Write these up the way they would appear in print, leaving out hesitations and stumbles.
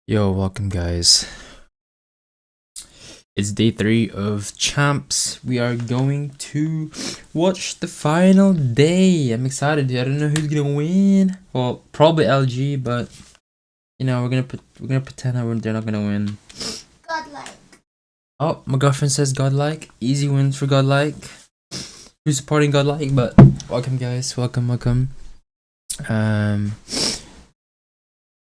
Yo, welcome guys. It's day 3 of champs. We are going to watch the final day. I'm excited. I don't know who's gonna win. Well, probably LG, but you know we're gonna pretend that they're not gonna win. Godlike. Oh, my girlfriend says godlike. Easy wins for godlike. Who's supporting godlike? But welcome guys. Welcome.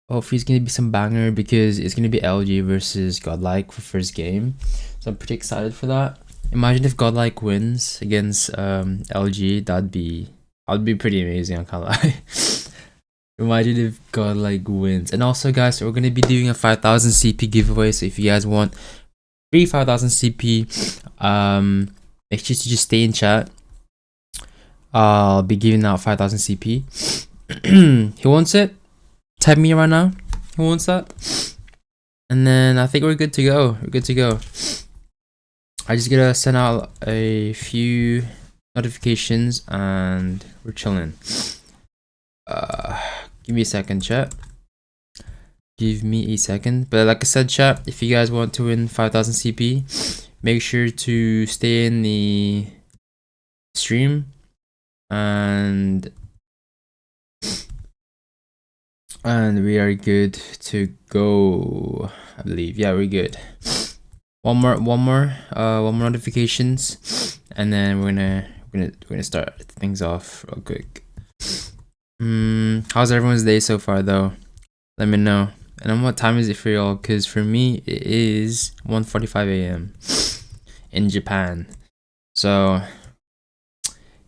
Hopefully it's gonna be some banger because it's gonna be LG versus Godlike for first game. So I'm pretty excited for that. Imagine if Godlike wins against LG, that'd be pretty amazing, I can't lie. Imagine if Godlike wins. And also guys, we're gonna be doing a 5000 CP giveaway. So if you guys want free 5000 CP, make sure to just stay in chat. I'll be giving out 5000 CP. Who wants it? Type me right now. Who wants that? And then I think we're good to go. I just gotta send out a few notifications and we're chilling. Give me a second, chat. Give me a second. But like I said, chat, if you guys want to win 5000 CP, make sure to stay in the stream and we are good to go, I believe. Yeah, we're good. One more notifications, and then we're gonna start things off real quick. How's everyone's day so far though? Let me know. And what time is it for y'all? Cause for me it is 1:45 a.m. in Japan. So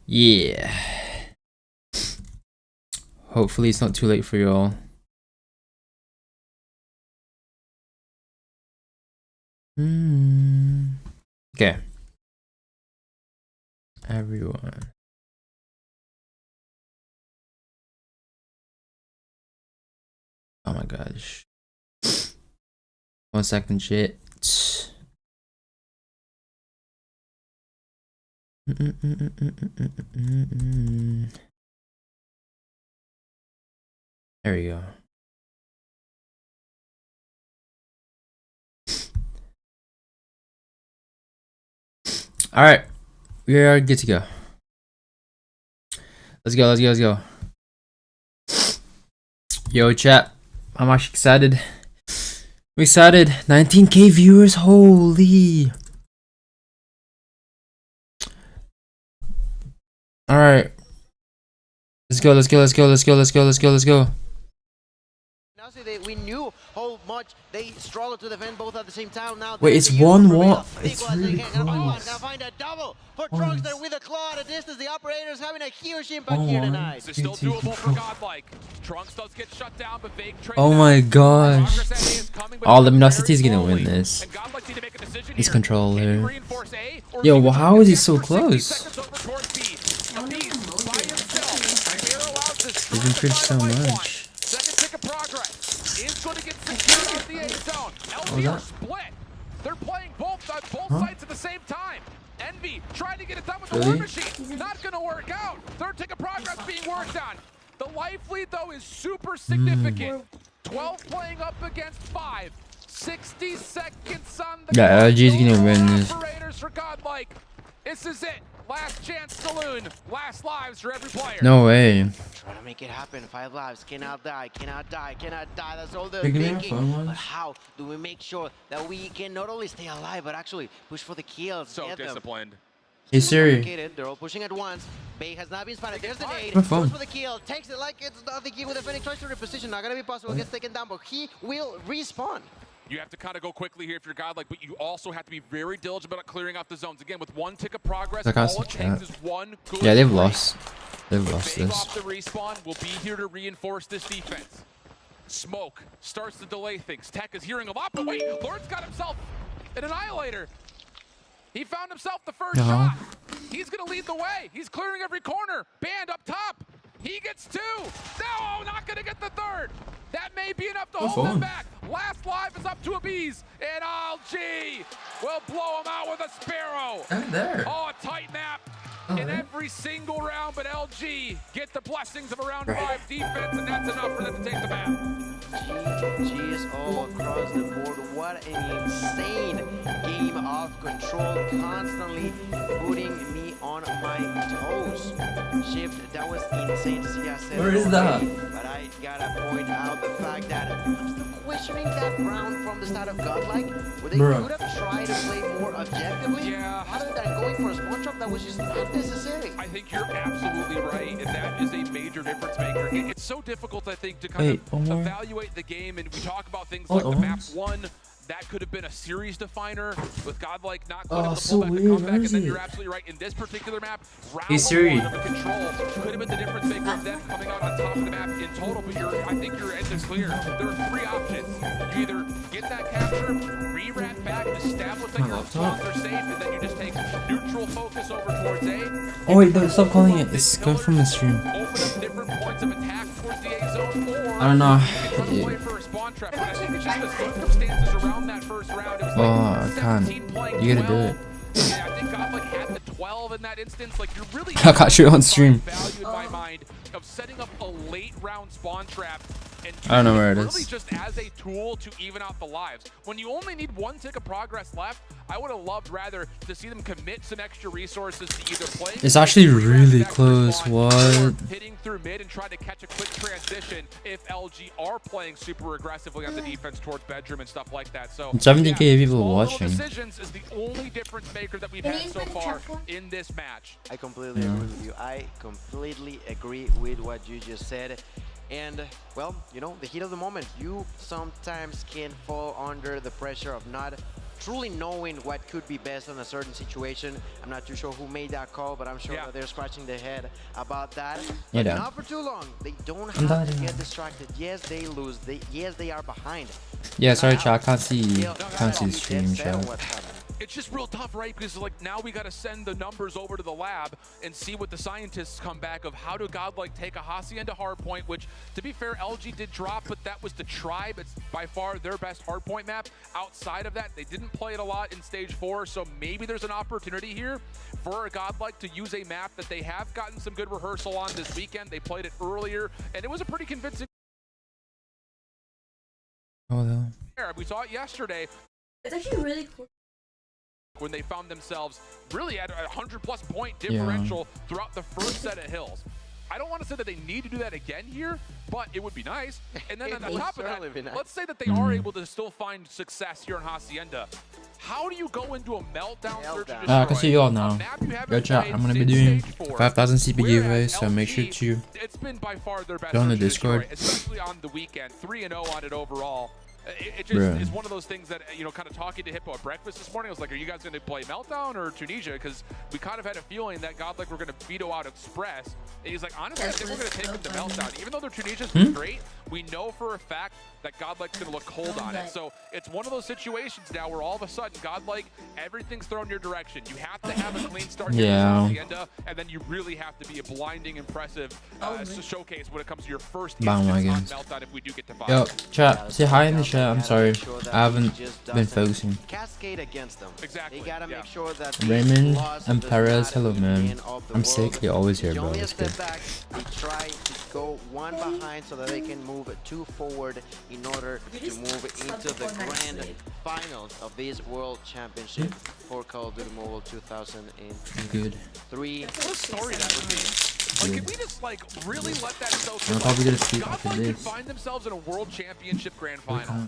yeah. Hopefully it's not too late for y'all. Okay. Everyone. Oh my gosh. 1 second, shit. There we go. All right, we are good to go. Let's go. Yo, chat, I'm actually excited. I'm excited. 19k viewers, holy. All right, let's go. We knew how much they struggled to defend both at the same time. Now wait, it's 1-1. It's really close. Gonna find a double for Trunks there with a claw at a distance. The operator's having a huge impact here tonight. It's still doable for Godlike. Trunks does get shut down, but Vague trades oh my gosh. Oh, Luminosity is gonna win this. He's controller. Yo, well, how is he so close? He's been pushed so much. Is going to get secured on the A zone. LV are split. They're playing both sides at the same time. Envy trying to get it done with the war machine. Not going to work out. Third tick of progress being worked on. The life lead though is super significant. 12 playing up against 5. 60 seconds on the yeah, LG's gonna win this. Operators for Godlike. This is it. Last chance saloon. Last lives for every player. No way. Trying to make it happen. 5 lives. Cannot die. That's all they're thinking. But how do we make sure that we can not only stay alive, but actually push for the kills? So disciplined. Hey Siri. They're all pushing at once. Bay has not been spotted. There's the nade. My phone. Goes for the kill. Takes it like it's nothing. He with a Phoenix tries to reposition. Not gonna be possible. Gets taken down, but he will respawn. You have to kind of go quickly here if you're Godlike, but you also have to be very diligent about clearing out the zones. Again, with 1 tick of progress, all it takes is 1 good yeah, they've break. lost. They've lost Big this. off the respawn will be here to reinforce this defense. Smoke starts to delay things. Tech is hearing a lot, but wait, Lord's got himself an annihilator. He found himself the first shot. He's gonna lead the way. He's clearing every corner. Band up top. He gets 2. No, not gonna get the 3rd. That may be enough to hold him back. Last live is up to a bees, and LG will blow him out with a Sparrow. There. Oh, a tight map. in every single round, but LG get the blessings of a round 5 defense, and that's enough for them to take the map. GG's all across the board. What an insane game of control, constantly putting me on my toes. Shift, that was insane to see. I said where is that? But I gotta point out the fact that I'm still questioning that round from the start of Godlike, where they could have tried to play more objectively. Yeah. Other than going for a spawn trap that was just not necessary. I think you're absolutely right, and that is a major difference maker. It's so difficult, I think, to kind of evaluate the game, and we talk about things like the map 1. That could have been a series definer with Godlike not quite able to pull back the comeback, and then you're absolutely right. In this particular map, round 1 of the control could have been the difference maker of them coming out on top of the map in total, but I think your end is clear. There are 3 options. You either get that capture, re-rat back, establish that your spawns are safe, and then you just take neutral focus over towards A. Oh wait, no, stop calling it. It's coming from the stream. Open up different points of attack towards the A zone, or I don't know. play for a spawn trap. But I think it's just the circumstances around that first round. It was I can't. You gotta do it. Yeah, I think Godlike had the 12 in that instance. Like, you're really I got you on stream. value in my mind of setting up a late round spawn trap and I don't know where it really is. just as a tool to even out the lives. When you only need 1 tick of progress left, I would have loved rather to see them commit some extra resources to either play. It's actually really close. What? Hitting through mid and trying to catch a quick transition if LG are playing super aggressively on the defense towards bedroom and stuff like that. So 17K people watching. Decisions is the only difference maker that we've had so far in this match. I completely agree with you. I completely agree with what you just said. And, well, you know, the heat of the moment, you sometimes can fall under the pressure of not truly knowing what could be best in a certain situation. I'm not too sure who made that call, but I'm sure that they're scratching their head about that. But not for too long. They don't have to get distracted. Yes, they lose. Yes, they are behind. Yeah, sorry, chat. I can't see the stream, chat. It's just real tough, right? Because like now we got to send the numbers over to the lab and see what the scientists come back of. How do Godlike take a Hacienda hardpoint, which, to be fair, LG did drop, but that was the Tribe. It's by far their best hardpoint map. Outside of that, they didn't play it a lot in stage 4, so maybe there's an opportunity here for a Godlike to use a map that they have gotten some good rehearsal on this weekend. They played it earlier, and it was a pretty convincing. Oh, we saw it yesterday. It's actually really cool. When they found themselves really at a 100+ point differential throughout the first set of hills. I don't want to say that they need to do that again here, but it would be nice. And then on top of that, let's say that they are able to still find success here in Hacienda. How do you go into a meltdown search and destroy? I can see you all now. Yo, chat, I'm going to be doing 5,000 CP giveaways, so make sure to it's been by far their best go on the Discord. Especially on the weekend. 3-0 on it overall. It just is one of those things that, you know, kind of talking to Hippo at breakfast this morning, I was like, are you guys going to play Meltdown or Tunisia? Because we kind of had a feeling that Godlike were going to veto out Express. And he's like, honestly, I think we're going to take them to Meltdown. Even though their Tunisia's been great, we know for a fact that Godlike's going to look cold on it. So it's one of those situations now where all of a sudden, Godlike, everything's thrown your direction. You have to have a clean start to Hacienda, and then you really have to be a blinding, impressive showcase when it comes to your first instance on Meltdown if we do get to 5. Yo, chat, say hi in the chat. I'm sorry, I haven't been focusing. Cascade against them. Exactly. They gotta make sure that Raymond and Perez, hello man. I'm sick, you're always here, bro. Let's go. They try to go 1 behind so that they can move 2 forward in order to move into the grand finals of this World Championship for Call of Duty Mobile 2003. Good. What a story that would be. Like, can we just like really let that soak in? I'm probably gonna sleep after Godlike could this. find themselves in a World Championship grand final.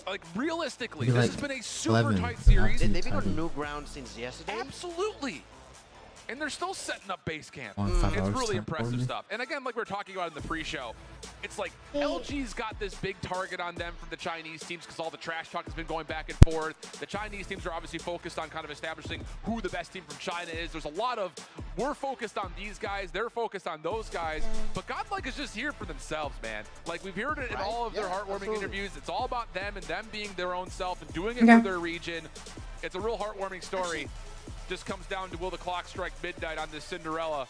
Like, realistically, this has been a super tight series. They've been on new ground since yesterday. Absolutely. And they're still setting up base camp. It's really impressive stuff. And again, like we were talking about in the pre-show, it's like LG's got this big target on them from the Chinese teams because all the trash talk has been going back and forth. The Chinese teams are obviously focused on kind of establishing who the best team from China is. There's a lot of, we're focused on these guys, they're focused on those guys. But Godlike is just here for themselves, man. Like, we've heard it in all of their heartwarming interviews. It's all about them and them being their own self and doing it for their region. It's a real heartwarming story. Just comes down to will the clock strike midnight on this Cinderella.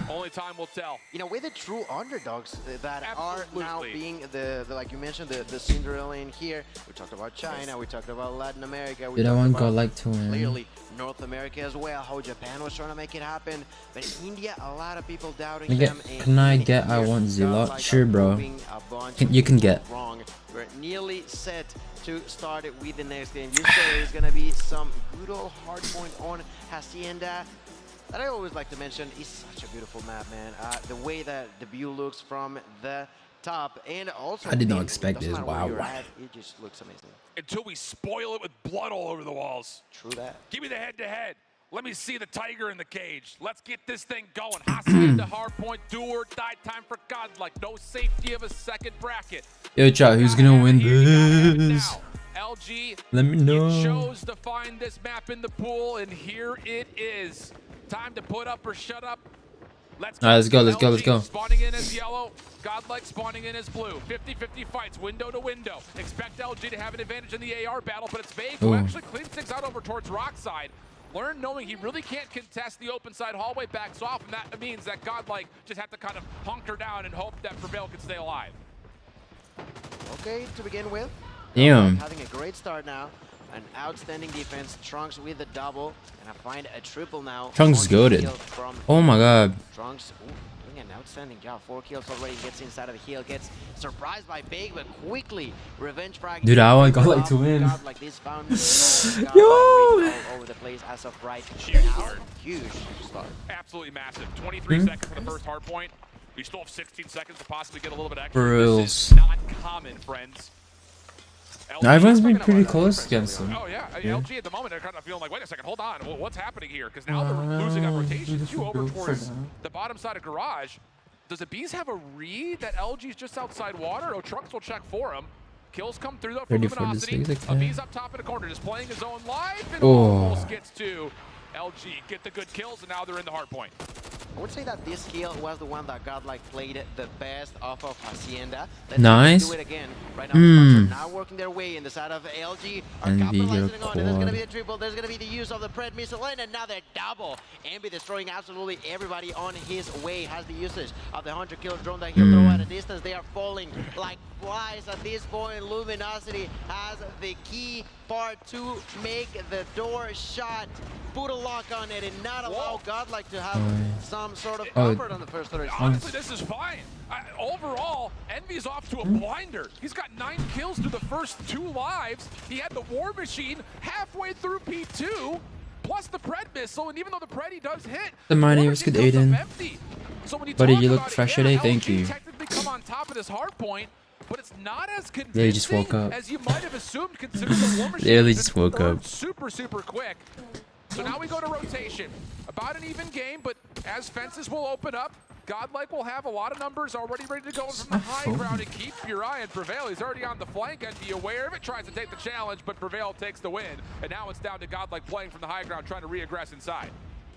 Only time will tell. You know, with the true underdogs that Absolutely. are now being the like you mentioned, the Cinderella in here. We talked about China, we talked about Latin America. We Dude, I talked want about Godlike to win. clearly North America as well, how Japan was trying to make it happen. But India, a lot of people doubting them. Can I get I want Zilot? Sure, bro. You can get. Wrong. We're nearly set to start it with the next game. You say there's gonna be some good old hard point on Hacienda. That I always like to mention is such a beautiful map, man. The way that the view looks from the top, and also I did not expect this. Wow. It just looks amazing. Until we spoil it with blood all over the walls. True that. Give me the head-to-head. Let me see the tiger in the cage. Let's get this thing going. Hacienda, hardpoint, do or die time for Godlike. No safety of a second bracket. Yo, chat, who's gonna win this? LG, Let me know. you chose to find this map in the pool, and here it is. Time to put up or shut up. Let's go. All right, let's go, let's go, let's LG go. Spawning in as yellow, Godlike spawning in as blue. 50-50 fights, window to window. Expect LG to have an advantage in the AR battle, but it's Vague who actually cleans things out over towards rock side. Learn knowing he really can't contest the open side hallway, backs off, and that means that Godlike just have to kind of hunker down and hope that Prevail can stay alive. Okay, to begin with. Damn. Having a great start now. An outstanding defense. Trunks with a double. And I find a triple now. Trunks is goated. Oh my god. Trunks doing an outstanding job. 4 kills already. Gets inside of the hill. Gets surprised by Big, but quickly revenge frag. Dude, I want Godlike to win. Like this found Yo! all over the place as of right Huge now. start. Huge start. Absolutely massive. 23 seconds for the first hard point. We still have 16 seconds to possibly get a little bit extra. Brills. This is not common, friends. Now everyone's been pretty close against them. Oh yeah, LG at the moment they're kind of feeling like, wait a second, hold on, what's happening here? Because now they're losing on rotation. You over towards the bottom side of garage. Does the Bees have a read that LG's just outside water? Oh, Trunks will check for him. Kills come through though from Luminosity. A Bees up top in the corner, just playing his own life, and almost gets to LG. Get the good kills, and now they're in the hard point. I would say that this kill was the one that Godlike played the best off of Hacienda. Nice. Do it again. Right now, the now working their way in the side of LG. Are capitalizing on it. There's going to be a triple. There's going to be the use of the Pred missile and another double. Envy destroying absolutely everybody on his way. Has the usage of the 100-kill drone that he'll throw at a distance. They are falling like flies at this point. Luminosity has the key part to make the door shut. Put a lock on it and not allow Godlike to have some sort of comfort on the first 30 seconds. Honestly, this is fine. Overall, Envy's off to a blinder. He's got 9 kills through the first 2 lives. He had the War Machine halfway through P2, plus the Pred missile, and even though the Pred he does hit, The Miney was good, Aiden. So when you Buddy, talk you look about fresh it, today. yeah, Thank LG you. technically come on top of this hard point, but it's not as They convincing just woke up. as you might have assumed considering the War Machine They has just been woke burned up. super quick. So now we go to rotation. About an even game, but as fences will open up, Godlike will have a lot of numbers already ready to go from the high ground, and keep your eye on Prevail. He's already on the flank and be aware of it, tries to take the challenge, but Prevail takes the win. And now it's down to Godlike playing from the high ground, trying to re-aggress inside.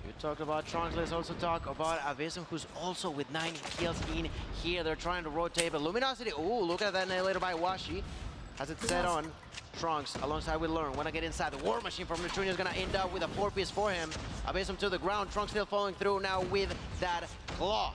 You talk about Trunks, let's also talk about Avism, who's also with 9 kills in here. They're trying to rotate, but Luminosity, ooh, look at that annihilator by Washi. Has it set on. Trunks alongside with Learn. Wanna get inside. The War Machine from Neutrino is gonna end up with a 4-piece for him. Abyssum to the ground. Trunks still following through now with that claw.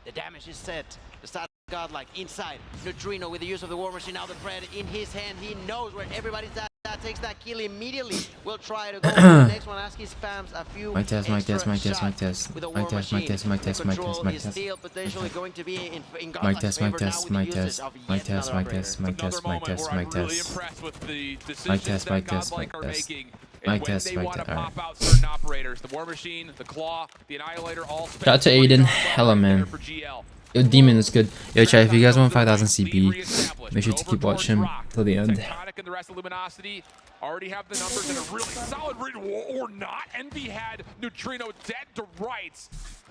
The damage is set. The start of Godlike inside. Neutrino with the use of the War Machine. Now the Pred in his hand. He knows where everybody's at. That takes that kill immediately. We'll try to go for the next one as he spams a few Mic test, mic test, mic test, extra mic test. shots with a Mic War test, mic Machine. test, mic test, The mic control test, mic is test. still potentially going to be in Mic Godlike's test, mic favor now test, with the mic usage test, of mic yet test, another mic test, operator. mic test, mic test, Another moment mic where I'm really test. impressed with the decisions Mic test, that mic test, Godlike mic are test. making Mic and when test, they mic want to test, alright. pop out certain operators. The War Machine, the Claw, the Annihilator, all spent Shout out to pretty Aiden. darn well Hella, right there man. for GL. Yo, Demon is good. Yo, chat, if you guys want 5,000 CP, make sure to keep watching till the end. Tectonic and the rest of Luminosity already have the numbers in a really solid read, or not. Envy had Neutrino dead to rights.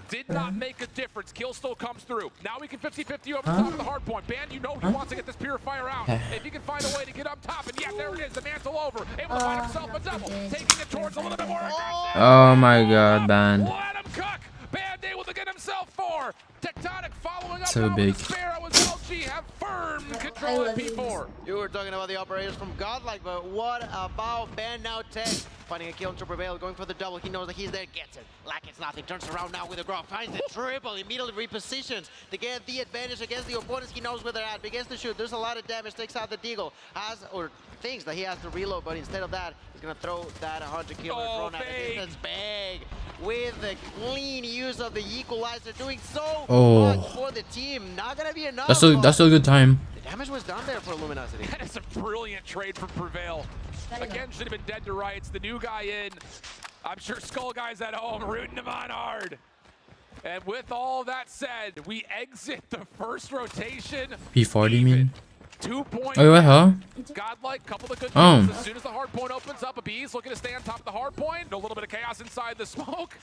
Did not make a difference. Kill still comes through. Now we can 50-50 over the top of the hard point. Band, you know he wants to get this Purifier out. If he can find a way to get up top, and yeah, there it is. The mantle over. Able to find himself a double. Taking it towards a little bit more aggressive. Oh my god, Band. Let him cook. Band able to get himself 4. Tectonic following up So now big. with the Sparrow as well. LG have firm control at P4. You were talking about the operators from Godlike, but what about Ben now Tech? Finding a kill to prevail, going for the double. He knows that he's there, gets it. Like it's nothing. Turns around now with a grab, finds the triple, immediately repositions to get the advantage against the opponents. He knows where they're at, begins to shoot. There's a lot of damage, takes out the Deagle. Thinks that he has to reload, but instead of that, he's gonna throw that 100 killer thrown at a distance. Bag with the clean use of the equalizer, doing so much for the team. Not gonna be enough. That's still a good time. The damage was done there for Luminosity. That is a brilliant trade for Prevail. Again, should have been dead to rights. The new guy in. I'm sure Skull guys at home rooting him on hard. And with all that said, we exit the first rotation. P40, you mean? 2 points. Oh, what, huh? Godlike, couple of good kills. As soon as the hard point opens up, Abees looking to stay on top of the hard point. A little bit of chaos inside the smoke.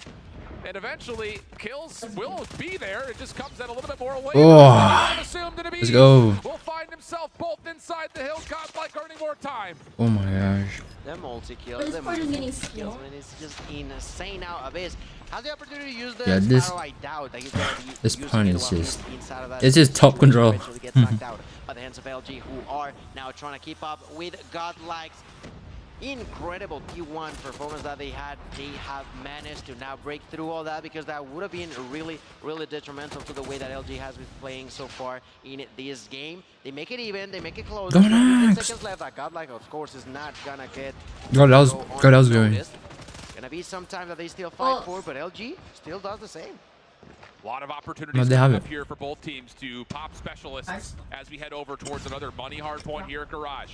And eventually, kills will be there. It just comes at a little bit more weight. Let's go. Will find himself both inside the hill. Godlike earning more time. Oh my gosh. The multi-kills, the multi-kills, man, it's just insane now. Abyss has the opportunity to use the Sparrow. I doubt that he's going to be this point is using it just, inside of that. it's just top control. Eventually gets knocked out by the hands of LG, who are now trying to keep up with Godlike's incredible T1 performance that they had. They have managed to now break through all that, because that would have been really detrimental to the way that LG has been playing so far in this game. They make it even, they make it close. 10 seconds left. That Godlike, of course, is not gonna get. God, that was going. Gonna be some time that they still fight for, but LG still does the same. A lot of opportunities up here for both teams to pop specialists as we head over towards another money hard point here at Garage.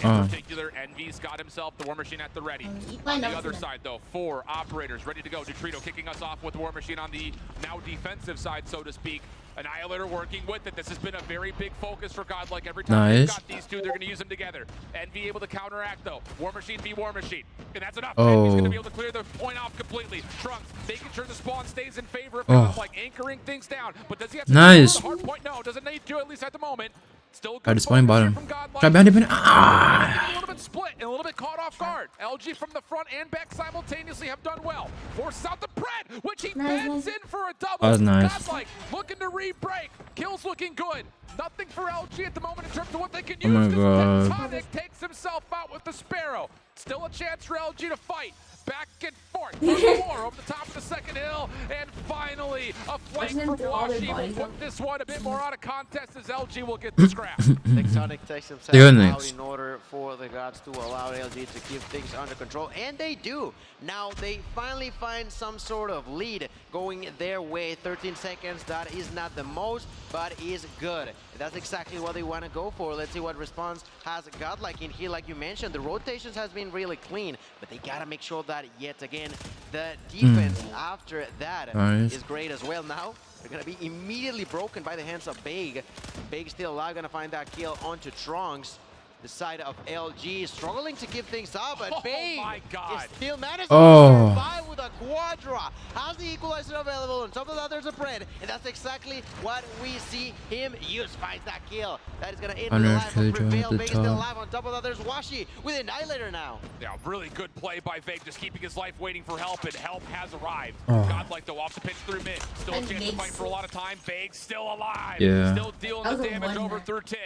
In particular, Envy's got himself the War Machine at the ready. On the other side, though, 4 operators ready to go. Detrito kicking us off with War Machine on the now defensive side, so to speak. Annihilator working with it. This has been a very big focus for Godlike. Every time they've got these two, they're going to use them together. Envy able to counteract, though. War Machine be War Machine. And that's enough. Envy's going to be able to clear the point off completely. Trunks making sure the spawn stays in favor of Godlike, anchoring things down. But does he have to nice. The hard point? No, doesn't need to, at least at the moment. Still good. Spawning bottom. Try behind him. A little bit split and a little bit caught off guard. LG from the front and back simultaneously have done well. Forces out the Pred, which he bends in for a double. That was nice. Godlike looking to re-break. Kills looking good. Nothing for LG at the moment in terms of what they can use. Oh my god. Tonic takes himself out with the Sparrow. Still a chance for LG to fight. Back and forth. More over the top of the second hill. And finally, a flank from Washi will put this one a bit more out of contest as LG will get the scrap. Tectonic takes himself out in order for the gods to allow LG to keep things under control. And they do. Now they finally find some sort of lead going their way. 13 seconds. That is not the most, but is good. That's exactly what they want to go for. Let's see what response has Godlike in here. Like you mentioned, the rotations has been really clean, but they got to make sure that yet again, the defense after that is great as well. Now, they're going to be immediately broken by the hands of Big. Big still alive, going to find that kill onto Trunks. The side of LG struggling to keep things up, but Big is still managed to survive with a Quadra. Has the equalizer available, on top of that there's a Pred, and that's exactly what we see him use. Finds that kill. That is going to end the life of Prevail. Big is still alive, on top of that there's Washi with Annihilator now. Yeah, really good play by Veg, just keeping his life waiting for help, and help has arrived. Godlike though, off the pitch through mid. Still a chance to fight for a lot of time. Veg still alive. Still dealing the damage over through 10.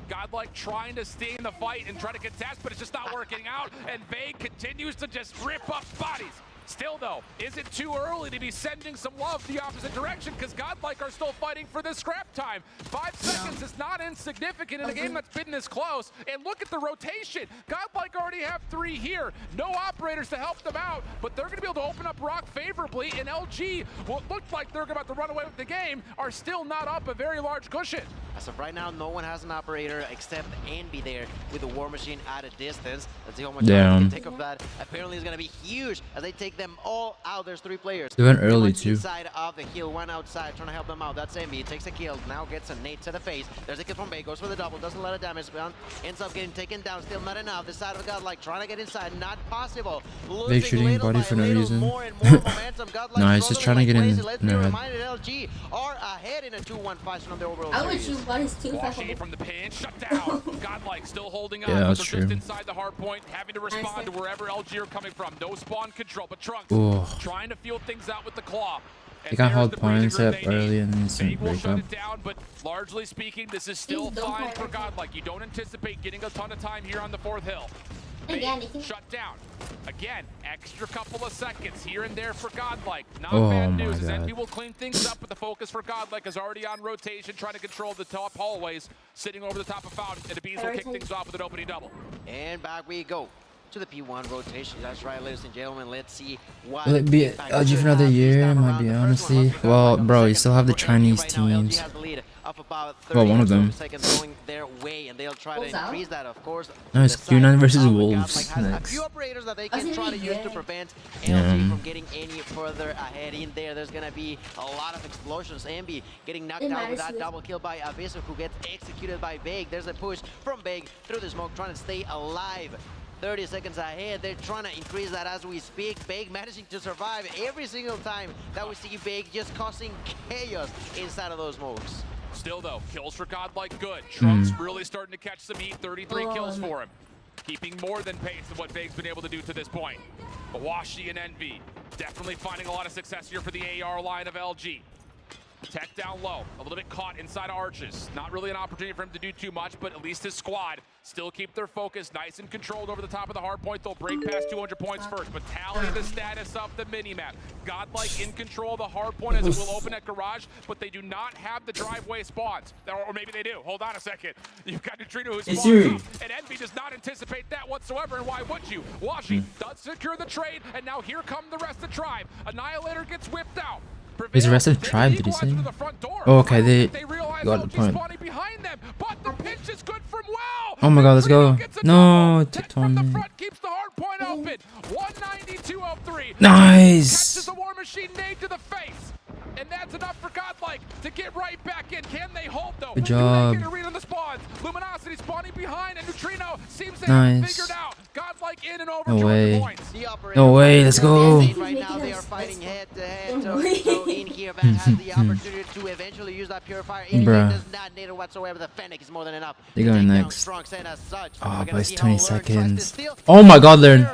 Godlike trying to stay in the fight and try to contest, but it's just not working out. And Vague continues to just rip up bodies. Still, though, is it too early to be sending some love the opposite direction? Because Godlike are still fighting for this scrap time. 5 seconds is not insignificant in a game that's been this close. And look at the rotation. Godlike already have 3 here. No operators to help them out, but they're going to be able to open up Rock favorably. And LG, what looked like they're about to run away with the game, are still not up a very large cushion. As of right now, no one has an operator except Envy there with the War Machine at a distance. Let's see how much time they can take of that. Apparently, it's going to be huge as they take them all out. There's 3 players. They went early too. Inside of the hill, one outside, trying to help them out. That's Envy. He takes a kill. Now gets a nade to the face. There's a kill from Bay. Goes for the double. Doesn't let it damage. Ends up getting taken down. Still not enough. The side of Godlike trying to get inside. Not possible. Big shooting body for no reason. Nice. Just trying to get in. No. LG are ahead in a 2-1 fight from the overall I would shoot bodies too. From the pin, shut down. Godlike still holding on. Yeah, that's true. Just inside the hard point, having to respond to wherever LG are coming from. No spawn control, but Trunks trying to feel things out with the claw. They got hold points up early and instant Will break shut up. it down, but largely speaking, this is still fine for Godlike. You don't anticipate getting a ton of time here on the 4th hill. Shut down. Again, extra couple of seconds here and there for Godlike. Not bad news, as NB will clean things up, but the focus for Godlike is already on rotation, trying to control the top hallways, sitting over the top of Fountain, and the Bees will kick things off with an opening double. And back we go to the P1 rotation. That's right, ladies and gentlemen. Let's see what. Will it be LG for another year? Might be, honestly. Well, bro, you still have the Chinese teams. Well, one of them. Nice, Q9 versus Wolves next. Few operators that they can try to use to prevent LG from getting any further ahead in there. There's gonna be a lot of explosions. Ambi getting knocked out with that double kill by Abysso, who gets executed by Big. There's a push from Big through the smoke, trying to stay alive. 30 seconds ahead. They're trying to increase that as we speak. Big managing to survive every single time that we see Big, just causing chaos inside of those smokes. Still though, kills for Godlike good. Trunk's really starting to catch some heat. 33 kills for him. Keeping more than pace of what Big's been able to do to this point. Awashi and Envy definitely finding a lot of success here for the AR line of LG. Tech down low, a little bit caught inside Arches. Not really an opportunity for him to do too much, but at least his squad still keep their focus nice and controlled over the top of the hard point. They'll break past 200 points first, but tally the status of the minimap. Godlike in control of the hard point as it will open at Garage, but they do not have the driveway spawns. Or maybe they do. Hold on a second. You've got Neutrino who's spawned up, and Envy does not anticipate that whatsoever, and why would you? Washi does secure the trade, and now here come the rest of the tribe. Annihilator gets whipped out. Is the rest of the tribe, did he say? Oh, okay, they got the point. Oh my god, let's go. No, from the front keeps the hard point open. 192.03. Nice. Catches the War Machine nade to the face. And that's enough for Godlike to get right back in. Can they hold though? Good job. Get a read on the spawns. Luminosity spawning behind, and Neutrino seems to have figured out. Godlike in and over. No way. Points. No way, let's go. Right now they are fighting head to head. So in here, Van has the opportunity to eventually use that purifier. In here does not need it whatsoever. The Fennec is more than enough. They're going next. Oh, but it's 20 seconds. Oh my god, Learn.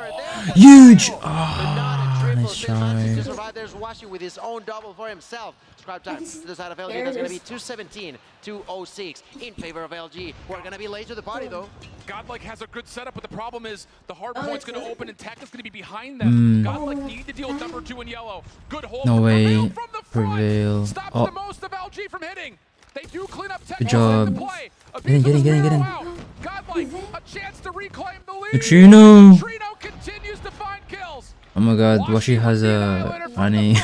Huge. Oh, nice try. There's Washi with his own double for himself. Scribe time to the side of LG. That's going to be 217 to 06 in favor of LG. We're going to be late to the party though. Godlike has a good setup, but the problem is the hard point's going to open and Tech is going to be behind them. Godlike need to deal with number 2 in yellow. Good hold. No way. From the front. Prevail. Stops the most of LG from hitting. They do clean up Tech. Good job. Get in. Godlike, a chance to reclaim the lead. Neutrino. Neutrino continues to find kills. Oh my god, Washi has a funny.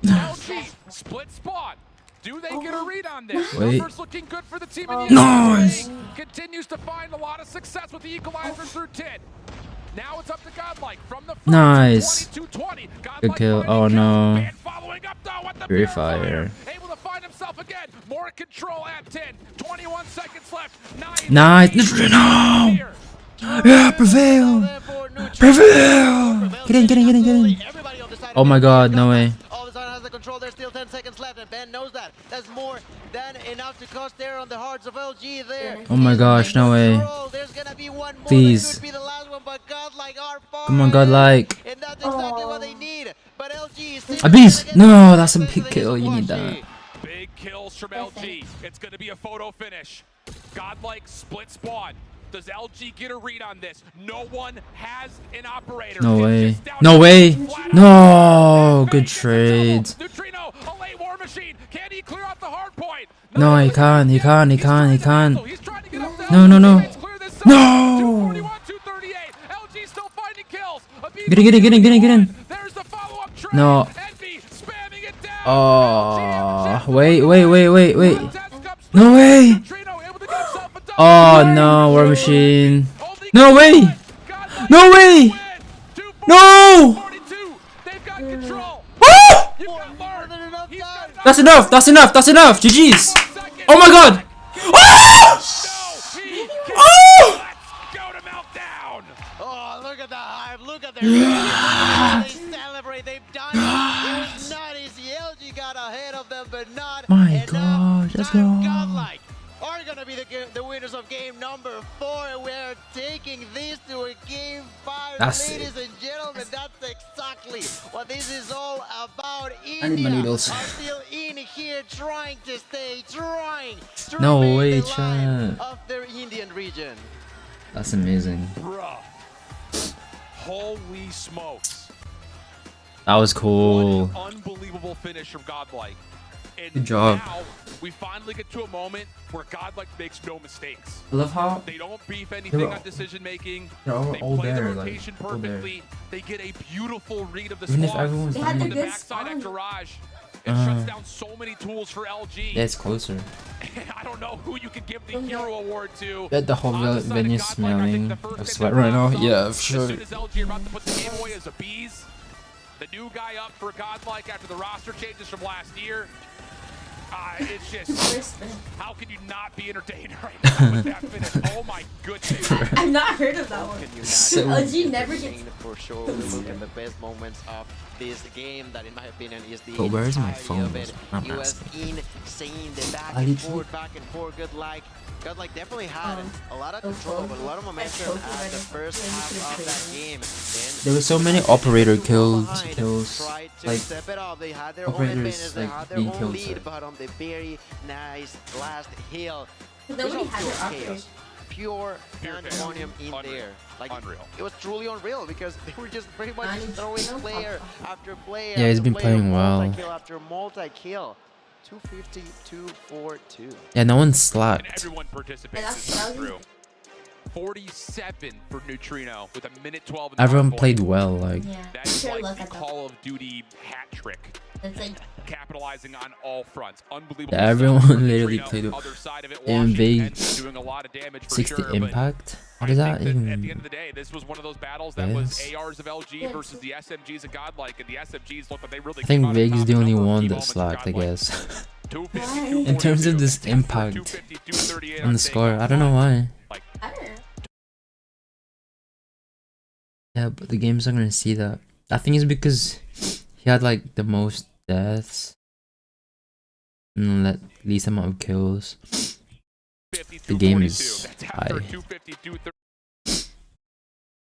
LG split spot. Do they get a read on this? Wait. Numbers looking good for the team. Nice. Continues to find a lot of success with the equalizer through 10. Now it's up to Godlike from the front. Nice. 22-20. Good kill. Oh no. Following up though with the Purifier. Able to find himself again. More control at 10. 21 seconds left. Nice. No. Yeah, prevail. Prevail. Get in. Oh my god, no way. Control. There's still 10 seconds left, and Ben knows that. That's more than enough to cost there on the hearts of LG there. Oh my gosh, no way. There's gonna be one more. Please. Could be the last one, but Godlike are far. Come on, Godlike. And that's exactly what they need. But LG is Abyss. No, that's a big kill. You need that. Big kills from LG. It's gonna be a photo finish. Godlike split spawn. Does LG get a read on this? No one has an operator. No way. No way. No. Good trades. Neutrino, a late War Machine. Can he clear out the hard point? No, he can't. He can't. He's trying to get up there. No. No. 238. LG still finding kills. Get in. There's the follow-up trade. No. Envy spamming it down. Oh. Wait. No way. Oh no, War Machine. No way! No way! No! Oh! That's enough! GG's! Oh my god! Oh! Oh! Oh, look at the hype, look at their they celebrate, they've done it. It was not easy. LG got ahead of them, but not. My gosh, let's go. Godlike are gonna be the winners of game number 4. We're taking this to a game 5. That's Ladies and gentlemen, that's exactly what this is all about. I need my India noodles. are still in here trying to stay, trying to No remain way, the lion chat. of their Indian region. That's amazing. Bruh. Holy smokes. That was cool. What an unbelievable finish from Godlike. And Good job. now we finally get to a moment where Godlike makes no mistakes. I love how They don't beef anything They're on decision making. they're all They all play there, the like, rotation all there. perfectly. They get a beautiful read of the Even if squad everyone's They had the on the good backside spawn. at Garage. It shuts down so many tools for LG. yeah, it's closer. I don't know who you could give the hero award to. Bet the whole On the side of venue Godlike, I think smelling the first of thing sweat that right now. pops up Yeah, for As sure. soon as LG are about to put the game away as a bees, the new guy up for Godlike after the roster changes from last year. It's just, how can you not be entertained right now with that finish? Oh my goodness. I've not heard of that one. Can you So- LG never gets. entertained for sure. We look at the best moments of this game that, in my opinion, is the But where's my entirety phone? of it. I'm It was asking. insane. The back I and literally- forth. Godlike definitely had a lot of control, but a lot of momentum at the first half of that game. And There were so many operator kills, behind, tried to like step it up. They had their own operators, advantage, they like, had their being own killed, lead, sorry. but on the very nice last hill, Nobody had their chaos, operation. pure Pure pandemonium in Unreal. there. Like, Unreal. it was truly unreal because they were just pretty much I need throwing to know. player after player. Yeah, he's after been player, playing well. multi-kill after multi-kill. 250, 242. yeah, no one And slacked. everyone participates that's this time what I was through. 47 for Neutrino with a minute 12. In the Everyone hardpoint. played well. Like Yeah. That's Sure like look the at that. Call of Duty hat trick. It's like Capitalizing on all fronts. Unbelievable. Yeah, stuff everyone from literally Neutrino. played it. Other side of it, And Washington they ends up doing a lot of damage for 60 sure, but impact. What I is that think even? at the end of the day, this was one of those battles that was Yes. ARs of LG Yeah, versus the SMGs of Godlike, and the SMGs looked like they really I think came out on Vig is top the in a only number of one key that moments for slacked, I Godlike. guess. 250, In terms of 242, this 10 for impact 250, 238 on the takeoff. score, I don't know why. Like, I don't know. Yeah, but the game's not gonna see that. I think it's because he had like the most deaths and like least amount of kills. 50, The game 242. is That's after high. 250, 230.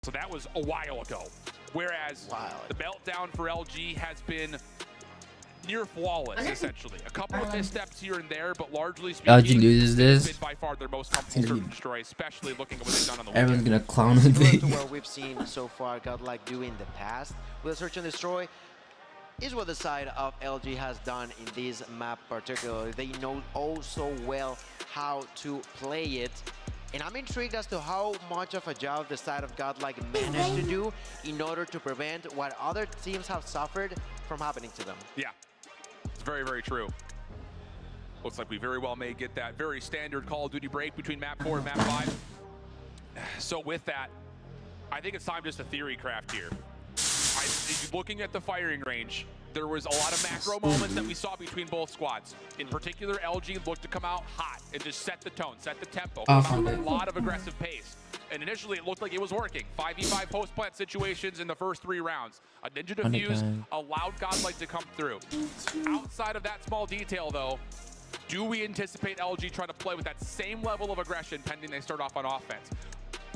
So that was a while ago. Whereas Wow. the meltdown for LG has been near flawless, Okay. essentially. A couple of missteps here and there, but largely LG speaking, loses it's this. been by far their most comfortable gonna search be- and destroy, especially looking at what they've done on the Everyone's weekend. gonna clown with Similar to Vig. what we've seen so far Godlike do in the past with Search and Destroy is what the side of LG has done in this map particularly. They know oh so well how to play it. And I'm intrigued as to how much of a job the side of Godlike managed to do in order to prevent what other teams have suffered from happening to them. Yeah, it's very, very true. Looks like we very well may get that very standard Call of Duty break between map 4 and map 5. So with that, I think it's time just to theory craft here. Looking at the firing range, there was a lot of macro moments that we saw between both squads. In particular, LG looked to come out hot and just set the tone, set the tempo, come out with a lot of aggressive pace. And initially, it looked like it was working. 5v5 post-plant situations in the first 3 rounds. A Ninja Defuse allowed Godlike to come through. Outside of that small detail, though, do we anticipate LG trying to play with that same level of aggression pending they start off on offense?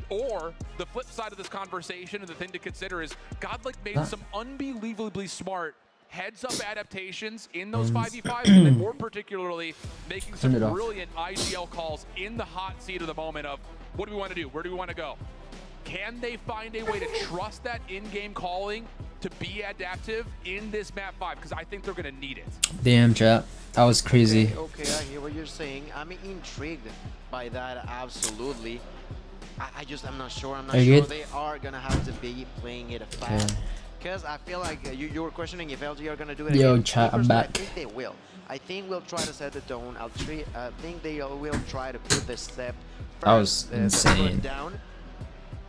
Or the flip side of this conversation, and the thing to consider is Godlike made some unbelievably smart heads-up adaptations in those 5v5s, and then more particularly making some brilliant IGL calls in the hot seat of the moment of what do we want to do? Where do we want to go? Can they find a way to trust that in-game calling to be adaptive in this map 5? Because I think they're going to need it. Damn, chat. That was crazy. Okay, I hear what you're saying. I'm intrigued by that, absolutely. I'm not sure. I'm not Are you sure good? they are gonna have to be playing it fast. Because I feel like you were questioning if LG are gonna do it Yo, again. chat, I'm Personally, back. I think they will. I think we'll try to set the tone. I think they will try to put the step That was first, the insane. foot down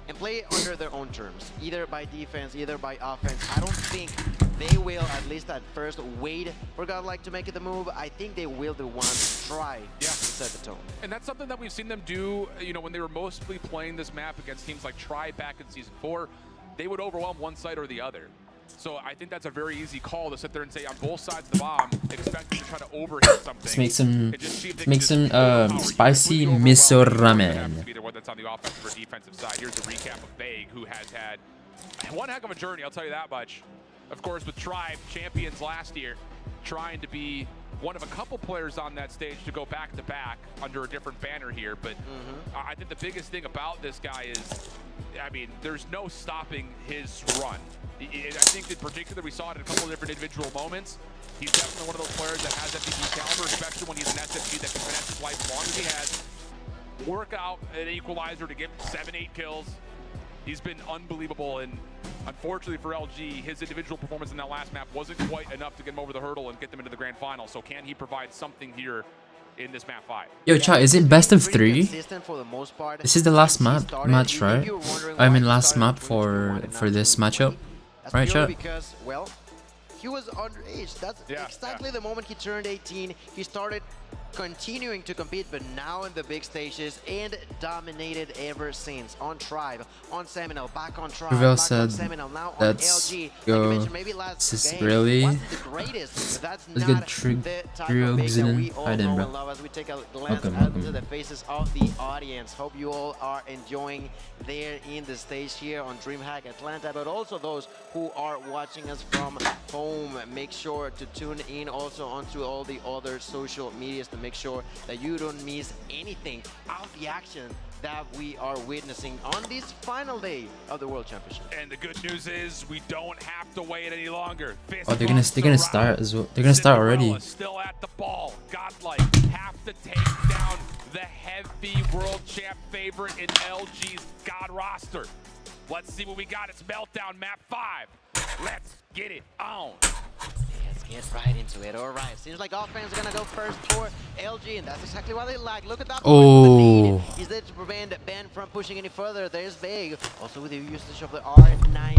and play under their own terms, either by defense, either by offense. I don't think they will, at least at first, wait for Godlike to make it the move. I think they will the ones try to set the tone. And that's something that we've seen them do, you know, when they were mostly playing this map against teams like Tri back in Season 4. They would overwhelm one side or the other. So I think that's a very easy call to sit there and say on both sides of the bomb, expecting to try to overhit something. Let's make some, And just see if they let's can make just some overpower. spicy Completely miso overwhelming. It happens to ramen. be the one that's on the offensive or defensive side. Here's a recap of Vague, who has had one heck of a journey, I'll tell you that much. Of course, with Tribe, champions last year, trying to be one of a couple players on that stage to go back-to-back under a different banner here. But I think the biggest thing about this guy is, I mean, there's no stopping his run. I think in particular, we saw it in a couple of different individual moments. He's definitely one of those players that has MVP caliber, especially when he's an SMG that can finish his life as long as he has. Work out an equalizer to get 7-8 kills. He's been unbelievable, and unfortunately for LG, his individual performance in that last map wasn't quite enough to get him over the hurdle and get them into the grand final. So can he provide something here in this map 5? Yo, chat, is it best of 3? For the most part. This is the last match, right? I mean, last map for this matchup, right, chat? Because, well, he was underage. That's exactly the moment he turned 18. He started continuing to compete, but now in the big stages, and dominated ever since. On Tribe, on Seminole, back on Tribe, Prevail back said, on Seminole, now on let's LG. go. Like you mentioned, maybe last This is game really- wasn't the greatest, but that's Let's not get the type of big that we all Hi then, know bro. and love. As we take a glance Welcome. into the faces of the audience, hope you all are enjoying there in the stage here on DreamHack Atlanta, but also those who are watching us from home. Make sure to tune in also onto all the other social medias to make sure that you don't miss anything of the action that we are witnessing on this final day of the World Championship. And the good news is we don't have to wait any longer. Oh, they're gonna start as well. They're gonna start already. Still at the ball. Godlike have to take down the heavy world champ favorite in LG's God roster. Let's see what we got. It's Meltdown map 5. Let's get it on. Let's get right into it. All right, seems like offense is gonna go first for LG, and that's exactly what they like. Look at that. Oh. He's there to prevent Ben from pushing any further. There's Big, also with the usage of the R90.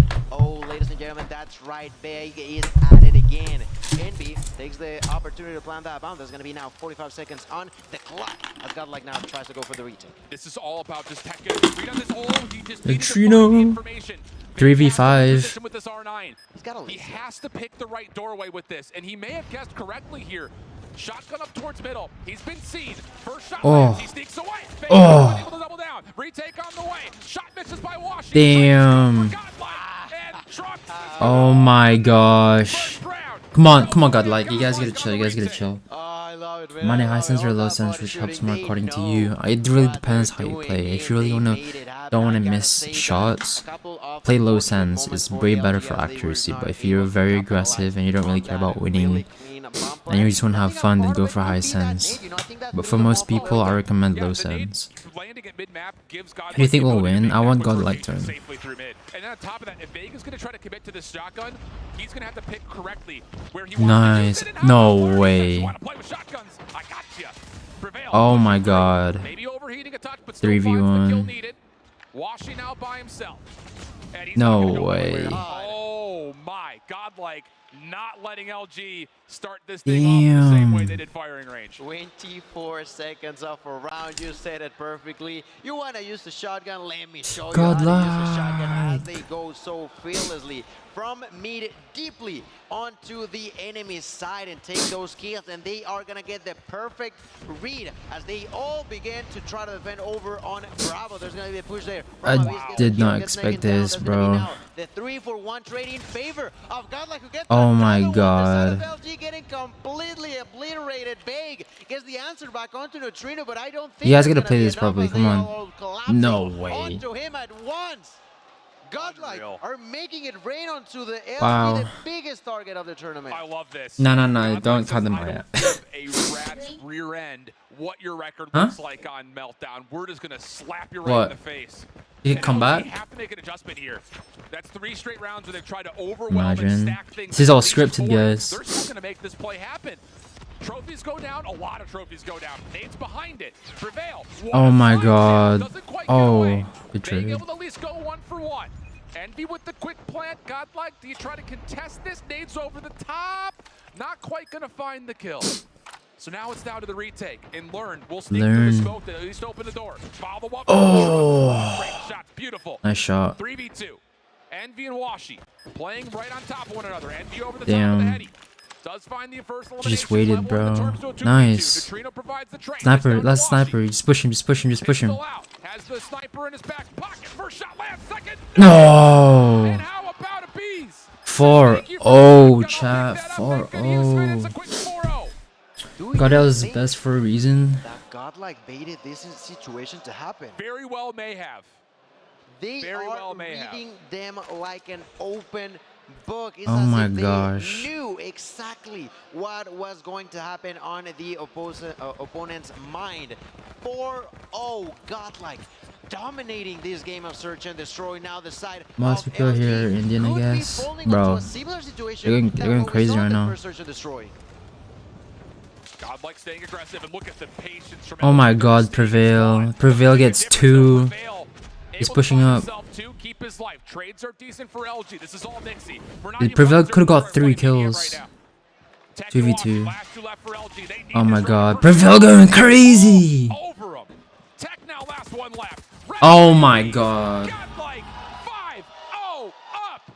Ladies and gentlemen, that's right. Big is at it again. Envy takes the opportunity to plant that bomb. There's gonna be now 45 seconds on the clock. As Godlike now tries to go for the retake. This is all about just tech getting read on this hole. He just needed to Neutrino. find the information. 3v5. With this R9. He's got a He lead. has to pick the right doorway with this, and he may have guessed correctly here. Shotgun up towards middle. He's been seen. First shot lands. He sneaks away. Oh. Able to double down. Retake on the way. Shot misses by Washington. Damn. Oh my gosh. Come on, Godlike. You guys gotta chill. You guys gotta chill. I love it, man. Money high sense or low sense, which helps more according to you. It really depends how you play. If you really don't wanna miss shots, play low sense. It's way better for accuracy. But if you're very aggressive and you don't really care about winning, and you just want to have fun, then go for high sense. But for most people, I recommend low sense. Who do you think will win? I want Godlike turn. Safely through mid. And then on top of that, if Vega's going to try to commit to this shotgun, he's going to have to pick correctly where he wants Nice. to use it. No way. Want to play with shotguns? I got you. Prevail. Oh my god. Maybe overheating a touch, but still finds the kill 3v1. needed. Washing out by himself. And he's No not gonna go way. anywhere. Oh my, Godlike not letting LG start this thing off the same way they did firing range. 24 seconds off a round. You said it perfectly. You want to use the shotgun? Let me show you Godlike. how to use the shotgun as they go so fearlessly from mid deeply onto the enemy side and take those kills, and they are gonna get the perfect read as they all begin to try to defend over on Bravo. There's gonna be a push there. I did not expect this, bro. The 3-for-1 trade in favor of Godlike, who gets Oh my another one. god. The side of LG getting completely obliterated. Big gets the answer back onto Neutrino, but I don't think You guys it's gotta gonna play be this enough properly, as come they on. are all collapsing No way. onto him at once. Godlike Unreal. are making it rain onto the LG, Wow. the biggest target of the tournament. I love this. No, Godlike don't says, count them I out don't give a rat's rear end what your record Huh? looks like on Meltdown. We're just gonna slap you right What? in the face. You And come LG back? have to make an adjustment here. That's 3 straight rounds where they've tried to overwhelm Imagine. and stack things. This is all at least scripted, 4. guys. They're still gonna make this play happen. Trophies go down, a lot of trophies go down. Nades behind it. Prevail. Oh my One god. doesn't quite get Oh, away. good Being trade. able to at least go 1 for 1. Envy with the quick plant. Godlike, do you try to contest this? Nades over the top. Not quite gonna find the kill. So now it's down to the retake. And Learn will sneak through the smoke to at least open the door. Follow up. Oh. Great shots. Beautiful. Nice shot. 3v2. Envy and Washi playing right on top of one another. Envy over the top of the Damn. heady. Does find the first elimination Just waited, level in the bro. terms to a 2v2. Nice. Neutrino provides the trade. Sniper, last sniper. Just push him, just push him, just push him. Pistol out. Has the sniper in his back pocket. First shot lands. Second. No. And how about a bees? 4-0, chat. 4-0. God, that was the best for a reason. That Godlike baited this situation to happen. Very well may have. They Very are well may reading them like an open book. It's Oh as my if they gosh. knew exactly what was going to happen on the opponent's mind. 4-0 Godlike dominating this game of search and destroy. Now the side Most of people LG here are Indian, I could be guess. falling Bro, into a similar situation they're than going what we crazy saw in right the now. first search and destroy. Godlike staying aggressive and look at the patience from Oh my LG. God, Prevail. Prevail gets 2. He's pushing up. Keep his life. Trades are decent for LG. This is all Nixie. Prevail could have got 3 kills. 2v2. Oh my God, Prevail going crazy. Over him. Tech now last one left. Oh my God. Godlike 5-0 up.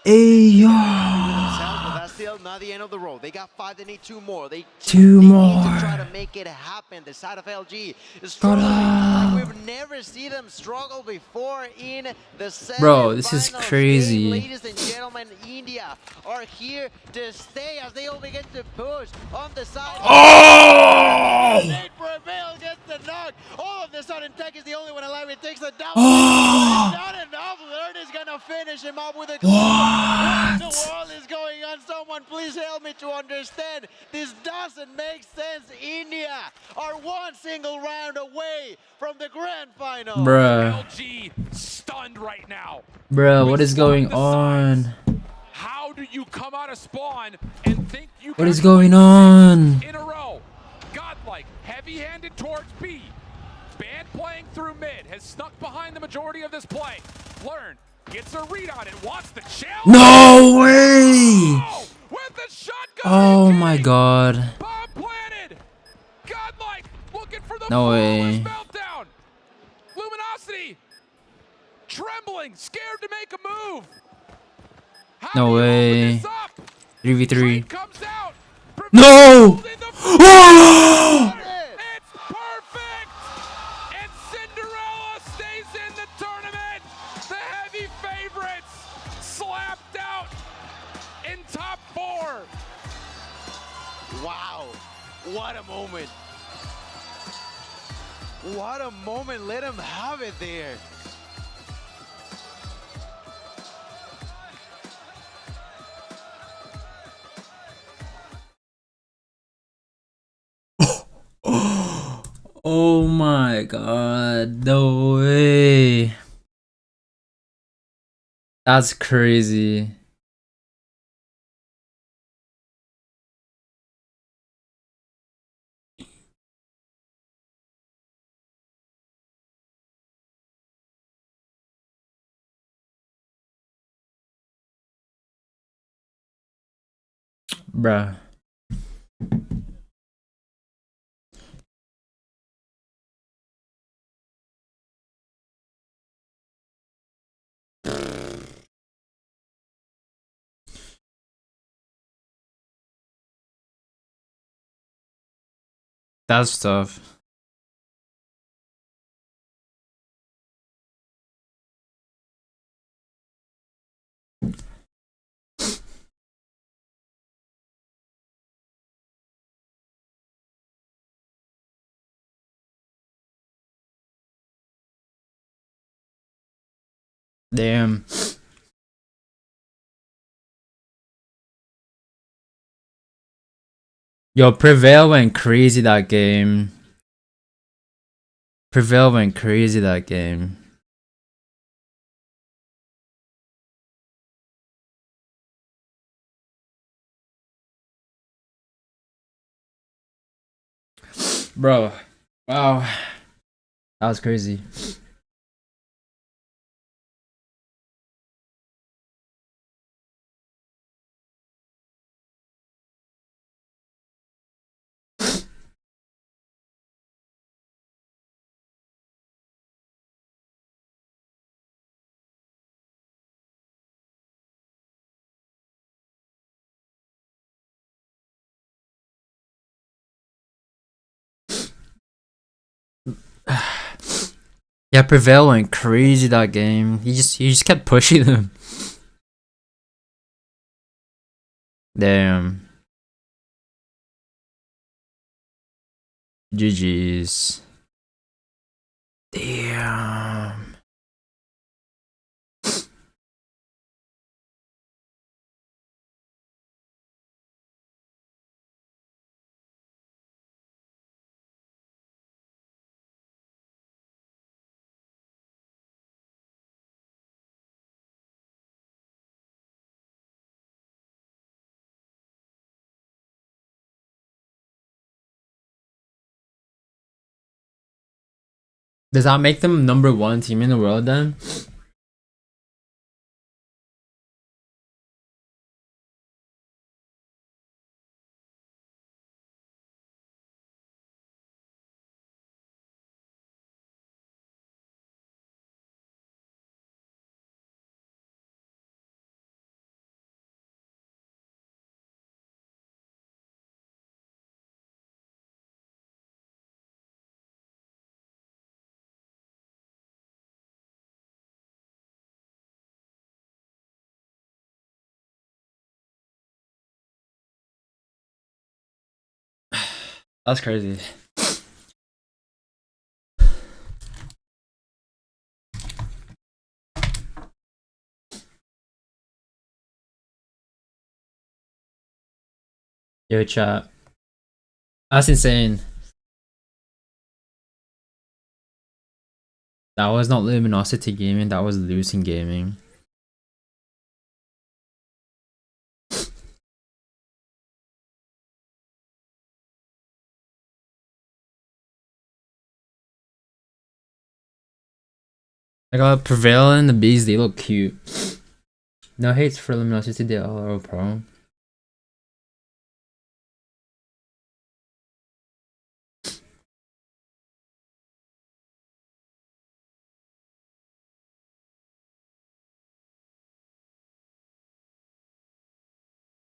Hey, yo. But that's still not the end of the road. They got 5, they need 2 more. They Two need more. to try to make it happen. The side of LG is struggling like we've never seen them struggle before in the semifinals. Bro, this is crazy. Ladies and gentlemen, India are here to stay as they all begin to push on the side. Oh! Nate Prevail gets the knock. All of a sudden, Tech is the only one alive. It takes a double. Oh! Not enough. Learn is gonna finish him up with a What? in the world is going on? Someone please help me to understand. This doesn't make sense. India are one single round away from the grand final. Bruh. LG stunned right now. Bruh, what is going on? How do you come out of spawn and think you What can is going win on? 6 in a row? Godlike, heavy-handed towards B. Band playing through mid, has snuck behind the majority of this play. Learn, gets a read on it, wants the challenge. No way! Oh, with the shotgun. Oh AK. my God. Bomb planted. Godlike looking for the No flawless way. meltdown. Luminosity trembling, scared to make a move. How No do you way. open this up? 3v3. Trade comes out. No! Holding the Oh! It's perfect! And Cinderella stays in the tournament. The heavy favorites slapped out in top 4. Wow, what a moment. What a moment, let him have it there. Oh my God, no way. That's crazy. Bruh. That's tough. Damn. Yo, Prevail went crazy that game. Prevail went crazy that game. Bro. Wow. That was crazy. Yeah, Prevail went crazy that game. He just kept pushing them. Damn. GG's. Damn. Does that make them #1 team in the world then? That's crazy. Yo, chat. That's insane. That was not Luminosity Gaming, that was Lucent Gaming. I got Prevail and the Bees, they look cute. No hates for Luminosity, they are pro.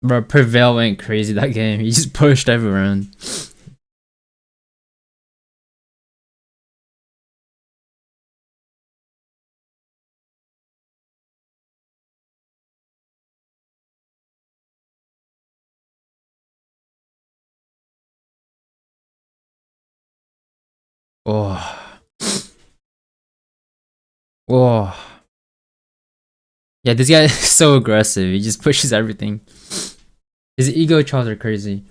Bro, Prevail went crazy that game. He just pushed everyone. Oh. Oh. Yeah, this guy is so aggressive. He just pushes everything. His ego charts are crazy.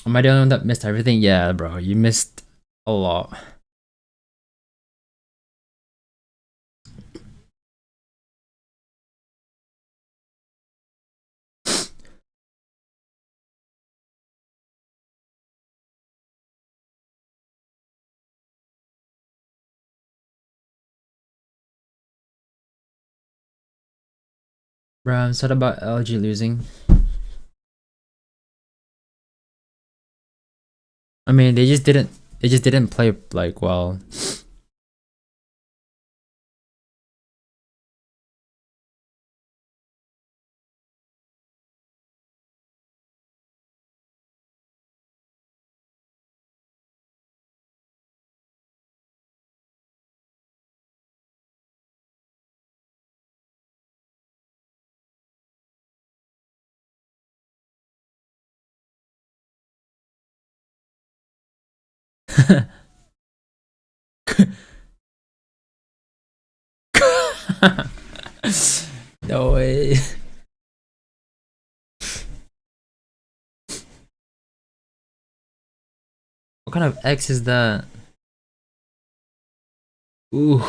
Am I the only one that missed everything? Yeah, bro. You missed a lot. Bro, I'm sad about LG losing. I mean, they just didn't play like well. No way. What kind of X is that? Ooh.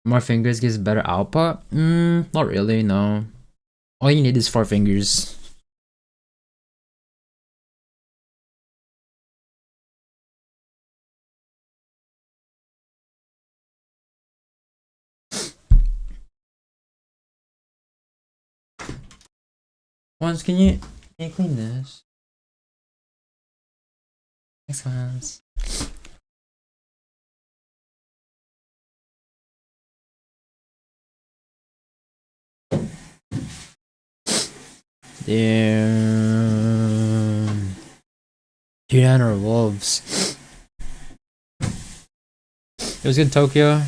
More fingers gives better output? Not really, no. All you need is 4 fingers. Once, can you clean this? Thanks, Vance. Damn. Tier 9 or Wolves. It was good, Tokyo.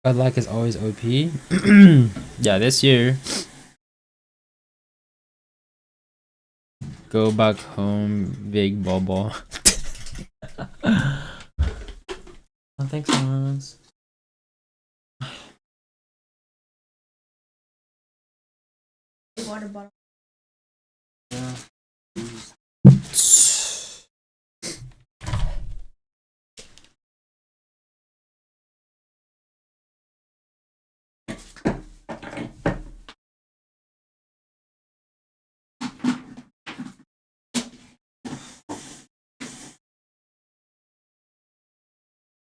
Godlike is always OP. Yeah, this year. Go back home, big bubble. Oh, thanks, Hans. Water bottle. Yeah.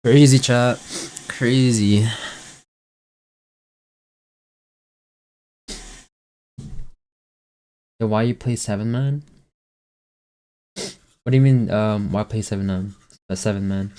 Crazy chat. Crazy. Yo, why you play 7-man? What do you mean, why play 7-man? A 7-man.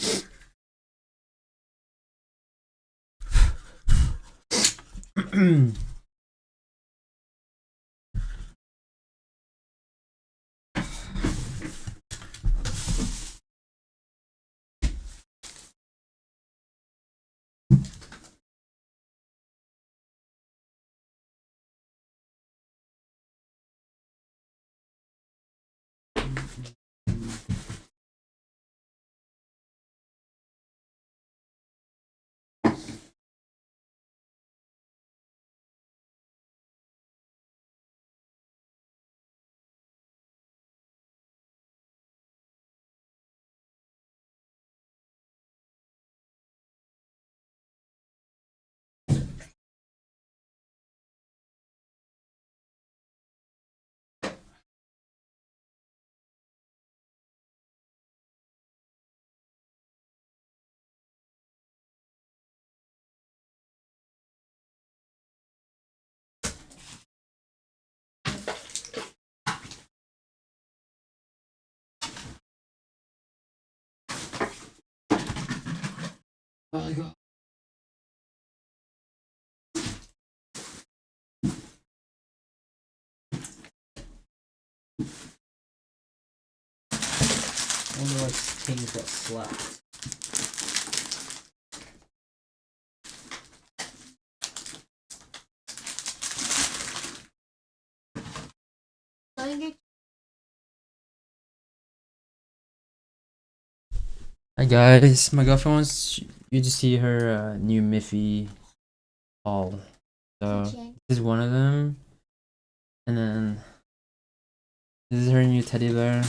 Oh my god. I wonder what kings got slapped. Hi guys, my girlfriend wants you to see her new Miffy haul. So this is one of them, and then this is her new teddy bear.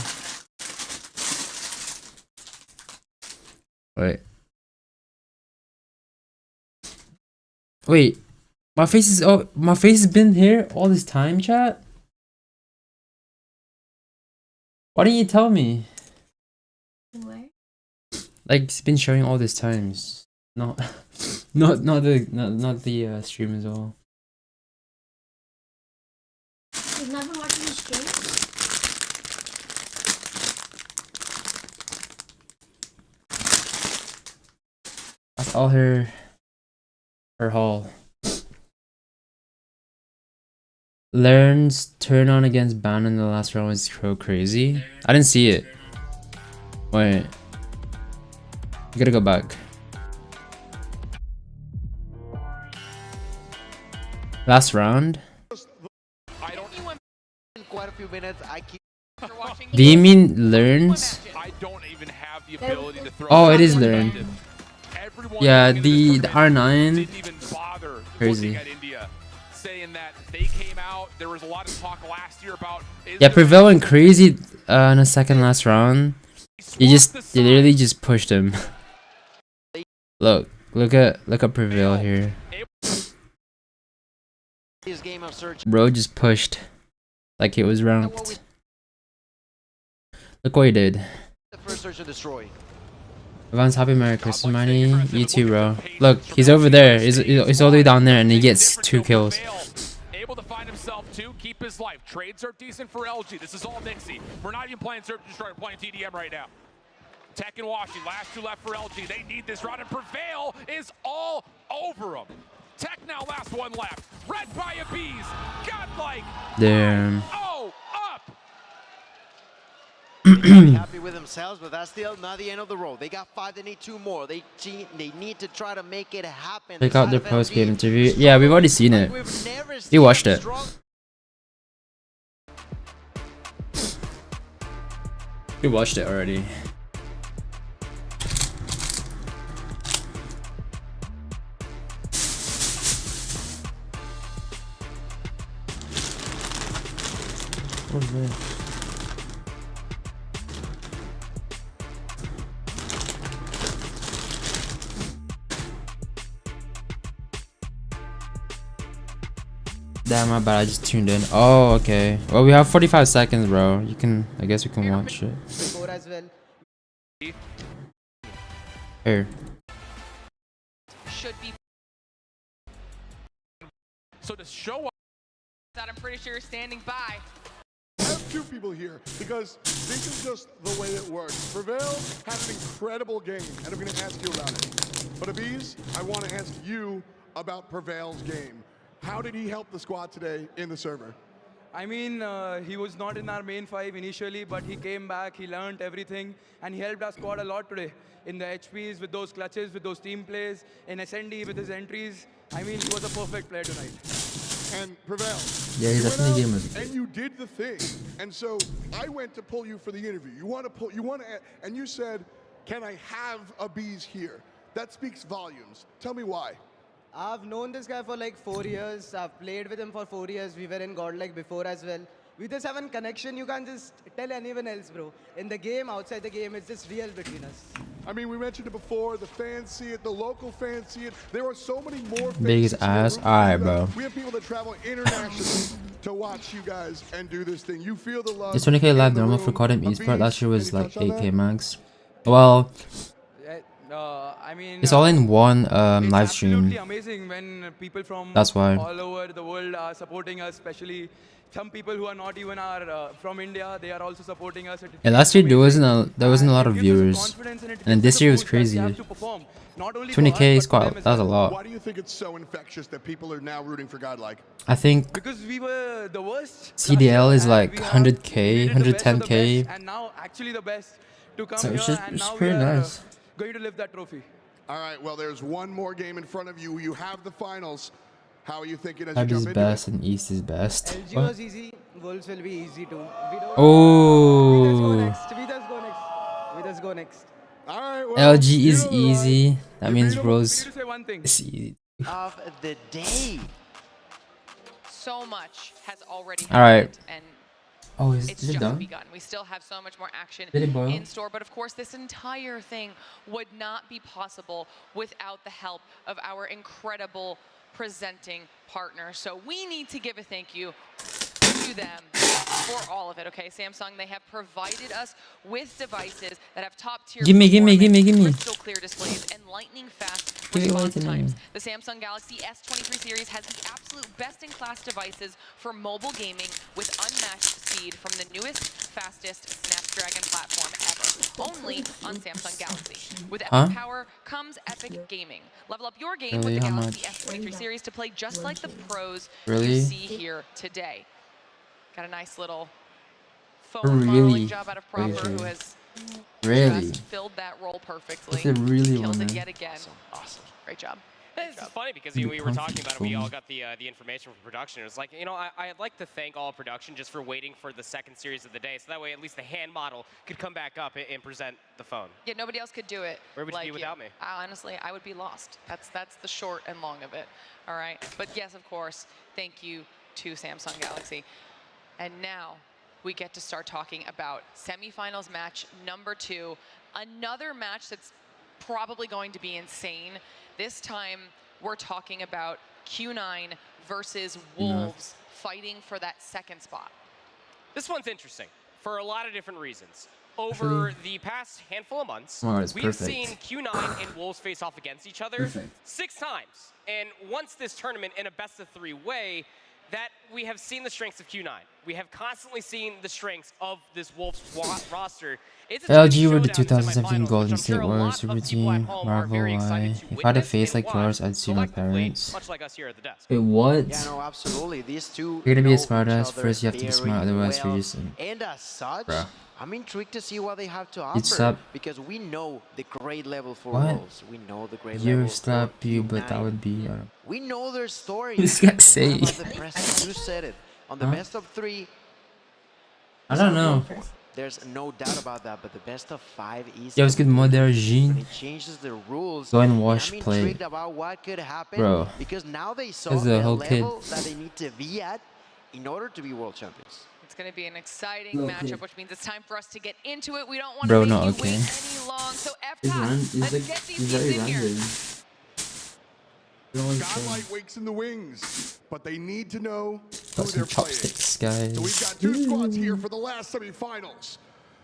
Wait, my face has been here all this time, chat. Why didn't you tell me? Where? Like it's been showing all these times. Not the stream as well. You've not been watching the stream? That's all her haul. Learns turn on against ban in the last round is so crazy. I didn't see it. Wait. You gotta go back. Last round? I don't even in quite a few minutes. I keep Do you mean learns? I don't even have the ability to throw. Oh, it is perspective. learn. Everyone Yeah, going into the this tournament R9. didn't even bother Crazy. looking at India, saying that they came out. There was a lot of talk last year about. Yeah, Prevail went crazy in the second last round. You literally just pushed him. Look at Prevail here. this game of search. Bro just pushed like it was ranked. Look what he did. The first search to destroy. Everyone's happy Merry Christmas, Miney. You too, bro. Look, he's over there. He's all the way down there, and he gets 2 kills. Able to find himself to keep his life. Trades are decent for LG. This is all Nixie. We're not even playing Search and Destroy. We're playing TDM right now. Tech and Washington, last 2 left for LG. They need this round, and Prevail is all over them. Tech now, last one left. Red by a bees. Godlike. Damn. Oh, up. Happy with themselves, but that's still not the end of the road. They got 5, they need 2 more. They need to try to make it happen. Check out their post-game interview. Yeah, we've already seen it. You watched it. We watched it already. What is that? Damn, my bad. I just tuned in. Oh, okay. Well, we have 45 seconds, bro. You can. I guess we can watch it. Before as well. Here. Should be So to show up. that I'm pretty sure you're standing by. I have 2 people here because this is just the way it works. Prevail had an incredible game, and I'm going to ask you about it. But Abiz, I want to ask you about Prevail's game. How did he help the squad today in the server? I mean, he was not in our main 5 initially, but he came back, he learned everything, and he helped our squad a lot today. In the HPs, with those clutches, with those team plays, in SND, with his entries. I mean, he was a perfect player tonight. And Prevail, Yeah, he's you definitely went game out with. and you did the thing. And so I went to pull you for the interview. And you said, can I have Abiz here? That speaks volumes. Tell me why. I've known this guy for like 4 years. I've played with him for 4 years. We were in Godlike before as well. We just have a connection you can't just tell anyone else, bro. In the game, outside the game, it's just real between us. I mean, we mentioned it before. The fans see it. The local fans see it. There are so many more fans. Big as ass. Alright, bro. We have people that travel internationally to watch you guys and do this thing. You feel the love. It's 20k live in the normal room. for CODM eSport. Last year was Any like touch on 8k that? max. Well, I mean, it's all in one it's live stream. absolutely amazing when people from That's why. all over the world are supporting us, especially some people who are not even from India. They are also supporting us. Yeah, last year there wasn't a lot of It gives us viewers, confidence and it and gives this us a year was boost that we crazy. have to perform, not only for 20k us, is but for quite. them as That's a well. lot. Why do you think it's so infectious that people are now rooting for Godlike? I think Because we were the worst. CDL last is year, like and we 100k, we did the best of the 110k. best, and now actually the best to come So here, it's just and it's now pretty we are nice. going to lift that trophy. All right, well, there's one more game in front of you. You have the finals. How are you thinking as Hard you is jump into best and East is best. LG What? was easy. Wolves will be easy too. We don't. Oh. We just go next. We just go next. We just go next. it? All right, well, LG you is know the line. easy. That You means beat 'em. We Rose need to say one thing. is easy. Of the day. So much has already All right. happened, and Oh, is it's it just done? begun. We still have so much more action Did it boil? in store, but of course this entire thing would not be possible without the help of our incredible presenting partner. So we need to give a thank you to them for all of it, okay? Samsung, they have provided us with devices that have top tier Gimme. performance, crystal clear displays, and lightning fast Give it away response to me. times. The Samsung Galaxy S23 series has the absolute best-in-class devices for mobile gaming with unmatched speed from the newest, fastest Snapdragon platform ever, only on Samsung Galaxy. With Epic Huh? Power comes Epic Gaming. Level up your game Really? with the How Galaxy much? S23 series to play just like the pros Really? you see here today. Got a nice little phone Really? modeling job out of Proper, Wait, who wait. has Really? just filled that role perfectly. If they really Killed wanna. it yet again. Awesome. Great job. This is funny because Be we were talking about it. We all comfortable. got the information from production. It was like, you know, I'd like to thank all of production just for waiting for the second series of the day, so that way at least the hand model could come back up and present the phone. Yeah, nobody else could do it. Where would you be without me? Honestly, I would be lost. That's the short and long of it. All right. But yes, of course, thank you to Samsung Galaxy. And now we get to start talking about semifinals match number 2. Another match that's probably going to be insane. This time we're talking about Q9 versus Wolves fighting for that second spot. This one's interesting for a lot of different reasons. Over the past handful of months, Oh, it's we've perfect. seen Q9 and Wolves face off against each other Perfect. 6 times. And once this tournament in a best-of-3 way, that we have seen the strengths of Q9. We have constantly seen the strengths of this Wolves roster. It's a LG were the showdown in 2017 semifinals, Golden which I'm State sure a Warriors lot super of people at team. home are Marvel very why. excited to If I had a witness face and like yours, watch I'd sue my collectively, parents. much like us here at the desk. Wait, what? Yeah, no, absolutely. These two You're gonna be a know each smartass. other First, you have to be smart, very otherwise, well. you're just. And as such, Bruh. I'm intrigued to see what they have to You'd offer slap. because we know the grade level for What? Wolves. We know the grade You level slap for you, but that Q9. would be. We know their story. This guy And say. what about the present? You said it. On the Huh? best of 3, I don't know. there's no doubt about that, but the best of 5 is. Yo, it's good mod there, when Jean. it changes the rules. Go and I'm watch play. intrigued about what could happen, Bro. because now they saw There's the a whole level kid. that they need to be at in order to be world champions. It's going to be an exciting Little matchup, kid. which means it's time for us to get into it. We don't want Bro, to make no, you okay. wait any long. So He's F-Top, he's let's like, get these he's teams very in here. random. Godlike wakes in the wings, but they need to know who Got some they're playing. chopsticks, So we've guys. got 2 squads here for the last semifinals.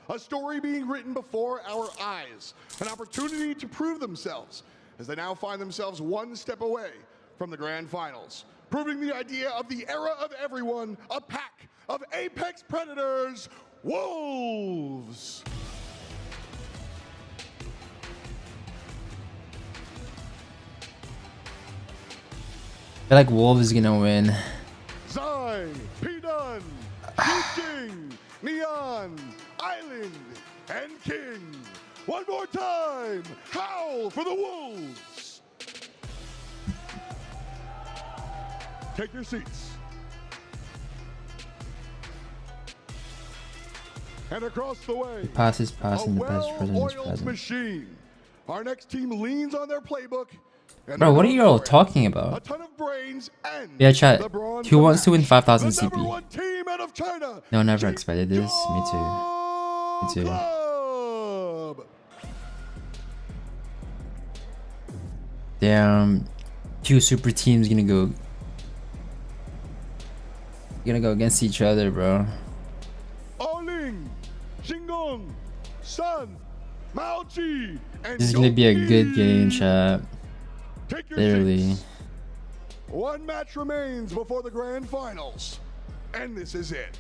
A story being written before our eyes. An opportunity to prove themselves as they now find themselves one step away from the grand finals. Proving the idea of the era of everyone, a pack of apex predators, Wolves. I feel like Wolves is gonna win. Zai, P-Dun, King, Neon, Island, and King. One more time, howl for the Wolves. Take your seats. And across the way, Pass is a passing, the best president is well-oiled present. machine. Our next team leans on their playbook. And Bro, what are they're you all for it. talking A about? ton of brains and Yeah, chat. the bronze Who wants to win match. 5,000 The number CP? 1 team out of China. No one ever expected this. Me too. Me too. Club. Damn. 2 super teams gonna go against each other, bro. Oling, Xingong, Sun, Mao Chi, and This is gonna be a good game, Yogi. chat. Take your Literally. seats. One match remains before the grand finals, and this is it.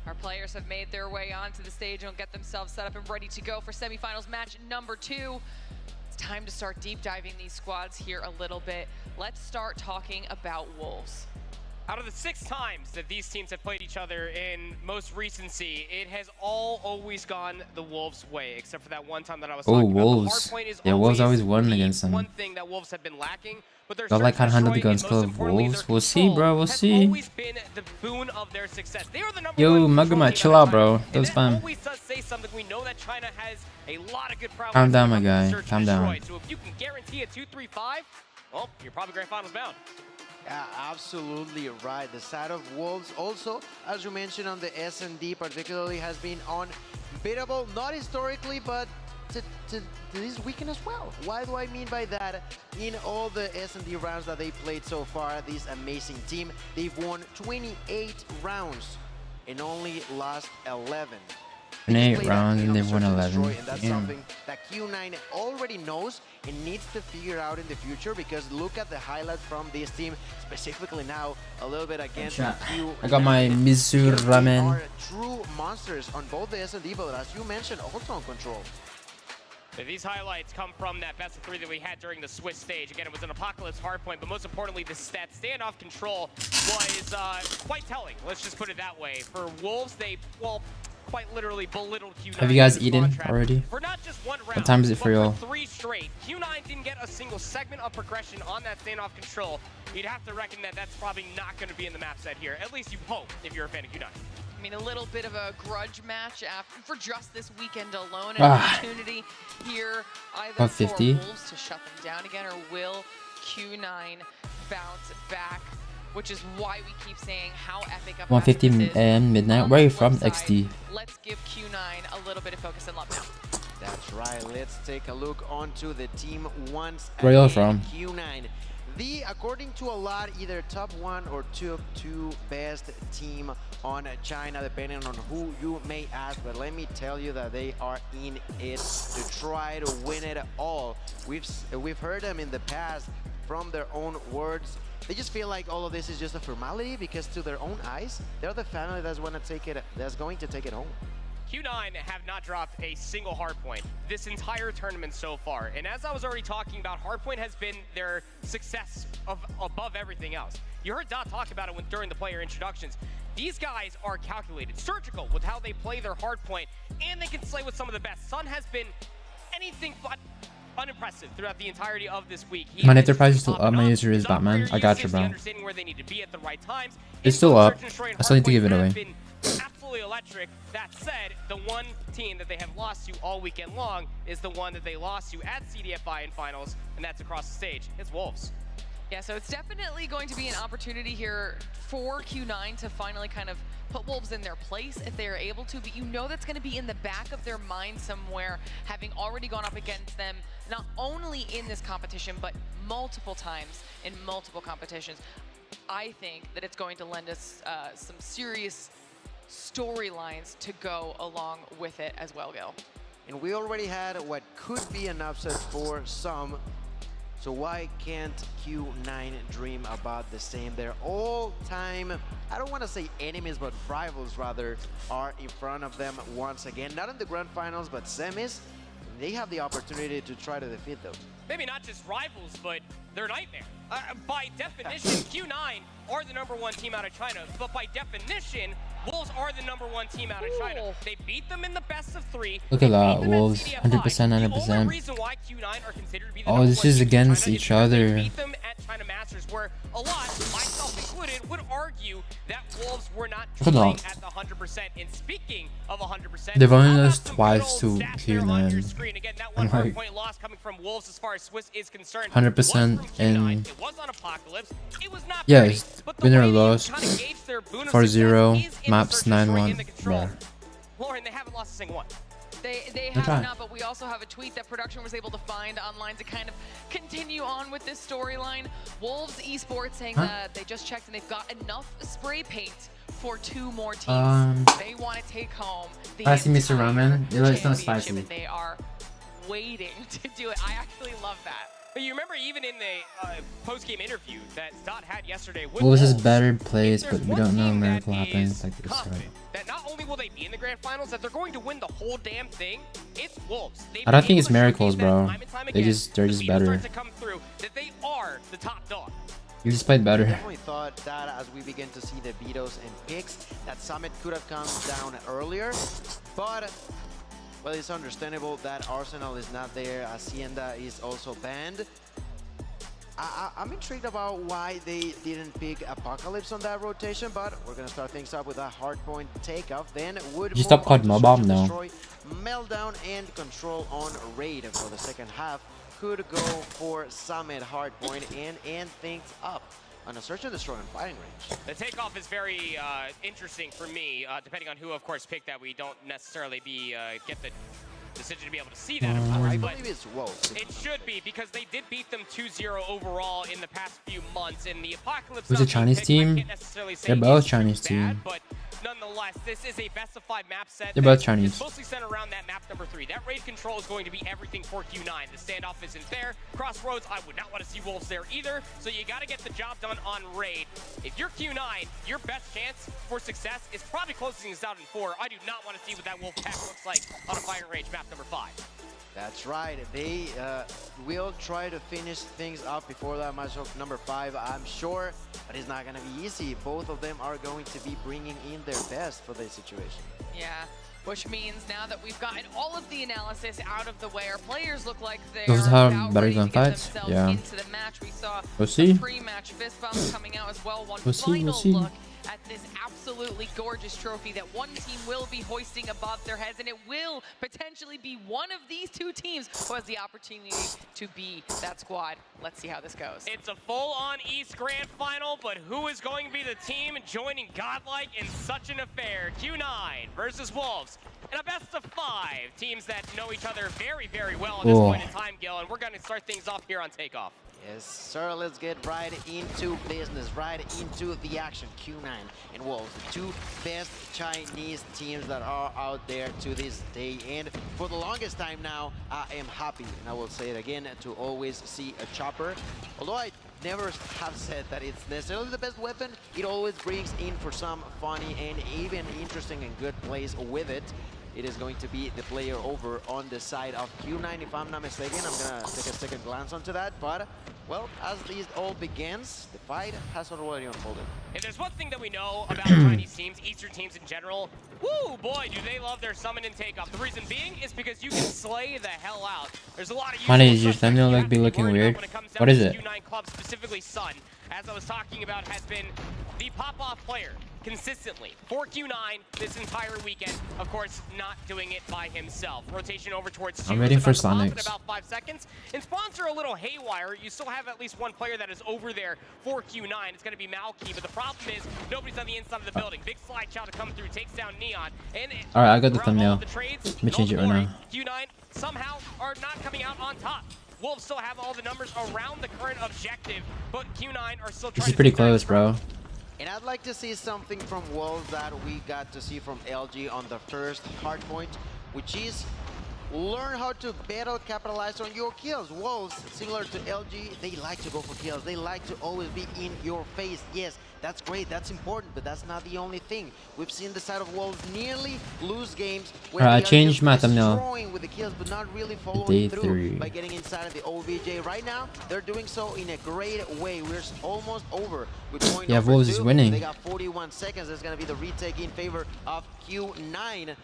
Our players have made their way onto the stage and get themselves set up and ready to go for semifinals match number 2. It's time to start deep diving these squads here a little bit. Let's start talking about Wolves. Out of the 6 times that these teams have played each other in most recency, it has always gone the Wolves' way, except for that one time that I was Oh, talking about. The Wolves. hardpoint is Yeah, Wolves always won the against them. one thing that Wolves have been lacking, but their But like search and how to handle the destroy, guns and call most of importantly, Wolves. their We'll see, control bro. We'll has see. always been the boon of their success. They are the number Yo, 1 Magma, control team chill out out, of bro. China, Don't and spam. that always does say something. We know that China has a lot of good prowess. Calm down, when it my comes to guy. search Calm and down. destroy. So if you can guarantee a 2-3-5, well, you're probably grand finals bound. Yeah, absolutely right. The side of Wolves also, as you mentioned on the S&D particularly, has been unbeatable, not historically, but to this weekend as well. Why do I mean by that? In all the S&D rounds that they played so far, this amazing team, they've won 28 rounds and only lost 11. 28 rounds and they've won 11. And that's Damn. something that Q9 already knows and needs to figure out in the future, because look at the highlights from this team, specifically now a little bit against Q9. I got my Mizu Because they ramen. are true monsters on both the S&D, but as you mentioned, also on control. These highlights come from that best of 3 that we had during the Swiss stage. Again, it was an Apocalypse hardpoint, but most importantly, that standoff control was quite telling. Let's just put it that way. For Wolves, they, well, quite literally belittled Q9. Have you guys in the eaten spawn trap already? For not just 1 round, What time is it for but y'all? 3 straight. Q9 didn't get a single segment of progression on that standoff control. You'd have to reckon that that's probably not going to be in the map set here. At least you hope, if you're a fan of Q9. I mean, a little bit of a grudge match for just this weekend alone. An Ah. opportunity here either About 50. for Wolves to shut them down again, or will Q9 bounce back? Which is why we keep saying how epic of a match 1:50 this is. a.m. midnight. On Where are you the from? flip side, XD. Let's give Q9 a little bit of focus and love now. That's right. Let's take a look onto the team once Where y'all again. from? Q9. The, according to a lot, either top 1 or top 2 best team on China, depending on who you may ask. But let me tell you that they are in it to try to win it all. We've heard them in the past from their own words. They just feel like all of this is just a formality because to their own eyes, they're the family that's going to take it home. Q9 have not dropped a single hardpoint this entire tournament so far. And as I was already talking about, hardpoint has been their success above everything else. You heard Dot talk about it during the player introductions. These guys are calculated, surgical with how they play their hardpoint, and they can slay with some of the best. Sun has been anything but unimpressive throughout the entirety of this week. My enterprise is still up. My user is Batman. I got you, bro. Understanding where they need to be at the right times. It's still up. I still need to give it away. Absolutely electric. That said, the one team that they have lost to all weekend long is the one that they lost to at CDFI in finals, and that's across the stage. It's Wolves. Yeah, so it's definitely going to be an opportunity here for Q9 to finally kind of put Wolves in their place if they are able to, but you know that's going to be in the back of their mind somewhere, having already gone up against them, not only in this competition, but multiple times in multiple competitions. I think that it's going to lend us some serious storylines to go along with it as well, Gil. And we already had what could be an upset for some. So why can't Q9 dream about the same? Their all-time, I don't want to say enemies, but rivals rather, are in front of them once again. Not in the grand finals, but semis. They have the opportunity to try to defeat them. Maybe not just rivals, but they're a nightmare. By definition, Q9 are the #1 team out of China, but by definition, Wolves are the #1 team out of China. They beat them in the best of 3. Look at that, Wolves, 100%, 100%. Oh, this is against each other. Beat them at China Masters, where a lot, myself included, would argue that Wolves were not playing at the 100%. And speaking of 100%, they've only lost twice to Q9. Again, that one hardpoint loss coming from Wolves as far as Swiss is concerned. 100% in. It was on Apocalypse. It was not Yes, winner or loss. 4-0, maps 9-1. Bro. Lauren, they haven't lost a single one. They have not, but we also have a tweet that production was able to find online to kind of continue on with this storyline. Wolves Esports saying that they just checked and they've got enough spray paint for 2 more teams. They want to take home the Spicy Mr. Ramen. It's not spicy. And they are waiting to do it. I actually love that. But you remember even in the post-game interview that Dot had yesterday with Wolves is better plays, but we don't know miracle happens like this. That not only will they be in the grand finals, that they're going to win the whole damn thing. It's Wolves. I don't think it's miracles, bro. They're just better. To come through, that they are the top dog. You just played better. I definitely thought that as we begin to see the vetoes and picks, that Summit could have come down earlier, but well, it's understandable that Arsenal is not there. Hacienda is also banned. I'm intrigued about why they didn't pick Apocalypse on that rotation, but we're gonna start things up with a hardpoint takeoff. Then would you stop COD Mobile now? Meltdown and control on raid for the second half. Could go for Summit hardpoint and end things up on a search and destroy and fighting range. The takeoff is very interesting for me, depending on who, of course, picked that. We don't necessarily get the decision to be able to see that, of course, I but believe it's Wolves. it should be, because they did beat them 2-0 overall in the past few months. In the Apocalypse, who's a Chinese team? They're both Chinese team. But nonetheless, this is a best of 5 map set. They're both Chinese. It's mostly centered around that map number 3. That raid control is going to be everything for Q9. The standoff isn't there. Crossroads, I would not want to see Wolves there either. So you got to get the job done on raid. If you're Q9, your best chance for success is probably closing this out in 4. I do not want to see what that Wolf pack looks like on a firing range map number 5. That's right. They will try to finish things up before that matchup number 5, I'm sure, but it's not going to be easy. Both of them are going to be bringing in their best for this situation. Yeah, which means now that we've gotten all of the analysis out of the way, our players look like they're Those have about better ready gun to get fights. themselves Yeah. into the match. We saw We'll see. pre-match fist bumps coming out as well. One We'll see, final we'll see. look at this absolutely gorgeous trophy that one team will be hoisting above their heads, and it will potentially be one of these 2 teams who has the opportunity to be that squad. Let's see how this goes. It's a full-on East Grand Final, but who is going to be the team joining Godlike in such an affair? Q9 versus Wolves. And a best of 5 teams that know each other very, very well at this point in time, Gil, and we're going to start things off here on Takeoff. Yes, sir. Let's get right into business, right into the action. Q9 and Wolves, the 2 best Chinese teams that are out there to this day. And for the longest time now, I am happy, and I will say it again, to always see a chopper. Although I never have said that it's necessarily the best weapon. It always brings in for some funny and even interesting and good plays with it. It is going to be the player over on the side of Q9, if I'm not mistaken. I'm gonna take a second glance onto that, but well, as this all begins, the fight has already unfolded. If there's one thing that we know about Chinese teams, Eastern teams in general, woo, boy, do they love their summon and takeoff. The reason being is because you can slay the hell out. There's a lot of Miney, is your thumbnail like be looking weird? What is it? Q9 club, specifically Sun, as I was talking about, has been the pop-off player consistently for Q9 this entire weekend. Of course, not doing it by himself. Rotation over towards I'm waiting for Sonics in Sonics. about 5 seconds. And spawns are a little haywire. You still have at least one player that is over there for Q9. It's going to be Malky, but the problem is nobody's on the inside of the building. Big slide shot to come through, takes down Neon. And Alright, I got the throughout all thumbnail. of the trades, Let me change it right now. Q9 somehow are not coming out on top. Wolves still have all the numbers around the current objective, but Q9 are still trying This to is pretty take that close, strong. bro. And I'd like to see something from Wolves that we got to see from LG on the first hardpoint, which is learn how to better capitalize on your kills. Wolves, similar to LG, they like to go for kills. They like to always be in your face. Yes, that's great, that's important, but that's not the only thing. We've seen the side of Wolves nearly lose games where Alright, I they are changed just my thumbnail. destroying with the kills, but not really Day following through 3. by getting inside of the OVJ. Right now, they're doing so in a great way. We're almost over with point Yeah, number Wolves is 2. winning. They got 41 seconds. There's going to be the retake in favor of Q9.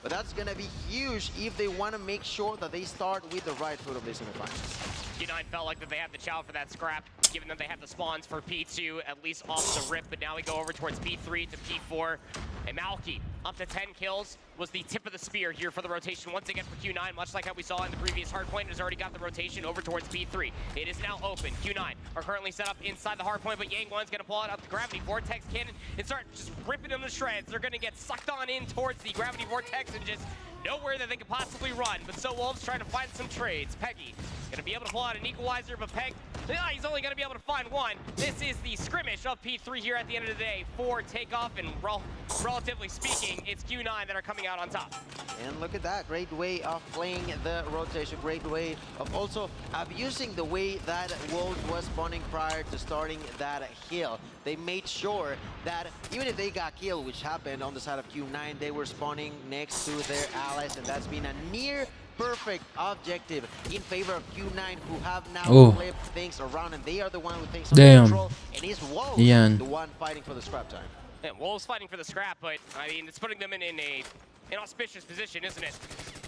But that's going to be huge if they want to make sure that they start with the right foot of the semifinals. Q9 felt like that they had the chow for that scrap, given that they had the spawns for P2, at least off the rip, but now we go over towards P3 to P4. And Malky, up to 10 kills, was the tip of the spear here for the rotation once again for Q9, much like how we saw in the previous hardpoint. Has already got the rotation over towards P3. It is now open. Q9 are currently set up inside the hardpoint, but Yang1's going to pull out up the gravity vortex cannon and start just ripping them to shreds. They're going to get sucked on in towards the gravity vortex and just nowhere that they could possibly run. But so Wolves trying to find some trades. Peggy going to be able to pull out an equalizer, but Peg, he's only going to be able to find one. This is the skirmish of P3 here at the end of the day for takeoff, and relatively speaking, it's Q9 that are coming out on top. And look at that, great way of playing the rotation, great way of also abusing the way that Wolves was spawning prior to starting that hill. They made sure that even if they got killed, which happened on the side of Q9, they were spawning next to their allies, and that's been a near perfect objective in favor of Q9, who have now flipped things around, and they are the one who takes control, and is Wolves the one fighting for the scrap time. Yeah, Wolves fighting for the scrap, but I mean, it's putting them in an auspicious position, isn't it?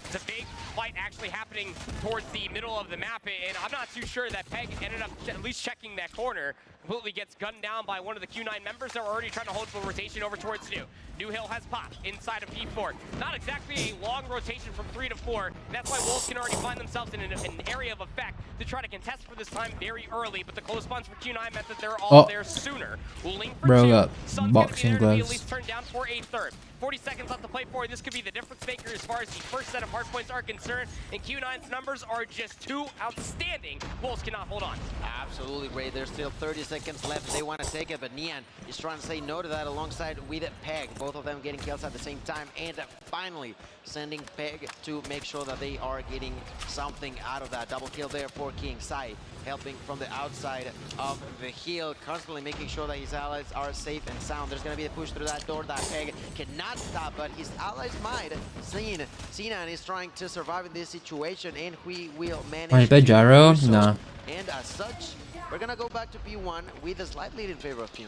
It's a big fight actually happening towards the middle of the map, and I'm not too sure that Peg ended up at least checking that corner. Completely gets gunned down by one of the Q9 members that were already trying to hold the rotation over towards New. New Hill has popped inside of P4. Not exactly a long rotation from 3 to 4. That's why Wolves can already find themselves in an area of effect to try to contest for this time very early, but the close spawns for Q9 meant that they're all there sooner. Ling for Bro, 2. got Sun's boxing gonna be there to be gloves. at least turned down for a third. 40 seconds left to play for. This could be the difference maker as far as the first set of hardpoints are concerned, and Q9's numbers are just too outstanding. Wolves cannot hold on. Absolutely great. There's still 30 seconds left. They want to take it, but Neon is trying to say no to that alongside with Peg. Both of them getting kills at the same time, and finally sending Peg to make sure that they are getting something out of that. Double kill there for King Sai, helping from the outside of the hill, constantly making sure that his allies are safe and sound. There's going to be a push through that door that Peg cannot stop, but his allies might. Sinan is trying to survive in this situation, and we will manage to Gyro? do so. Nah. And as such, we're going to go back to P1 with a slight lead in favor of Q9.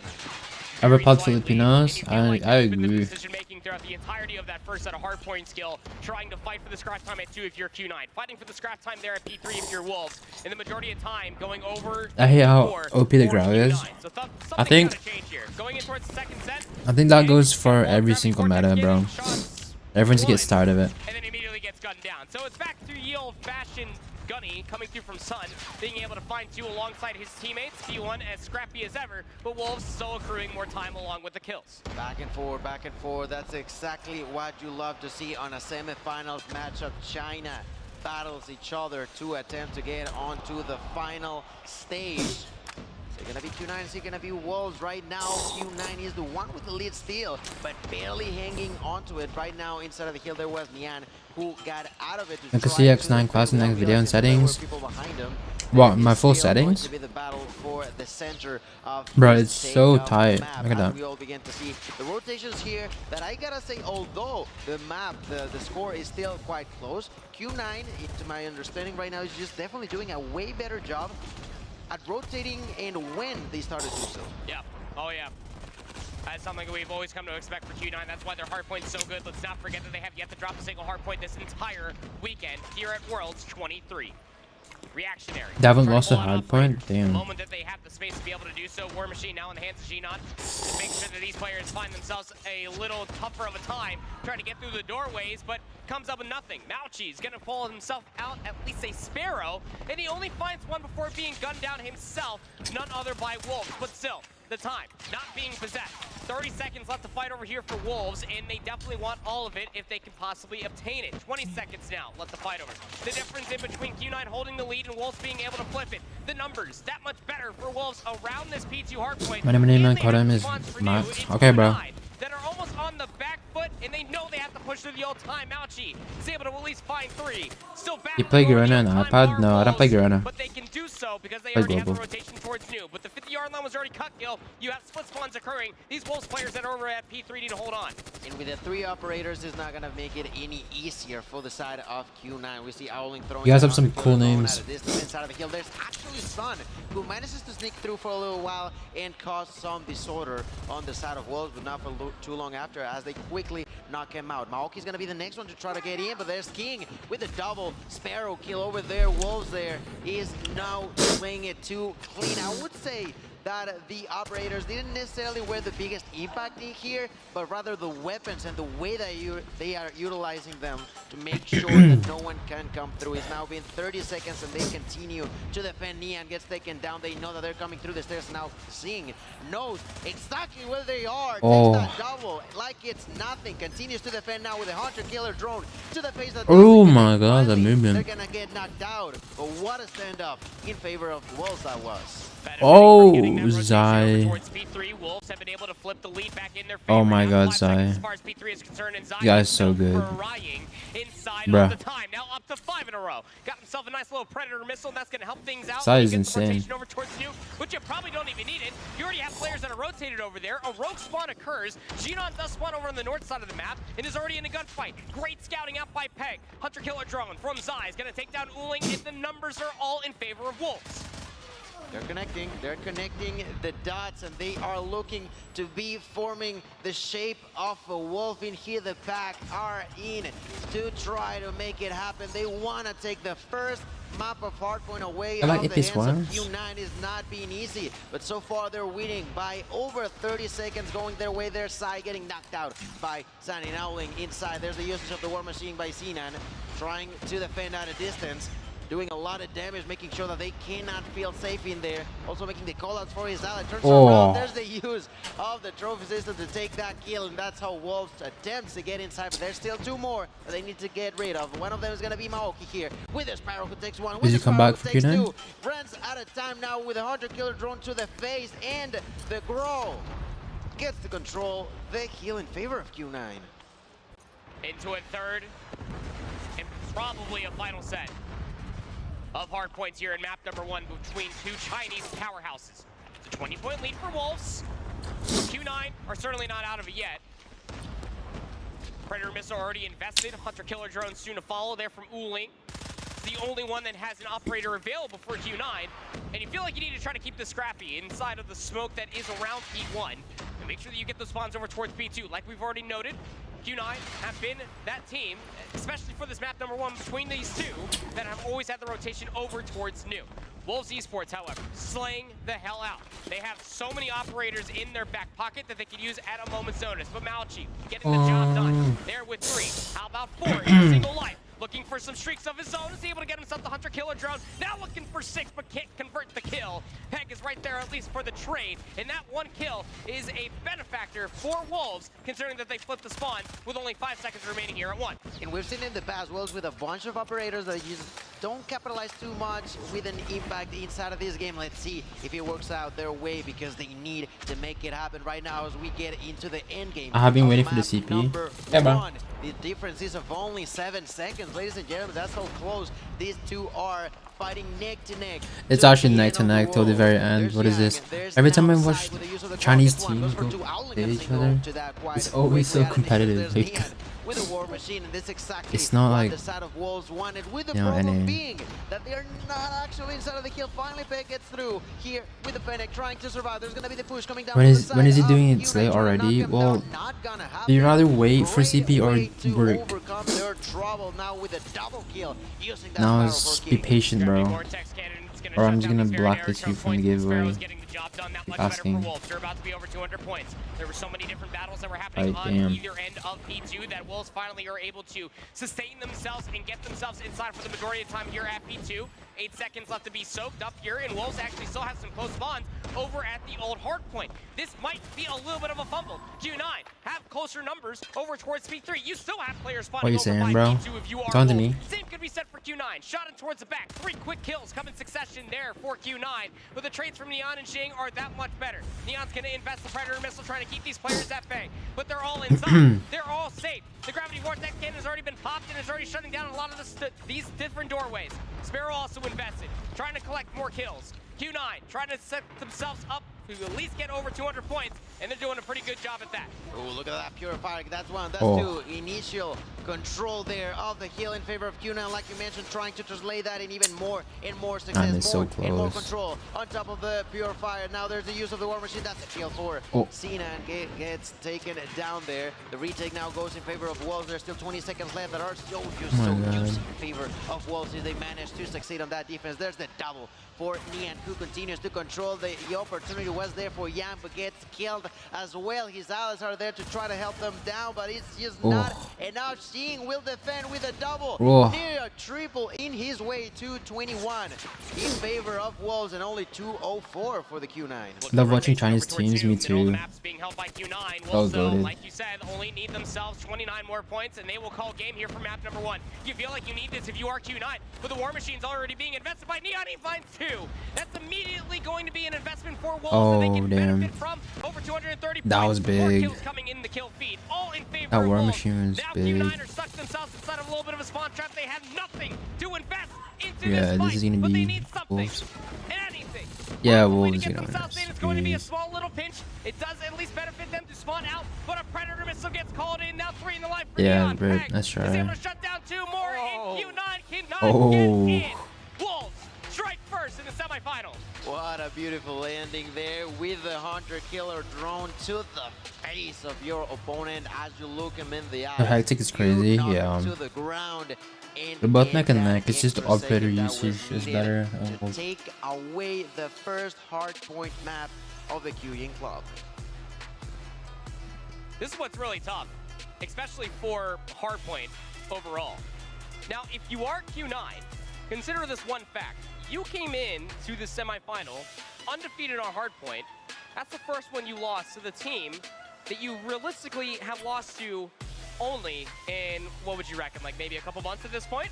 Everpod Filipinos? I agree. Decision-making throughout the entirety of that first set of hardpoint skill, trying to fight for the scrap time at 2 if you're Q9, fighting for the scrap time there at P3 if you're Wolves, and the majority of time going over. I hate how OP the Grau is. So I think going in towards the second set, that goes for every single meta, bro. Everyone just gets tired of it. and then immediately gets gunned down. So it's back to the old-fashioned Gunny coming through from Sun, being able to find 2 alongside his teammates. P1 as scrappy as ever, but Wolves still accruing more time along with the kills. Back and forth. That's exactly what you love to see on a semifinals matchup. China battles each other to attempt to get onto the final stage. Is it gonna be Q9? Is it gonna be Wolves? Right now, Q9 is the one with the lead still, but barely hanging onto it. Right now, inside of the hill, there was Nian, who got out of it. I can see X9 class in the next video in settings. People behind him. What, There my is full still going settings? to be the battle for the center of Bro, this it's state so of the tight. map. Look at As that. we all begin to see the rotations here, that I gotta say, although the map, the score is still quite close, Q9, to my understanding right now, is just definitely doing a way better job at rotating and when they start to do so. Yeah. Oh, yeah. That's something we've always come to expect for Q9. That's why their hardpoint's so good. Let's not forget that they have yet to drop a single hardpoint this entire weekend here at Worlds 23. Reactionary. They haven't Trying to lost a pull out hardpoint? Operator. The Damn. moment that they have the space to be able to do so, War Machine now in the hands of Xenon. To make sure that these players find themselves a little tougher of a time trying to get through the doorways, but comes up with nothing. Mauchi's gonna pull himself out at least a Sparrow, and he only finds one before being gunned down himself, none other by Wolves. But still, the time not being possessed. 30 seconds left to fight over here for Wolves, and they definitely want all of it if they can possibly obtain it. 20 seconds now left to fight over. The difference in between Q9 holding the lead and Wolves being able to flip it. The numbers that much better for Wolves around this P2 hardpoint. My name and CODM is Max. Okay, bro. That are almost on the back foot, and they know they have to push through the old time. Mauchi is able to at least find 3. Still back. You play Garena on iPad? No, I don't play Garena. But they can do so because they Play already have the global. rotation towards new. But the 50-yard line was already cut, Gil. You have split spawns occurring. These Wolves players that are over at P3 need to hold on. And with the 3 operators, it's not gonna make it any easier for the side of Q9. We see Owling throwing. You guys have some down the cool killer drone names. at a distance inside of the hill. There's actually Sun, who manages to sneak through for a little while and cause some disorder on the side of Wolves, but not for too long after, as they quickly knock him out. Maoki's gonna be the next one to try to get in, but there's King with a double Sparrow kill over there. Wolves there is now playing it too clean. I would say that the operators didn't necessarily wear the biggest impact in here, but rather the weapons and the way that they are utilizing them to make sure that no one can come through. It's now been 30 seconds and they continue to defend. Neon gets taken down. They know that they're coming through the stairs now. Sing knows exactly where they are. Oh. Takes that double like it's nothing. Continues to defend now with a Hunter Killer drone to the face. That Oh doesn't my connect. god, the Finally, movement. They're gonna get knocked out. But what a standoff in favor of Wolves that was. Oh, Getting that rotation Zai. over towards P3. Wolves have been able to flip the lead back in their favor. Oh my Now god, 5 seconds Zai. As far as P3 is concerned, and Zai You guys is so known good. for Raying inside Bruh. of the time. Now up to 5 in a row. Got himself a nice little Predator missile. That's going to help things out. Zai He is gets the insane. rotation over towards new, which you probably don't even need it. You already have players that are rotated over there. A rogue spawn occurs. Xenon does spawn over on the north side of the map and is already in a gunfight. Great scouting out by Peg. Hunter Killer drone from Zai is going to take down Uling, and the numbers are all in favor of Wolves. They're connecting the dots, and they are looking to be forming the shape of a wolf in here. The pack are in to try to make it happen. They want to take the first map of hardpoint away I like out of the Ipis hands of ones. Q9 is not being easy, but so far they're winning by over 30 seconds going their way. Their side getting knocked out by Sunny Owling inside. There's the usage of the War Machine by Xenon, trying to defend at a distance. Doing a lot of damage, making sure that they cannot feel safe in there. Also making the callouts for his ally. Turns around, there's the use of the trophy system to take that kill, and that's how Wolves attempts to get inside. But there's still 2 more that they need to get rid of. One of them is going to be Maoki here with a Sparrow who takes 1. Does he come back for Q9? 2. Runs out of time now with a Hunter Killer drone to the face, and the Grow gets to control the kill in favor of Q9. Into a third and probably a final set of hard points here in map number 1 between 2 Chinese powerhouses. It's a 20-point lead for Wolves. Q9 are certainly not out of it yet. Predator missile already invested. Hunter Killer drone soon to follow there from Uling. It's the only one that has an operator available for Q9. And you feel like you need to try to keep this scrappy inside of the smoke that is around P1. And make sure that you get those spawns over towards P2. Like we've already noted, Q9 have been that team, especially for this map number 1 between these 2, that have always had the rotation over towards new. Wolves Esports, however, slaying the hell out. They have so many operators in their back pocket that they could use at a moment's notice. But Malchi getting the job done there with 3. How about 4 in a single life? Looking for some streaks of his own, is able to get himself the Hunter Killer drone. Now looking for 6, but can't convert the kill. Peg is right there, at least for the trade. And that 1 kill is a benefactor for Wolves, considering that they flipped the spawn with only 5 seconds remaining here at 1. And we've seen in the past Wolves with a bunch of operators that just don't capitalize too much with an impact inside of this game. Let's see if it works out their way, because they need to make it happen right now as we get into the end game. I have been waiting for the CP. Number Yeah, bro. 1. The difference is of only 7 seconds, ladies and gentlemen. That's how close these two are, fighting neck to neck. It's actually neck to neck till the very end. What is this? Every time I watch Chinese teams go play each other, it's always so competitive. Like, with a war machine, and this exactly it's not like, the side of Wolves wanted, with the you know, problem being that they're not actually inside of the kill. Finally Peck gets through here with the Fennec trying to survive. There's gonna be the push coming down. when is he doing it slay already? Well, do you rather wait for CP or work? Overcome their trouble now with a double kill using that Now power just for be King. patient, bro. Or I'm just gonna blacklist you from the giveaway. Asking. They're about to be over 200 points. There were so many different battles that were happening on either end of P2 that Wolves finally are able to sustain themselves and get themselves inside for the majority of the time here at P2. 8 seconds left to be soaked up here, and Wolves actually still have some close spawns over at the old hardpoint. This might be a little bit of a fumble. Q9 have closer numbers over towards P3. You still have players spawning what are you over saying, by bro? P2 if you are Talk to Wolves. me. Same could be said for Q9. Shot in towards the back. 3 quick kills come in succession there for Q9. But the trades from Neon and Xing are that much better. Neon's going to invest the Predator missile, trying to keep these players at bay. But they're all inside. They're all safe. The gravity vortex cannon has already been popped and is already shutting down a lot of these different doorways. Sparrow also invested, trying to collect more kills. Q9 trying to set themselves up to at least get over 200 points, and they're doing a pretty good job at that. Oh, look at that Purifier. That's one. That's Oh. two. Initial control there of the hill in favor of Q9, like you mentioned, trying to translate that in even more and more success, it's so and more close. control on top of the Purifier. Now there's the use of the War Machine. That's a kill for Cena, and gets taken down there. The retake now goes in favor of Wolves. There's still 20 seconds left that are so used in favor of Wolves if they manage to succeed on that defense. There's the double for Nian, who continues to control. The opportunity was there for Yan, but gets killed as well. His allies are there to try to help them down, but it's just not enough. Xing will defend with a double. Near a triple in his way to 21 in favor of Wolves, and only 204 for the Q9. Love watching Chinese teams, me too. Wolves, though, like you said, only need themselves 29 more points, and they will call game here for map number 1. You feel like you need this if you are Q9, but the War Machine's already being invested by Neon. He finds 2. That's immediately going to be an investment for Wolves that they can benefit from. Over 230 that was big. kills coming in the kill feed, all in favor That of War Wolves. Machine was now big. Q9 are stuck themselves inside of a little bit of a spawn trap. They have nothing to invest into Yeah, this fight, this is gonna but they be need something. Wolves. Anything. Yeah, One way to Wolves, get you know. themselves in. It's going to be a small little pinch. It does at least benefit them to spawn out, but a Predator missile gets called in. Now 3 in the life for Neon. Bro, Peg that's is able right. to shut down 2 more, and Q9 cannot get in. Wolves strike first in the semifinals. What a beautiful ending there with the Hunter Killer drone to the face of your opponent as you look him in the eye. The hectic is crazy, yeah. To the ground, and They're both neck and neck. It's just extra operator second that was usage is needed better. to take away the first hardpoint map of the Q-Ying Club. This is what's really tough, especially for hardpoint overall. Now, if you are Q9, consider this one fact. You came in to the semifinal undefeated on hardpoint. That's the first one you lost to the team that you realistically have lost to only in, what would you reckon, like maybe a couple months at this point?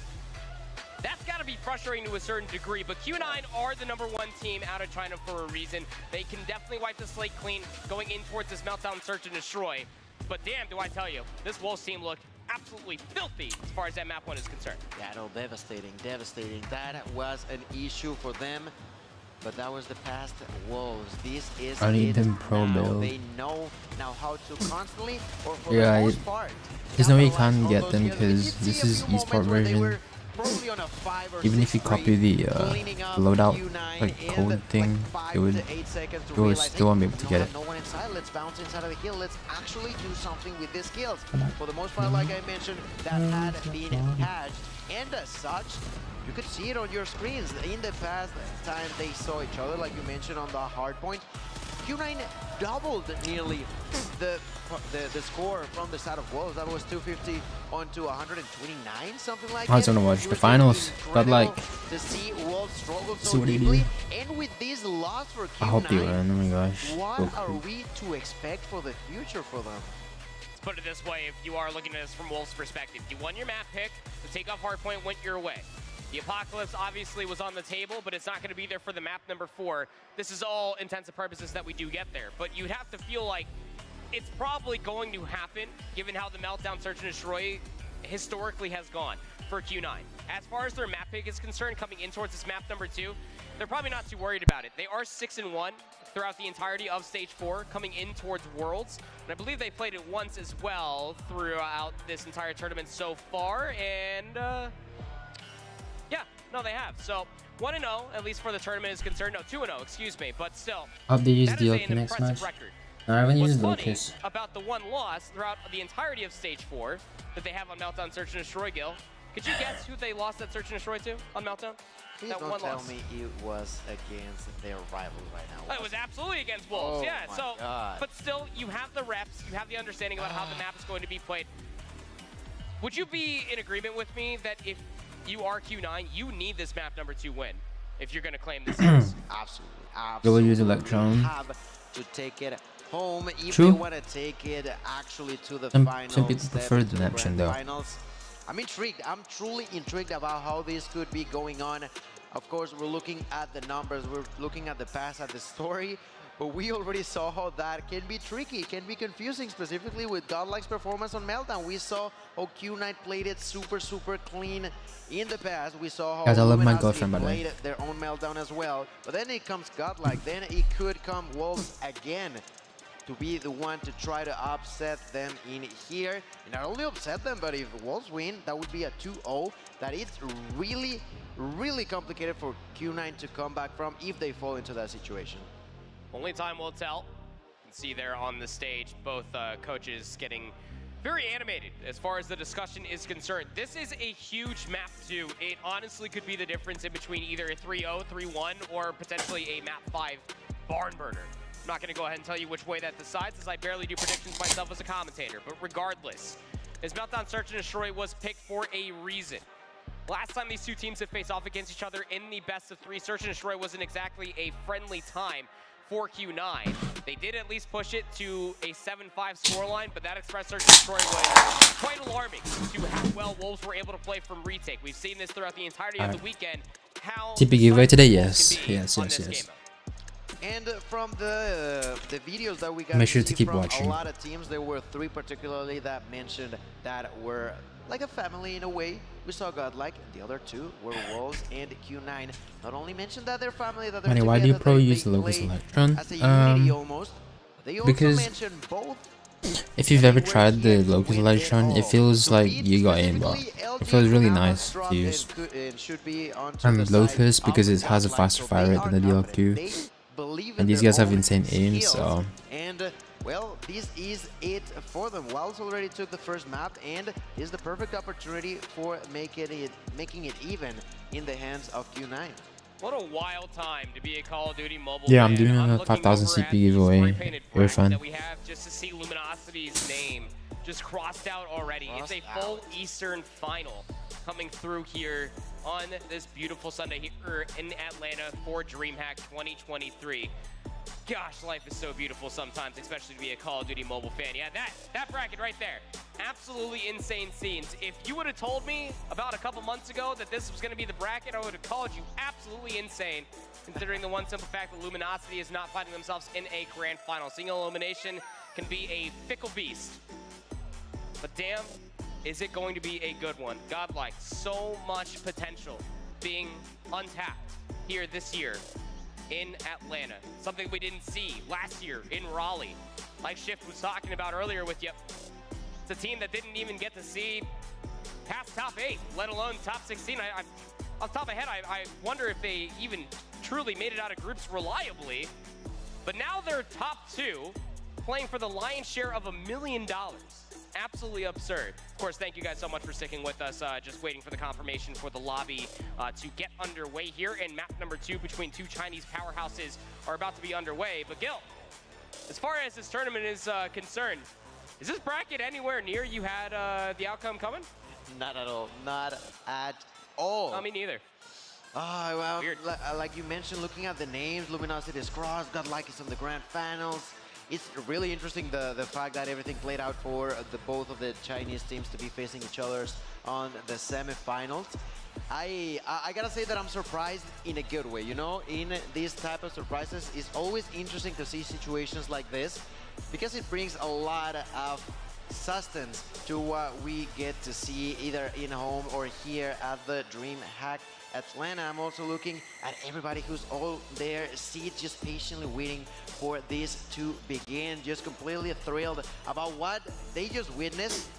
That's got to be frustrating to a certain degree, but Q9 are the #1 team out of China for a reason. They can definitely wipe the slate clean going in towards this meltdown search and destroy. But damn, do I tell you, this Wolves team looked absolutely filthy as far as that map 1 is concerned. Yeah, no, devastating. That was an issue for them, but that was the past Wolves. This is I need it them pro now. build. They know now how to constantly, or for Yeah, the most part, there's no way you capitalize can't on get those them kills. We because did this see a is few esport moments where they version. were probably on a 5 or Even if you 6 copy the cleaning up loadout Q9 like in code thing, like it would 5 to 8 seconds to you realize, still won't be able hey, to get it. no one inside. Let's bounce inside of the hill. Let's actually do something with these kills. For the most part, like I mentioned, that had been patched, and as such, you could see it on your screens. In the past time they saw each other, like you mentioned on the hardpoint, Q9 doubled nearly the score from the side of Wolves. That was 250 onto 129, something like that. I was gonna watch the finals, but like, to see Wolves struggle see so what they deeply, do. and with this loss for Q9, I hope they win. Oh my gosh. what are we to expect for the future for them? Let's put it this way, if you are looking at this from Wolves' perspective, you won your map pick, the takeoff hardpoint went your way. The Apocalypse obviously was on the table, but it's not going to be there for the map #4. This is all intents and purposes that we do get there, but you'd have to feel like it's probably going to happen, given how the Meltdown Search and Destroy historically has gone for Q9. As far as their map pick is concerned, coming in towards this map number 2, they're probably not too worried about it. They are 6-1 throughout the entirety of Stage 4, coming in towards Worlds. And I believe they played it once as well throughout this entire tournament so far. And yeah, no, they have. So 1-0, at least for the tournament is concerned. No, 2-0, excuse me. But still, Hope they use that the is an next impressive match. record. I haven't What's used funny Lucas. about the one loss throughout the entirety of Stage 4 that they have on Meltdown Search and Destroy, Gil, could you guess who they lost that Search and Destroy to on Meltdown? Please That don't one tell loss. me it was against their rival right now. It was absolutely against Wolves, Oh yeah. my So, God. but still, you have the reps, you have the understanding about how the map is going to be played. Would you be in agreement with me that if you are Q9, you need this map number 2 win if you're going to claim this series? Absolutely, They will absolutely. use Electron. Have to take it home if True. they want to take it actually to the Some finals. people step prefer into the option, grand though. Finals. I'm intrigued. I'm truly intrigued about how this could be going on. Of course, we're looking at the numbers, we're looking at the past, at the story, but we already saw how that can be tricky, can be confusing, specifically with Godlike's performance on Meltdown. We saw how Q9 played it super clean in the past. We saw how Guys, I love my Luminosity girlfriend, by the way. played their own Meltdown as well. But then it comes Godlike, then it could come Wolves again to be the one to try to upset them in here. And not only upset them, but if Wolves win, that would be a 2-0. That is really complicated for Q9 to come back from if they fall into that situation. Only time will tell. You can see there on the stage, both coaches getting very animated as far as the discussion is concerned. This is a huge map 2. It honestly could be the difference in between either a 3-0, 3-1, or potentially a map 5 barn burner. I'm not going to go ahead and tell you which way that decides, as I barely do predictions myself as a commentator. But regardless, as Meltdown Search and Destroy was picked for a reason. Last time these two teams have faced off against each other in the best of 3, Search and Destroy wasn't exactly a friendly time for Q9. They did at least push it to a 7-5 scoreline, but that Express Search and Destroy was quite alarming to how well Wolves were able to play from retake. We've seen this throughout the entirety of the weekend. How TP giveaway today? Wolves Yes. can be Yes, on yes, this yes. game mode. And from the videos that we got Make sure see to keep from watching. a lot of teams, there were 3 particularly that mentioned that were like a family in a way. We saw Godlike, and the other 2 were Wolves and Q9. Not only mentioned that they're family, that they're Miney, why do you together, pro they use the Locus play Electron? as a unity almost. They also because mentioned both. if you've ever They were tried the here to Locus win Electron, all. it feels To like beat you got aimbot. specifically It LG feels really now nice has dropped to use. and should be onto And the side Lotus of because it has a Godlike, faster so fire they rate are than the confident. DLQ. They believe in And these their guys have own insane aim, skills. so And well, this is it for them. Wilds already took the first map, and is the perfect opportunity for making it even in the hands of Q9. What a wild time to be a Call of Duty mobile Yeah, I'm fan. doing a looking 5,000 over at CP the giveaway. spray-painted Very bracket fun. that we have just to see Luminosity's name just crossed out already. It's a full Eastern final coming through here on this beautiful Sunday here in Atlanta for DreamHack 2023. Gosh, life is so beautiful sometimes, especially to be a Call of Duty mobile fan. Yeah, that bracket right there, absolutely insane scenes. If you would have told me about a couple months ago that this was going to be the bracket, I would have called you absolutely insane, considering the one simple fact that Luminosity is not finding themselves in a grand final. Single elimination can be a fickle beast, but damn, is it going to be a good one. Godlike, so much potential being untapped here this year in Atlanta. Something we didn't see last year in Raleigh. Like Shift was talking about earlier with you. It's a team that didn't even get to see past top 8, let alone top 16. Off the top of my head, I wonder if they even truly made it out of groups reliably. But now they're top 2, playing for the lion's share of $1 million. Absolutely absurd. Of course, thank you guys so much for sticking with us. Just waiting for the confirmation for the lobby to get underway here. And map number 2 between 2 Chinese powerhouses are about to be underway. But Gil, as far as this tournament is concerned, is this bracket anywhere near you had the outcome coming? Not at all. Not at all. No, me neither. Oh, well, Weird. like you mentioned, looking at the names, Luminosity is crossed, Godlike is in the grand finals. It's really interesting the fact that everything played out for both of the Chinese teams to be facing each other on the semifinals. I gotta say that I'm surprised in a good way. You know, in these type of surprises, it's always interesting to see situations like this because it brings a lot of substance to what we get to see either in home or here at the DreamHack Atlanta. I'm also looking at everybody who's all there, seats, just patiently waiting for this to begin, just completely thrilled about what they just witnessed,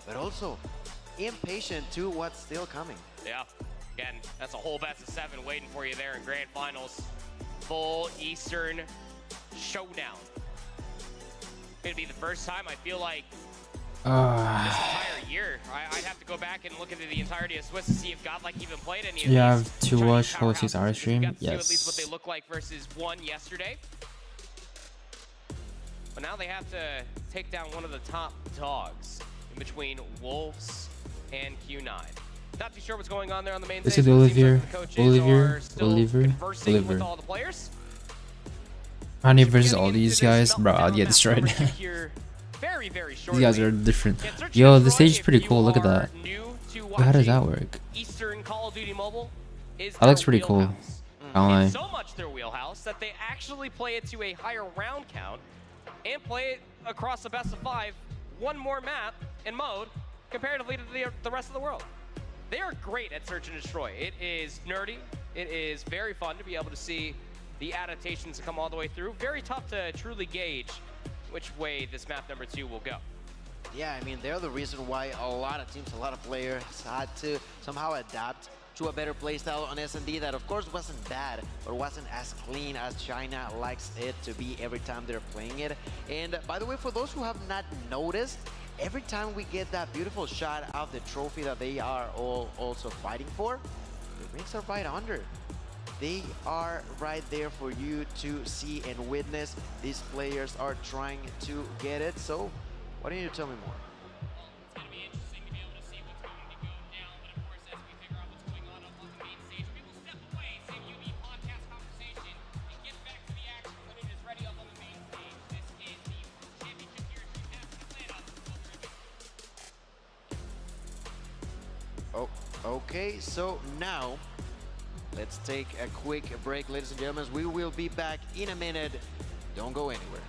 but also impatient to what's still coming. Yeah, again, that's a whole best of 7 waiting for you there in grand finals. Full Eastern showdown. Gonna be the first time I feel like this entire year. I'd have to go back and look at the entirety of Swiss to see if Godlike even played any of these. You have to Chinese watch whole powerhouses, 6 hour because we stream. got to see at least what Yes. they look like versus one yesterday. But now they have to take down one of the top dogs in between Wolves and Q9. Not too sure what's going on there on the main This stage. is It seems Olivier. like the coaches Olivier. are still Olivier. conversing Olivier. with all the players. Honey versus all Getting these into this guys, bro, I'll meltdown get match destroyed. number 2 here very, very These shortly. guys are different. Yeah, search Yo, and the stage is destroy pretty if cool. you Look at are that. new to How does that watching work? Eastern Call of Duty Mobile is That looks their pretty cool. wheelhouse. Can't lie. It's so much their wheelhouse that they actually play it to a higher round count and play it across the best of 5, one more map in mode comparatively to the rest of the world. They are great at search and destroy. It is nerdy. It is very fun to be able to see the adaptations come all the way through. Very tough to truly gauge which way this map number 2 will go. Yeah, I mean, they're the reason why a lot of teams, a lot of players had to somehow adapt to a better playstyle on S&D that, of course, wasn't bad, but wasn't as clean as China likes it to be every time they're playing it. And by the way, for those who have not noticed, every time we get that beautiful shot of the trophy that they are all also fighting for, the rings are right under. They are right there for you to see and witness. These players are trying to get it. So, why don't you tell me more? It's going to be interesting to be able to see what's going to go down, but of course, as we figure out what's going on up on the main stage, we will step away, save you the podcast conversation, and get back to the action when it is ready up on the main stage. This is the championship here at DreamHack Atlanta. Oh, okay, so now let's take a quick break, ladies and gentlemen. We will be back in a minute. Don't go anywhere.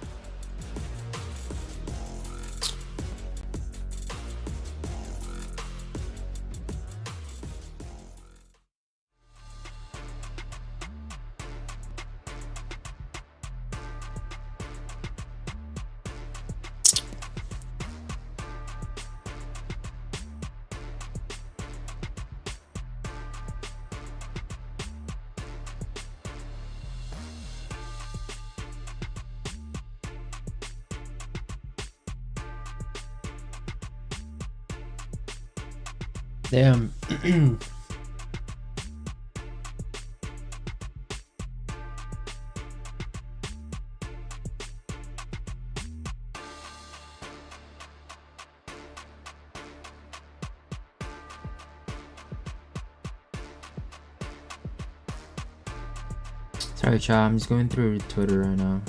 Damn. Sorry, chat. I'm just going through Twitter right now.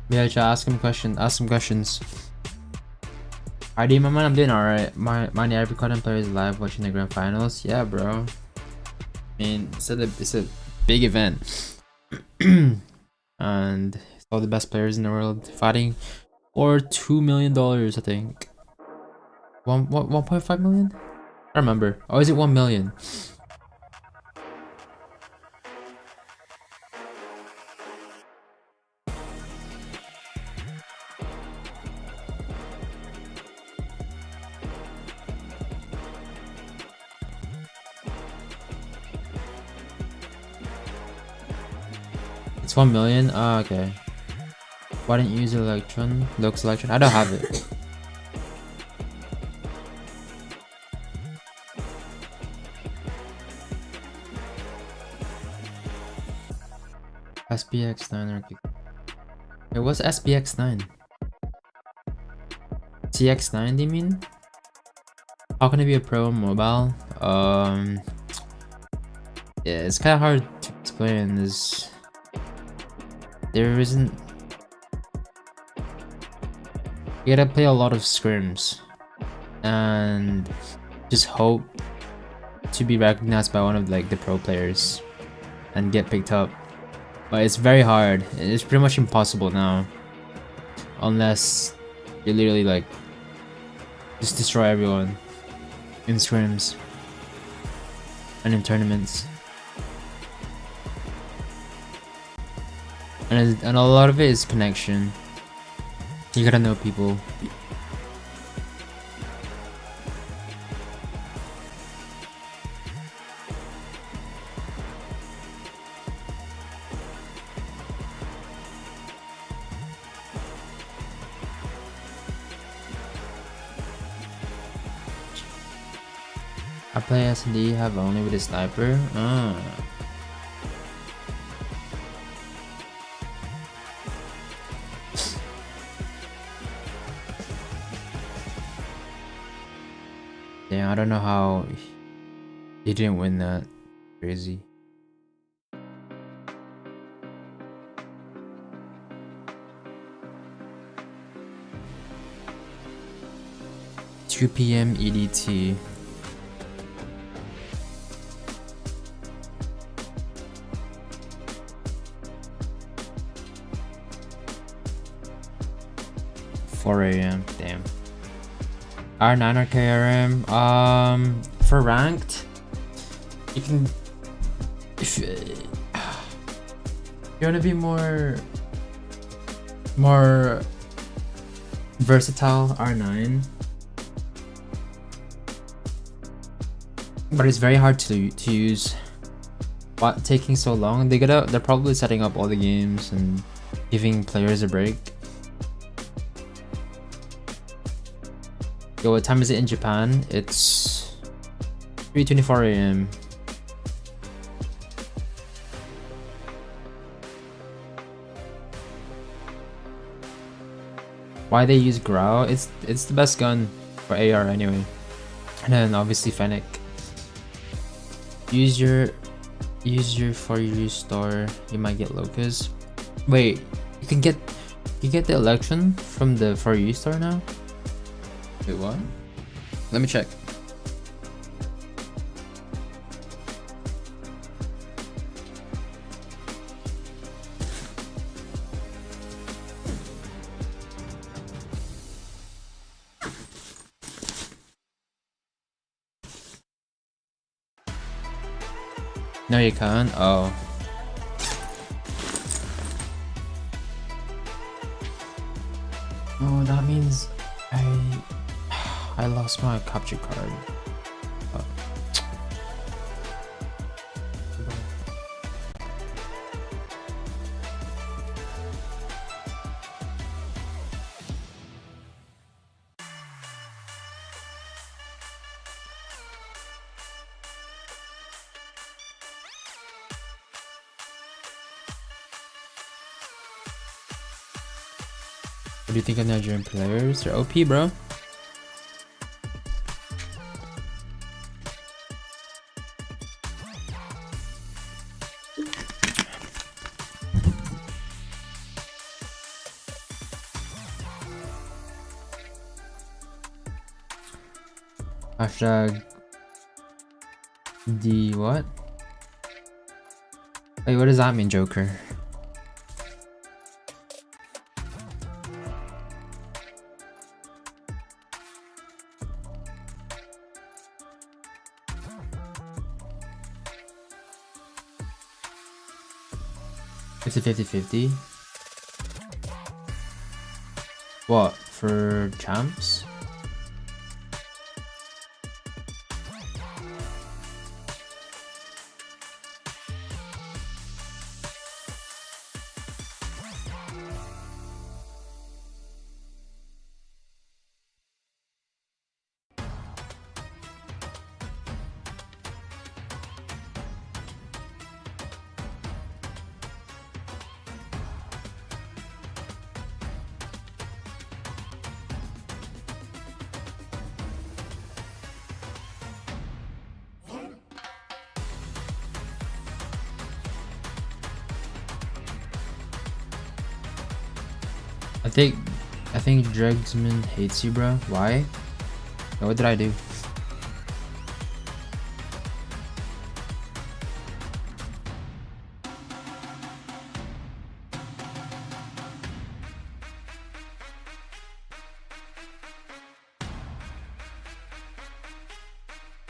Yeah, chat. Ask him questions. Ask some questions. ID, my man, I'm doing alright. Miney, every content player is live watching the grand finals. Yeah, bro. I mean, it's a big event. And it's all the best players in the world fighting for $2 million, I think. 1.5 million? I remember. Oh, is it 1 million? It's 1 million? Ah, okay. Why didn't you use Electron? Lux Electron? I don't have it. SPX9 or it was SPX9. CX9 do you mean? How can it be a pro on mobile? Yeah, it's kinda hard to explain. There isn't. You gotta play a lot of scrims and just hope to be recognized by one of like the pro players and get picked up. But it's very hard. It's pretty much impossible now, unless you literally like just destroy everyone in scrims and in tournaments. And a lot of it is connection. You gotta know people. I play S&D have only with a sniper. Damn, I don't know how he didn't win that. Crazy. Two PM EDT. $4 AM, damn. R9 or KRM. For ranked, you can, if you want to be more versatile, R9. But it's very hard to use. What taking so long? They're probably setting up all the games and giving players a break. Yo, what time is it in Japan? It's 3:24 AM. Why they use Grau? It's the best gun for AR anyway. And then obviously Fennec. Use your For You store. You might get Locus. Wait, you get the Electron from the For You store now? Wait, what? Let me check. No, you can't. Oh. Oh, that means I lost my capture card. Oh. What do you think of Nigerian players? They're OP, bro. Hashtag D what? Wait, what does that mean, Joker? It's a 50-50. What, for champs? I think Dregsman hates you, bro. Why? What did I do?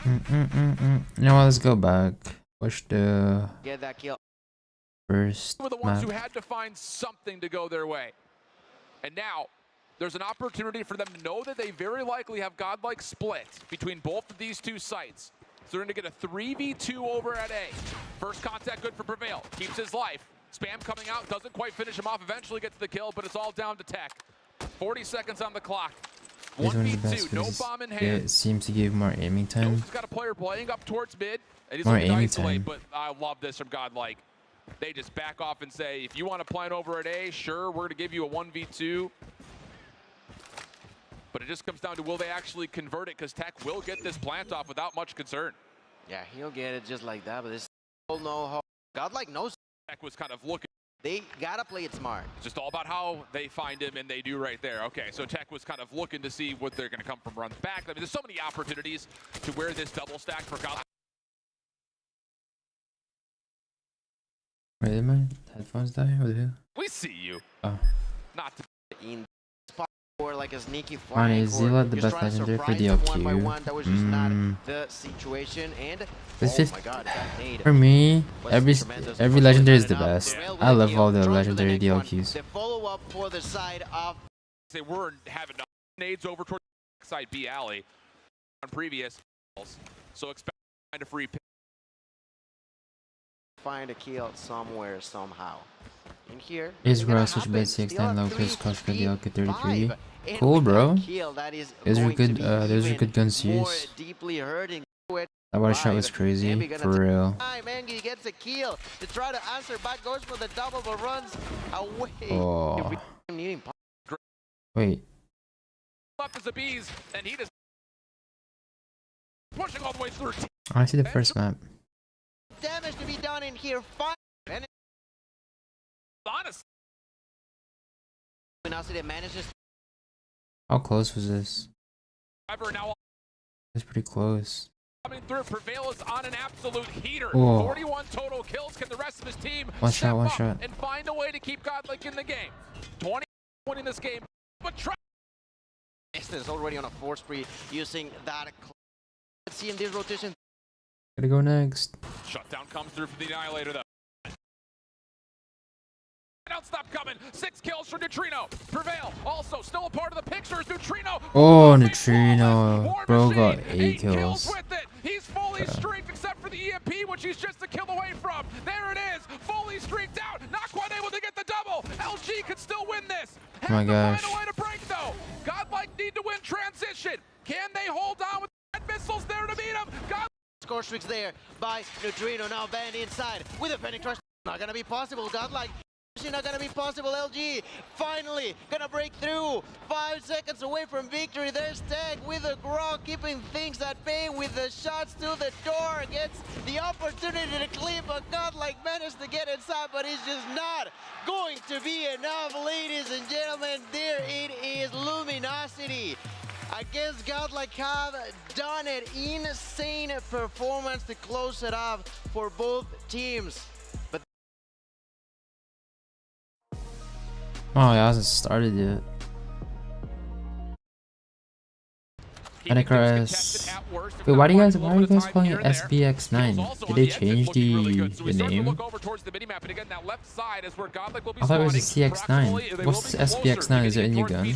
You know what, let's go back. Watch the Get that kill. first Were the ones map. who had to find something to go their way. And now there's an opportunity for them to know that they very likely have godlike split between both of these two sites. So they're going to get a 3v2 over at A. First contact good for Prevail. Keeps his life. Spam coming out, doesn't quite finish him off, eventually gets the kill, but it's all down to Tech. 40 seconds on the clock. He's one of the best 1v2, no because bomb in it hand. seems to give more aiming time. He's got a player playing up towards mid, and he's More looking to aiming isolate, time. but I love this from Godlike. They just back off and say, if you want to plan over at A, sure, we're going to give you a 1v2. But it just comes down to will they actually convert it, because Tech will get this plant off without much concern. Yeah, he'll get it just like that, but this still know how. Godlike knows Tech was kind of looking. they gotta play it smart. It's just all about how they find him, and they do right there. Okay, so Tech was kind of looking to see what they're going to come from runs back. I mean, there's so many opportunities to where this double stack for Godlike. Wait, did my headphones die? What the hell? We see you. Oh. Not to In spot or like a sneaky Miney, flank, is or Zilla the just best trying to legendary for surprise them one by DLQ? one. That was just not the situation. And This oh is- my god, that nade For me, was every tremendous. every legendary is the Not enough. best. Prevail with I a love kill. all the Drawn to legendary next one. DLQs. The follow-up for the side of they were having nades over toward the side B alley on previous calls. So expect to find a free pick. find a kill somewhere, somehow. In here, Is it's gonna Grass, which happen. bet 6 Still 9 a low plus cost for 3v5, DLQ 33. and Cool, with that bro. kill, that is Those are going to good. be Those are even good guns to more use. deeply hurting. That one shot was crazy, Maybe gonna for real. Mangy gets a kill to try to answer back, goes for the double, but runs away. Oh, Needing wait. Left is a bees, and he just pushing all the way through. I see the first map. damage to be done in here. Fine. And Honestly, now see that manages. How close was this? now It's pretty close. coming through. Prevail is on an absolute heater. Whoa. 41 total kills. Can the rest of his team One step shot, one up shot. and find a way to keep Godlike in the game? 20 winning this game, but try. Is already on a force spree using that. Let's see in this rotation. Gotta go next. Shutdown comes through from the Annihilator, though. Don't stop coming. 6 kills for Neutrino. Prevail also still a part of the picture is Neutrino. Oh, Moving Neutrino. forward. War Bro Machine, got 8 8 kills. with it. He's fully streaked except for the EMP, which he's just a kill away from. There it is. Fully streaked out. Not quite able to get the double. LG could still win this. Oh my Have to gosh. find a way to break, though. Godlike need to win transition. Can they hold on with the red missiles there to beat him? Score streaks there by Neutrino. Now banned inside with a panic rush. Not gonna be possible. Godlike. Not gonna be possible. LG finally gonna break through. 5 seconds away from victory. There's Tech with a grog, keeping things at bay with the shots to the door. Gets the opportunity to clean, but Godlike managed to get inside, but it's just not going to be enough, ladies and gentlemen. There it is, Luminosity against Godlike have done it. Insane performance to close it off for both teams. Oh, it hasn't started yet. NCRS. Wait, why are you guys calling it SBX9? Did they change the name? I thought it was a CX9. What's SBX9? Is it a new gun?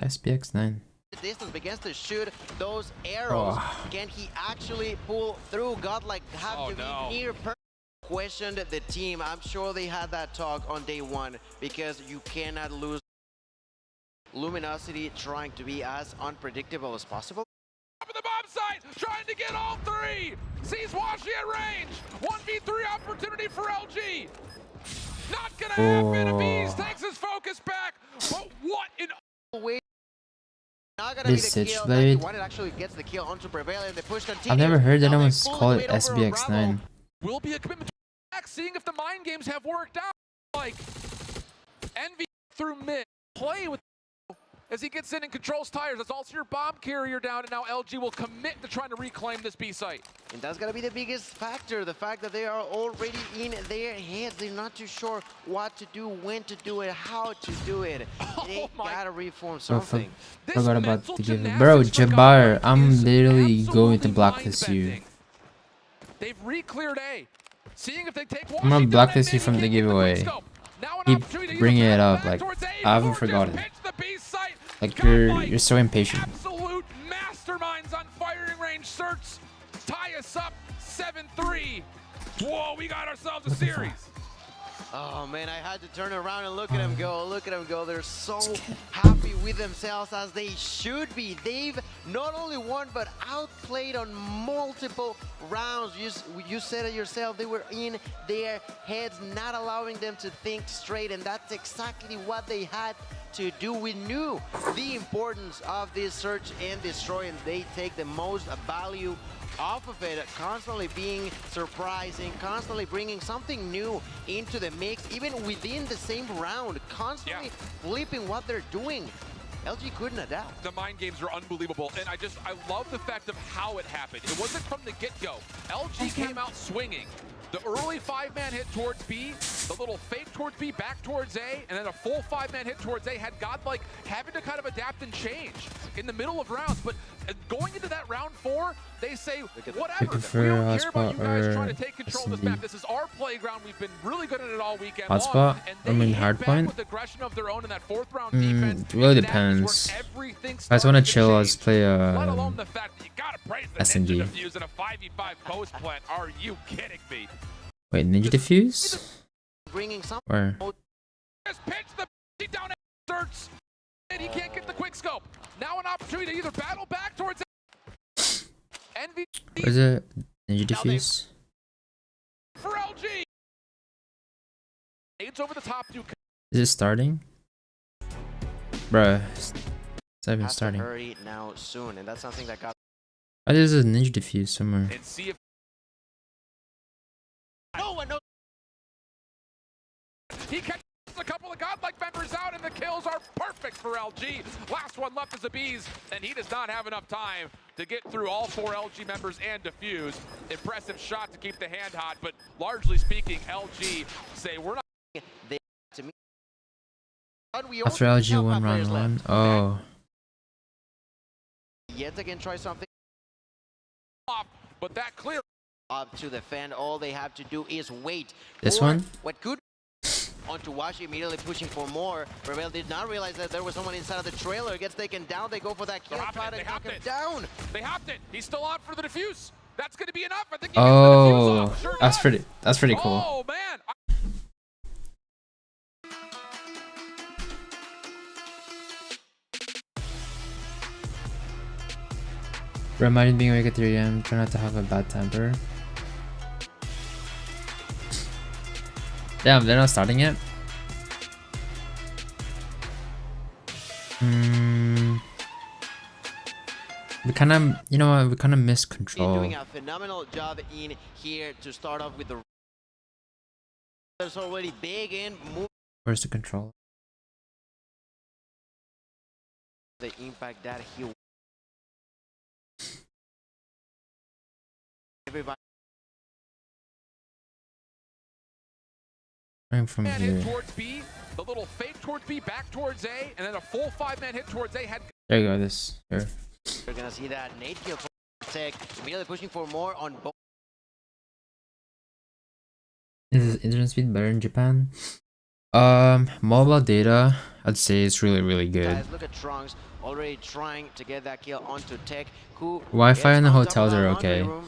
SBX9. Distance begins to shoot those arrows. Can he actually pull through? Godlike have to be near perfect. Questioned the team. I'm sure they had that talk on day one because you cannot lose. Luminosity trying to be as unpredictable as possible. Up at the bomb site, trying to get all three. Sees Washi at range. 1v3 opportunity for LG. Not gonna happen. Abiz takes his focus back. But what an way. This Switchblade. I've never heard anyone's call it SBX9. Will be a commitment to back, seeing if the mind games have worked out. Like Envy through mid, play with as he gets in and controls tires. That's also your bomb carrier down, and now LG will commit to trying to reclaim this B site. And that's gonna be the biggest factor, the fact that they are already in their heads. They're not too sure what to do, when to do it, how to do it. They gotta reform something. Forgot about the give it. Bro, Jabbar, I'm literally going to blacklist you. They've re-cleared A. Seeing if they take I'm gonna blacklist you from the giveaway. Keep bringing it up, like I haven't forgotten. Like you're so impatient. Absolute masterminds on firing range. Certs tie us up 7-3. Whoa, we got ourselves a series. Oh man, I had to turn around and look at them go. Look at them go. They're so happy with themselves, as they should be. They've not only won but outplayed on multiple rounds. You said it yourself. They were in their heads, not allowing them to think straight, and that's exactly what they had to do. We knew the importance of this search and destroy, and they take the most value off of it, constantly being surprising, constantly bringing something new into the mix, even within the same round, constantly flipping what they're doing. LG couldn't adapt. The mind games are unbelievable, and I love the fact of how it happened. It wasn't from the get-go. LG came out swinging. The early 5-man hit towards B, the little fake towards B, back towards A, and then a full 5-man hit towards A had Godlike having to kind of adapt and change in the middle of rounds. But going into that round 4, they say, whatever, we don't care about you guys trying to take control of this map. This is our playground. We've been really good at it all weekend Hotspot? I mean hardpoint? With aggression of their own in that 4th round defense. It really depends. If I just want to chill, I'll just play SND. In a 5v5 post plant. Are you kidding me? Wait, Ninja Diffuse? Bringing some. Where? Just pitch the down Certs, and he can't get the quick scope. Now an opportunity to either battle back towards Envy. Where's it? Ninja Diffuse? For LG. Aids over the top. Is it starting? Bruh, it's not even starting. Hurry now soon, and that's something that got. Oh, there's a Ninja Diffuse somewhere. And see if no one knows. He catches a couple of Godlike members out, and the kills are perfect for LG. Last one left is Abiz, and he does not have enough time to get through all 4 LG members and defuse. Impressive shot to keep the hand hot, but largely speaking, LG say we're not. After LG won round 1? Oh. Yet again, try something. But that clear. Up to the fan, all they have to do is wait. This one? What could onto Washi, immediately pushing for more. Prevail did not realize that there was someone inside of the trailer. Gets taken down. They go for that kill. Try to knock him down. They hopped it. He's still on for the defuse. That's going to be enough. I think. Oh, sure that's pretty cool. Oh man. Reminding being awake at 3 AM, try not to have a bad temper. Damn, they're not starting yet? We kind of, you know what, we kind of missed control. Doing a phenomenal job in here to start off with the. There's already big in move. Where's the control? The impact that he. Everybody. I'm from here. Towards B, The little fake towards B, back towards A, and then a full 5-man hit towards A. Had There you go. This here. We're gonna see that Nate kill for Tech, immediately pushing for more on both. Is internet speed better in Japan? Mobile data, I'd say it's really good. Guys, look at Trunks already trying to get that kill onto Tech, who Wi-Fi in the gets knocked hotels out are of the laundry okay. room.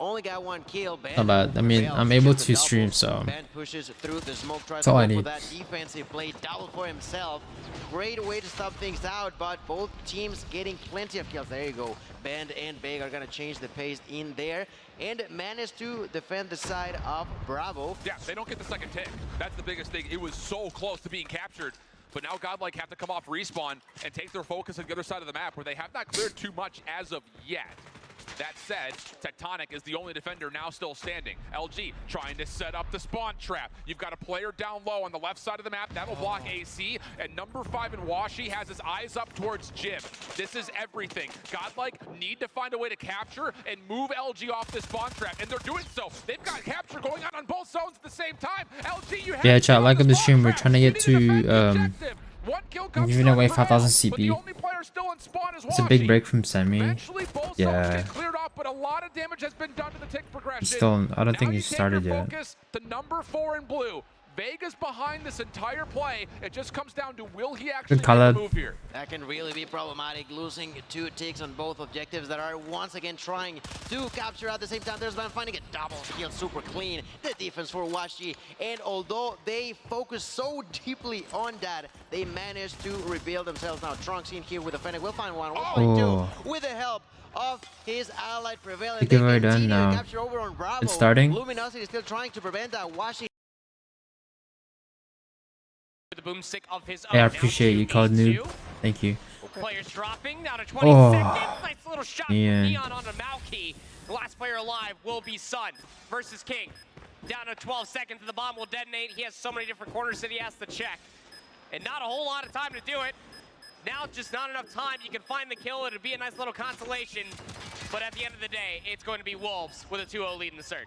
Only got one kill. Ben Not bad. I mean, I'm able to stream, so Ben pushes through the smoke, tries that's all I to go for need. that defensive play, double for himself. Great way to stop things out, but both teams getting plenty of kills. There you go. Ben and Big are gonna change the pace in there and manage to defend the side of Bravo. Yeah, they don't get the second tick. That's the biggest thing. It was so close to being captured, but now Godlike have to come off respawn and take their focus on the other side of the map where they have not cleared too much as of yet. That said, Tectonic is the only defender now still standing. LG trying to set up the spawn trap. You've got a player down low on the left side of the map. That'll block AC. And number 5 in Washi has his eyes up towards Jim. This is everything. Godlike need to find a way to capture and move LG off the spawn trap. And they're doing so. They've got capture going on both zones at the same time. LG, you have Yeah, chat, like on the stream, we're trying to get You need to defend the objective. I'm giving away 5,000 CP. It's a big break from semi. Eventually, both Yeah. zones get cleared off, but a lot of damage has been done to the tick progression. Still, I don't Now think you he take started your yet. focus to number 4 in blue. Vega's behind this entire play. It just comes down to will he actually make call a out. move here? That can really be problematic, losing 2 ticks on both objectives that are once again trying to capture at the same time. There's Van finding a double kill, super clean. The defense for Washi, and although they focus so deeply on that, they managed to rebuild themselves. Now Trunks in here with a Fennec. We'll find one, we'll find two, with the help of his allied Prevail. I think we're done now. Capture over on Bravo. It's starting. Luminosity is still trying to prevent that. Washi. The boomstick of his Yeah, I own. appreciate you called noob. Thank you. Players dropping down to 20 Oh, seconds. Nice little shot from man. Neon on the Malky. The last player alive will be Sun versus King. Down to 12 seconds, the bomb will detonate. He has so many different corners that he has to check. And not a whole lot of time to do it. Now just not enough time. You can find the kill. It'll be a nice little consolation. But at the end of the day, it's going to be Wolves with a 2-0 lead in the search.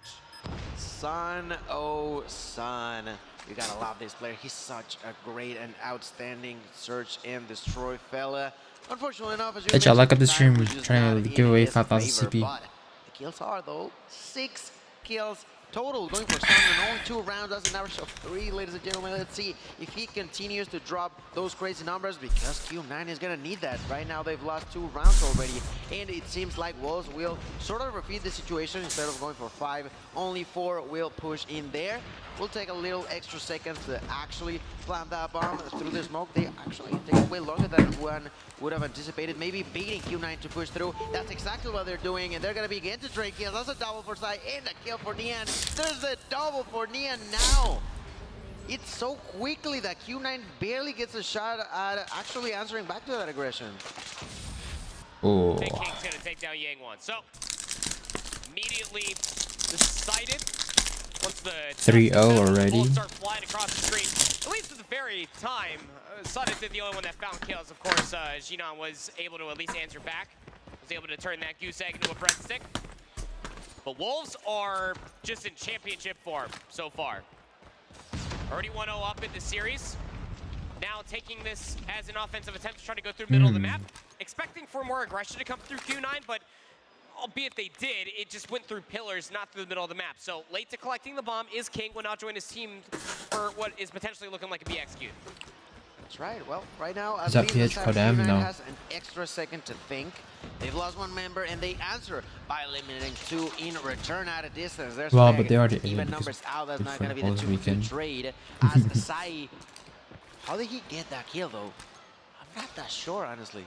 Sun, oh Sun. You gotta love this player. He's such a great and outstanding search and destroy fella. Unfortunately enough, as you Hey, chat, like up the mentioned, stream. time We're was just trying not to in give away his 5,000 favor, CP. but the kills are though 6 kills total going for Sun in only 2 rounds. That's an average of 3, ladies and gentlemen. Let's see if he continues to drop those crazy numbers, because Q9 is gonna need that. Right now they've lost 2 rounds already, and it seems like Wolves will sort of repeat the situation. Instead of going for 5, only 4 will push in there. Will take a little extra seconds to actually plant that bomb through the smoke. They actually take way longer than one would have anticipated. Maybe beating Q9 to push through. That's exactly what they're doing, and they're gonna begin to trade kills. That's a double for Sai and a kill for Neon. There's a double for Neon now. It's so quickly that Q9 barely gets a shot at actually answering back to that aggression. Oh, Big King's gonna take down Yang 1. So immediately decided once the 3-0 already. bullets start flying across the street. At least at the very time, Sun isn't the only one that found kills. Of course, Jinan was able to at least answer back. Was able to turn that goose egg into a breadstick. But Wolves are just in championship form so far. Already 1-0 up in the series. Now taking this as an offensive attempt to try to go through middle of the map. Expecting for more aggression to come through Q9, but albeit they did, it just went through pillars, not through the middle of the map. So late to collecting the bomb is King, will now join his team for what is potentially looking like a B execute. That's right. Well, right now, Is that PH CODM? No. has an extra second to think. They've lost 1 member, and they answer by eliminating 2 in return at a distance. There's Well, Feg. but they already even ended numbers because out. That's not for going to be the Wolves 2 weekend. trade. As Sai, how did he get that kill though? I'm not that sure, honestly.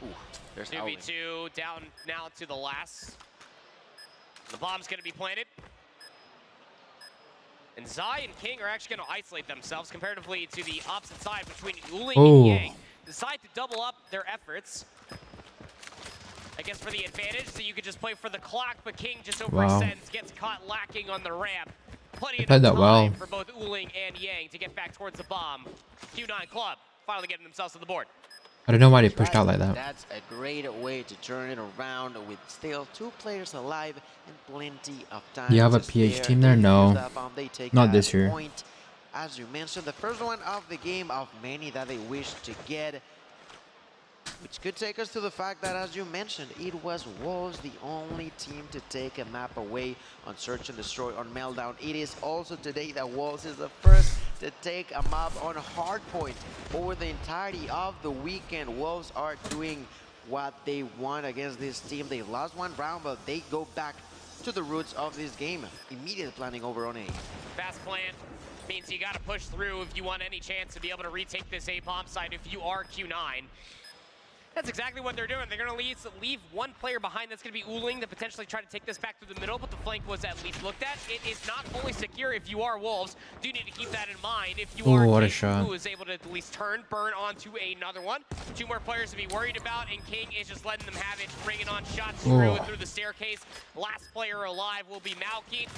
Ooh, there's Alvin. 2v2 down now to the last. The bomb's going to be planted. And Zai and King are actually going to isolate themselves comparatively to the opposite side between Uling and Yang. Decide to double up their efforts. I guess for the advantage that you could just play for the clock, but King just overextends, gets caught lacking on the ramp. Plenty of Played that time well. for both Uling and Yang to get back towards the bomb. Q9 Club finally getting themselves to the board. I don't know why they pushed out like that. That's a great way to turn it around with still 2 players alive and plenty of time. Do you have a to PH spare. team there? They No. use that bomb, they take Not that this year. point, as you mentioned, the first one of the game of many that they wish to get, which could take us to the fact that, as you mentioned, it was Wolves the only team to take a map away on Search and Destroy on Meltdown. It is also today that Wolves is the first to take a map on Hardpoint over the entirety of the weekend. Wolves are doing what they want against this team. They lost one round, but they go back to the roots of this game. Immediately planning over on A. Fast plan means you got to push through if you want any chance to be able to retake this A bomb site if you are Q9. That's exactly what they're doing. They're going to leave one player behind that's going to be Ooling to potentially try to take this back through the middle, but the flank was at least looked at. It is not fully secure if you are Wolves. Do need to keep that in mind. If you are what a King, shot. who is able to at least burn onto another one. Two more players to be worried about, and King is just letting them have it, bringing on shots through the staircase. Last player alive will be Malky.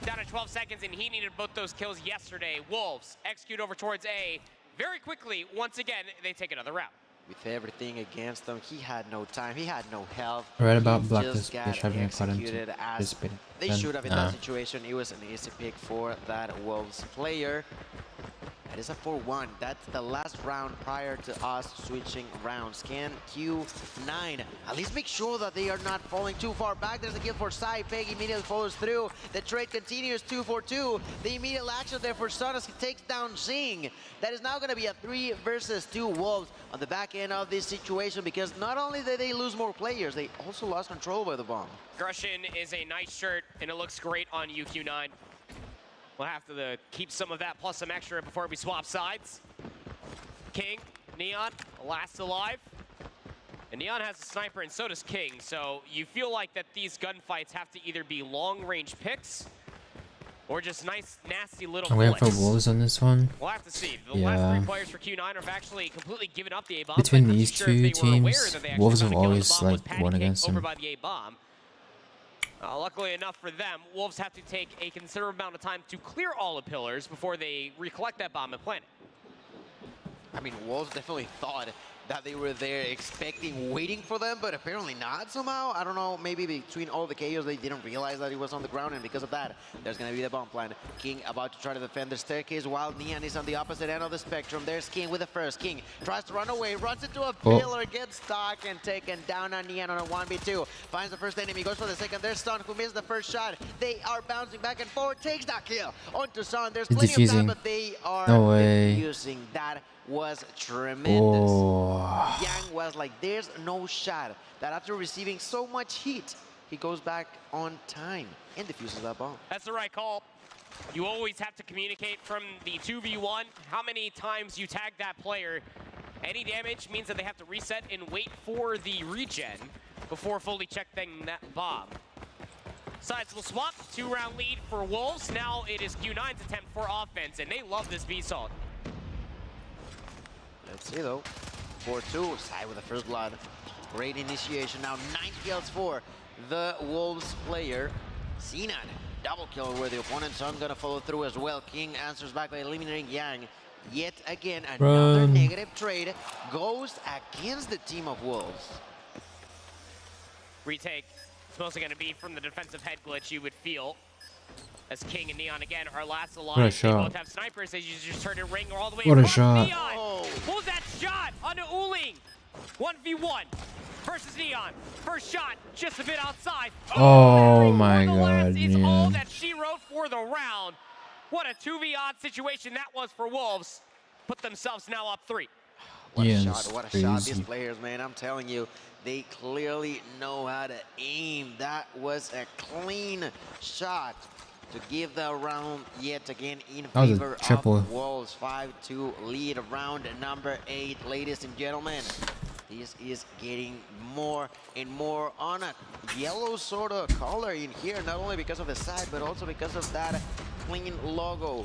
Down to 12 seconds, and he needed both those kills yesterday. Wolves execute over towards A. Very quickly, once again, they take another round. With everything against him, he had no time, he had no health. Right about He Blacklist, just got Fish having a executed as they should have in that situation. It was an easy pick for that Wolves player. That is a 4-1. That's the last round prior to us switching rounds. Can Q9 at least make sure that they are not falling too far back? There's a kill for Sai. Peg immediately follows through. The trade continues 2-for-2. The immediate action there for Sun as he takes down Zing. That is now going to be a 3 versus 2 Wolves on the back end of this situation, because not only did they lose more players, they also lost control by the bomb. Grushin is a nice shirt, and it looks great on UQ9. We'll have to keep some of that plus some extra before we swap sides. King, Neon, last alive. And Neon has a sniper, and so does King. So you feel like that these gunfights have to either be long-range picks or just nice, nasty little I'm waiting for flicks. Wolves on this one. We'll have to see. The last 3 players for Q9 have actually completely given up the A-bomb. Between I'm not these sure if two they were aware teams, that they actually Wolves found have a kill, and the always bomb was like won patty-caked against over them. by the A-bomb. Luckily enough for them, Wolves have to take a considerable amount of time to clear all the pillars before they recollect that bomb and plant it. I mean, Wolves definitely thought that they were there expecting, waiting for them, but apparently not somehow. I don't know, maybe between all the chaos, they didn't realize that it was on the ground, and because of that, there's going to be the bomb plan. King about to try to defend the staircase while Neon is on the opposite end of the spectrum. There's King with the first. King tries to run away, runs into a pillar, gets stuck, and taken down on Neon on a 1v2. Finds the first enemy, goes for the second. There's Sun, who missed the first shot. They are bouncing back and forth, takes that kill onto Sun. There's plenty of time, but they are defusing. That was tremendous. Yang was like, there's no shot. That after receiving so much heat, he goes back on time and defuses that bomb. That's the right call. You always have to communicate from the 2v1 how many times you tag that player. Any damage means that they have to reset and wait for the regen before fully checking that bomb. Sides will swap. 2-round lead for Wolves. Now it is Q9's attempt for offense, and they love this B-Salt. Let's see though. 4-2, Sai with the first blood. Great initiation. Now 9 kills for the Wolves player. Sinan, double kill where the opponent's Sun gonna follow through as well. King answers back by eliminating Yang. Yet again, another negative trade goes against the team of Wolves. Retake. It's mostly gonna be from the defensive head glitch, you would feel. As King and Neon again are last alive. They both have snipers. They just turn and ring all the way across Neon. What was that shot onto Ooling? 1v1 versus Neon. First shot, just a bit outside. Oh my god, It's all man. that she wrote for the round. What a 2v-odd situation that was for Wolves. Put themselves now up 3. What a shot, what a shot. These players, man, I'm telling you, they clearly know how to aim. That was a clean shot to give the round yet again in favor of Wolves. 5-2 lead, round number 8, ladies and gentlemen. This is getting more and more on a yellow sort of color in here, not only because of the side, but also because of that clean logo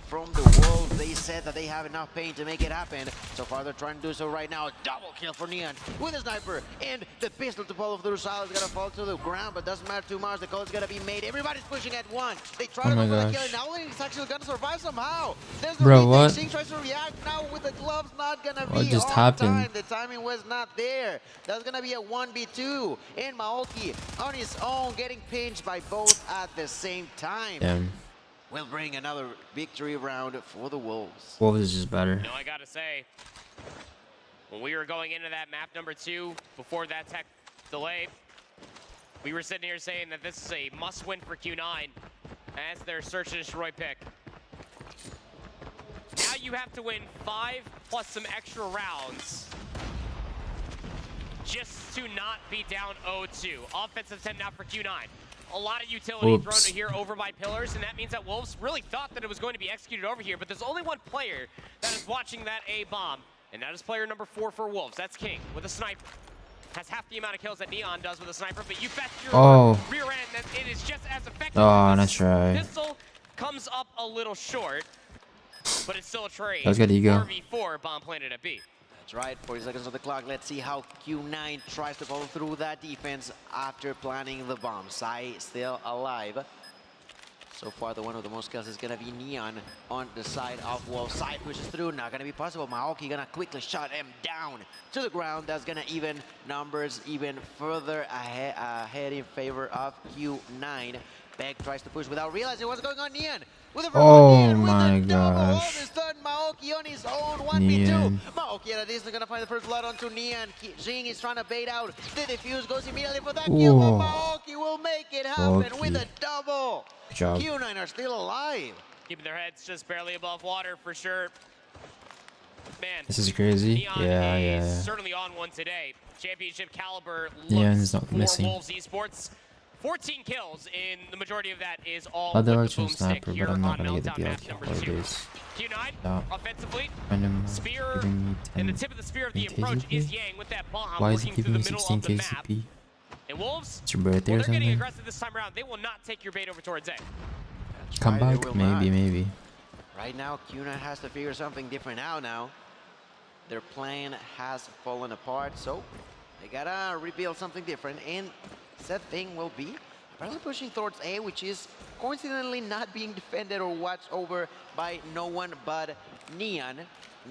from the Wolves. They said that they have enough paint to make it happen. So far, they're trying to do so right now. Double kill for Neon with a sniper, and the pistol to follow through. Silence is gonna fall to the ground, but doesn't matter too much. The call is gonna be made. Everybody's pushing at one. They try to go for the kill, and now it's actually gonna survive somehow. There's the retake. Zing tries to react now with the gloves not gonna be on time. The timing was not there. That's gonna be a 1v2, and Maoki on his own getting pinched by both at the same time. will bring another victory round for the Wolves. Wolves is just better. No, I gotta say, when we were going into that map number 2, before that tech delay, we were sitting here saying that this is a must-win for Q9 as their search and destroy pick. Now you have to win 5 plus some extra rounds just to not be down 0-2. Offensive 10 now for Q9. A lot of utility thrown to here over by Pillars, and that means that Wolves really thought that it was going to be executed over here, but there's only one player that is watching that A-bomb, and that is player number 4 for Wolves. That's King with a sniper. Has half the amount of kills that Neon does with a sniper, but you bet your rear end that it is just as effective. Oh, that's right. Pistol comes up a little short, but it's still a trade. That's good ego. 4v4, bomb planted at B. That's right, 40 seconds on the clock. Let's see how Q9 tries to follow through that defense after planting the bomb. Sai still alive. So far, the one with the most kills is gonna be Neon on the side of Wolves. Sai pushes through, not gonna be possible. Maoki gonna quickly shut him down to the ground. That's gonna even numbers even further ahead in favor of Q9. Beck tries to push without realizing what's going on. Neon with a my gosh. Maoki on his own 1v2. Maoki at a distance gonna find the first blood onto Neon. Jing is trying to bait out. The defuse goes immediately for that kill, but Maoki will make it happen with a double. Good job. Q9 are still alive. Keeping their heads just barely above water for sure. Man, This is crazy. Neon Yeah. certainly on one today. Championship caliber Neon's looks not for missing. Wolves Esports. 14 kills, and the majority of that is all I'll with the do boom a sniper, stick here but I'm not on gonna get the Meltdown BLK map number for 2. this. Q9 offensively, Random spear, giving me 10 and the tip of the spear of the 10 approach is KCP? Yang with that bomb Why is he working through giving the me middle 16 of the map. KCP? And Wolves, It's your birthday well, or they're getting something? aggressive this time around. They will not take your bait over towards A. Come Right, they back? will Maybe. not. Right now, Q9 has to figure something different out now. Their plan has fallen apart, so they gotta rebuild something different. And said thing will be apparently pushing towards A, which is coincidentally not being defended or watched over by no one but Neon.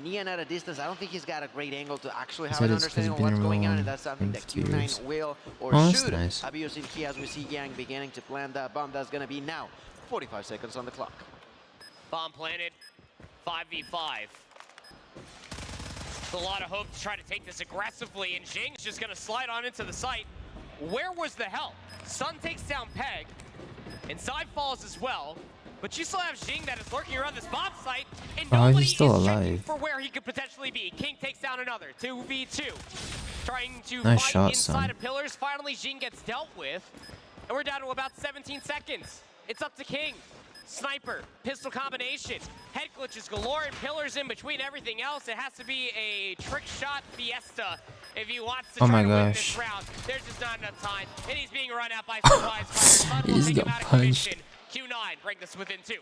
Neon at a distance, I don't think he's got a great angle to actually have an understanding of what's going on, and that's something that Q9 will or should have used in key as we see Yang beginning to plant that bomb. That's gonna be now 45 seconds on the clock. Bomb planted, 5v5. A lot of hope to try to take this aggressively, and Jing's just gonna slide on into the site. Where was the help? Sun takes down Peg, and Sai falls as well, but you still have Jing that is lurking around this bomb site, and nobody he's still is checking alive. for where he could potentially be. King takes down another, 2v2. Trying to Nice fight shot, inside Sun. of Pillars. Finally, Jing gets dealt with, and we're down to about 17 seconds. It's up to King. Sniper, pistol combination, head glitches galore, and Pillars in between everything else. It has to be a trick shot fiesta if he wants to try to win this round. There's just not enough time, and he's being run out by surprise fighters. Will take him out of commission. Q9 bring this within 2.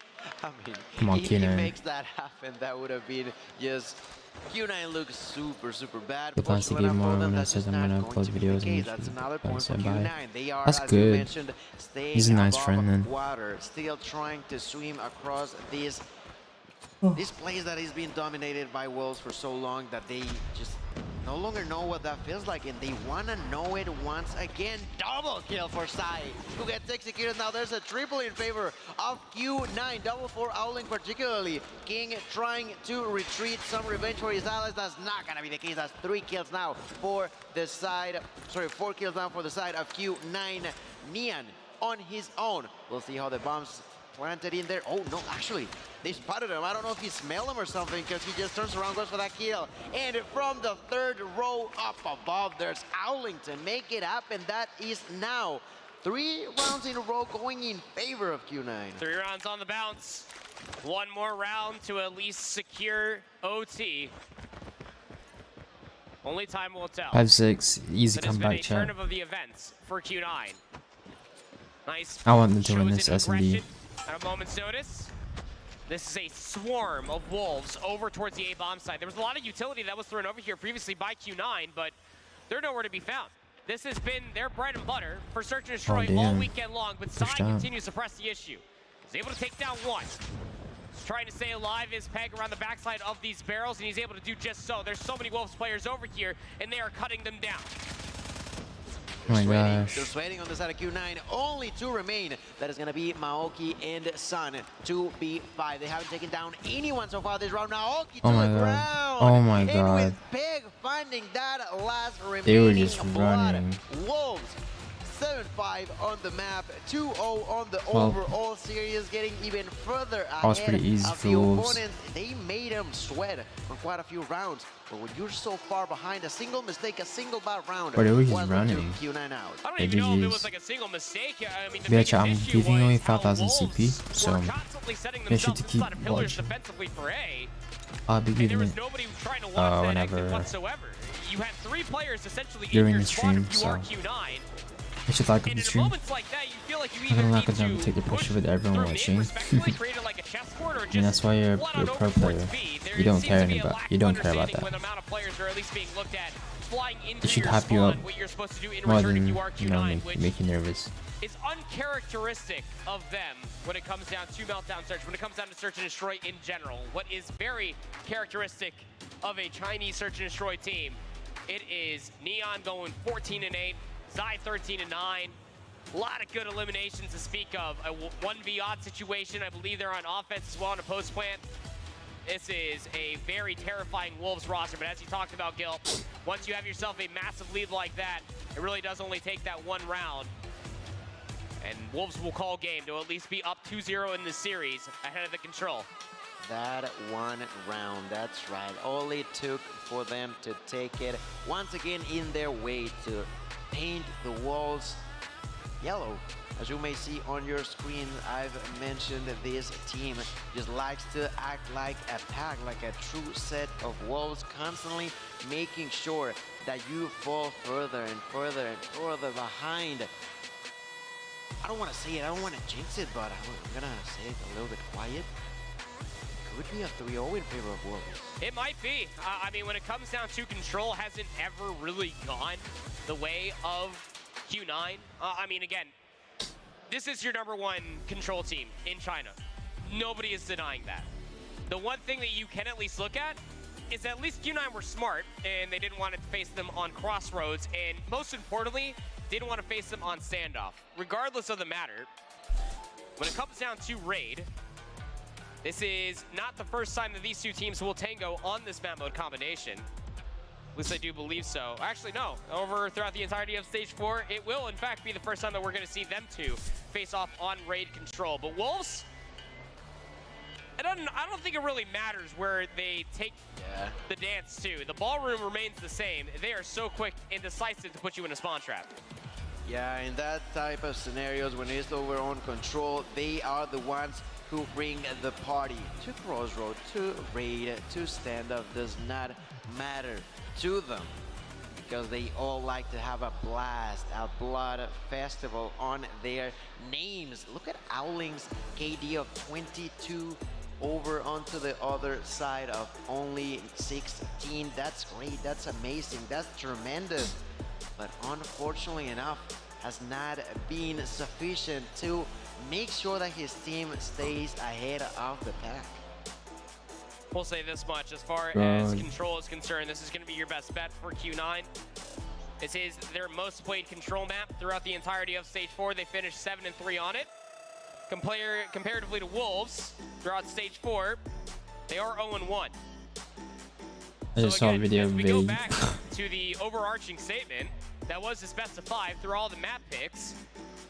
I mean, Come on, if he Q9. makes that happen, that would have been just... Q9 looks super bad. The plans to give more when I said I'm gonna upload videos and that's another point plans for to buy. Q9. They are, That's as you good. mentioned, staying He's a nice above friend, then. water, still trying to swim across this place that is being dominated by Wolves for so long that they just no longer know what that feels like, and they want to know it once again. Double kill for Sai, who gets executed. Now there's a triple in favor of Q9. Double for Owling particularly. King trying to retreat some revenge for his allies. That's not going to be the case. That's 3 kills now for the side, sorry, 4 kills now for the side of Q9. Neon on his own. We'll see how the bombs planted in there. Oh no, actually, they spotted him. I don't know if he smelled him or something, because he just turns around, goes for that kill. And from the 3rd row up above, there's Owling to make it happen. That is now 3 rounds in a row going in favor of Q9. 3 rounds on the bounce. 1 more round to at least secure OT. Only time will tell. 5-6, easy But it's been comeback, a chat. turn of the events for Q9. Nice. I want them to win chosen this S&D. aggression at a moment's notice. This is a swarm of Wolves over towards the A-bomb side. There was a lot of utility that was thrown over here previously by Q9, but they're nowhere to be found. This has been their bread and butter for Search and Destroy all damn. weekend long, but Sai continues to press the issue. He's able to take down 1. Trying to stay alive is Peg around the backside of these barrels, and he's able to do just so. There's so many Wolves players over here, and they are cutting them down. Oh my They're gosh. sweating on the side of Q9. Only 2 remain. That is going to be Maoki and Sun. 2v5. They haven't taken down anyone so far this round. Maoki to the ground. Oh my and god. with Pig finding that last remaining They were just blood. running. Wolves 7-5 on the map, 2-0 on the Well, overall series, getting even further that was ahead pretty easy of for the Wolves. opponents. They made them sweat for quite a few rounds. But when you're so far behind, a single mistake, a single bad round, But they were just was running. what took Q9 out. I don't Yeah, even know if it GGs. was like a single mistake. I mean, the Yeah, biggest I'm issue giving away was how 5,000 Wolves CP, so were constantly setting make sure themselves to keep inside of pillars watching. defensively for A, I'll be and there giving was it nobody trying to lock that exit whenever whatsoever. You had 3 players essentially during in the your squad stream, if you so are Q9. I should like up And the in stream. moments like that, you feel like you I'm either gonna need knock it down to take the push pressure with everyone through mid watching. respectfully, create it like a chessboard, or just And that's why you're flat a out pro over player. towards B. There You don't seems care to be a about lack you of don't care about understanding that. when the amount of players are at least being looked at flying into It should your hype you spawn, up what you're supposed to do in more return than if you are Q9, which make you nervous. is uncharacteristic of them when it comes down to Meltdown Search, when it comes down to Search and Destroy in general. What is very characteristic of a Chinese Search and Destroy team, it is Neon going 14-8, Zai 13-9. A lot of good eliminations to speak of. A 1v odd situation. I believe they're on offense as well on a post plant. This is a very terrifying Wolves roster, but as you talked about, Gil, once you have yourself a massive lead like that, it really does only take that one round. And Wolves will call game to at least be up 2-0 in the series ahead of the control. That one round, that's right. All it took for them to take it once again in their way to paint the walls yellow. As you may see on your screen, I've mentioned that this team just likes to act like a pack, like a true set of wolves, constantly making sure that you fall further and further and further behind. I don't want to say it, I don't want to jinx it, but I'm gonna say it a little bit quiet. It could be a 3-0 in favor of Wolves. It might be. I mean, when it comes down to control, hasn't ever really gone the way of Q9. I mean, again, this is your #1 control team in China. Nobody is denying that. The one thing that you can at least look at is at least Q9 were smart, and they didn't want to face them on Crossroads, and most importantly, didn't want to face them on Standoff. Regardless of the matter, when it comes down to Raid, this is not the first time that these two teams will tango on this map mode combination. At least I do believe so. Actually, no. Over throughout the entirety of Stage 4, it will, in fact, be the first time that we're going to see them two face off on Raid control. But Wolves, I don't think it really matters where they take the dance to. The ballroom remains the same. They are so quick and decisive to put you in a spawn trap. Yeah, in that type of scenarios, when it's over on control, they are the ones who bring the party to Crossroad, to Raid, to Standoff. Does not matter to them, because they all like to have a blast, a blood festival on their names. Look at Owling's KD of 22 over onto the other side of only 16. That's great, that's amazing, that's tremendous. But unfortunately enough, has not been sufficient to make sure that his team stays ahead of the pack. We'll say this much, as far as control is concerned, this is going to be your best bet for Q9. This is their most played control map throughout the entirety of Stage 4. They finished 7-3 on it. Comparatively to Wolves, throughout Stage 4, they are 0-1. I just saw a video as we go back to the overarching statement, that was this best of 5 through all the map picks.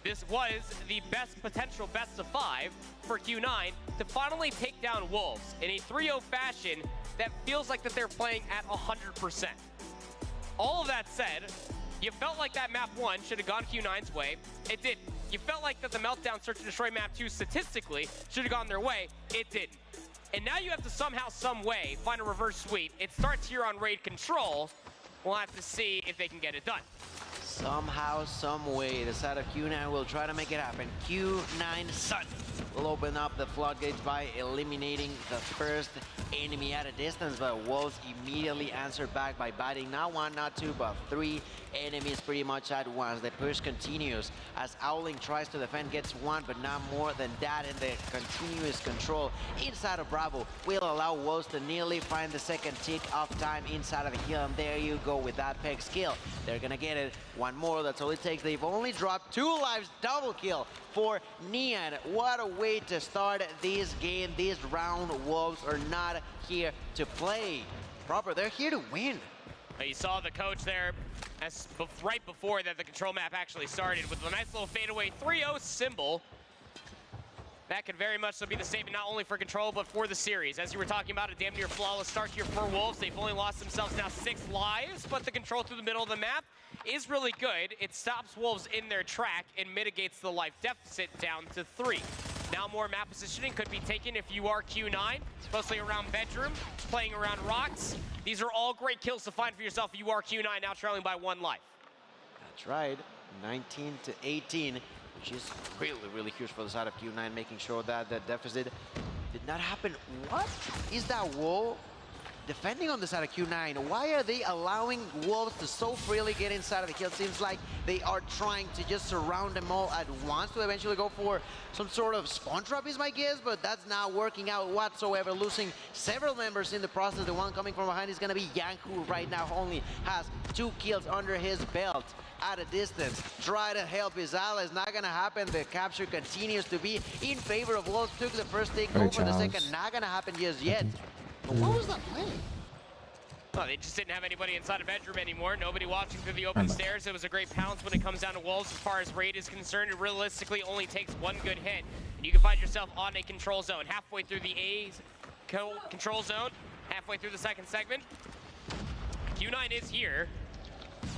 This was the best potential best of 5 for Q9 to finally take down Wolves in a 3-0 fashion that feels like that they're playing at 100%. All of that said, you felt like that map 1 should have gone Q9's way. It didn't. You felt like that the Meltdown Search and Destroy map 2 statistically should have gone their way. It didn't. And now you have to somehow, some way, find a reverse sweep. It starts here on Raid Control. We'll have to see if they can get it done. Somehow, some way, the side of Q9 will try to make it happen. Q9 Sun will open up the floodgates by eliminating the first enemy at a distance, but Wolves immediately answered back by biting not one, not two, but three enemies pretty much at once. The push continues as Owling tries to defend, gets one, but not more than that, and the continuous control inside of Bravo will allow Wolves to nearly find the second tick of time inside of the kill, and there you go with that peg skill. They're gonna get it. One more, that's all it takes. They've only dropped 2 lives, double kill for Neon. What a way to start this game, this round. Wolves are not here to play proper, they're here to win. You saw the coach there right before that the control map actually started with a nice little fadeaway 3-0 symbol. That could very much so be the statement not only for Control, but for the series. As you were talking about, a damn near flawless start here for Wolves. They've only lost themselves now 6 lives, but the control through the middle of the map is really good. It stops Wolves in their track and mitigates the life deficit down to 3. Now more map positioning could be taken if you are Q9, mostly around bedroom, playing around rocks. These are all great kills to find for yourself if you are Q9, now trailing by 1 life. That's right, 19 to 18. Which is really, really huge for the side of Q9, making sure that the deficit did not happen. What is that wall defending on the side of Q9? Why are they allowing Wolves to so freely get inside of the kill? It seems like they are trying to just surround them all at once to eventually go for some sort of spawn trap is my guess, but that's not working out whatsoever, losing several members in the process. The one coming from behind is going to be Yang, who right now only has 2 kills under his belt. At a distance, try to help his allies, not gonna happen. The capture continues to be in favor of Wolves. Took the first take, go for the second, not gonna happen just yet. But what was that play? Well, they just didn't have anybody inside a bedroom anymore. Nobody watching through the open stairs. It was a great pounce when it comes down to Wolves. As far as raid is concerned, it realistically only takes 1 good hit, and you can find yourself on a control zone. Halfway through the A's control zone, halfway through the second segment. Q9 is here.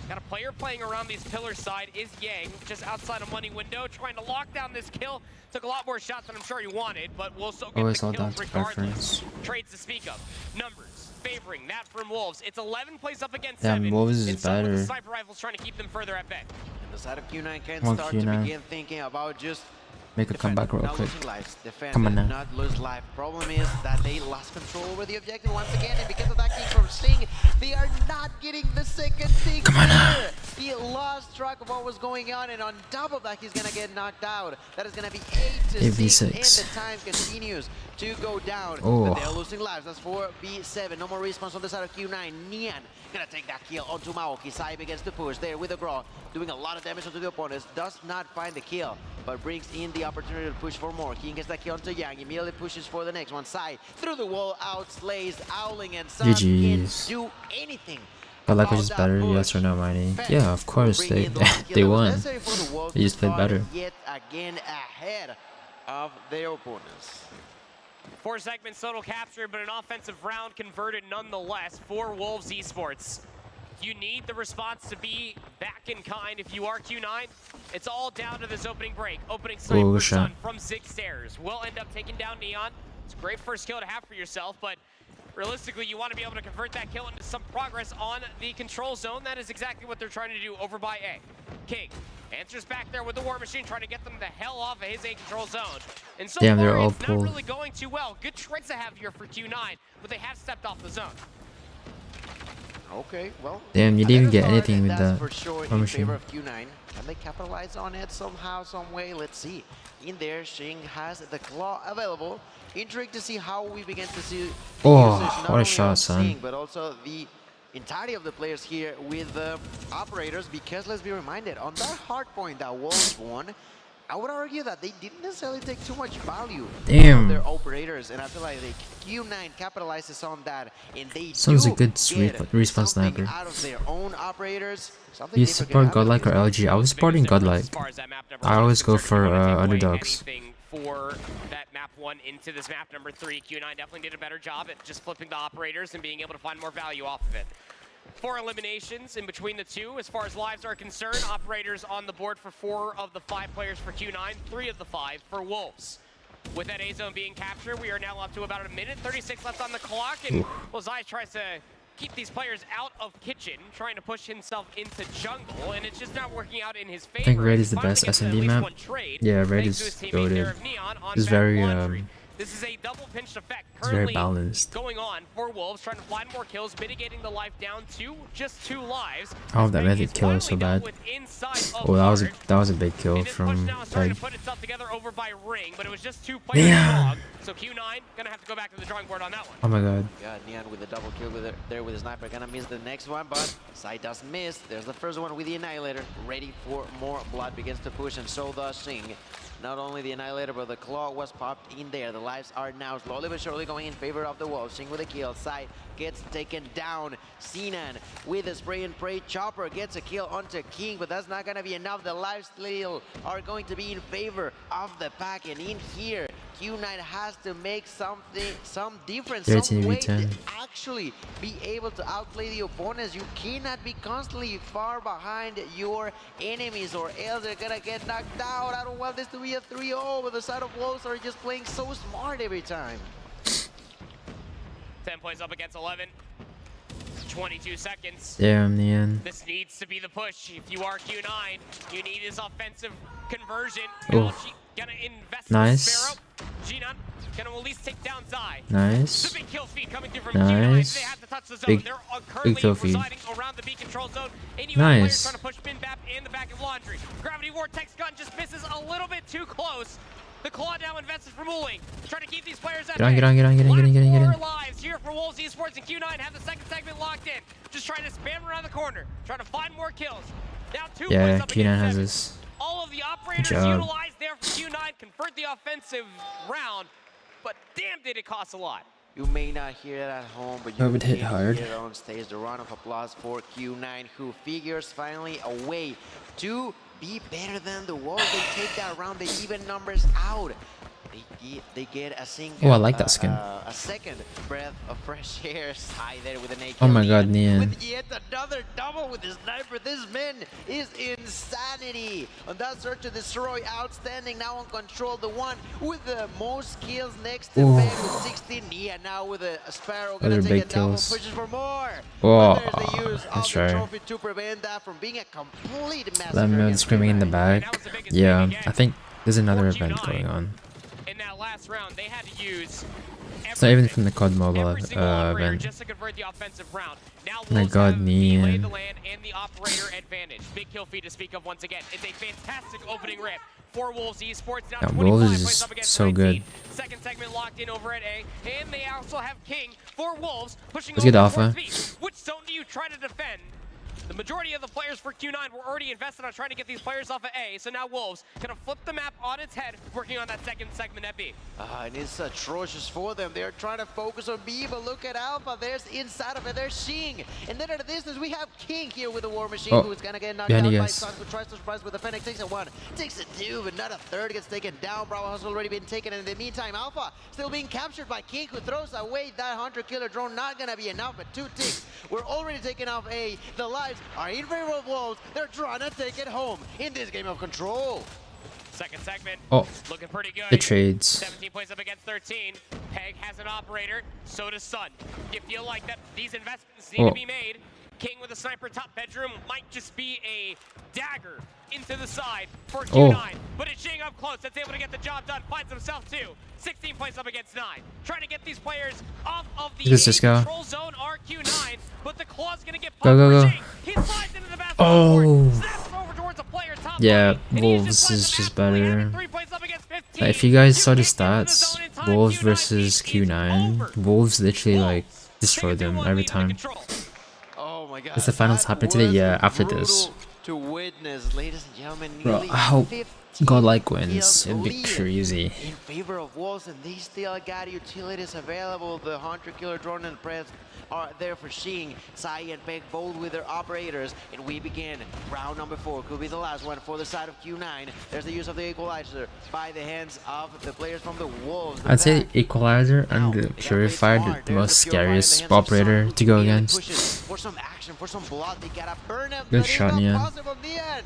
Got a player playing around these pillars side is Yang, just outside of money window, trying to lock down this kill. Took a lot more shots than I'm sure he wanted, but will still get the kills regardless. Trades to speak of. Numbers favoring that from Wolves. It's 11 plays up against 7. Wolves is better. The sniper rifles trying to keep them further at bay. And the side of Q9 can start to begin thinking about just make a comeback real quick. Defend, Come on now. not lose life. Problem is that they lost control over the objective once again, and because of that kick from Sting, they are not getting the second thing. Come on now. He lost track of what was going on, and on top of that, he's gonna get knocked out. That is gonna be 8-6, and the time continues to go down. But they're losing lives. That's 4v7. No more response on the side of Q9. Nian gonna take that kill onto Maoki. Saib against the push there with the Grau, doing a lot of damage onto the opponents. Does not find the kill, but brings in the opportunity to push for more. King gets that kill onto Yang. Immediately pushes for the next one. Side through the wall, outslays Owling, and Sun can't do anything. Godlike was just better, yes or no, Miney? Yeah, of course, they won. They just played better. Yet again ahead of their opponents. 4 segments total captured, but an offensive round converted nonetheless for Wolves Esports. You need the response to be back in kind if you are Q9. It's all down to this opening break. Opening sniper Sun from 6 stairs will end up taking down Neon. It's a great first kill to have for yourself, but realistically, you want to be able to convert that kill into some progress on the control zone. That is exactly what they're trying to do over by A. King answers back there with the War Machine, trying to get them the hell off of his A control zone. And so damn, far, they're all it's not really going too well. Good trades to have here for Q9, but they have stepped off the zone. Okay, well, damn, you didn't even get anything with that for sure in favor of Q9. Can they capitalize on it somehow, some way? Let's see. In there, Xing has the claw available. Intrigued to see how we begin to see what a shot, son. But also the entirety of the players here with the operators, because let's be reminded, on that hard point that Wolves won, I would argue that they didn't necessarily take too much value from their operators, and I feel like Q9 capitalizes on that, and they sounds a good respawn sniper. Out of their own operators. You support Godlike or LG? I was supporting Godlike. I always go for underdogs. For that map 1 into this map number 3, Q9 definitely did a better job at just flipping the operators and being able to find more value off of it. 4 eliminations in between the two. As far as lives are concerned, operators on the board for 4 of the 5 players for Q9, 3 of the 5 for Wolves. With that A zone being captured, we are now up to about 1:36 left on the clock, and Zai tries to keep these players out of kitchen, trying to push himself into jungle, and it's just not working out in his favor. I think Raid is the best SND map. Yeah, Raid is goated. It's very This is a double pinched effect It's very currently balanced. going on for Wolves, trying to find more kills, mitigating the life down to just 2 lives. Oh, As that Miney made is the killer so finally dealt bad. with inside of Oh, Hard. that was a big kill And this push from now is starting Peg. to put itself together over by Ring, but it was just 2 players Damn. strong. So Q9 gonna have to go back to the drawing board on that one. Oh my god. Yeah, Neon with the double kill there with the sniper. Gonna miss the next one, but Sai doesn't miss. There's the first one with the Annihilator. Ready for more. Blood begins to push, and so does Sing. Not only the Annihilator, but the Claw was popped in there. The lives are now slowly but surely going in favor of the Wolves. Sing with a kill. Sai gets taken down. Sinan with a spray and pray. Chopper gets a kill onto King, but that's not gonna be enough. The lives still are going to be in favor of the pack, and in here, Q9 has to make some difference, 13 some way v to 10. actually be able to outplay the opponents. You cannot be constantly far behind your enemies, or else they're gonna get knocked out. I don't want this to be a 3-0, but the side of Wolves are just playing so smart every time. 10 points up against 11. 22 seconds. Damn, Neon. This needs to be the push. If you are Q9, you need this offensive conversion. Oh. Gonna invest Nice. in Sparrow. Jinan gonna at least take down Zai. Nice. The big kill feed coming through from Nice. Q9. They have to touch the zone. Big- They're big currently kill feed. residing around the B control zone. And you have players Nice. trying to push Binbap in the back of Laundry. Gravity Vortex gun just misses a little bit too close. The claw down invested from Wuling. Trying to keep these players at Get on, bay. get on, get on, get on, get on, get on, get Last on. 4 lives here for Wolves Esports, and Q9 have the second segment locked in. Just trying to spam around the corner. Trying to find more kills. Now 2 Yeah, points up Q9 against has 7. this. All of the operators job. utilized there for Q9, convert the offensive round, but damn did it cost a lot. You may not hear it at home, but you Hope it hit can hard. hear it on stage. The round of applause for Q9, who figures finally a way to be better than the Wolves. They take that round, they even numbers out. They get a single. Oh, I like that skin. A second breath of fresh air. Sai there with an AK. Oh my god, Neon. With yet another double with the sniper. This man is insanity. On that search to destroy, outstanding. Now on control, the one with the most kills next to Ooh. Ben with 16. Nia now with a Sparrow gonna Other take big a double, kills. pushes for more. Oh, But there's the use that's of the right. trophy to prevent that from being a complete massacre. Let me know against screaming in the Q9. back. Yeah, I think there's another event going on. In that last round, they had to use It's not even from the COD Mobile every single operator event. just to convert the offensive round. Now My Wolves god, have the lay of Neon. the land and the operator advantage. Big kill feed to speak of once again. It's a fantastic opening rip for Wolves Esports. Now Yeah, 25 Wolves points is up against so 19. good. Second segment locked in over at A, and they also have King for Wolves pushing Let's get over Alpha. towards B. Which zone do you try to defend? The majority of the players for Q9 were already invested on trying to get these players off of A, so now Wolves gonna flip the map on its head, working on that second segment at B. And it's atrocious for them. They're trying to focus on B, but look at Alpha. There's inside of it. There's Xing. And then at a distance, we have King here with the War Machine, Oh, who's gonna get knocked behind out you by guys. Sun, who tries to surprise with the Fennec. Takes a 1, takes a 2, but not a 3rd. Gets taken down. Bravo has already been taken. And in the meantime, Alpha still being captured by King, who throws away that hunter-killer drone. Not gonna be enough, but 2 ticks. We're already taking off A. The lives are in favor of Wolves. They're trying to take it home in this game of control. Second segment, Oh, looking pretty good. the trades. 17 points up against 13. Peg has an operator, so does Sun. You feel like that these investments need Oh. to be made. King with a sniper top bedroom might just be a dagger into the side for Q9. But it's Xing up close, that's able to get the job done, finds himself too. 16 points up against 9. Trying to get these players off of the Look at this guy. control zone RQ9, but the claw's gonna get popped Go, go, for go. Xing. He slides into the basketball Oh. court, snaps over towards a player top Yeah, lane, and he Wolves led is the just map, only better. having 3 points up against 15. If you guys saw the You kicked into the stats, zone in time, Wolves Q9 versus is Q9, over. Wolves literally like Wolves destroyed take a them 2-1 every lead into time. control. Oh my god. It's the finals that happening today, was yeah, after this. brutal to witness, ladies and gentlemen. Bro, Nearly I hope 15 Godlike wins. kills It'd be lead crazy. in favor of Wolves, and they still got utilities available. The hunter-killer drone and press are there for Xing. Sai and Peg both with their operators, and we begin round number 4. Could be the last one for the side of Q9. There's the use of the equalizer by the hands of the players from the Wolves. I'd say the Equalizer Now, and they the gotta play Purified smart. are the There's most the Purified in the scariest hands of operator Sun, to go who immediately against. pushes for some action, for some blood. They gotta burn him. Good but shot, it's not Neon. possible. Neon,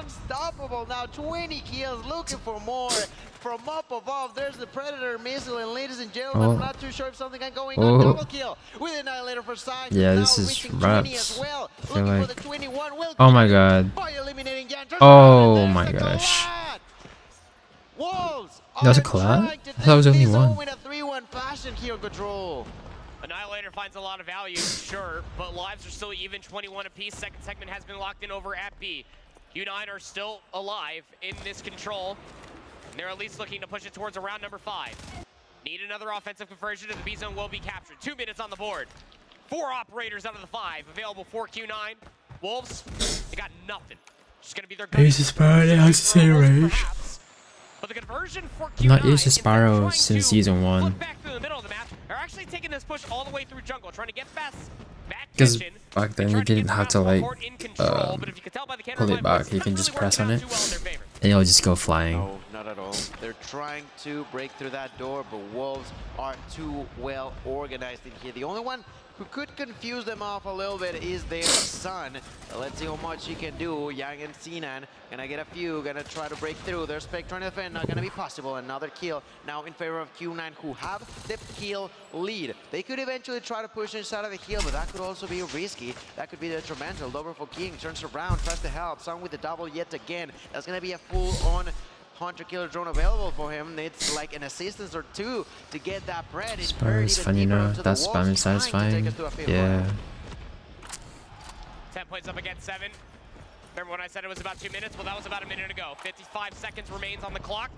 unstoppable. Now 20 kills, looking for more. From up above, there's the Predator missile, and ladies and gentlemen, I'm not too sure if something can going on. Double kill with an Annihilator for Sai. Yeah, Now this is reaching 20 raps. as well. I feel Looking for like. the 21. Will Oh my kill god. by eliminating Jan. Oh There's my the gosh. collide. Wolves That was a collab? I thought it was only one. With a 3-1 fashion here on Control. Annihilator finds a lot of value, sure, but lives are still even, 21 apiece. Second segment has been locked in over at B. Q9 are still alive in this Control. They're at least looking to push it towards around number 5. Need another offensive conversion, and the B zone will be captured. 2 minutes on the board. 4 operators out of the 5 available for Q9. Wolves, they got nothing. Just gonna be their Ace Sparrow has the same range. But the conversion for I'm not used to Sparrow since season 1. Back through the middle of the map, are actually taking this push all the way through jungle, trying to get back Because kitchen. back then you didn't have to like pull it back. You can just press on it, and it'll just go flying. No, not at all. They're trying to break through that door, but Wolves are too well organized in here. The only one who could confuse them off a little bit is their son. Let's see how much he can do. Yang and Sinan gonna get a few, gonna try to break through. Their Spec trying to defend, not gonna be possible. Another kill now in favor of Q9, who have the kill lead. They could eventually try to push inside of the hill, but that could also be risky. That could be detrimental. Dover for King turns around, tries to help. Some with the double yet again. That's gonna be a full-on hunter-killer drone available for him. It's like an assistance or 2 to get that bread. Sparrow is fun, you know. That spam is satisfying. Yeah. 10 points up against 7. Remember when I said it was about 2 minutes? Well, that was about a minute ago. 55 seconds remains on the clock.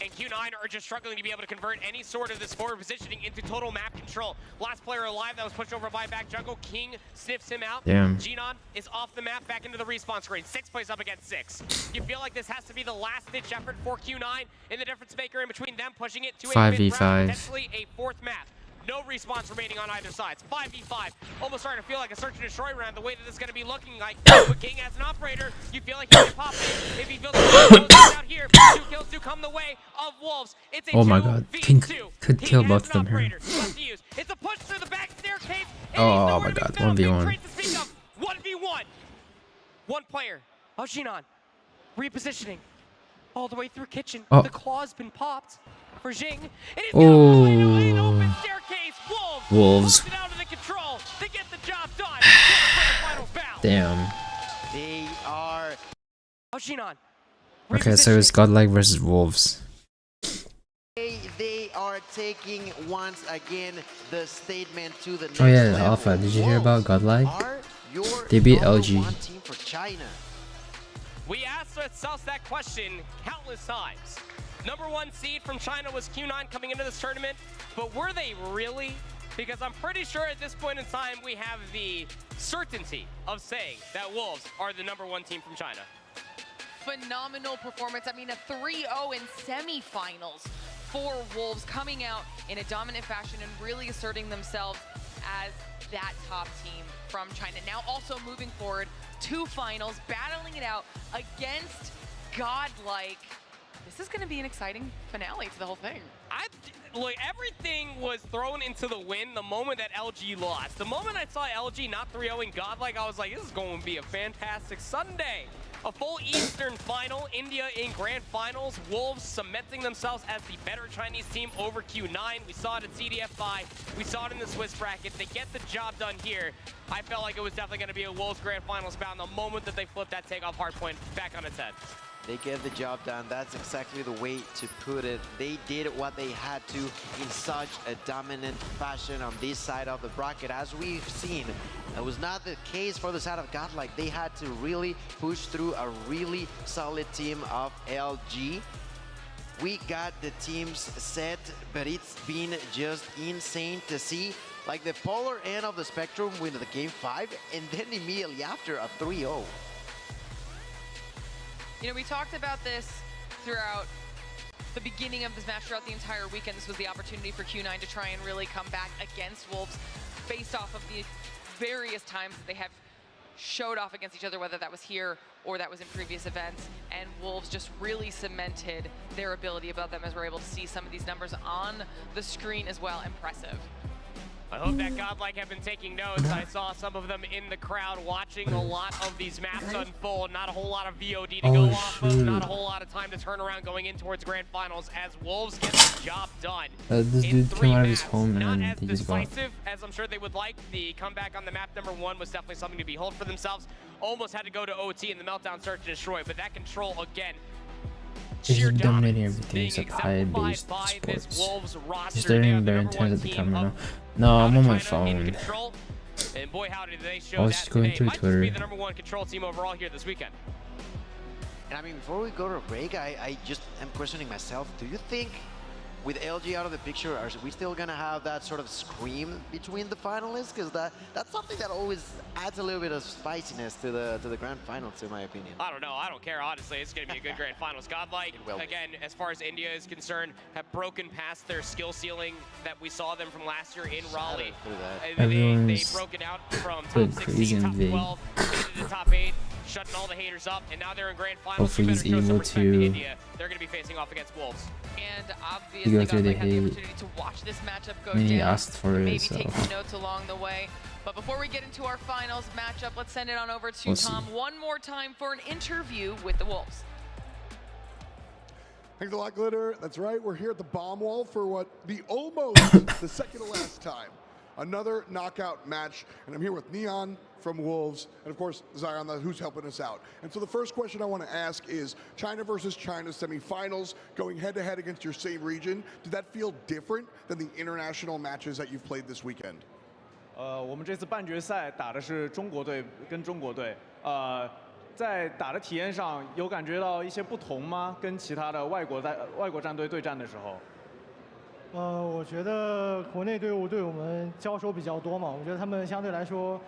And Q9 are just struggling to be able to convert any sort of this forward positioning into total map control. Last player alive that was pushed over by back jungle. King sniffs him out. Damn. Genon is off the map, back into the respawn screen. 6 plays up against 6. You feel like this has to be the last-ditch effort for Q9 in the difference maker in between them pushing it to a 5v5. potentially a 4th map. No response remaining on either side. It's 5v5. Almost starting to feel like a search and destroy round, the way that this is going to be looking like. But King as an operator, you feel like he can pop it. If he feels like out here, 2 kills do come the way of Wolves. It's a Oh my god, King could kill both of them here. It's a push through the back staircase. Oh my god, 1v1. 1v1. One player, Genon, repositioning all the way through kitchen. Oh. The claw's been popped for Jing. It is Oh. an open staircase. Wolves. It out of the control. They get the job done. Final bout. Damn. They are... Genon. Okay, so it's Godlike versus Wolves. They are taking once again the statement to the next Oh yeah, level. Alpha. Did you hear about Godlike? Are your They beat number LG. 1 team for China. We asked ourselves that question countless times. Number 1 seed from China was Q9 coming into this tournament, but were they really? Because I'm pretty sure at this point in time we have the certainty of saying that Wolves are the number 1 team from China. Phenomenal performance. I mean, a 3-0 in semifinals for Wolves, coming out in a dominant fashion and really asserting themselves as that top team from China. Now also moving forward to finals, battling it out against Godlike. This is going to be an exciting finale to the whole thing. Look, everything was thrown into the wind the moment that LG lost. The moment I saw LG not 3-0ing Godlike, I was like, this is going to be a fantastic Sunday. A full Eastern final, India in grand finals, Wolves cementing themselves as the better Chinese team over Q9. We saw it at CDF5, we saw it in the Swiss bracket. They get the job done here. I felt like it was definitely going to be a Wolves grand finals bout the moment that they flipped that takeoff hardpoint back on its head. They get the job done. That's exactly the way to put it. They did what they had to in such a dominant fashion on this side of the bracket. As we've seen, that was not the case for the side of Godlike. They had to really push through a really solid team of LG. We got the teams set, but it's been just insane to see like the polar end of the spectrum win the game 5 and then immediately after a 3-0. You know, we talked about this throughout the beginning of this match, throughout the entire weekend. This was the opportunity for Q9 to try and really come back against Wolves based off of the various times that they have showed off against each other, whether that was here or that was in previous events. And Wolves just really cemented their ability above them, as we're able to see some of these numbers on the screen as well. Impressive. I hope that Godlike have been taking notes. I saw some of them in the crowd watching a lot of these maps unfold. Not a whole lot of VOD to go off of. Not a whole lot of time to turn around going in towards grand finals as Wolves get the job done. This dude came out of his home Not and as he just got... decisive as I'm sure they would like. The comeback on the map number 1 was definitely something to behold for themselves. Almost had to go to OT in the meltdown search and destroy, but that control again. He's sheer dominating dominance everything being except exemplified high-based by this sports. Wolves roster. He's They are doing the very number one intense at the team camera. of No, out I'm of on my China in phone. control. And boy, howdy, did they I show was that just going today. through Might just be Twitter. the number one control team overall here this weekend. And I mean, before we go to a break, I just am questioning myself. Do you think with LG out of the picture, are we still gonna have that sort of scream between the finalists? Because that's something that always adds a little bit of spiciness to the grand finals, in my opinion. I don't know. I don't care, honestly. It's going to be a good grand finals. Godlike, again, as far as India is concerned, have broken past their skill ceiling that we saw them from last year in Raleigh. They Everyone's broken out from top going crazy 16, in top VIG. 12, into the top 8, shutting all the haters up, and now they're in grand finals. Hopefully You he's better show some able respect to to India. They're going to be facing off against Wolves. And go obviously, through the Godlike had the hate. opportunity to watch this matchup go I mean, he down. asked for it, Maybe so take some notes along the way. But before we get into our finals matchup, let's send it on over to We'll Tom see. one more time for an interview with the Wolves. Thanks a lot, Glitter. That's right. We're here at the bomb wall for what the almost the second to last time. Another knockout match, and I'm here with Neon from Wolves, and of course Zion, who's helping us out. And so the first question I want to ask is China versus China semifinals, going head-to-head against your same region. Did that feel different than the international matches that you've played this weekend? 我们这次半决赛打的是中国队跟中国队，在打的体验上有感觉到一些不同吗？跟其他的外国战队对战的时候？我觉得国内队伍对我们交手比较多嘛，我觉得他们相对来说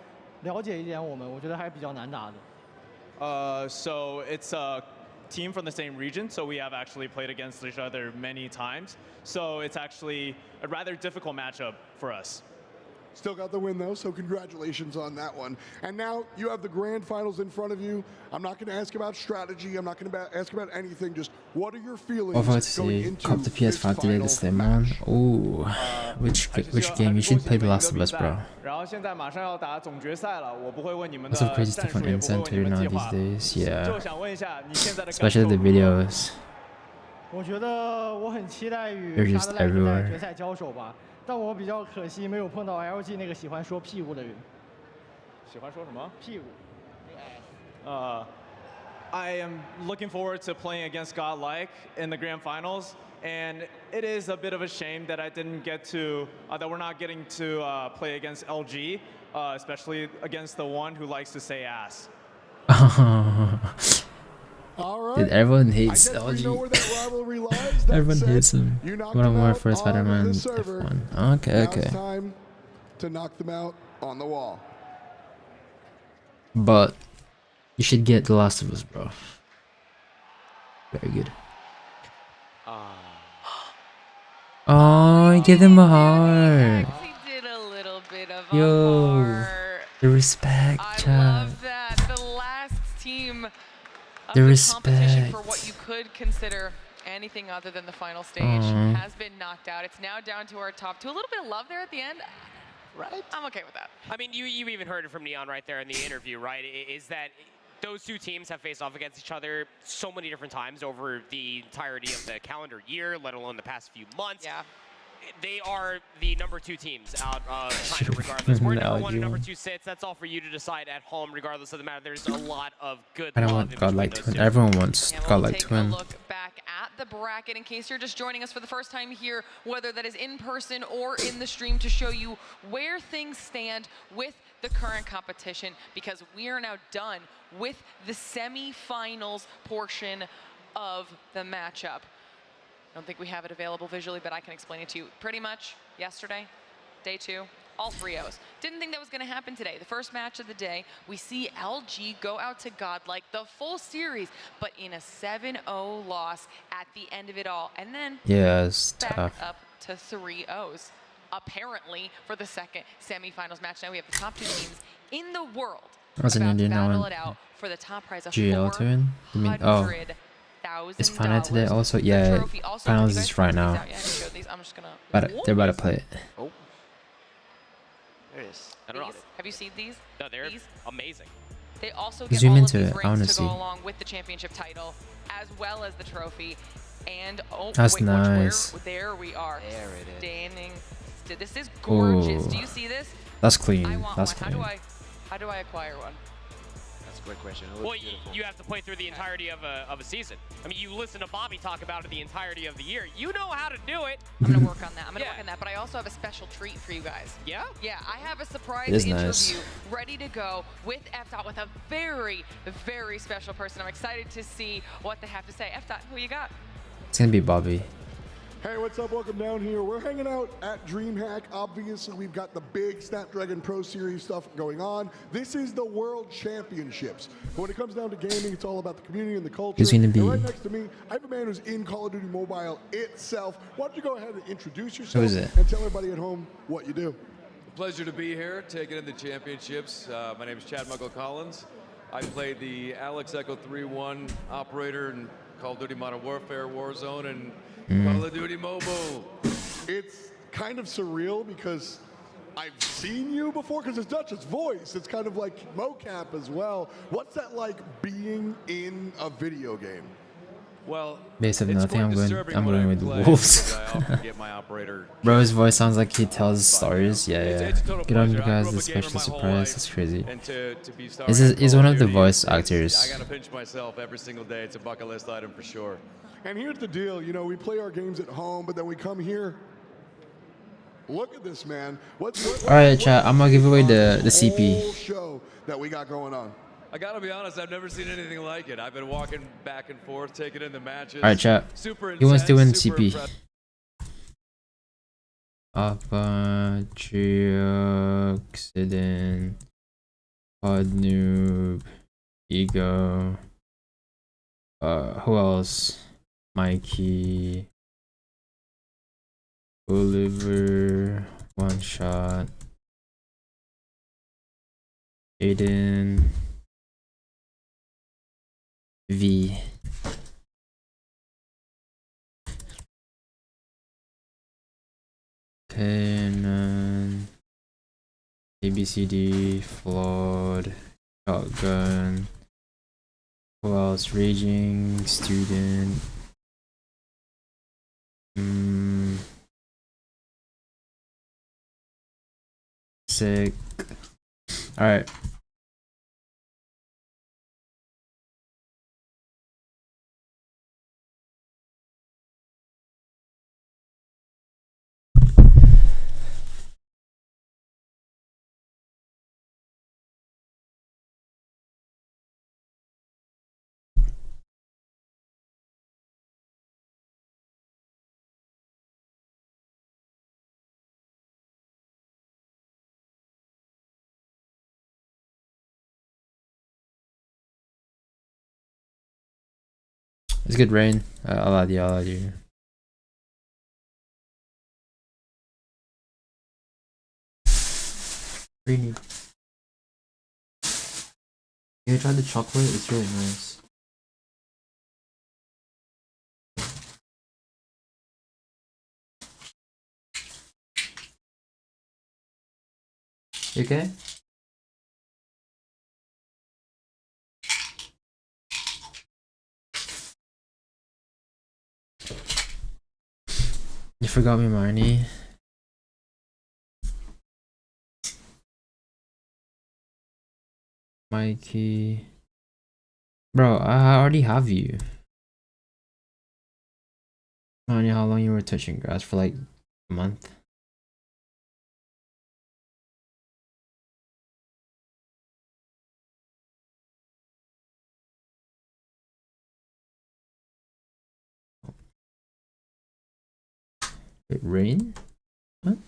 了解一点我们，我觉得还比较难打的。So it's a team from the same region, so we have actually played against each other many times. So it's actually a rather difficult matchup for us. Still got the win though, so congratulations on that one. And now you have the grand finals in front of you. I'm not going to ask about strategy. I'm not going to ask about anything. Just what are your feelings going into cop the PS5 today to Slim on. Ooh, which game? You should play The Last of Us, bro. 然后现在马上要打总决赛了，我不会问你们的 Lots of 战 crazy 术， stuff on 也不会问 Incent 你们 now 计 these 划。 days, 就 yeah. 想问一下你现在的感 Especially 受 the 如何？ videos. 我觉得我很期待与 They're 沙 just 特莱克 everywhere. 在决赛交手吧，但我比较可惜没有碰到 LG 那个喜欢说屁股的人。喜欢说什么？屁股。I am looking forward to playing against Godlike in the grand finals, and it is a bit of a shame that I didn't get to, that we're not getting to play against LG, especially against the one who likes to say ass. All right. Dude, everyone I hates guess we know where LG. that rivalry lies. That Everyone said, hates him. you knocked One of them more out for on Spider-Man the server. F1. Okay, Now okay. it's time to knock them out on the wall. But you should get The Last of Us, bro. Very good. Oh, give them a heart. He did a little bit of Yo, a heart. the respect, I chat. love that. The last team of The the competition for respect. what you could consider anything other than the final stage Aw. has been knocked out. It's now down to our top two. A little bit of love there at the end. Right? I'm okay with that. I mean, you even heard it from Neon right there in the interview, right? Is that those two teams have faced off against each other so many different times over the entirety of the calendar year, let alone the past few months. Yeah. They are the number two teams out of China, regardless. Where number one and number LG. two sits, that's all for you to decide at home, regardless of the matter. There's a lot of good I don't love want in between Godlike those to win. two. Everyone wants And we'll Godlike take to win. a look back at the bracket in case you're just joining us for the first time here, whether that is in person or in the stream, to show you where things stand with the current competition, because we are now done with the semifinals portion of the matchup. I don't think we have it available visually, but I can explain it to you. Pretty much yesterday, day two, all 3-0s. Didn't think that was going to happen today. The first match of the day, we see LG go out to Godlike the full series, but in a 7-0 loss at the end of it all. And then Yeah, it's back tough. up to 3-0s, apparently, for the second semifinals match. Now we have the top two teams in the world That's an about to Indian battle now. it out for the top prize of GL to win? I mean, oh. $400,000. It's final today also? The Yeah, trophy also, finals you guys is right can now. check these out. Yeah, I haven't showed these. I'm just gonna. They're about to play it. Oh. There it is. I don't know. These? Have you seen these? No, they're These? amazing. They also get Zoom all into of these it. I wanna rings to go see. along with the championship title, as well as the trophy. And oh, That's wait, watch nice. there we are. There it is. Standing. This is gorgeous. Ooh. Do you see this? That's clean. I want That's one. clean. How do I acquire one? That's a great question. It Well, looks beautiful. you have to play through the entirety of a season. I mean, you listen to Bobby talk about it the entirety of the year. You know how to do it. I'm gonna work on that. I'm gonna Yeah. work on that. But I also have a special treat for you guys. Yeah? Yeah, I have a surprise It is interview nice. ready to go with F-Dot, with a very, very special person. I'm excited to see what they have to say. F-Dot, who you got? It's gonna be Bobby. Hey, what's up? Welcome down here. We're hanging out at DreamHack. Obviously, we've got the big Snapdragon Pro Series stuff going on. This is the World Championships. But when it comes down to gaming, it's all about the community and the culture. Who's gonna be? And right next to me, I have a man who's in Call of Duty Mobile itself. Why don't you go ahead and introduce yourself Who is it? and tell everybody at home what you do. Pleasure to be here, taking in the championships. My name is Chad Muckle Collins. I played the Alex Echo 3-1 operator in Call of Duty Modern Warfare, Warzone, and Call of Duty Mobile. It's kind of surreal because I've seen you before because it's not just voice, it's kind of like mocap as well. What's that like being in a video game? Well, Based on it's nothing, quite I'm going. disturbing I'm when going I with play wolves. because I often get my operator Bro's voice sounds like he tells stories. Yeah, It's a total Get on, you pleasure. I guys. grew up This a gamer special my whole surprise. life, It's crazy. And to be This starring is on he's Call one of of the Duty, voice I actors. gotta pinch myself every single day. It's a bucket list item for sure. And here's the deal, you know, we play our games at home, but then we come here. Look at this, man. All right, chat. I'm gonna give away the CP. whole show that we got going on. I gotta be honest, I've never seen anything like it. I've been walking back and forth, taking in the matches. All right, chat. Super He wants to win intense, super CP. impressive. Alpha, Trioxidin, Pod Noob, Ego. Who else? Mikey, Oliver, One Shot, Aiden, V. Canon, ABCD, Flawed, Shotgun. Who else? Raging Student. Sick. Alright. It's good rain. I'll add you. I'll add you. Really? You tried the chocolate? It's really nice. You okay? You forgot me, Miney. Mikey. Bro, I already have you. Miney, how long you were touching grass? For like a month? Wait, Rain? What?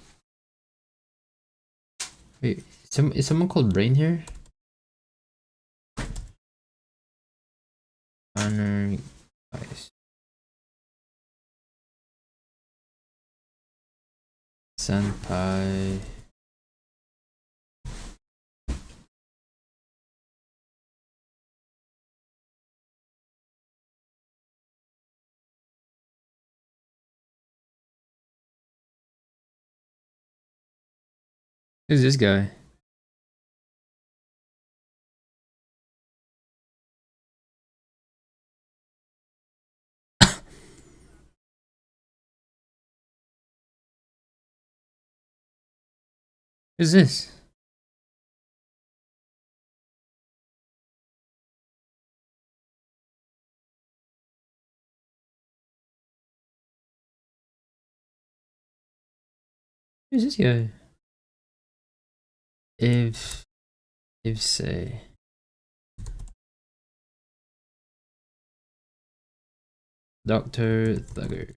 Wait, is someone called Rain here? Honor, guys. Senpai. Who's this guy? Who's this? Who's this guy? If say Dr. Thugger.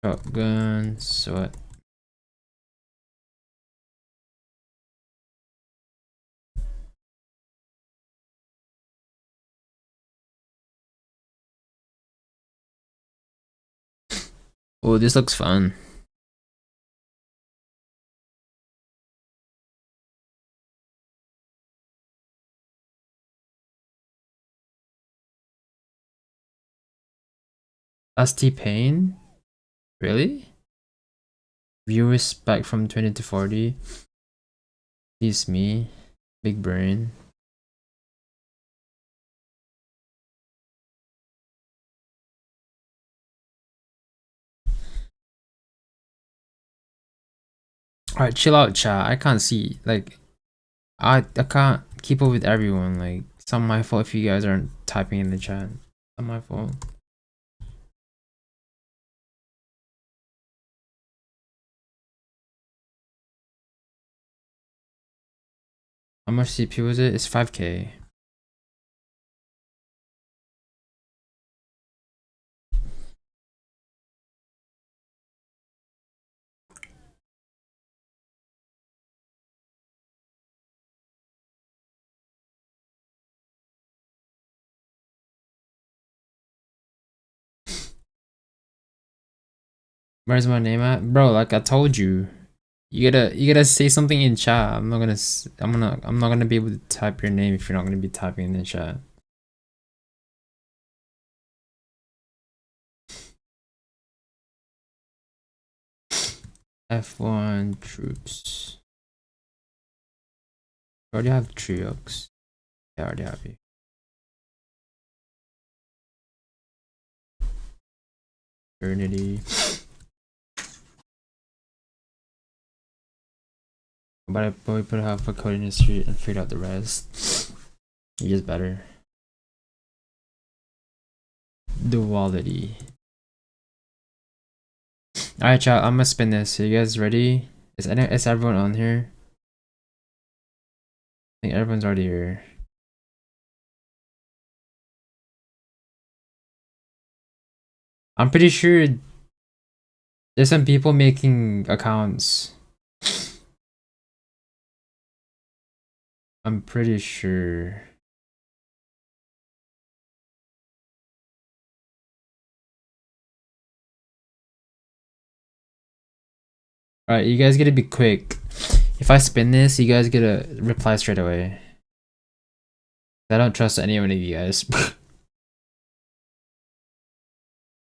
Shotgun, sweat. Oh, this looks fun. That's T-Pain? Really? Viewers back from 20 to 40. He's me. Big brain. Alright, chill out, chat. I can't see. Like, I can't keep up with everyone. Like, it's not my fault if you guys aren't typing in the chat. It's not my fault. How much CPU is it? It's 5K. Where's my name at? Bro, like I told you. You gotta say something in chat. I'm not gonna be able to type your name if you're not gonna be typing in the chat. F1 troops. I already have Triox. Yeah, I already have you. Eternity. But I probably put half a code in history and figured out the rest. It gets better. Duality. Alright, chat, I'm gonna spin this. Are you guys ready? Is everyone on here? I think everyone's already here. I'm pretty sure there's some people making accounts. I'm pretty sure. Alright, you guys gotta be quick. If I spin this, you guys gotta reply straight away. I don't trust any one of you guys.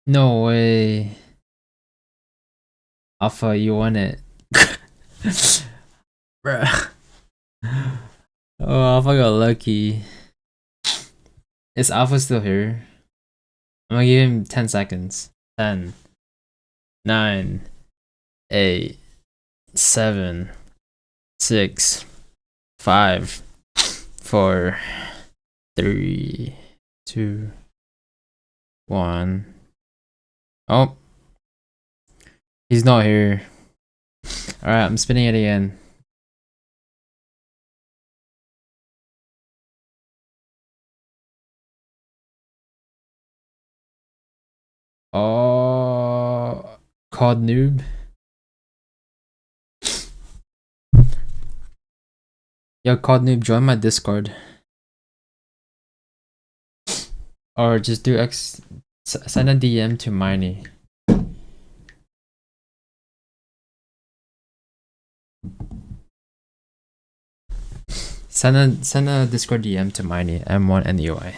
No way. Alpha, you won it. Bruh. Oh, Alpha got lucky. Is Alpha still here? I'm gonna give him 10 seconds. 10, 9, 8, 7, 6, 5, 4, 3, 2, 1. Oh. He's not here. Alright, I'm spinning it again. Oh, COD noob. Yo, COD noob, join my Discord. Or just do send a DM to Miney. Send a Discord DM to Miney, M1NUI.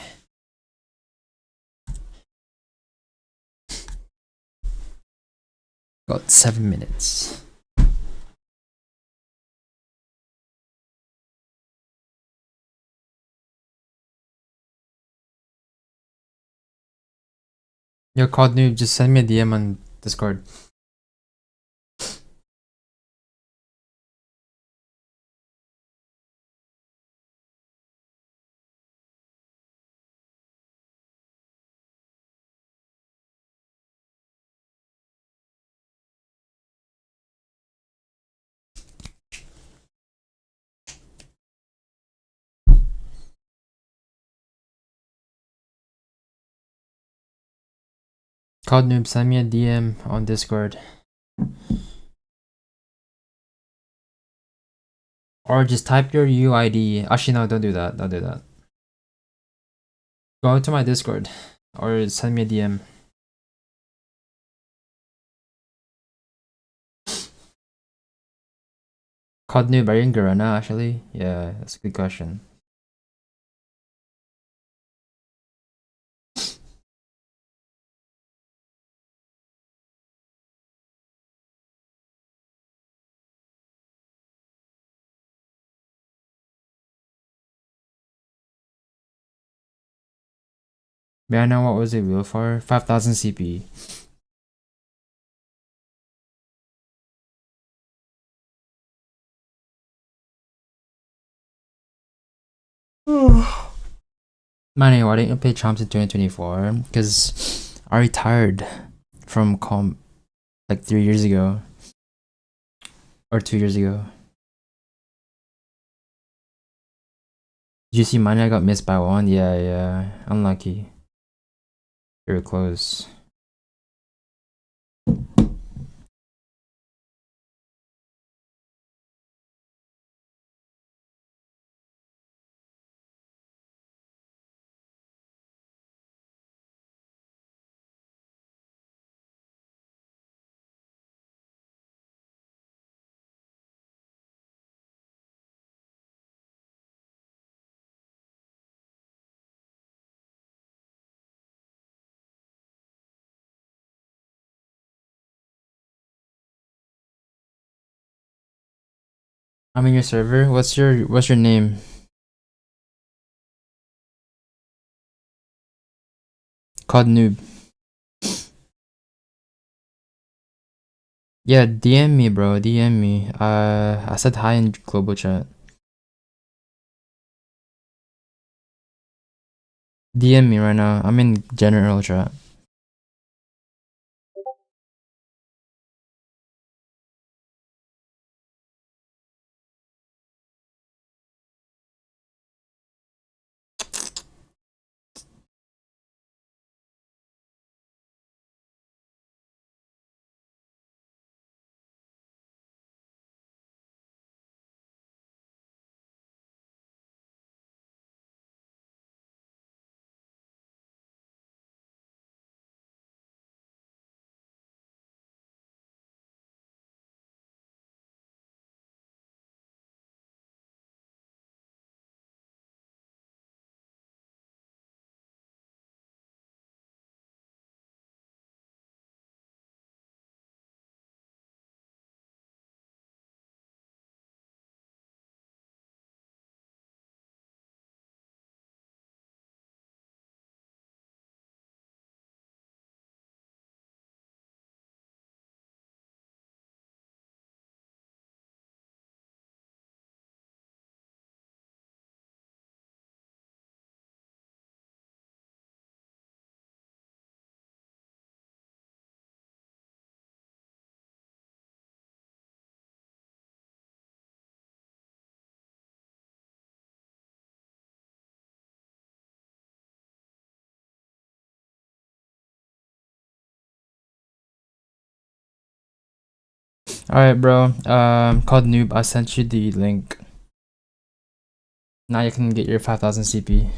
Got 7 minutes. Yo, COD noob, just send me a DM on Discord. COD Noob, send me a DM on Discord. Or just type your UID. Actually, no, don't do that. Don't do that. Go to my Discord or send me a DM. COD Noob, are you in Garena actually? Yeah, that's a good question. May I know what was it real for? 5,000 CP. Miney, why didn't you play Chomps in 2024? Because I retired from comp like 3 years ago. Or 2 years ago. Did you see Miney? I got missed by 1? Yeah. Unlucky. Very close. I'm in your server. What's your name? COD Noob. Yeah, DM me, bro. DM me. I said hi in global chat. DM me right now. I'm in general chat. Alright, bro. COD Noob. I sent you the link. Now you can get your 5,000 CP.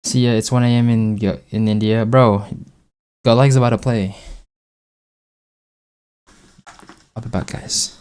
See ya. It's 1 a.m. in India, bro. Godlike's about to play. I'll be back, guys.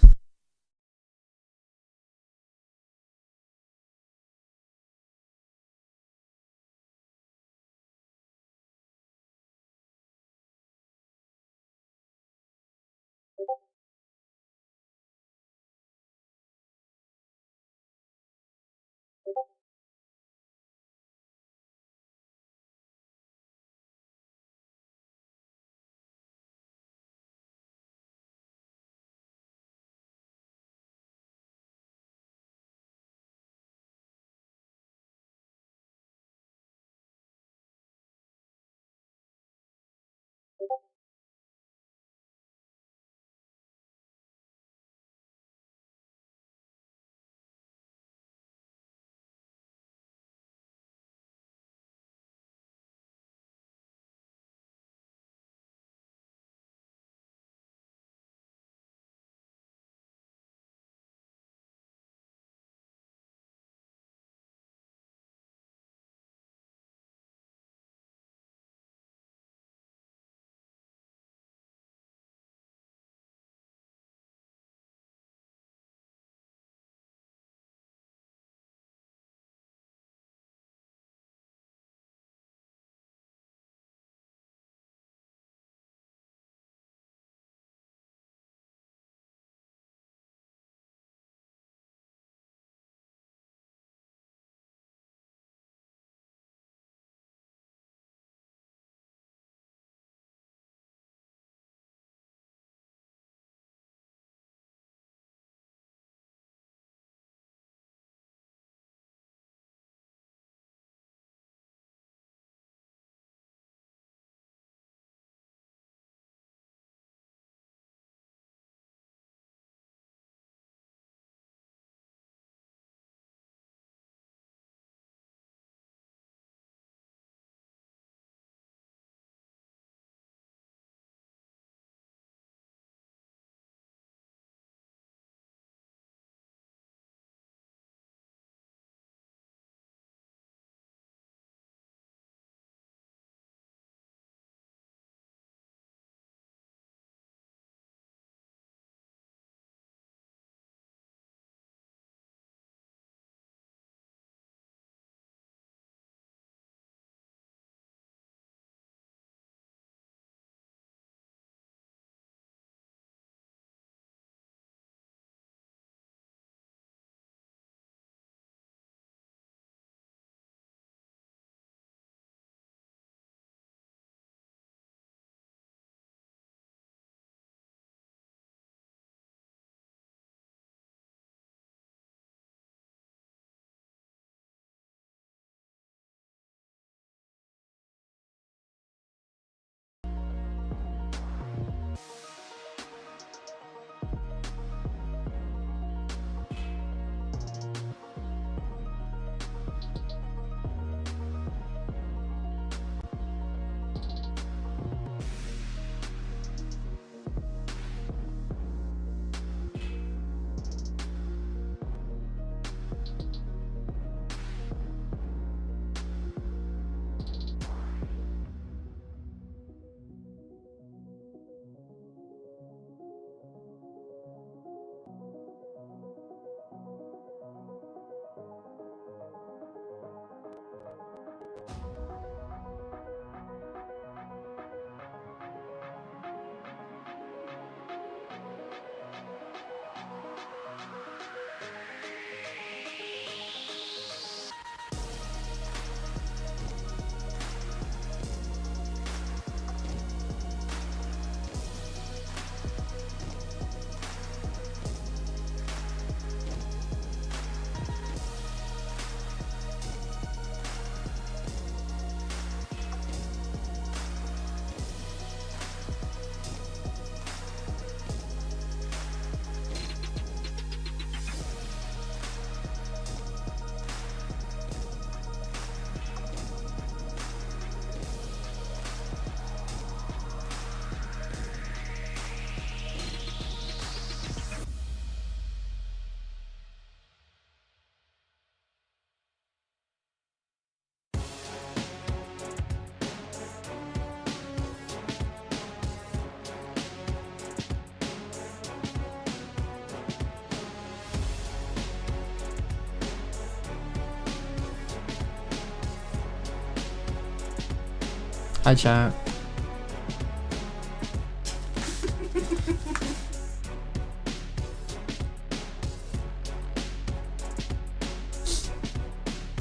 Hi chat.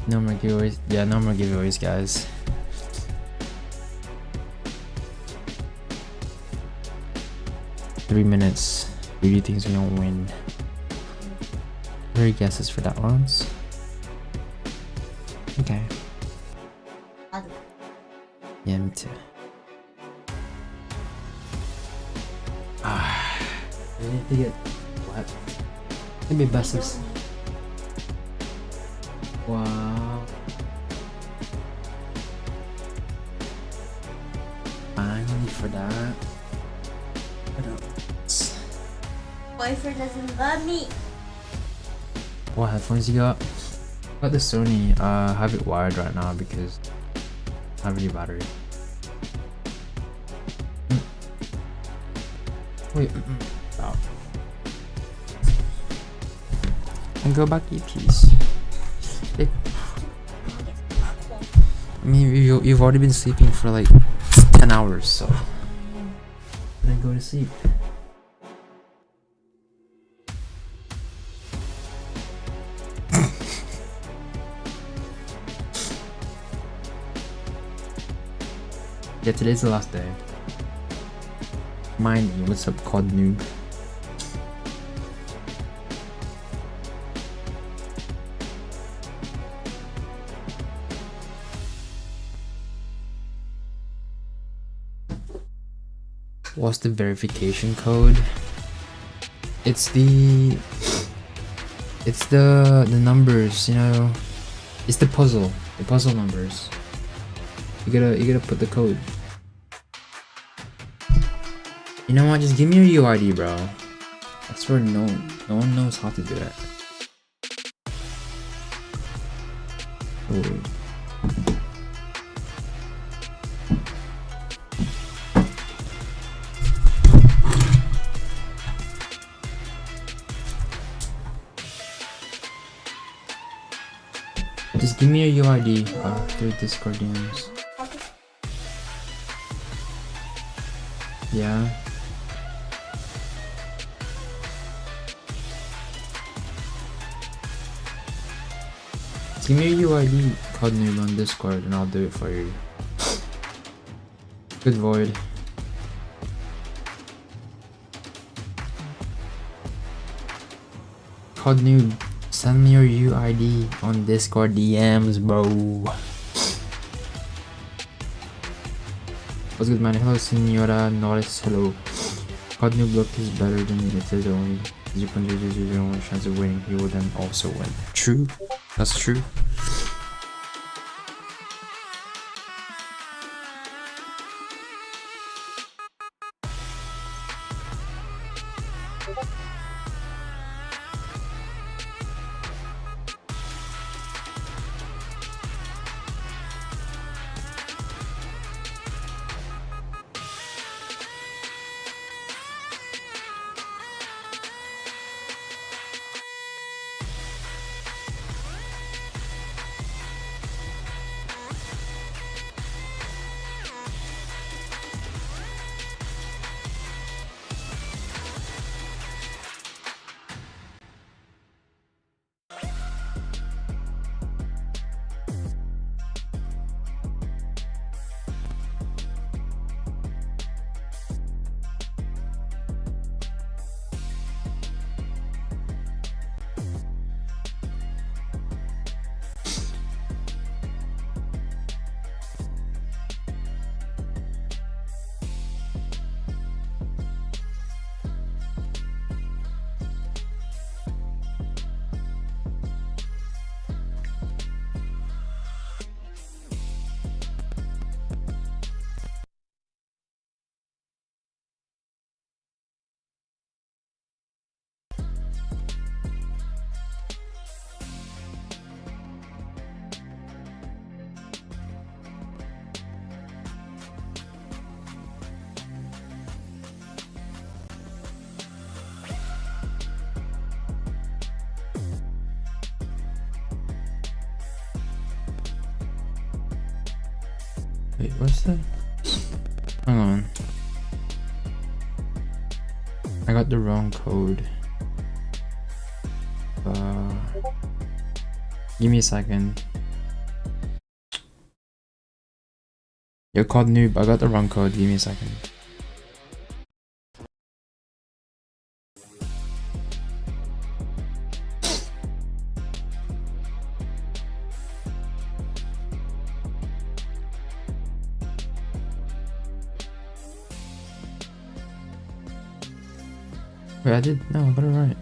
No more giveaways. Yeah, no more giveaways, guys. $3 minutes. Who do you think is gonna win? What are your guesses for that, Lance? Okay. Yeah, me too. I need to get what? Maybe best of. Wow. Finally for that. What else? Boyfriend doesn't love me. What headphones you got? I got the Sony. I have it wired right now because I have really battery. Wait. Stop. And go back to your piece. I mean, you've already been sleeping for like 10 hours, so then go to sleep. Yeah, today's the last day. Miney, what's up, COD noob? What's the verification code? It's the numbers, you know. It's the puzzle numbers. You gotta put the code. You know what? Just give me your UID, bro. I swear, no one knows how to do it. Oh. Just give me your UID through Discord DMs. Yeah. Just give me your UID, COD noob on Discord, and I'll do it for you. Good void. COD noob. Send me your UID on Discord DMs, bro. What's good, man? Hello, Senora Norris. Hello. COD noob look is better than it is only 0.001 chance of winning. He will then also win. True. That's true. Wait, what's that? Hang on. I got the wrong code. Give me a second. You're called noob. I got the wrong code. Give me a second. Wait, I did. No, I got it right.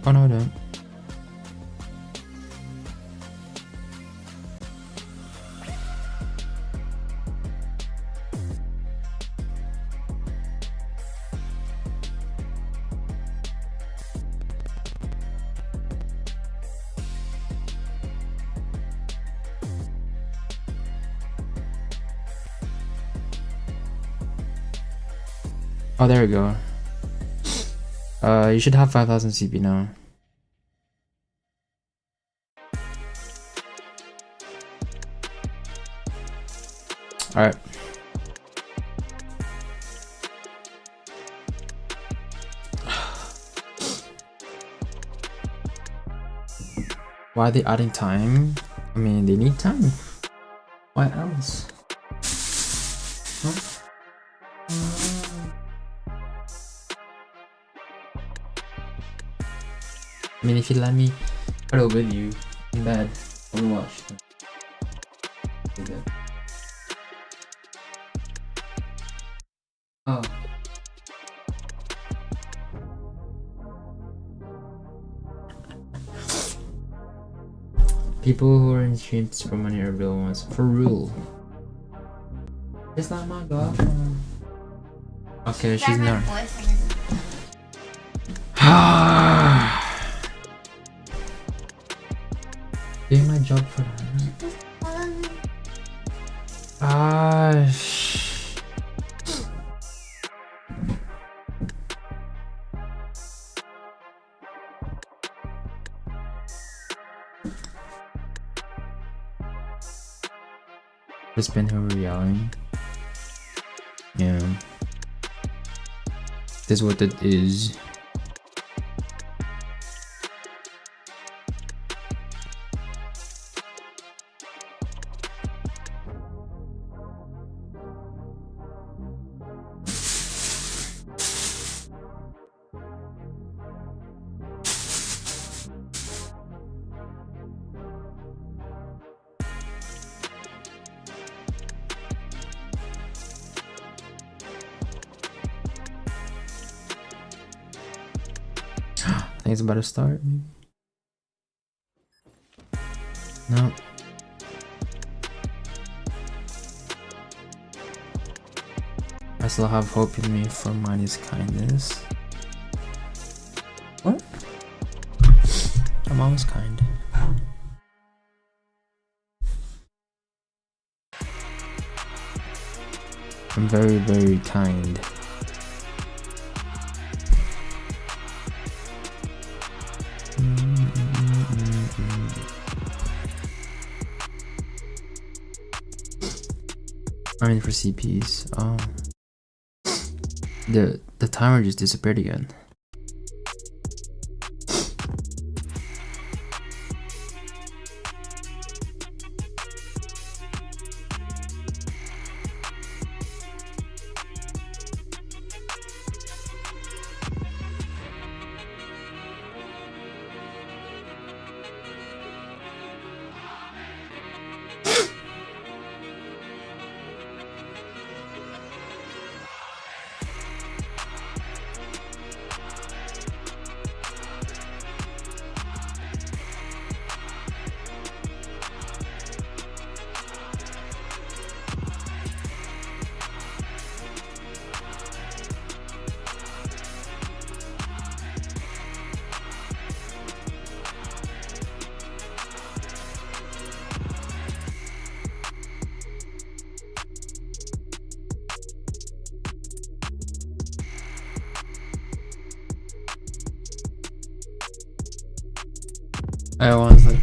Oh no, I don't. Oh, there we go. You should have 5,000 CP now. Alright. Why are they adding time? I mean, they need time. Why else? Huh? I mean, if you let me cuddle with you in bed and watch. Oh. People who are in streams for money are real ones. For real. It's not my girlfriend. Okay, she's not. Doing my job for her. Just been who we're yelling. Yeah. This is what it is. I think it's about to start, maybe. No. I still have hope in me for Miney's kindness. What? I'm always kind. I'm very, very kind. I mean for CPs. Oh. The timer just disappeared again. I was like,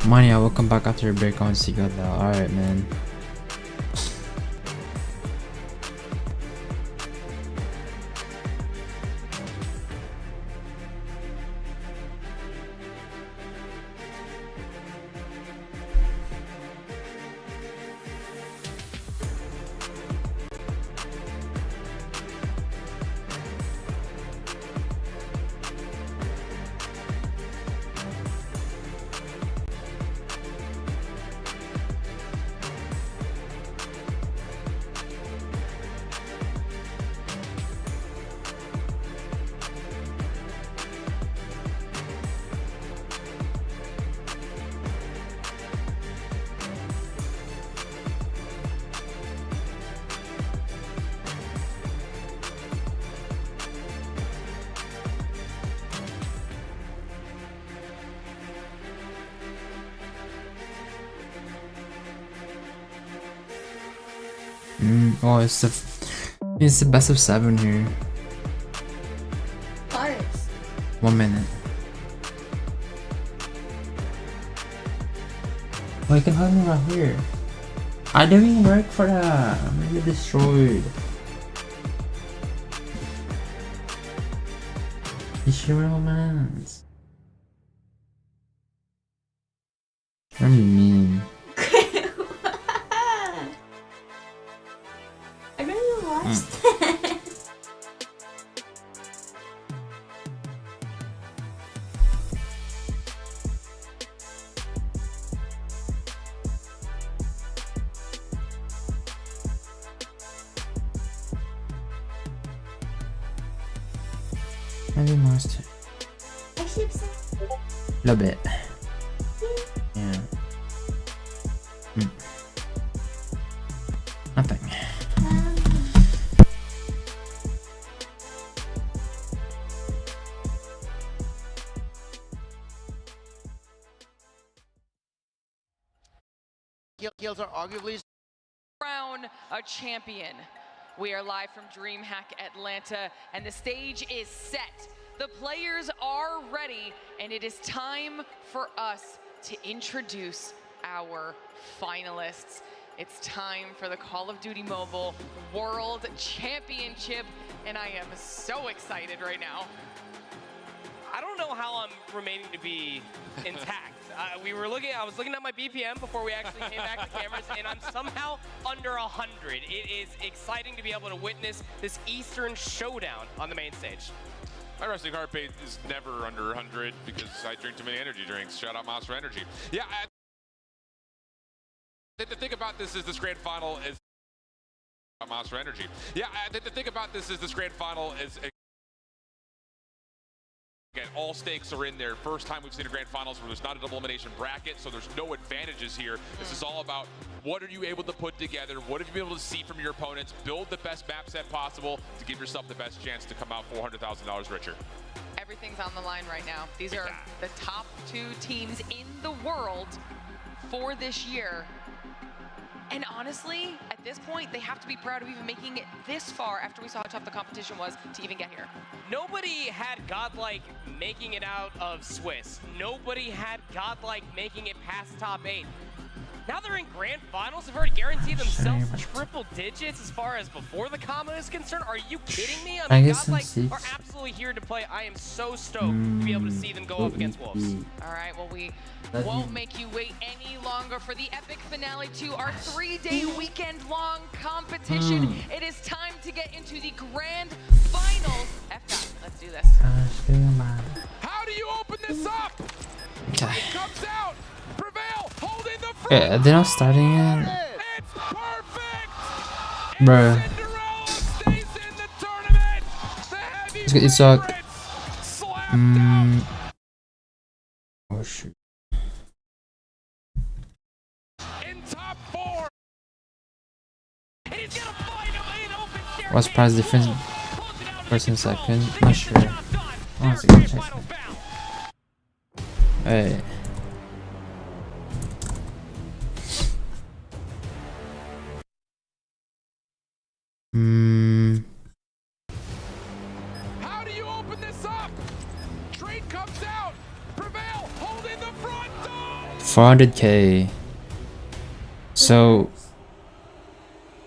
Miney, I will come back after a break. I want to see God though. Alright, man. Oh, it's the best of 7 here. Hearts. 1 minute. Oh, you can hug me right here. I didn't even work for that. I'm gonna get destroyed. It's your romance. I'm mean. I really watched that. Maybe most. I should say. A little bit. Yeah. Nothing. Kills are arguably Crown a champion. We are live from DreamHack Atlanta, and the stage is set. The players are ready, and it is time for us to introduce our finalists. It's time for the Call of Duty Mobile World Championship, and I am so excited right now. I don't know how I'm remaining to be intact. I was looking at my BPM before we actually came back to cameras, and I'm somehow under 100. It is exciting to be able to witness this Eastern showdown on the main stage. My wrestling heart rate is never under 100 because I drink too many energy drinks. Shout out Monster Energy. Yeah, the thing about this is this grand final is Monster Energy. Yeah, the thing about this is this grand final is. Again, all stakes are in there. First time we've seen a grand finals where there's not a double elimination bracket, so there's no advantages here. This is all about what are you able to put together, what have you been able to see from your opponents, build the best map set possible to give yourself the best chance to come out $400,000 richer. Everything's on the line right now. These are the top 2 teams in the world for this year. And honestly, at this point, they have to be proud of even making it this far after we saw how tough the competition was to even get here. Nobody had Godlike making it out of Swiss. Nobody had Godlike making it past top 8. Now they're in grand finals. They've already guaranteed themselves triple digits as far as before the comma is concerned. Are you kidding me? I mean, Godlike are absolutely here to play. I am so stoked to be able to see them go up against Wolves. All right, well, we won't make you wait any longer for the epic finale to our 3-day weekend-long competition. It is time to get into the grand finals. FDOT, let's do this. How do you open this up? Okay. It comes out. Prevail, holding the front. Yeah, they're not starting yet. It's perfect. Bruh. Cinderella stays in the tournament. The heavy It's sucked. Oh shoot. in top 4. He's gonna find an open share. What's prize difference? First and second? Not sure. Oh, it's a good check. Hey. How do you open this up? Trade comes out. Prevail, holding the front door. 400k. So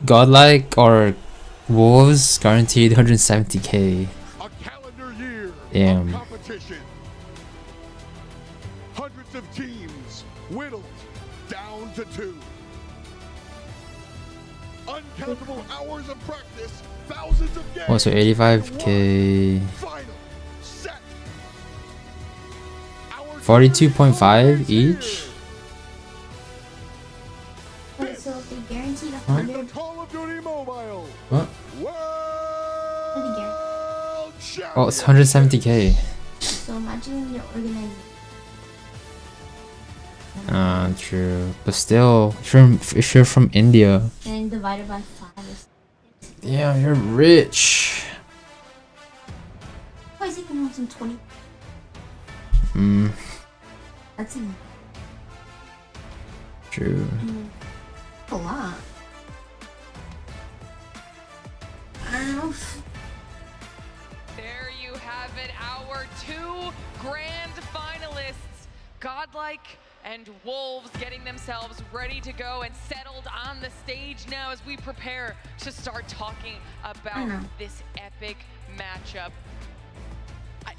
Godlike or Wolves guaranteed 170k. A calendar year Damn. of competition. Hundreds of teams whittled down to 2. Uncountable hours of practice, thousands of games. Oh, so 85k. Final set. 42.5 each. Wait, so if they guaranteed The 100, Call of Duty Mobile What? World Oh, it's 170k. so imagine you're organizing. True. But still, if you're from India, And divided by 5 is. yeah, you're rich. Oh, is it going to 20? That's True. a lot. I don't know. There you have it, our 2 grand finalists, Godlike and Wolves, getting themselves ready to go and settled on the stage now as we prepare to start talking about this epic matchup. I'm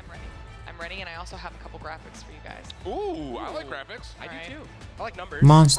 ready. I'm ready, and I also have a couple graphics for you guys. Ooh, I like graphics. I do too. I like numbers. Come on,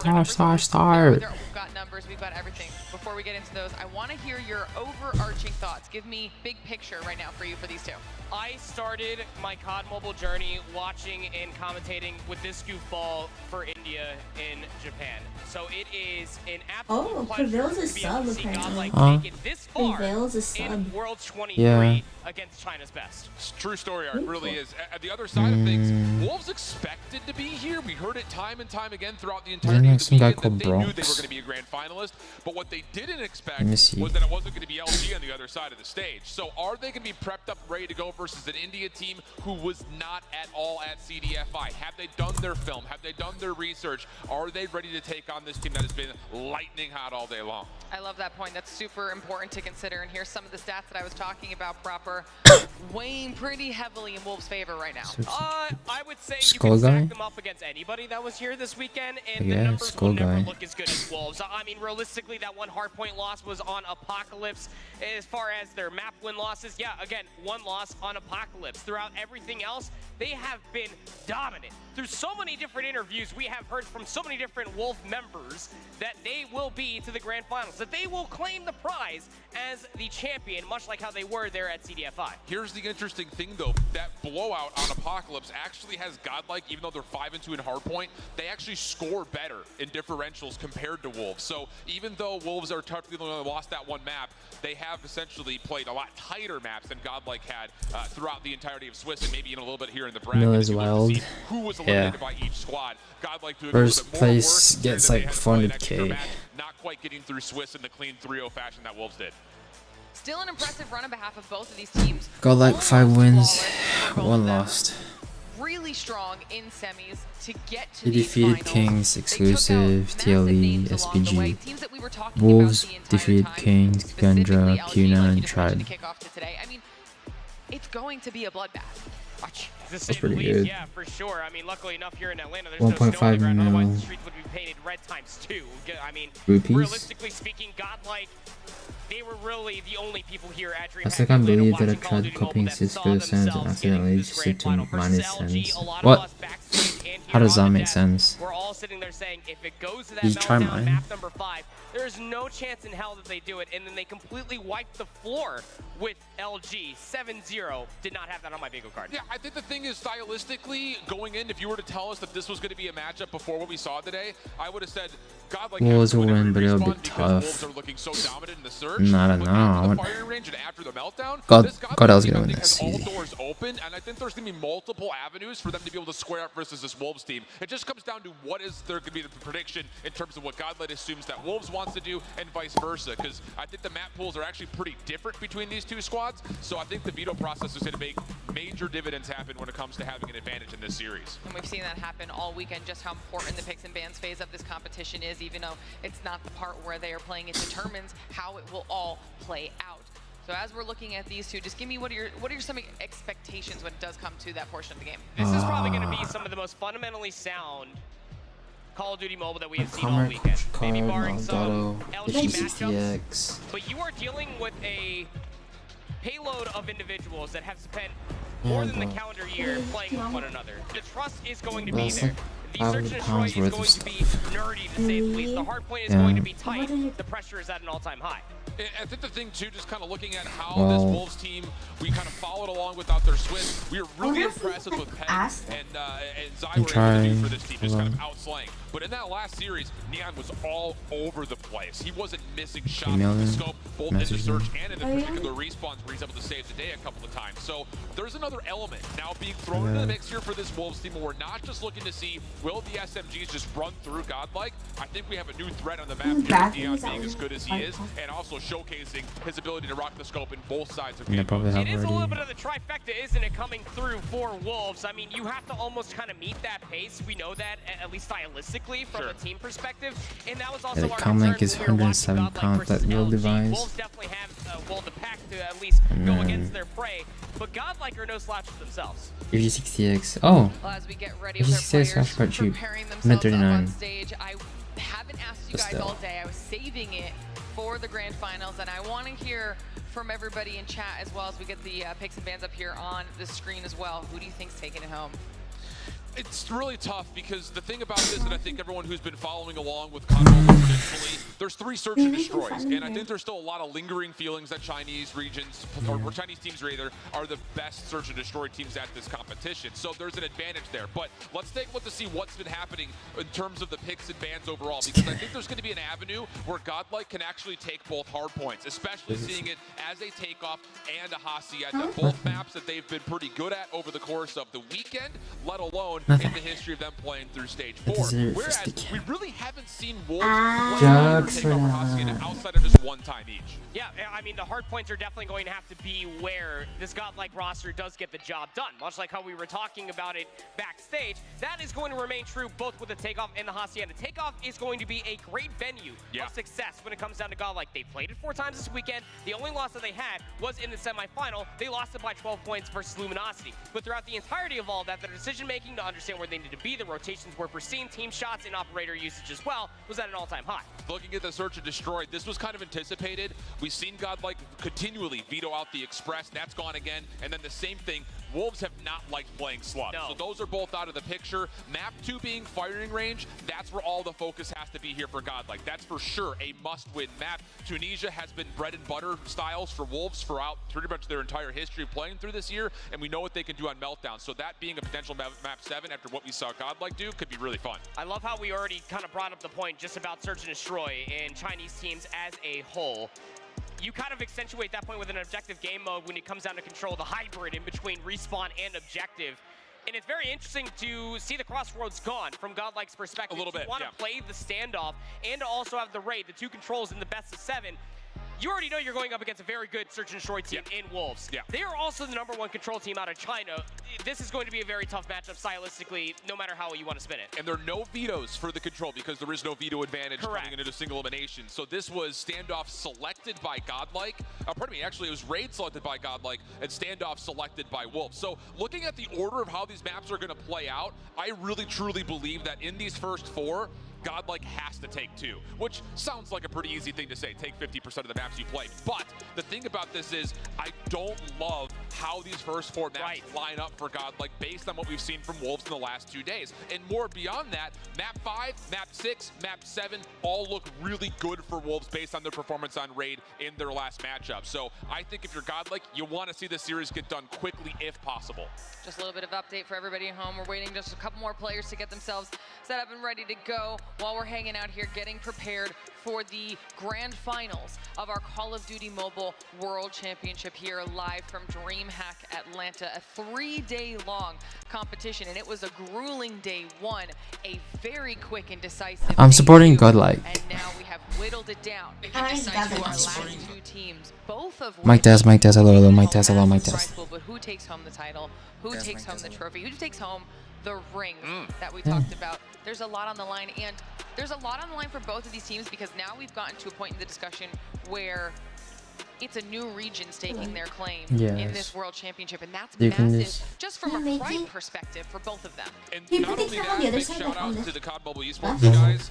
star. We've got numbers, we've got everything. Before we get into those, I want to hear your overarching thoughts. Give me big picture right now for you for these 2. I started my COD Mobile journey watching and commentating with this goofball for India in Japan. So it is an absolute pleasure Prevail's a to be able sub to see apparently. Godlike make it this far Prevail's a sub. in Worlds 23 Yeah. against China's best. It's true story arc, really is. At the other side of things, Wolves expected to be here. We heard it time and time again throughout the entirety of the some guy weekend called that they knew they were Bronx? going to be a grand finalist. But what they didn't expect Let me was see. that it wasn't going to be LG on the other side of the stage. So are they going to be prepped up, ready to go versus an India team who was not at all at CDFI? Have they done their film? Have they done their research? Are they ready to take on this team that has been lightning hot all day long? I love that point. That's super important to consider. And here's some of the stats that I was talking about proper. Weighing pretty heavily in Wolves' favor right now. I would say you Skull can stack guy? them up against anybody that was here this weekend, and Yeah, the numbers Skull will never guy. look as good as Wolves. I mean, realistically, that one hardpoint loss was on Apocalypse. As far as their map win losses, yeah, again, one loss on Apocalypse. Throughout everything else, they have been dominant. Through so many different interviews, we have heard from so many different Wolf members that they will be to the grand finals, that they will claim the prize as the champion, much like how they were there at CDFI. Here's the interesting thing, though. That blowout on Apocalypse actually has Godlike, even though they're 5-2 in hardpoint, they actually score better in differentials compared to Wolves. So even though Wolves are technically only lost that one map, they have essentially played a lot tighter maps than Godlike had throughout the entirety of Swiss, and maybe even a little bit here in the bracket. Mill is if you look to wild. see who was eliminated by each squad. Godlike doing First a little bit more place work gets than like they had to play an extra 400k. match, not quite getting through Swiss in the clean 3-0 fashion that Wolves did. Still an impressive run on behalf of both of these teams. Got like 5 wins, Flawless for both 1 of them. lost. Really strong in semis to get to They these defeated finals. Kings, They took out Exclusive, massive TLE, names along the way, SPG. teams that we were talking Wolves about the entire defeated time, Kings, specifically Gundra, LG, Puna, like you and just mentioned Tribe. to kick off to today. I mean, it's going to be a bloodbath. To say That's pretty the least, good. yeah, for sure. I mean, luckily enough here in Atlanta, there's 1.5 no snow on the ground. Otherwise, mil. the streets would be painted red ×2. I mean, Rupees? realistically speaking, Godlike, they were really the only people here at DreamHack I still can't Atlanta believe that I watching Call of tried Duty copying Mobile that Cisco saw Sands and themselves getting accidentally this grand switched to final. Versus minus LG, cents. a lot of What? us backstage and How here does on that the make desk, sense? We're all sitting there saying, if it goes to that Did you try meltdown mine? map number 5, there's no chance in hell that they do it. And then they completely wiped the floor with LG. 7-0. Did not have that on my bingo card. Yeah, I think the thing is, stylistically, going in, if you were to tell us that this was going to be a matchup before what we saw today, I would have said Godlike Wolves has to will win win, every but it'll be respawn because Wolves tough. are looking so dominant in the surge. I don't But know. after I the want- firing range and after the meltdown, God- this God, I Godlike was team, gonna I win think, this has all seed. doors open, and I think there's going to be multiple avenues for them to be able to square up versus this Wolves team. It just comes down to what is there going to be the prediction in terms of what Godlike assumes that Wolves wants to do and vice versa, because I think the map pools are actually pretty different between these two squads, so I think the veto process is going to make major dividends happen when it comes to having an advantage in this series. And we've seen that happen all weekend, just how important the picks and bans phase of this competition is, even though it's not the part where they are playing. It determines how it will all play out. So as we're looking at these two, just give me what are your some expectations when it does come to that portion of the game? This is probably going to be some of the most fundamentally sound Call of Duty Mobile that we have seen all weekend. Maybe barring some LG matchups. But you are dealing with a payload of individuals that have spent more than the calendar year playing with one another. The trust is going to be there. The search and destroy is going to be nerdy, to say the least. The hard point is going to be tight. The pressure is at an all-time high. I think the thing too, just kind of looking at how this Wolves team, we kind of followed along without their Swiss. We were really impressed with what Peg and Zai were able to do for this team, just kind of outslaying. But in that last series, Neon was all over the place. He wasn't missing shots in the scope, both in the search and in the particular respawns where he's able to save the day a couple of times. So there's another element now being thrown into the mix here for this Wolves team, where we're not just looking to see, will the SMGs just run through Godlike? I think we have a new threat on the map here, Neon being as good as he is, and also showcasing his ability to rock the scope in both sides of game. It is a little bit of the trifecta, isn't it, coming through for Wolves? I mean, you have to almost kind of meet that pace. We know that, at least stylistically, from a team perspective. And that was also our concern is 107 pounds that will device. Wolves definitely have, well, the pack to at least go against their prey. But Godlike are no slouches themselves. 60x. Oh! Well, as we get ready with our players preparing themselves up on stage, I haven't asked you guys all day. I was saving it for the grand finals, and I want to hear from everybody in chat as well as we get the picks and bans up here on the screen as well. Who do you think's taking it home? It's really tough because the thing about this, and I think everyone who's been following along with Control traditionally, there's 3 search and destroys, and I think there's still a lot of lingering feelings that Chinese regions, or Chinese teams rather, are the best search and destroy teams at this competition. So there's an advantage there. But let's take a look to see what's been happening in terms of the picks and bans overall, because I think there's going to be an avenue where Godlike can actually take both hard points, especially seeing it as a takeoff and a Hacienda, both maps that they've been pretty good at over the course of the weekend, let alone in the history of them playing through stage 4. Whereas we really haven't seen Wolves play over Hacienda outside of just one time each. Yeah, I mean, the hard points are definitely going to have to be where this Godlike roster does get the job done. Much like how we were talking about it backstage, that is going to remain true both with the Takeoff and the Hacienda. Takeoff is going to be a great venue of success when it comes down to Godlike. They played it 4 times this weekend. The only loss that they had was in the semifinal. They lost it by 12 points versus Luminosity. But throughout the entirety of all that, their decision-making to understand where they need to be, the rotations were foreseen, team shots and operator usage as well was at an all-time high. Looking at the search and destroy, this was kind of anticipated. We've seen Godlike continually veto out the Express, that's gone again, and then the same thing, Wolves have not liked playing Slug. So those are both out of the picture. Map 2 being firing range, that's where all the focus has to be here for Godlike. That's for sure a must-win map. Tunisia has been bread and butter styles for Wolves throughout pretty much their entire history of playing through this year, and we know what they can do on Meltdown. So that being a potential map 7 after what we saw Godlike do could be really fun. I love how we already kind of brought up the point just about search and destroy in Chinese teams as a whole. You kind of accentuate that point with an objective game mode when it comes down to control, the hybrid in between respawn and objective. And it's very interesting to see the crossroads gone from Godlike's perspective. A little bit, want to play the standoff and to also have the raid, the 2 controls in the best of 7. You already know you're going up against a very good search and destroy team in Wolves. They are also the #1 control team out of China. This is going to be a very tough matchup stylistically, no matter how you want to spin it. And there are no vetoes for the control because there is no veto advantage coming into single elimination. So this was standoff selected by Godlike. Pardon me, actually it was raid selected by Godlike and standoff selected by Wolves. So looking at the order of how these maps are going to play out, I really truly believe that in these first 4, Godlike has to take 2, which sounds like a pretty easy thing to say. Take 50% of the maps you play. But the thing about this is I don't love how these first 4 maps line up for Godlike based on what we've seen from Wolves in the last 2 days. And more beyond that, map 5, map 6, map 7 all look really good for Wolves based on their performance on raid in their last matchup. So I think if you're Godlike, you want to see the series get done quickly if possible. Just a little bit of update for everybody at home. We're waiting just a couple more players to get themselves set up and ready to go while we're hanging out here getting prepared for the grand finals of our Call of Duty Mobile World Championship here live from DreamHack Atlanta, a 3-day long competition, and it was a grueling day 1, a very quick and decisive. I'm supporting Godlike. And now we have whittled it down. We can decide who our last 2 teams, both of which Mike Test, hello, Mike Test, hello, Mike Test. But who takes home the title? Who takes home the trophy? Who takes home the ring that we talked about? There's a lot on the line, and there's a lot on the line for both of these teams because now we've gotten to a point in the discussion where it's a new region staking their claim Yes. in this World Championship, and that's You can massive just from a pride perspective for both of them. And Hey, not but they only can't on that, the other big side, shout like, on out this to the COD Mobile Esports left. guys.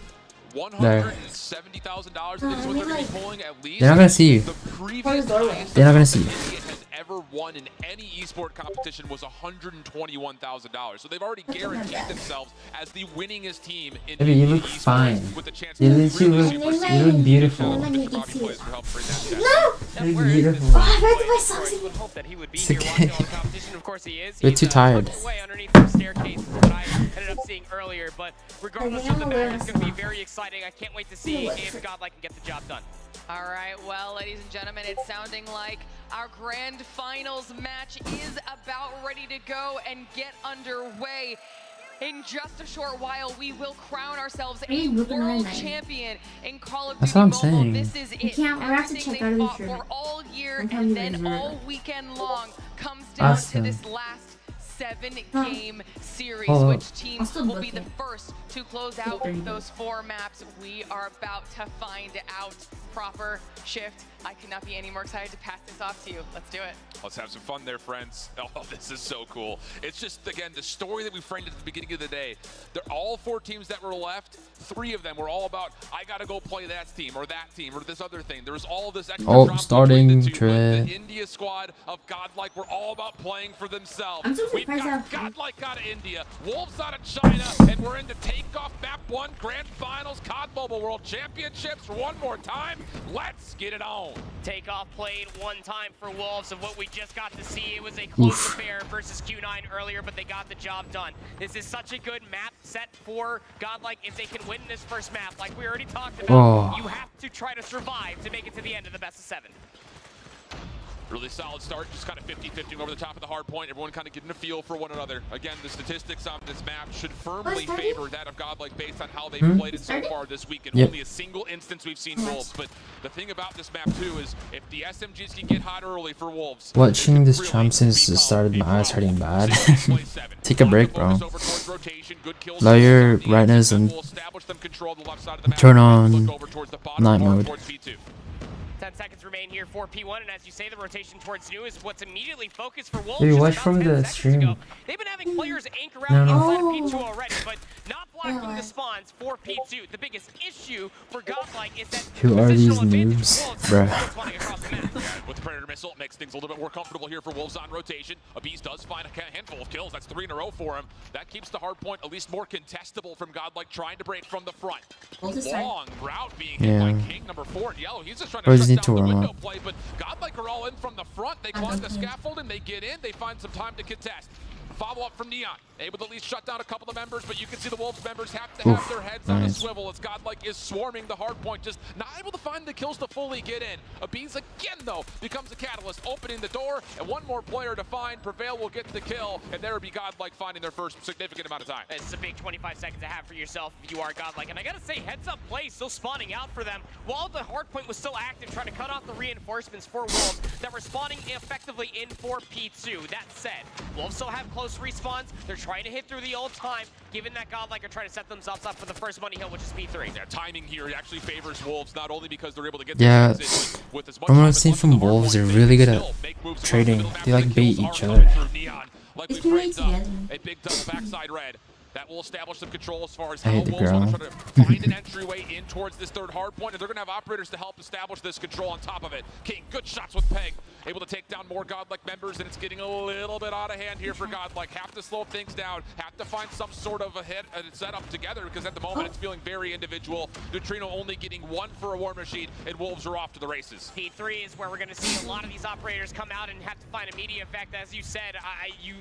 There. $170,000. I think is what they're going to be pulling at least. They're not gonna see you. The previous highest They're not gonna see you. India has ever won in any esport competition was $121,000. So they've already guaranteed themselves as the winningest team in Baby, you India look esports fine. with the chance You to literally really look, supersede you look beautiful. Let me the get players you. who helped bring that No! You look beautiful. Oh, I read my socks. would hope that he would be It's here okay. watching all the competition. Of course he is. You're He's, too tired. tucked away underneath the staircases that I ended up seeing earlier. But regardless of the match, it's going to be very exciting. I can't wait to see if Godlike can get the job done. All right, well, ladies and gentlemen, it's sounding like our grand finals match is about ready to go and get underway. In just a short while, we will crown ourselves a world champion in Call of That's Duty what I'm Mobile. saying. This is it. can't- we're gonna have to Everything check they out of the fought tournament. for all year Sometime and you then guys are- all weekend long comes down Awesome. to this last 7-game series, Hold up. which team I'll still will book be the it. first to close out those 4 maps. We are about to find out. Proper shift. I cannot be any more excited to pass this off to you. Let's do it. Let's have some fun there, friends. Oh, this is so cool. It's just, again, the story that we framed at the beginning of the day. They're all 4 teams that were left. 3 of them were all about, I got to go play that team or this other thing. There was all this extra Oh, drama starting between the 2, but Trey. the India squad of Godlike were all about playing for themselves. I'm so We've surprised got how- Godlike out of India, Wolves out of China, and we're into takeoff map 1 grand finals, COD Mobile World Championships for one more time. Let's get it on. Takeoff played one time for Wolves, and what we just got to see, it was a close affair versus Q9 earlier, but they got the job done. This is such a good map set for Godlike if they can win this first map. Like we already talked about, Oh. you have to try to survive to make it to the end of the best of 7. Really solid start, just kind of 50-50 over the top of the hard point. Everyone kind of getting a feel for one another. Again, the statistics on this map should firmly favor that of Godlike based on how they've played it so far this weekend. Yep. Only a single instance we've seen Wolves, but the thing about this map too is if the SMGs can get hot early for Wolves. Watching this champ since it started, my eyes hurting bad. Take a break, bro. Lower your brightness and turn on night mode. 10 seconds remain here for P1, and as you say, the rotation towards new is what's immediately focused for Wolves. Dude, just watch about from 10 the seconds stream. ago. They've been having players anchor out No, no. inside of P2 already, but not blocking the spawns for P2. The biggest issue for Godlike is that Who are these positional advantage noobs? for Wolves Bruh. is spawning across the map. With the Predator missile, it makes things a little bit more comfortable here for Wolves on rotation. Abiz does find a handful of kills. That's 3 in a row for him. That keeps the hard point at least more contestable from Godlike trying to break from the front. Long route being hit by King number 4 in yellow. He's just trying Or to just shut need to down the warm window up. play, but Godlike are all in from the front. They climb the scaffolding, they get in, they find some time to contest. Follow-up from Neon, able to at least shut down a couple of members, but you can see the Wolves members have to have their heads on a swivel as Godlike is swarming the hard point, just not able to find the kills to fully get in. Abiz again, though, becomes a catalyst, opening the door, and one more player to find. Prevail will get the kill, and there will be Godlike finding their first significant amount of time. This is a big 25 seconds to have for yourself if you are Godlike. And I gotta say, heads up play still spawning out for them. While the hardpoint was still active, trying to cut off the reinforcements for Wolves that were spawning effectively in for P2. That said, Wolves still have close respawns. They're trying to hit through the old time, given that Godlike are trying to set themselves up for the first money hill, which is P3. Yeah, timing here actually favors Wolves, not only because they're able to get Yeah, the hits in, but with as much from what time I've as seen left from on the hard Wolves, they're point, really they good can at still make moves across the trading. middle map, They and like the bait kills each are other. coming through Neon, like we It's been framed up. together. A big double backside red. That will establish some control as far as I how hate the Wolves want to girl. try to find an entryway in towards this third hard point, and they're going to have operators to help establish this control on top of it. King, good shots with Peg, able to take down more Godlike members, and it's getting a little bit out of hand here for Godlike. Have to slow things down, have to find some sort of a hit and setup together, because at the moment it's feeling very individual. Neutrino only getting 1 for a War Machine, and Wolves are off to the races. P3 is where we're going to see a lot of these operators come out and have to find a media effect. As you said, you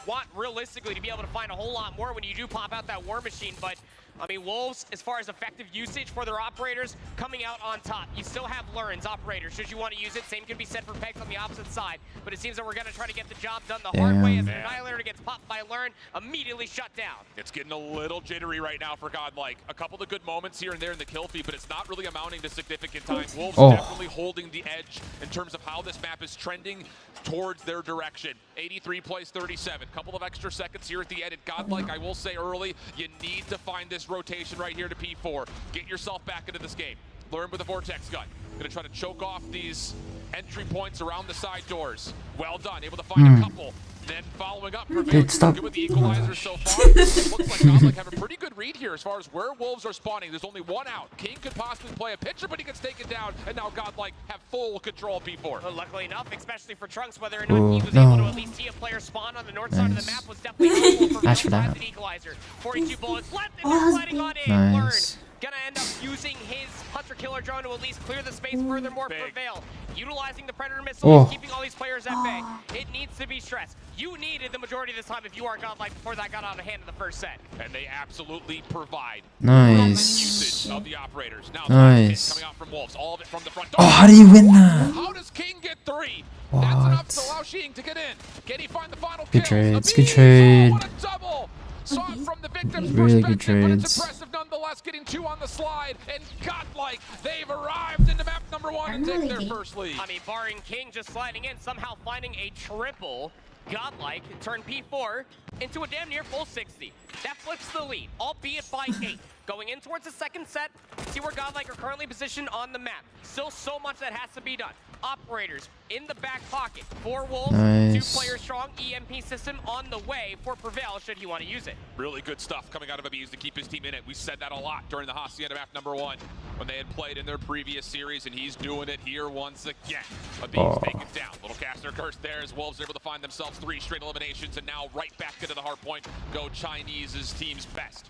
want realistically to be able to find a whole lot more when you do pop out that War Machine, but I mean, Wolves, as far as effective usage for their operators, coming out on top. You still have Lurns, operators, should you want to use it. Same can be said for Pegs on the opposite side, but it seems that we're going to try to get the job done the hard way as an Annihilator gets popped by Lurn, immediately shut down. It's getting a little jittery right now for Godlike. A couple of good moments here and there in the kill feed, but it's not really amounting to significant time. Wolves definitely holding the edge in terms of how this map is trending towards their direction. 83 plays 37. Couple of extra seconds here at the end. At Godlike, I will say early, you need to find this rotation right here to P4. Get yourself back into this game. Learn with the Vortex gun. Gonna try to choke off these entry points around the side doors. Well done, able to find a couple. Then following up, Dude, stop. good with the equalizer so far. Looks like Godlike have a pretty good read here as far as where Wolves are spawning. There's only one out. King could possibly play a pitcher, but he gets taken down, and now Godlike have full control of P4. Well, luckily enough, especially for Trunks, whether or not he was able to at least see a player spawn on the north side of the map was definitely helpful for Nice for that. the equalizer. 42 bullets left, and they're sliding on in. Nice. Gonna end up using his hunter killer drone to at least clear the space. Furthermore, Prevail utilizing the predator missile, keeping all these players at bay. It needs to be stressed. You needed the majority of this time if you are Godlike before that got out of hand in the first set. And they absolutely provide Nice. usage of the operators. Now Nice. coming out from Wolves, all of it from the front door. Oh, how do you win that? How does King get 3? What? That's enough to allow Sheen to get in. Can he find the final Good kills? trades, Abiz, good trade. what a double! Saw it from the victim's Really good perspective, but it's trades. impressive nonetheless, getting 2 on the slide. And Godlike, they've arrived into map number 1 and take their first lead. I mean, barring King just sliding in, somehow finding a triple, Godlike turned P4 into a damn near full 60. That flips the lead, albeit by 8. Going in towards the second set, see where Godlike are currently positioned on the map. Still so much that has to be done. Operators in the back pocket. 4 Wolves, Nice. 2 players strong. EMP system on the way for Prevail should he want to use it. Really good stuff coming out of Abiz to keep his team in it. We said that a lot during the Hacienda map number 1 when they had played in their previous series, and he's doing it here once again. Abiz taken down. Little caster curse there as Wolves are able to find themselves 3 straight eliminations, and now right back into the hard point go Chinese's team's best.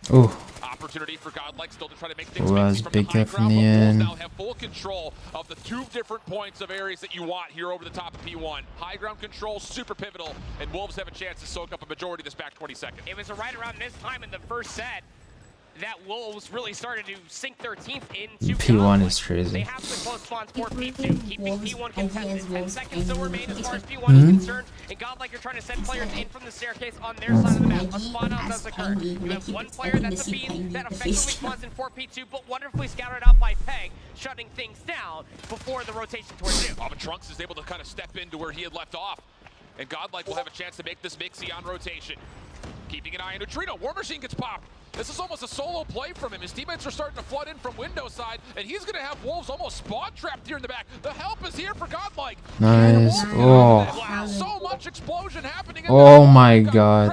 Opportunity for Godlike still to try to make things Was from big the high up from ground, the but Wolves end. now have full control of the 2 different points of areas that you want here over the top of P1. High ground control, super pivotal, and Wolves have a chance to soak up a majority of this back 20 seconds. It was right around this time in the first set that Wolves really started to sink their teeth into P1 Godlike. is crazy. They have the close spawns for P2, keeping P1 contested. 10 seconds still remain as far as P1 is concerned, and Godlike are trying to send players in from the staircase on their side of the map. A spawn out does occur. You have one player that's a beam that effectively spawns in for P2, but wonderfully scouted out by Peg, shutting things down before the rotation towards you. But Trunks is able to kind of step into where he had left off, and Godlike will have a chance to make this mixy on rotation. Keeping an eye on Neutrino. War Machine gets popped. This is almost a solo play from him. His teammates are starting to flood in from window side, and he's going to have Wolves almost spawn trapped here in the back. The help is here for Godlike. Nice. Wow, so much explosion happening. Oh my god.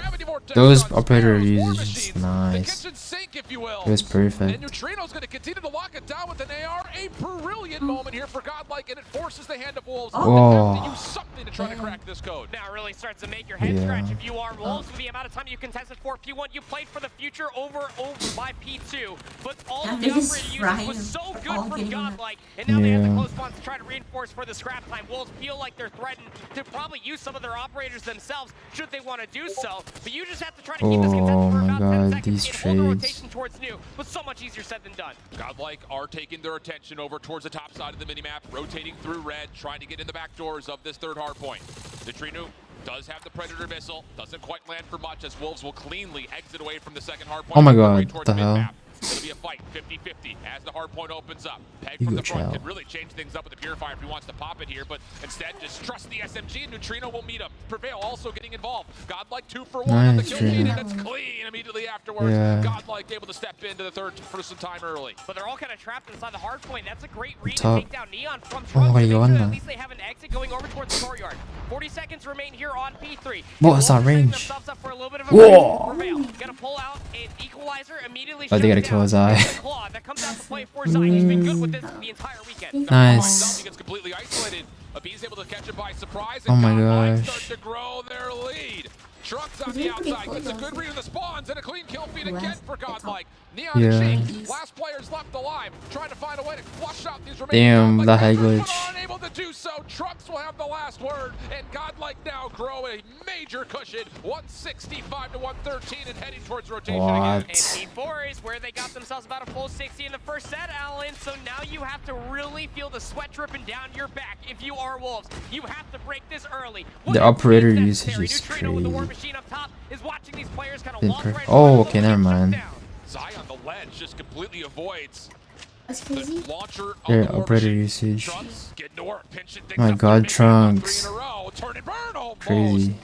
Those operator uses nice. The kitchen sink, if you will. It was And perfect. Neutrino's going to continue to lock it down with an AR. A brilliant moment here for Godlike, and it forces the hand of Wolves. They have to use something to try to crack this code. Now it really starts to make your head scratch if you are Wolves with the amount of time you contested for P1. You played for the future over by P2, but all of the operator usage was so good from Godlike, and now they have the close spawns to try to reinforce for the scrap time. Wolves feel like they're threatened to probably use some of their operators themselves should they want to do so, but you just have to try to keep this contested for about 10 seconds and hold the rotation towards new. Was so much easier said than done. Godlike are taking their attention over towards the top side of the minimap, rotating through red, trying to get in the back doors of this third hard point. Neutrino does have the Predator missile, doesn't quite land for much as Wolves will cleanly exit away from the second hard point. Oh my god, what the hell? It'll be a fight, 50-50, as the hard point opens up. Peg from the front can really change things up with the Purifier if he wants to pop it here, but instead just trust the SMG and Neutrino will meet him. Prevail also getting involved. Godlike 2 for 1 on the kill feed, and it's clean immediately afterwards. Godlike able to step into the third for some time early. But they're all kind of trapped inside the hard point. That's a great read to Top. take down Neon from Trunks. At least they have an exit going over towards the courtyard. 40 seconds remain here on P3. What was that range? Whoa! Prevail. Gonna pull out an equalizer immediately. Oh, they gotta kill his eye. That comes out to play for Zion. He's been good with this the entire weekend. Nice. He gets completely isolated. Abi's able to catch him by surprise. Oh And my Godlike gosh. start to grow their lead. Trunks on the outside gets a good read of the spawns and a clean kill feed again for Godlike. Neon and Shake, last players left alive, trying to find a way to flush out these remaining. Damn, the high glitch. But unable to do so. Trunks will have the last word, and Godlike now grow a major cushion, 165 to 113, and heading towards rotation again. What? And P4 is where they got themselves about a full 60 in the first set, Alan. So now you have to really feel the sweat dripping down your back if you are Wolves. You have to break this early. The operator usage is Neutrino with the War crazy. Machine up top is watching these players kind of walk right Oh, okay, never mind. Zion, the ledge, just completely avoids That's crazy. the launcher of Their the War operator Machine. usage. Trunks getting to work, pinching things My up god, there, making it up Trunks. 3 in a row. Turn and burn almost. Crazy.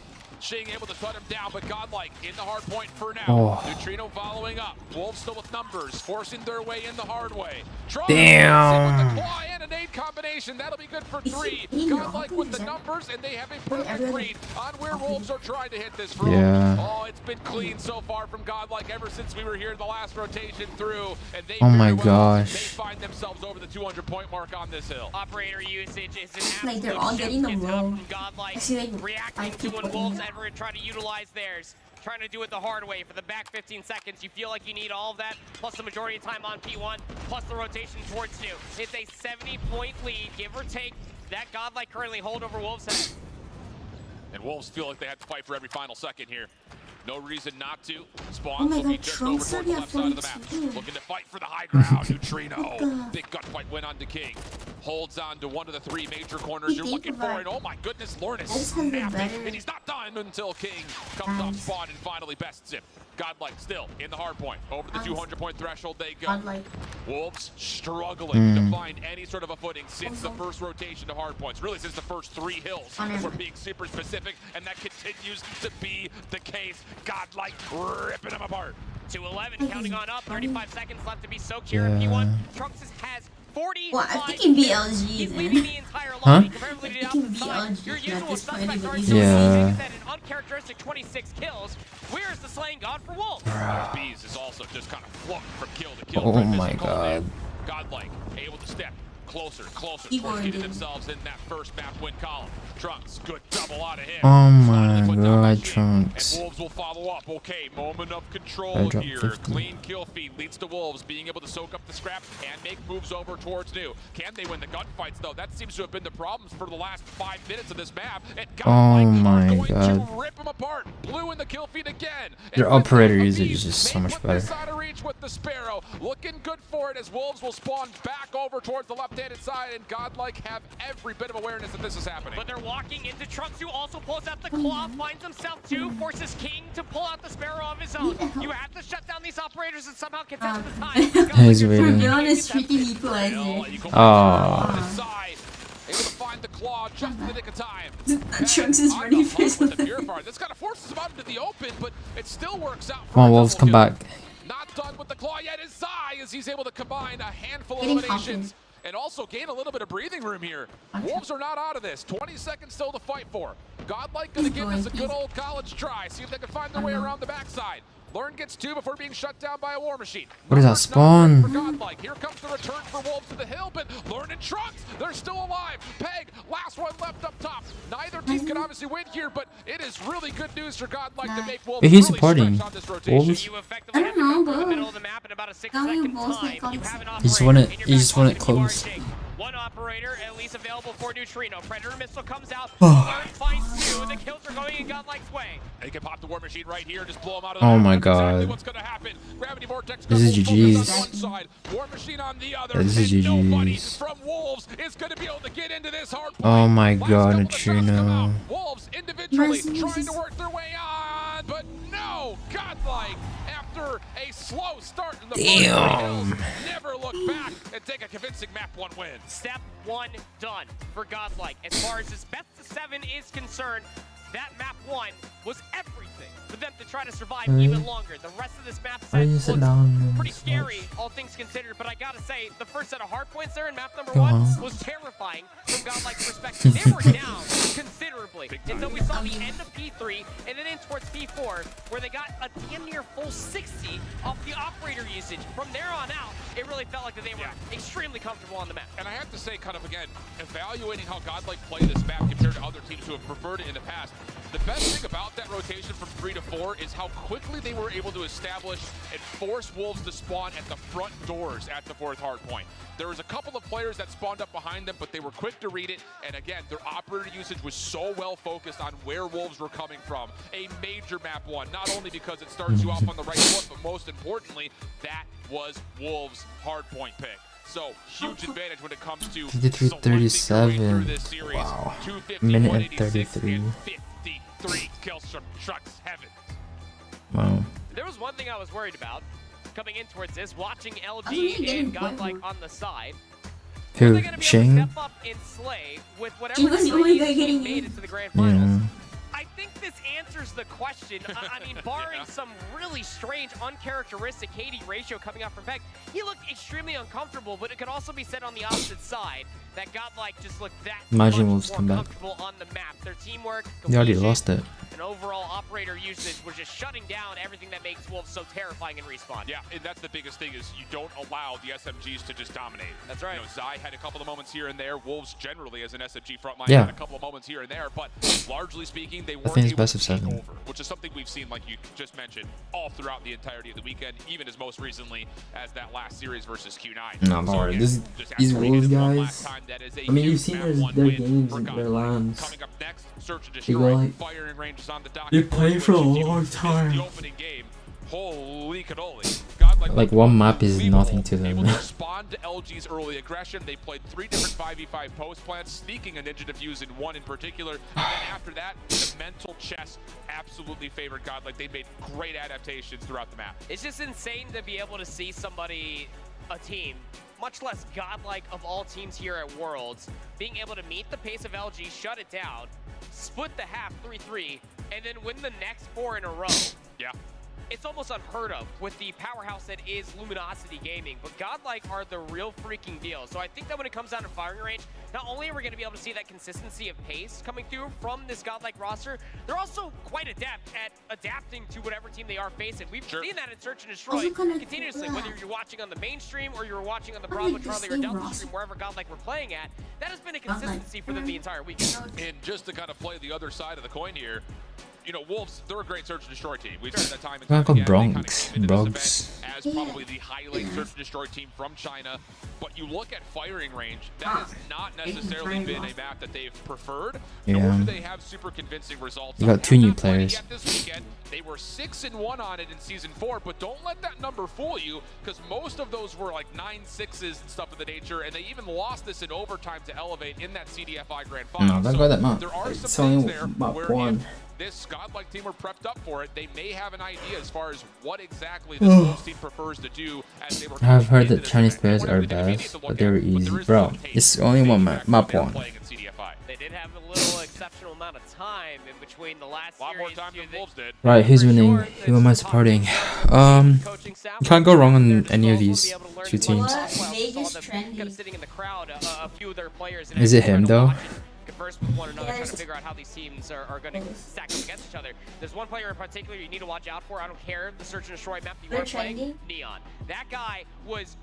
Shing able to shut him down, but Godlike in the hard point for now. Oh. Neutrino following up. Wolves still with numbers, forcing their way in the hard way. Damn. With the claw and a nade combination, that'll be good for 3. Godlike with the numbers, and they have a perfect read on where Wolves are trying to hit this from. Yeah. Oh, it's been clean so far from Godlike ever since we were here the last rotation through, and they Oh my they gosh. find themselves over the 200-point mark on this hill. Operator usage is an absolute Like they're all getting shift the in how roll. from Godlike I see like reacting 5 to when people Wolves in ever try to utilize theirs. Trying to do it the hard way for the back 15 seconds. You feel like you need all of that, plus the majority of time on P1, plus the rotation towards 2. It's a 70-point lead, give or take, that Godlike currently hold over Wolves. And Wolves feel like they have to fight for every final second here. No reason not to. Oh Spawn my will be god, just over Trunks towards the already left side of the map. 42. Looking to fight for the high ground. Neutrino. What the- Big gunfight went on to King. Holds on to one of the 3 major corners He you're did looking for. provide- And oh my goodness, Lorne is just has the snapping. better And he's not done until King comes off Nice. Spawn and finally bests him. Godlike still in the hard point. Over the Nice. 200-point threshold they go. Godlike. Wolves struggling to find any sort of a footing since the first rotation to hard points. Really since the first 3 hills. On If we're every- being super specific, and that continues to be the case. Godlike ripping them apart. 2-11, counting on up, 35 seconds left to be soaked here in P1. Trunks has 40. Well, I think in BLG He's then. leading the entire Huh? lobby, comparatively to the I think opposite side. BLG Your at usual this point, suspects are everybody's still Yeah. at an uncharacteristic 26 kills. Where's the slaying gone for Wolves? Bees is also just kind of floating from kill to kill. Oh Right, my missing call there. god. Godlike able to step closer towards Keyboard getting did. themselves in that first map win column. Trunks, good double out of him. Oh my Finally put down god, Machine, Trunks. And Wolves will follow up. Okay, moment of I control dropped here. 50. Clean kill feed leads to Wolves being able to soak up the scrap and make moves over towards New. Can they win the gunfights though? That seems to have been the problems for the last 5 minutes of this map. And Godlike my are going god. to rip them apart. Blue in the kill feed again. Their And with operator that, usage Aviv is just so may much put better. this out of reach with the Sparrow. Looking good for it as Wolves will spawn back over towards the left-handed side, and Godlike have every bit of awareness that this is happening. But they're walking into Trunks, who also pulls out the claw, finds himself too, forces King to pull out the Sparrow of his own. You have to shut down these operators and somehow contest the time. He's waiting. For honest, freaking equalizer. Aw. Able to find the claw just in the nick of time. Trunks is running for his with the life. purifier. This kind of forces him out into the open, but it still works out. Come on, for a Wolves, double come kill. back. Not done with the claw yet is Zai, as he's able to combine a handful of Getting eliminations and also gain a little bit of breathing room here. Wolves are not out of this. 20 seconds still to fight for. Godlike gonna give this a good old college try. See if they can find their way around the backside. Lurn gets 2 before being shut down by a War Machine. What is that spawn? For Godlike. Here comes the return for Wolves to the hill, but Lurn and Trunks, they're still alive. Peg, last one left up top. Neither team can obviously win here, but it is really good news for Godlike to make Wolves Wait, who's really supporting? stretch on this rotation. Wolves? You effectively I have don't to come know, from the bro. middle of the map in about a How many 6-second balls time. they got You have an inside? You just operator want in it. your You back just want it pocket if you are close. Jake. One operator at least available for Neutrino. Predator missile comes out. Oh. Lurn finds 2. The kills are going in Godlike's way. They can pop the War Machine right here, just blow him out of the Oh map. my That's exactly god. what's gonna happen. Gravity Vortex This is focus GG's. on one side, War Machine on the other, Yeah, this is and nobody GG's. from Wolves is gonna be able to get into this hard point. Oh my Last god, couple of shots come Neutrino. out. Wolves individually Mercy, trying to Jesus. work their way on, but no, Godlike, after a slow start in the first 3 hills, never look back and take a convincing map 1 win. Step 1 done for Godlike. As far as this best of 7 is concerned, that map 1 was everything for them to try to survive even longer. The rest of this map Why set you sit looks down pretty so scary, much? all things considered, but I gotta say, the first set of hard points there in map number Go 1 on. was terrifying from Godlike's perspective. They were down considerably until we saw the end of P3 and then in towards P4, where they got a damn near full 60 off the operator usage. From there on out, it really felt like that they were extremely comfortable on the map. And I have to say, kind of again, evaluating how Godlike play this map compared to other teams who have preferred it in the past, the best thing about that rotation from 3 to 4 is how quickly they were able to establish and force Wolves to spawn at the front doors at the 4th hardpoint. There was a couple of players that spawned up behind them, but they were quick to read it. And again, their operator usage was so well focused on where Wolves were coming from. A major map 1, not only because it starts you off on the right foot, but most importantly, that was Wolves' hardpoint pick. So, huge advantage when it comes to 53-37. Wow. Minute and 33. 53 kills from Trucks Heaven. Wow. There was one thing I was worried about coming in towards this, watching Wasn't LG he getting and Godlike one? on the side. Who? They're gonna be able to Shing? step up and slay with He whatever was the only the guy getting made in. it to the grand finals. Yeah. I think this answers the question. I mean, barring some really strange, uncharacteristic KD ratio coming out from Peck, he looked extremely uncomfortable, but it could also be said on the opposite side that Godlike just looked that Imagine much Wolves more come back. comfortable on the map. Their teamwork, They already cohesion, lost it. and overall operator usage was just shutting down everything that makes Wolves so terrifying in respawn. Yeah, and that's the biggest thing is you don't allow the SMGs to just dominate. That's right. You know, Zai had a couple of moments here and there. Wolves generally as an SMG frontline Yeah. had a couple of moments here and there, but largely speaking, they I weren't think it's able best to of take 7. over, which is something we've seen, like you just mentioned, all throughout the entirety of the weekend, even as most recently as that last series versus Q9. No, don't worry. again, These absolutely Wolves one guys. last time, that is a I mean, you've huge seen map one their win games for and their Godlike. lands. Coming up next, Search and They Destroy, go like firing ranges on the dock. they play for a long time. The opening game, holy cannoli. Godlike Like one map is nothing to them. able to respond to LG's early aggression. They played 3 different 5v5 post plants, sneaking a ninja defuse in one in particular. And then after that, the mental chess absolutely favored Godlike. They made great adaptations throughout the map. It's just insane to be able to see somebody, a team, much less Godlike of all teams here at Worlds, being able to meet the pace of LG, shut it down, split the half 3-3, and then win the next 4 in a row. Yeah. It's almost unheard of with the powerhouse that is Luminosity Gaming, but Godlike are the real freaking deal. So I think that when it comes down to firing range, not only are we going to be able to see that consistency of pace coming through from this Godlike roster, they're also quite adept at adapting to whatever team they are facing. We've seen that in Search and Destroy continuously, whether you're watching on the mainstream or you're watching on the Bravo, Charlie, or Delta stream, wherever Godlike we're playing at. That has been a consistency for them the entire weekend. And just to kind of play the other side of the coin here, you know, Wolves, they're a great Search and Destroy team. We've seen that time and time called again. Bronx. They kind of came into Bronx. this event as probably the highlight Search and Destroy team from China. But you look at firing range, that has not necessarily been a map that they've preferred. Nor Yeah. do they have super convincing results. You got on. 2 Have new not played it players. yet this weekend. They were 6-1 on it in Season 4, but don't let that number fool you, because most of those were like 9-6s and stuff of the nature, and they even lost this in overtime to elevate in that CDFI Grand Final. No, don't go that map. There are It's some only things there map where 1. if this Godlike team were prepped up for it, they may have an idea as far as what exactly this Wolves team prefers to do as they were I've heard into that this Chinese event. players One are of the things we need best, to look but they're at, easy. there is Bro, some taste it's only one map, back when map they were 1. playing in CDFI. They did have a little exceptional amount of time in between the last A lot more series time to than the Wolves did. Right, who's For winning? sure, Who am I it's supporting? coaching staff. You can't go wrong on Their any of disposal to be these able to learn 2 from teams. Wolves. Well, Vegas saw them trendy. kind of sitting in the crowd, a few of their players. And Is it actually him, trying to though? watch and converse with one another, trying to Yes. figure out how these teams are going to stack up against each other. There's one player in particular you need to watch out for. I don't care the Search and Destroy map you They're were playing. trending. Neon. That guy was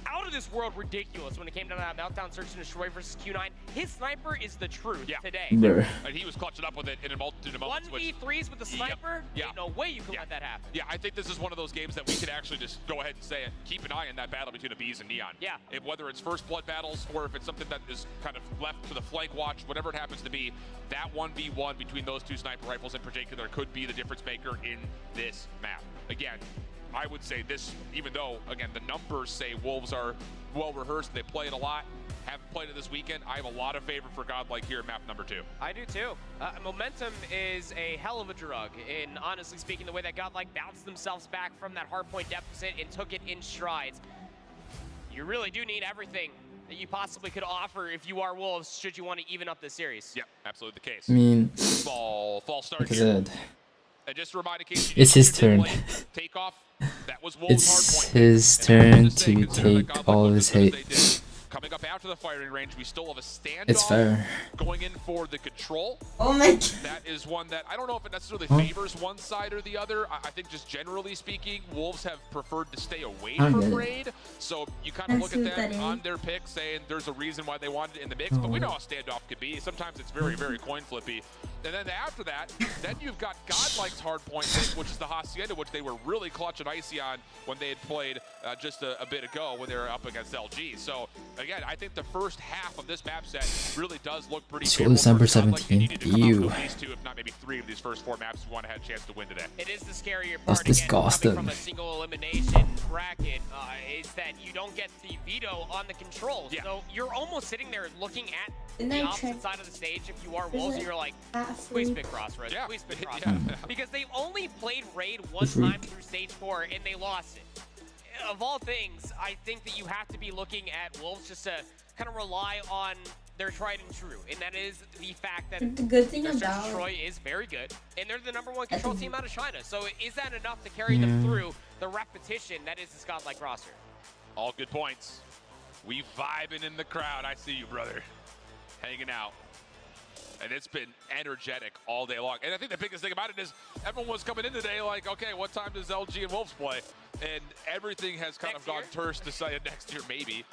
out of this world ridiculous when it came down to that Meltdown Search and Destroy versus Q9. His sniper is the truth today. Bruh. And he was clutching up with it in a multitude of moments. which- 1v3s with the sniper? Yeah. Ain't no way you can let that happen. Yeah, I think this is one of those games that we could actually just go ahead and say it. Keep an eye on that battle between the Bees and Neon. Yeah. If, whether it's first blood battles or if it's something that is kind of left to the flank watch, whatever it happens to be, that 1v1 between those 2 sniper rifles in particular could be the difference maker in this map. Again, I would say this, even though, again, the numbers say Wolves are well rehearsed, they play it a lot, haven't played it this weekend, I have a lot of favor for Godlike here in map number 2. I do too. Momentum is a hell of a drug. And honestly speaking, the way that Godlike bounced themselves back from that hardpoint deficit and took it in strides, you really do need everything that you possibly could offer if you are Wolves, should you want to even up this series. Yep, absolutely the case. I mean, False start like I here. said, And just to remind in case you it's didn't his hear turn. Blade, take off. That was Wolves' It's hardpoint. his And I have turn say, to considering that take Godlike all of looked his as good as hate. they did, coming up after the firing range, we still have a standoff. It's fair. Going in for the control. Oh my god. That is one that I don't know if it necessarily Huh? favors one side or the other. I think just generally speaking, Wolves have preferred to stay away I don't from get it. Raid. So you kind of I look see at what them that on is. their pick saying there's a reason why they wanted it in the mix, but we Oh. know how standoff could be. Sometimes it's very, very coin flippy. And then after that, then you've got Godlike's hard point pick, which is the Hacienda, which they were really clutch and icy on when they had played just a bit ago when they were up against LG. So again, I think the first half of this map set really does look pretty So favorable December for Godlike. They 17th. needed to come out Ew. with at least 2, if not maybe 3 of these first 4 maps if we want to have a chance to win today. It is the scarier That's part again, disgusting. coming from a single elimination bracket, is that you don't get the veto on the controls. Yeah. So you're almost sitting there looking at Didn't the I opposite check- side of the stage if you are Is Wolves, and it you're like, half please sleep? pick Crossroads, Yeah. please pick Yeah. Crossroads. Because they've only played Raid one Freak. time through stage 4, and they lost it. Of all things, I think that you have to be looking at Wolves just to kind of rely on they're tried and true, and that is the fact that The good thing their search and about destroy is very good, and they're the #1 control team out of China. So is that enough to carry them through the repetition that is this godlike roster? All good points. We vibing in the crowd. I see you, brother. Hanging out. And it's been energetic all day long. And I think the biggest thing about it is everyone was coming in today like, okay, what time does LG and Wolves play? And everything has kind of gone terse to say next year, maybe.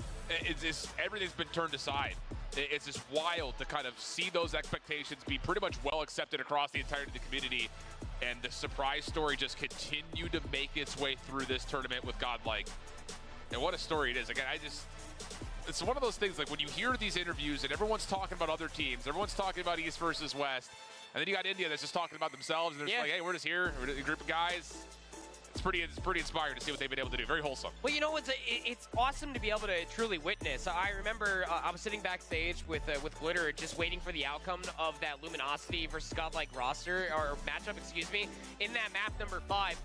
Everything's been turned aside. It's just wild to kind of see those expectations be pretty much well accepted across the entirety of the community. And the surprise story just continue to make its way through this tournament with Godlike. And what a story it is. Again, it's one of those things, like when you hear these interviews and everyone's talking about other teams, everyone's talking about East versus West, and then you got India that's just talking about themselves, and they're just like, hey, we're just here, we're a group of guys. It's pretty inspiring to see what they've been able to do. Very wholesome. Well, you know, it's awesome to be able to truly witness. I remember I was sitting backstage with Glitter, just waiting for the outcome of that Luminosity versus Godlike roster, or matchup, excuse me, in that map number 5.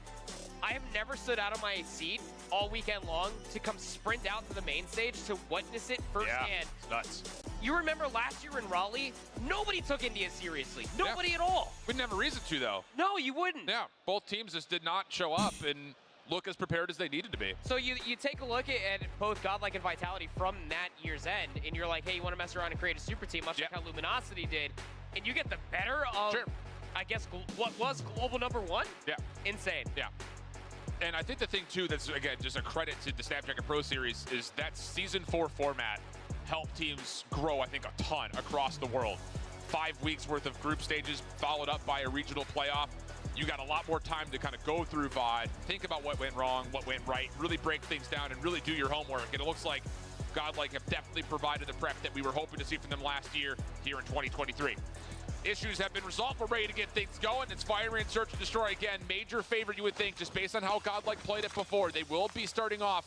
I have never stood out of my seat all weekend long to come sprint out to the main stage to witness it firsthand. Yeah, it's nuts. You remember last year in Raleigh, nobody took India seriously. Nobody at all. We didn't have a reason to, though. No, you wouldn't. Yeah, both teams just did not show up and look as prepared as they needed to be. So you take a look at both Godlike and Vitality from that year's end, and you're like, hey, you want to mess around and create a super team, much like how Luminosity did, and you get the better of, I guess, what was global #1? Yeah. Insane. Yeah. And I think the thing, too, that's, again, just a credit to the Snapdragon Pro Series is that Season 4 format helped teams grow, I think, a ton across the world. 5 weeks worth of group stages followed up by a regional playoff. You got a lot more time to kind of go through VOD, think about what went wrong, what went right, really break things down and really do your homework. And it looks like Godlike have definitely provided the prep that we were hoping to see from them last year here in 2023. Issues have been resolved. We're ready to get things going. It's Fire and Search and Destroy again. Major favorite, you would think, just based on how Godlike played it before. They will be starting off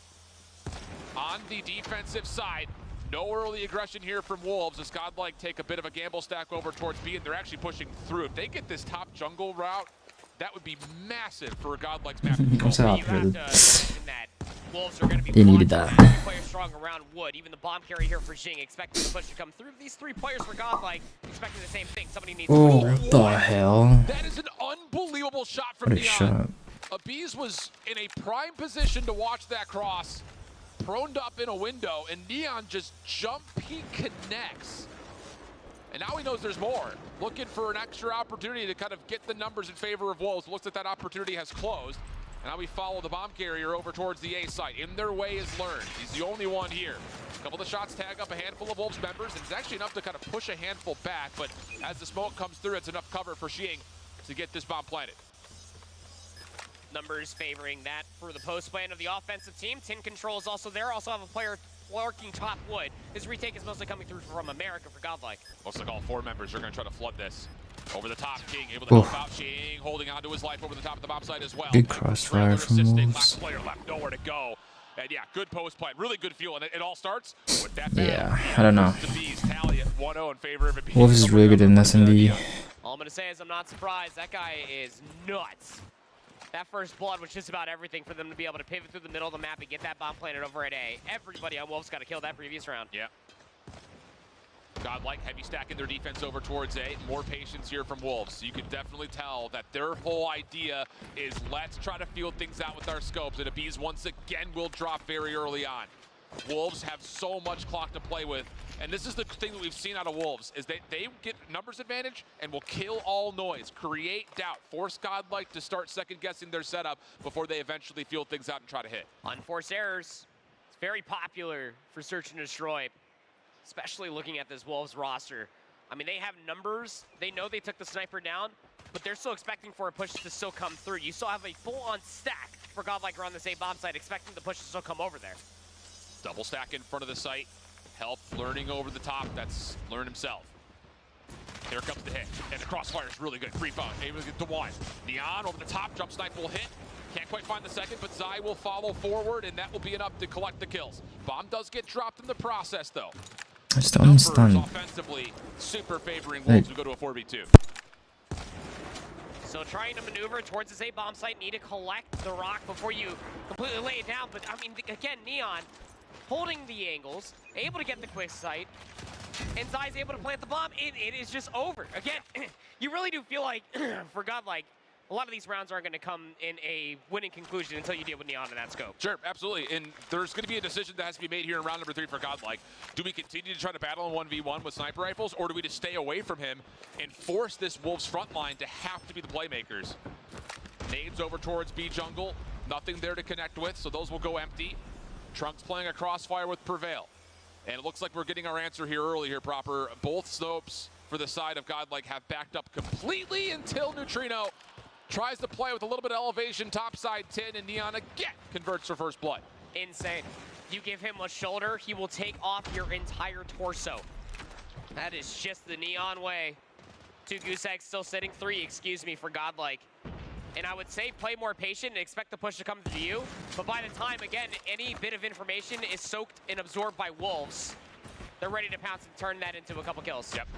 on the defensive side. No early aggression here from Wolves as Godlike take a bit of a gamble stack over towards B, and they're actually pushing through. If they get this top jungle route, that would be massive for Godlike's map. Wolves are going to be they needed that. Players strong around Wood. Even the bomb carry here for Jing, expecting the push to come through. These 3 players for Godlike expecting the same thing. Somebody needs Oh, what the hell? That is an unbelievable shot from What a Neon. shot. Abiz was in a prime position to watch that cross, proned up in a window, and Neon just jump peek connects. And now he knows there's more. Looking for an extra opportunity to kind of get the numbers in favor of Wolves. Looks like that opportunity has closed. And now we follow the bomb carrier over towards the A site. In their way is Learned. He's the only one here. A couple of shots tag up a handful of Wolves members, and it's actually enough to kind of push a handful back, but as the smoke comes through, it's enough cover for Xing to get this bomb planted. Numbers favoring that for the post plan of the offensive team. Tin Control is also there. Also have a player lurking top Wood. His retake is mostly coming through from America for Godlike. Looks like all 4 members are going to try to flood this. Over the top, King able to help out. Xing holding on to his life over the top of the bomb site as well. Good crossfire from Wolves. Last player left, nowhere to go. And yeah, good post plan, really good fuel, and it all starts with that. Yeah, I don't know. The Bees tally at 1-0 in favor of it. Wolves is really good in S&D. All I'm gonna say is I'm not surprised. That guy is nuts. That first blood was just about everything for them to be able to pivot through the middle of the map and get that bomb planted over at A. Everybody on Wolves got to kill that previous round. Yeah. Godlike heavy stacking their defense over towards A. More patience here from Wolves. So you can definitely tell that their whole idea is let's try to feel things out with our scopes. And Abiz once again will drop very early on. Wolves have so much clock to play with. And this is the thing that we've seen out of Wolves is that they get numbers advantage and will kill all noise, create doubt, force Godlike to start second guessing their setup before they eventually feel things out and try to hit. Unforced errors. It's very popular for Search and Destroy. Especially looking at this Wolves roster. I mean, they have numbers. They know they took the sniper down, but they're still expecting for a push to still come through. You still have a full-on stack for Godlike around the same bomb site, expecting the push to still come over there. Double stack in front of the site. Help learning over the top. That's Learn himself. Here comes the hit. And the crossfire is really good. Creep out. Able to get to 1. Neon over the top. Jump snipe will hit. Can't quite find the second, but Zai will follow forward, and that will be enough to collect the kills. Bomb does get dropped in the process, though. I just don't understand. Offensively, super favoring Wolves who go to a 4v2. So trying to maneuver towards this A bomb site, need to collect the rock before you completely lay it down. But I mean, again, Neon holding the angles, able to get the quick sight, and Zai's able to plant the bomb, it is just over. Again, you really do feel like, for Godlike, a lot of these rounds aren't going to come in a winning conclusion until you deal with Neon in that scope. Sure, absolutely. And there's going to be a decision that has to be made here in round number 3 for Godlike. Do we continue to try to battle in 1v1 with sniper rifles, or do we just stay away from him and force this Wolves front line to have to be the playmakers? Nades over towards B jungle. Nothing there to connect with, so those will go empty. Trunks playing a crossfire with Prevail. And it looks like we're getting our answer here early here, Proper. Both slopes for the side of Godlike have backed up completely until Neutrino tries to play with a little bit of elevation, topside 10, and Neon again converts for first blood. Insane. You give him a shoulder, he will take off your entire torso. That is just the Neon way. 2 goose eggs still sitting, 3, excuse me, for Godlike. And I would say play more patient and expect the push to come to you. But by the time, again, any bit of information is soaked and absorbed by Wolves, they're ready to pounce and turn that into a couple kills. Yep.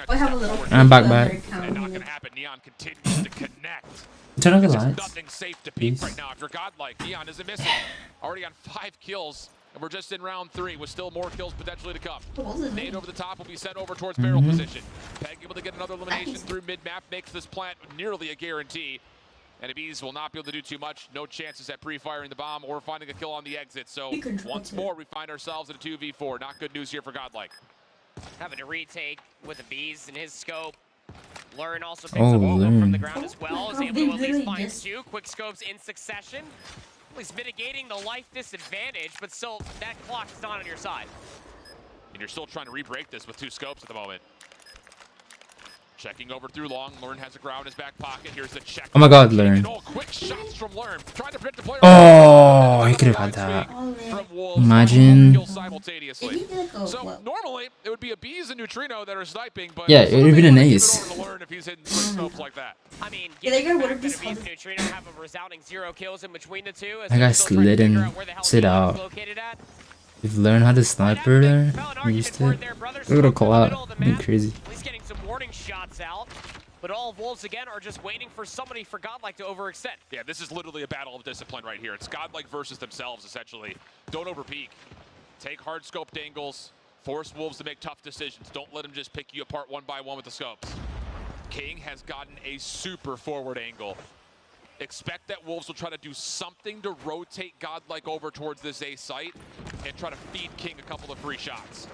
I'm back. And not gonna happen. Neon continues to connect. Turn on the There's lights. nothing safe to peek right now. If you're Godlike, Neon isn't missing. Already on 5 kills, and we're just in round 3 with still more kills potentially to come. Nade over the top will be sent over towards barrel position. Peg able to get another elimination through mid-map, makes this plant nearly a guarantee. And Bees will not be able to do too much. No chances at pre-firing the bomb or finding a kill on the exit. So once more, we find ourselves in a 2v4. Not good news here for Godlike. Having a retake with the Bees in his scope. Learn also picks up Ogo from the ground as well. Is able to at least find 2 quick scopes in succession. At least mitigating the life disadvantage, but still, that clock is not on your side. And you're still trying to re-break this with 2 scopes at the moment. Checking over through long. Learn has a ground in his back pocket. Here's the check. Oh my god, Learn. Quick shots from Learn. Trying to predict the player. Oh, he could have had that. Imagine. Simultaneously. So normally it would be a Bees and Neutrino that are sniping, but yeah, it would have been an ace. If he's hitting 3 scopes like that. I mean, given the fact that Bees and Neutrino have a resounding 0 kills in between the two. That guy slid and sit out. You've learned how to sniper there. Used it. Look at a call out. Be crazy. At least getting some warning shots out. But all of Wolves, again, are just waiting for somebody for Godlike to overextend. Yeah, this is literally a battle of discipline right here. It's Godlike versus themselves, essentially. Don't overpeak. Take hard scoped angles. Force Wolves to make tough decisions. Don't let them just pick you apart one by one with the scopes. King has gotten a super forward angle. Expect that Wolves will try to do something to rotate Godlike over towards this A site and try to feed King a couple of free shots.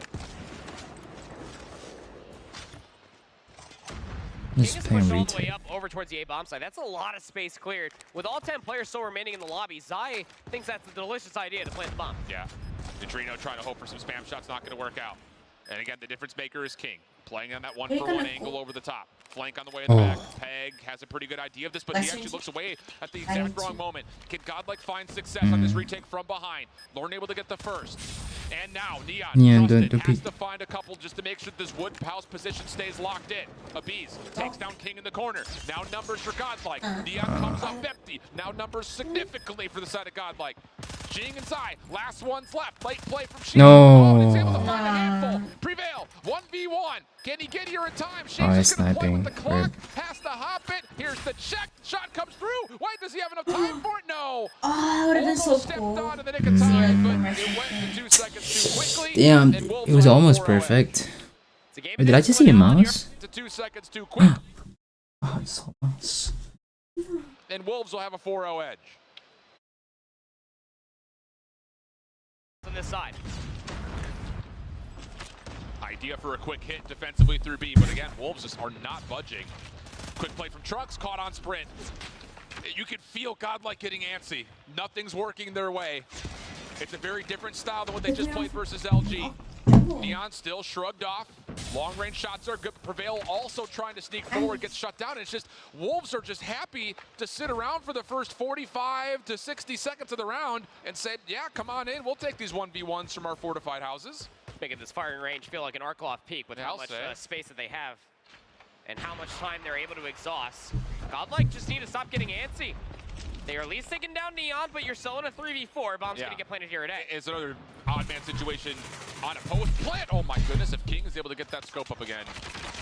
Just playing all the way retake. up over towards the A bomb site. That's a lot of space cleared. With all 10 players still remaining in the lobby, Zai thinks that's a delicious idea to plant the bomb. Yeah. Neutrino trying to hope for some spam shots, not going to work out. And again, the difference maker is King. Playing on that 1-for-1 angle over the top. Flank on the way in the back. Peg has a pretty good idea of this, but he actually looks away at the exact wrong moment. Can Godlike find success on this retake from behind? Lorne able to get the first. And now Neon has to find a couple just to make sure this wood house position stays locked in. Abiz takes down King in the corner. Now numbers for Godlike. Neon comes up empty. Now numbers significantly for the side of Godlike. Jing and Zai, last one's left. Late play from Shing. No. He's able to find a handful. Prevail, 1v1. Can he get here in time? Shing's gonna play with the clock. Has to hop it. Here's the check. Shot comes through. Wait, does he have enough time for it? No. Oh, that would have been so stepped cool. on in the nick of time, but it went to 2 seconds too quickly. Damn, it was almost perfect. Wait, did I just see a mouse? To 2 seconds too quick. Oh, I saw a mouse. And Wolves will have a 4-0 edge. On this side. Idea for a quick hit defensively through B, but again, Wolves just are not budging. Quick play from Trucks, caught on sprint. You can feel Godlike getting antsy. Nothing's working their way. It's a very different style than what they just played versus LG. Neon still shrugged off. Long range shots are good. Prevail also trying to sneak forward, gets shut down. It's just Wolves are just happy to sit around for the first 45 to 60 seconds of the round and say, yeah, come on in. We'll take these 1v1s from our fortified houses. Making this firing range feel like an Arcloth peak with how much space that they have and how much time they're able to exhaust. Godlike just need to stop getting antsy. They are at least taking down Neon, but you're still in a 3v4. Bomb's gonna get planted here today. It's another odd man situation on a post plant. Oh my goodness, if King is able to get that scope up again,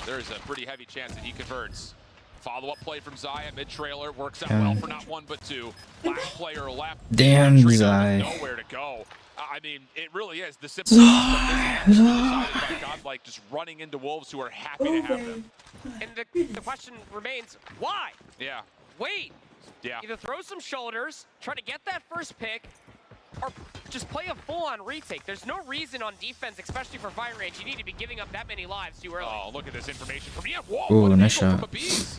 there is a pretty heavy chance that he converts. Follow-up play from Zaya, mid-trailer, works out well for not one but two. Last player left. Damn, Zai. Nowhere to go. I mean, it really is the simple decided by Godlike just running into Wolves who are happy to have them. And the question remains, why? Yeah. Wait. Yeah. Either throw some shoulders, try to get that first pick, or just play a full-on retake. There's no reason on defense, especially for fire range, you need to be giving up that many lives too early. Oh, look at this information from Neon. Whoa, ooh, what an nice angle shot. from Abiz.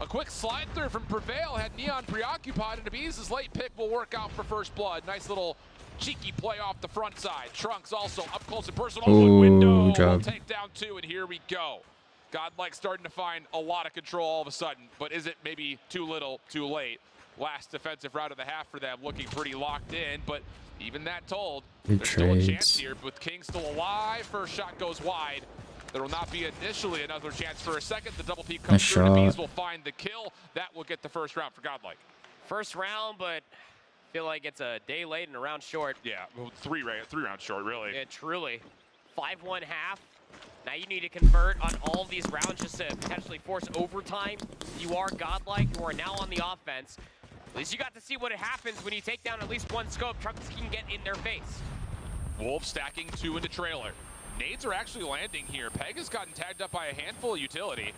A quick slide through from Prevail had Neon preoccupied, and Abiz's late pick will work out for first blood. Nice little cheeky play off the front side. Trunks also up close and personal. Ooh, window. job. We'll take down two, and here we go. Godlike starting to find a lot of control all of a sudden, but is it maybe too little, too late? Last defensive round of the half for them, looking pretty locked in, but even that told, there's still a chance here. With King still alive, first shot goes wide. There will not be initially another chance for a second. The double peek comes through, and Bees will find the kill. That will get the first round for Godlike. First round, but I feel like it's a day late and a round short. Yeah, well, three rounds short, really. Yeah, truly. 5-1 half. Now you need to convert on all of these rounds just to potentially force overtime. You are Godlike. You are now on the offense. At least you got to see what happens when you take down at least one scope. Trunks can get in their face. Wolves stacking two into trailer. Nades are actually landing here. Peg has gotten tagged up by a handful of utility.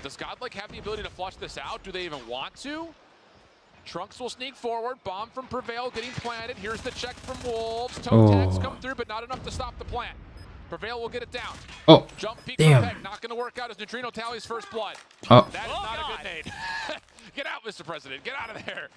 Does Godlike have the ability to flush this out? Do they even want to? Trunks will sneak forward. Bomb from Prevail getting planted. Here's the check from Wolves. Toe tags come through, but not enough to stop the plant. Prevail will get it down. Oh, jump peek damn. from Peg. Not going to work out as Neutrino tallies first blood. Oh. That is not a good nade. Get out, Mr. President. Get out of there.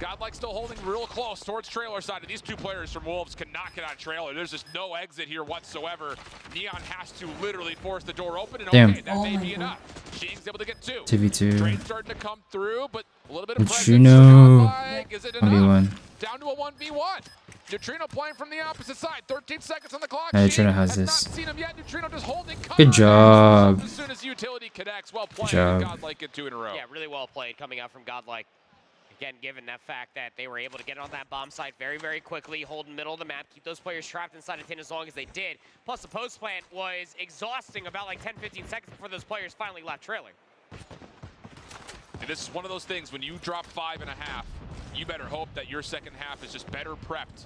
Godlike still holding real close towards trailer side. And these two players from Wolves cannot get on trailer. There's just no exit here whatsoever. Neon has to literally force the door open. And damn. Okay, that may be enough. Shing's able to get two. 2v2. Train starting to come through, but a little bit of Neutrino. Is it 1v1. enough? Down to a 1v1. Neutrino playing from the opposite side. 13 seconds on the clock. Neutrino has not this. seen him yet. Neutrino just holding cover. Good job. As soon as utility connects, well played. Good job. Godlike get two in a row. Yeah, really well played coming out from Godlike. Again, given that fact that they were able to get on that bomb site very, very quickly, hold in the middle of the map, keep those players trapped inside a tin as long as they did. Plus, the post plant was exhausting about like 10-15 seconds before those players finally left trailing. And this is one of those things, when you drop 5.5, you better hope that your second half is just better prepped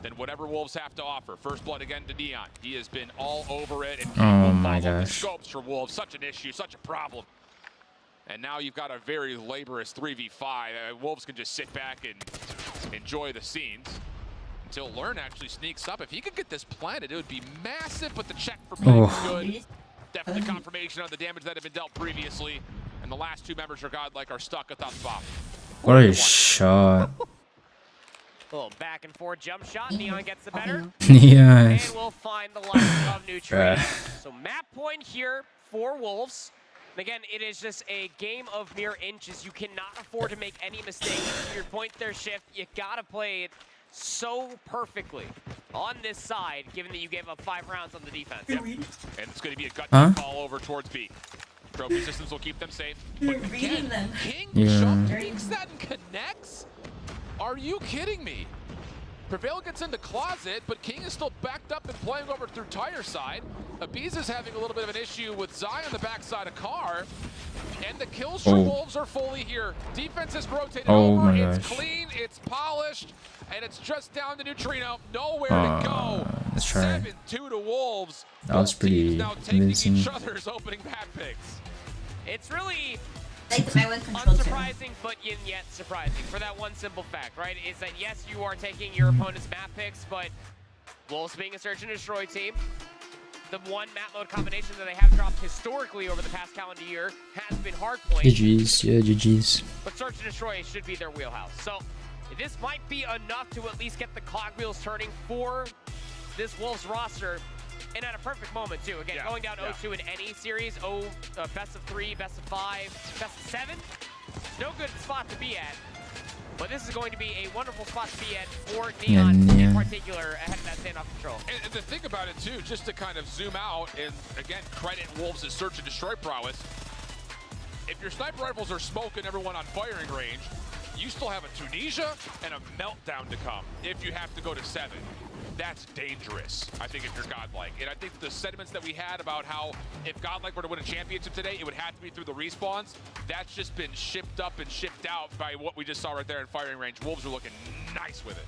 than whatever Wolves have to offer. First blood again to Neon. He has been all over it. And oh my the gosh. scopes for Wolves, such an issue, such a problem. And now you've got a very laborious 3v5. Wolves can just sit back and enjoy the scenes until Learn actually sneaks up. If he could get this planted, it would be massive, but the check for Peg is good. Definitely confirmation on the damage that had been dealt previously. And the last two members of Godlike are stuck atop the bomb. What a shot. A little back and forth jump shot. Neon gets the better. Yeah. And we'll find the life of Neutrino. So map point here for Wolves. And again, it is just a game of mere inches. You cannot afford to make any mistakes. Your point their shift, you gotta play it so perfectly on this side, given that you gave up 5 rounds on the defense. Yep. And it's going to be a gut call over towards B. Trophy systems will keep them safe. You're But reading again, them. King Yeah. jump takes that and connects? Are you kidding me? Prevail gets into closet, but King is still backed up and playing over through tire side. Abiz is having a little bit of an issue with Zai on the backside of car. And the kills for Wolves are fully here. Defense is rotated over. My It's gosh. clean, it's polished, and it's just down to Neutrino. Nowhere to go. Let's try. 7-2 to Wolves. That was Both teams pretty now taking convincing. each other's opening map picks. It's really Like the Maryland control too. unsurprising, but yet surprising for that one simple fact, right? Is that yes, you are taking your opponent's map picks, but Wolves being a search and destroy team, the one map mode combination that they have dropped historically over the past calendar year has been hardpoint. GG's, yeah, GG's. But search and destroy should be their wheelhouse. So this might be enough to at least get the cogwheels turning for this Wolves roster. And at a perfect moment, too. Again, going down 0-2 in any series, best of 3, best of 5, best of 7, no good spot to be at. But this is going to be a wonderful spot to be at for Neon in particular ahead of that standoff control. And to think about it, too, just to kind of zoom out and, again, credit Wolves' search and destroy prowess, if your sniper rifles are smoking everyone on firing range, you still have a Tunisia and a meltdown to come if you have to go to 7. that's dangerous, I think, if you're Godlike. And I think the sentiments that we had about how if Godlike were to win a championship today, it would have to be through the respawns, that's just been shipped up and shipped out by what we just saw right there in firing range. Wolves are looking nice with it.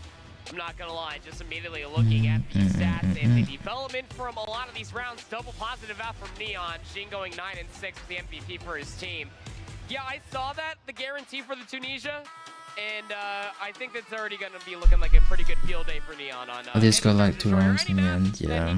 I'm not gonna lie, just immediately looking at the stats and the development from a lot of these rounds, double positive out from Neon. Sheen going 9 and 6 with the MVP for his team. Yeah, I saw that, the guarantee for the Tunisia, and I think that's already gonna be looking like a pretty good field day for Neon on. At least got like 2 rounds in the end. Yeah.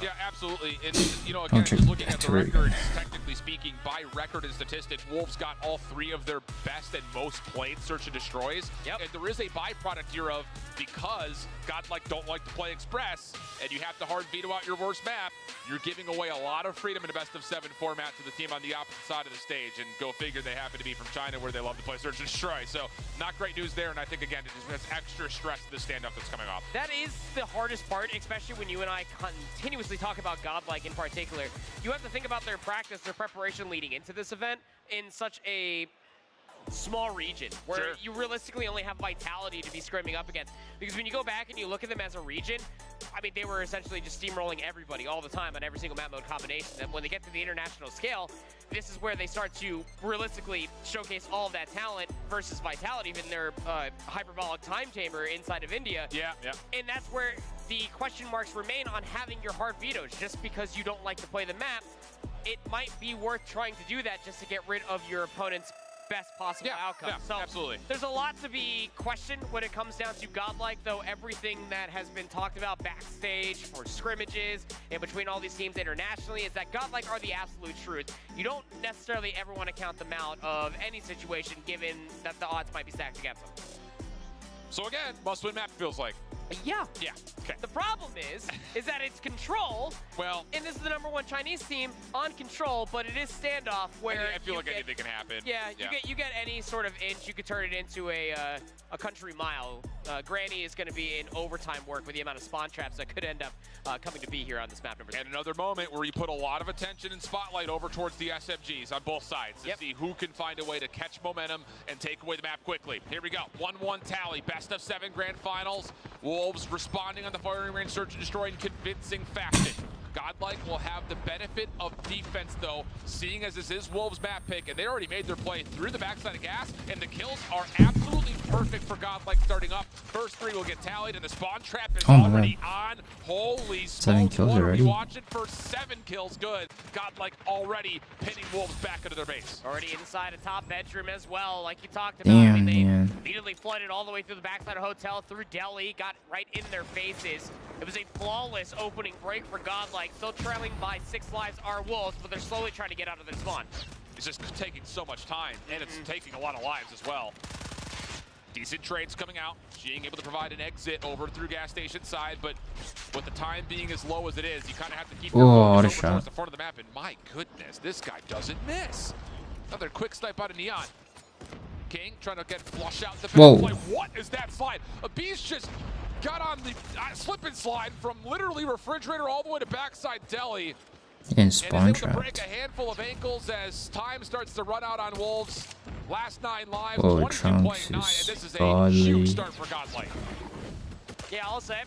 Yeah, absolutely. And you know, again, just looking at the records, technically speaking, by record and statistics, Wolves got all 3 of their best and most played search and destroys. Yep. And there is a byproduct here of, because Godlike don't like to play Express, and you have to hard veto out your worst map, you're giving away a lot of freedom in a best-of-7 format to the team on the opposite side of the stage. And go figure, they happen to be from China, where they love to play search and destroy. So not great news there, and I think, again, it just adds extra stress to the standoff that's coming off. That is the hardest part, especially when you and I continuously talk about Godlike in particular. You have to think about their practice, their preparation leading into this event in such a small region where you realistically only have Vitality to be scrimming up against. Because when you go back and you look at them as a region, I mean, they were essentially just steamrolling everybody all the time on every single map mode combination. And when they get to the international scale, this is where they start to realistically showcase all of that talent versus Vitality in their hyperbolic time chamber inside of India. Yeah. And that's where the question marks remain on having your hard vetoes. Just because you don't like to play the map, it might be worth trying to do that just to get rid of your opponent's best possible outcome. Yeah, so absolutely. There's a lot to be questioned when it comes down to Godlike, though everything that has been talked about backstage for scrimmages and between all these teams internationally is that Godlike are the absolute truth. You don't necessarily ever want to count them out of any situation given that the odds might be stacked against them. So again, must-win map feels like. Yeah. Okay. The problem is that it's Control. Well, and this is the #1 Chinese team on Control, but it is standoff where I feel like anything can happen. Yeah, you get any sort of inch, you could turn it into a country mile. Granny is going to be in overtime work with the amount of spawn traps that could end up coming to be here on this map number 3. And another moment where you put a lot of attention and spotlight over towards the SMGs on both sides to see who can find a way to catch momentum and take away the map quickly. Here we go, 1-1 tally, best-of-7 grand finals. Wolves responding on the firing range, search and destroy in convincing fashion. Godlike will have the benefit of defense, though, seeing as this is Wolves' map pick, and they already made their play through the backside of gas, and the kills are absolutely perfect for Godlike starting up. First 3 will get tallied, and the spawn trap is already on. Holy smoke, 7 kills what already. Are we watching for? 7 kills, good. Godlike already pinning Wolves back into their base. Already inside a top bedroom as well, like you talked about. I mean, they immediately flooded all the way through the backside of Hotel, through Delhi, got right in their faces. It was a flawless opening break for Godlike. Still trailing by 6 lives are Wolves, but they're slowly trying to get out of their spawn. It's just taking so much time, and it's taking a lot of lives as well. Decent trades coming out, being able to provide an exit over through gas station side, but with the time being as low as it is, you kind of have to keep your focus over towards the front of the map, and my goodness, this guy doesn't miss. Another quick snipe out of Neon. King trying to get flush out the back. What is that slide? A beast just got on the slip and slide from literally refrigerator all the way to backside Delhi. And spawn is able to break trapped. a handful of ankles as time starts to run out on Wolves. Last 9 lives, Oh, 22 Trunks playing 9, and is this is a godly. huge start for Godlike. Yeah, I'll say.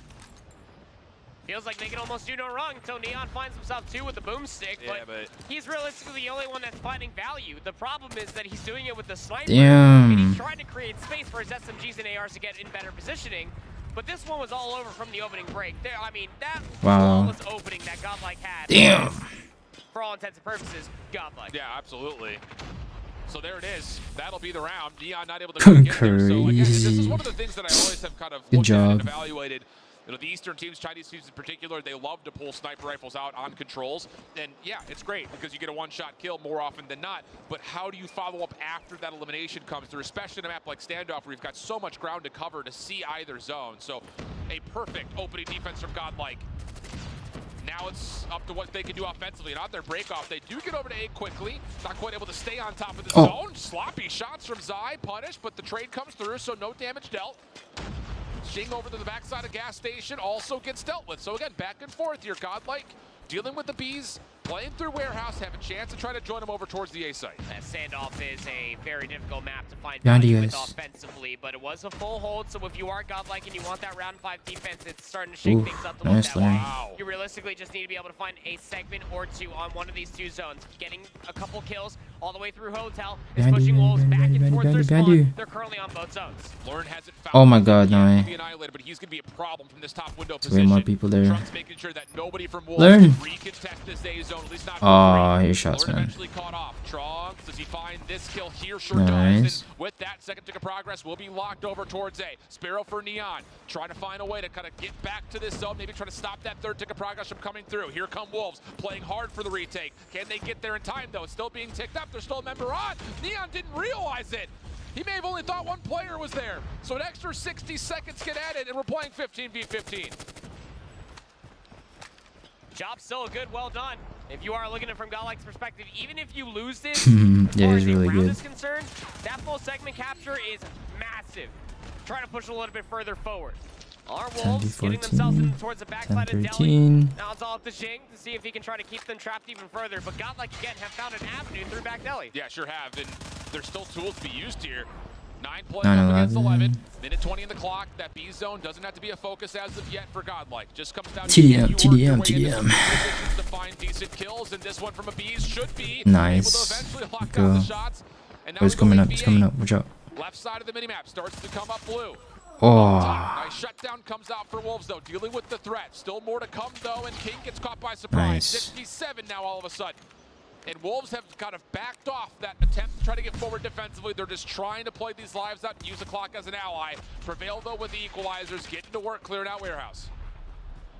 Feels like they can almost do no wrong until Neon finds himself too with the boomstick, but he's realistically the only one that's finding value. The problem is that he's doing it with the sniper, and he's trying to create space for his SMGs and ARs to get in better positioning. But this one was all over from the opening break. There, I mean, that flawless opening that Godlike had. For all intents and purposes, Godlike. Yeah, absolutely. So there it is. That'll be the round. Neon not able to get there. So again, this is one of the things that I always have kind of looked at and evaluated. You know, the Eastern teams, Chinese teams in particular, they love to pull sniper rifles out on controls. And yeah, it's great because you get a one-shot kill more often than not. But how do you follow up after that elimination comes through, especially in a map like Standoff where you've got so much ground to cover to see either zone. So a perfect opening defense from Godlike. Now it's up to what they can do offensively. And on their breakoff, they do get over to A quickly. Not quite able to stay on top of the zone. Sloppy shots from Zai, punished, but the trade comes through, so no damage dealt. Shing over to the backside of gas station also gets dealt with. So again, back and forth here. Godlike dealing with the Bees, playing through Warehouse, have a chance to try to join them over towards the A site. That standoff is a very difficult map to find Behind value you with guys. offensively, but it was a full hold, so if you are godlike and you want that round 5 defense, it's starting to shake Ooh, things up to nice look that Larry. way. Wow. You realistically just need to be able to find a segment or two on one of these 2 zones. Getting a couple kills all the way through Hotel is Behind you, pushing Wolves behind back you, in behind towards you, their behind spawn. you. They're currently on both zones. Learn hasn't found Oh my god, no way. the Annihilator, but he's going to be a problem from this top window There's way more position. people there. Trunks making sure that nobody from Wolves Learn. can recontest this A zone, at least not for Oh, free. your shots, Learn man. eventually caught off. Trunks, does he find this kill here? Sure Nice. does. And with that, second tick of progress will be locked over towards A. Sparrow for Neon, trying to find a way to kind of get back to this zone, maybe try to stop that third tick of progress from coming through. Here come Wolves, playing hard for the retake. Can they get there in time, though? It's still being ticked up. There's still a member on. Neon didn't realize it. He may have only thought one player was there. So an extra 60 seconds get added, and we're playing 15v15. Job still good, well done. If you are looking at it from Godlike's perspective, even if you lose this, Yeah, as he's far as the really round good. is concerned, that full segment capture is massive. Trying to push a little bit further forward. Our Wolves getting themselves in towards the backside of Delhi. 10-13. Now it's all up to Xing to see if he can try to keep them trapped even further. But Godlike again have found an avenue through back Delhi. Yeah, sure have. And there's still tools to be used here. 9 playing 9, up against 11. 11. Minute 20 in the clock. That B zone doesn't have to be a focus as of yet for Godlike. Just comes down to TDM, get you work your way into TDM. some positions to find decent kills. And this one from a Bees should be Nice. able to eventually lock Go. down the shots. And now Oh, it's we go coming up. It's 8v8. coming up. Watch out. Left side of the minimap starts to come up blue. Oh, Nice shutdown comes out for Wolves, though. Dealing with the threat. Still more to come, though, and King gets caught by surprise. Nice. 67 now all of a sudden. And Wolves have kind of backed off that attempt to try to get forward defensively. They're just trying to play these lives out, use the clock as an ally. Prevail, though, with the equalizers, getting to work, clearing out Warehouse.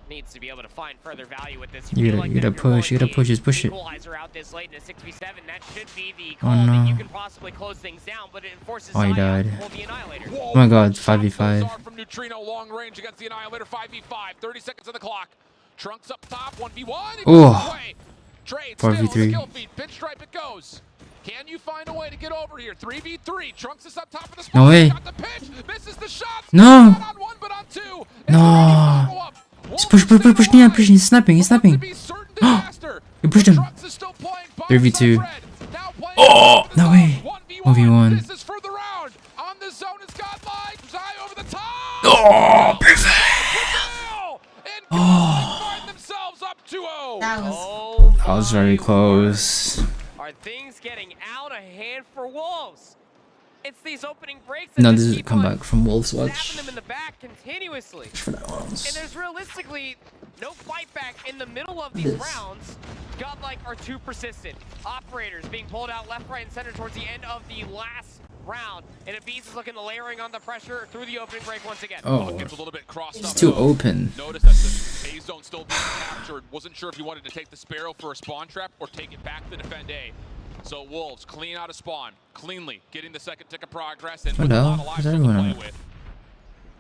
Needs to be able to find further value with this. You feel gotta that push, if you're you gotta going push, just push it. Equalizer out this late in a 6v7, that should be the Oh, call that you no. can possibly close things down, but it forces Oh, he Zion died. to pull the Annihilator. Whoa, Oh my god, shot 5v5. goes off from Neutrino, long range against the Annihilator, 5v5, 30 seconds on the clock. Trunks up top, 1v1. Oh. Trade 4v3. still, kill feed, pinstripe it goes. Can you find a way to get over here? 3v3, Trunks is up top of the spot. No way. Got the pitch, misses the shot. No. Not on one, but on two. No. Just push, Neon, push. He's sniping, he's sniping. You pushed him. 3v2. Oh, no way. 1v1. This is for the round. On the zone is Godlike. Zai over the top. Oh, perfect. Oh. Find themselves up 2-0. That was Oh, That was very close. are things getting out of hand for Wolves? It's these opening breaks that No, just this is a keep on comeback from Wolves stabbing Watch. them in the back continuously. For that And once. there's realistically no fight back in the middle of these rounds. Godlike are too persistent. Operators being pulled out left, right, and center towards the end of the last round. And Abyss is looking to layering on the pressure through the opening break once again. Oh, Gets a little bit crossed it's up, too though. open. Notice that the A zone still being captured. Wasn't sure if he wanted to take the Sparrow for a spawn trap or take it back to defend A. So Wolves clean out of spawn, cleanly getting the second tick of progress and What with a the lot hell? of lives Is still to everyone play on it? with.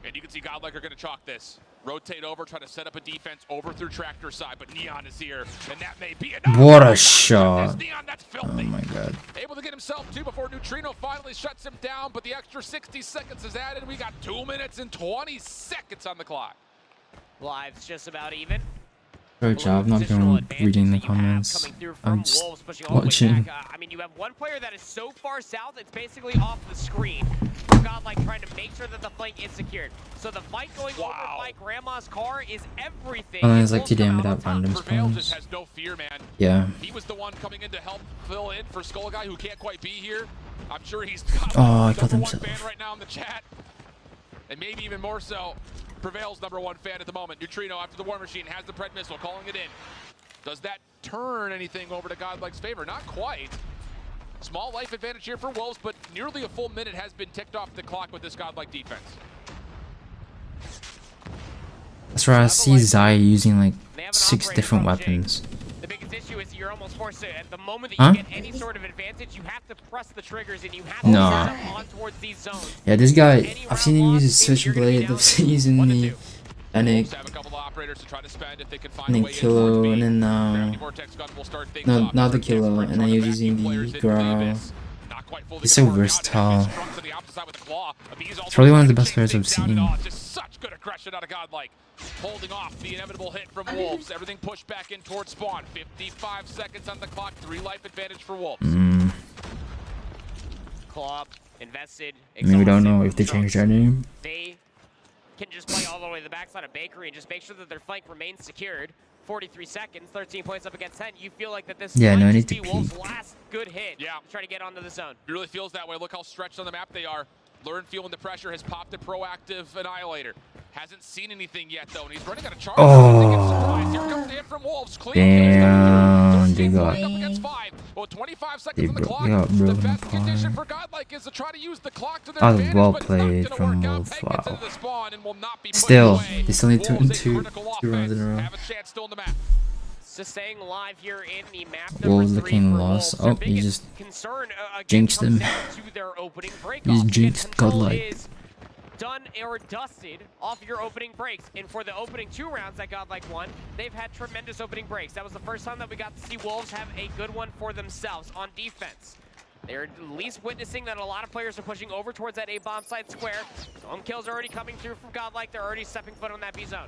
And you can see Godlike are going to chalk this. Rotate over, try to set up a defense over through Tractor side, but Neon is here, and that may be enough. What a shot. Neon, that's Oh filthy. my god. Able to get himself two before Neutrino finally shuts him down, but the extra 60 seconds is added. We got 2 minutes and 20 seconds on the clock. Lives just about even. Great job, not even reading the comments. I'm just watching. I mean, you have one player that is so far south, it's basically off the screen. For Godlike trying to make sure that the flank is secured. So the fight going over by Grandma's car is everything. Oh, it's like Wolves come TDM out on without top. random Prevail just spawns. has no fear, man. Yeah. He was the one coming in to help fill in for Skull Guy, who can't quite be here. I'm sure he's got Oh, he killed number one himself. fan right now in the chat. And maybe even more so, Prevail's number one fan at the moment. Neutrino, after the War Machine, has the Pred Missile, calling it in. Does that turn anything over to Godlike's favor? Not quite. Small life advantage here for Wolves, but nearly a full minute has been ticked off the clock with this Godlike defense. That's where I see Zai using like 6 different weapons. The biggest issue is you're almost forced to, at the moment that you get any sort of advantage, you have to press the triggers and you have to No. set up on towards these zones. Yeah, this guy, I've seen him use his Switchblade, I've seen him using the Fennec, Have a couple of operators to try to spend if they can find and a then way in Kilo, towards B. and then Gravity Vortex gun will start things no, off. not the Vortex Kilo, Sprint and then trying he to was back using players the into Growl. Davis. Not quite fully He's so gonna work out. versatile. Trunks on the opposite side with the claw. Abi's also It's probably one of the trying to best players chase I've things down seen. and off. Just Such good aggression out of Godlike. Holding off the inevitable hit from Wolves. Everything pushed back in towards spawn. 55 seconds on the clock. 3 life advantage for Wolves. Club invested. I mean, we don't know if they changed their name. They can just play all the way to the backside of Bakery and just make sure that their flank remains secured. 43 seconds, 13 points up against 10. You feel like that this might just be Wolves' last good hit to try to get onto the zone. It really feels that way. Look how stretched on the map they are. Learn feeling the pressure, has popped a proactive Annihilator. Hasn't seen anything yet though, and he's running out of charge. Oh, here comes the hit from Wolves. damn, they got. Well, 25 seconds on the clock. Got The broken best condition for apart. Godlike is to try to use the clock to their That was advantage, well but it's not played gonna from work out. Wolves. Peg gets Wow. into the spawn and will not be put Still, away. they still need Wolves, a two critical runs in a offense, row. have a chance still in the map. Just staying live here in the map Wolves number 3 looking for lost. Wolves. Oh, Their you biggest just concern, again, jinxed comes them. down to their opening break You off. jinxed Again, control Godlike. is done or dusted off your opening breaks. And for the opening 2 rounds that Godlike won, they've had tremendous opening breaks. That was the first time that we got to see Wolves have a good one for themselves on defense. They're at least witnessing that a lot of players are pushing over towards that A-bomb side square. Home kills are already coming through from Godlike. They're already stepping foot on that B zone.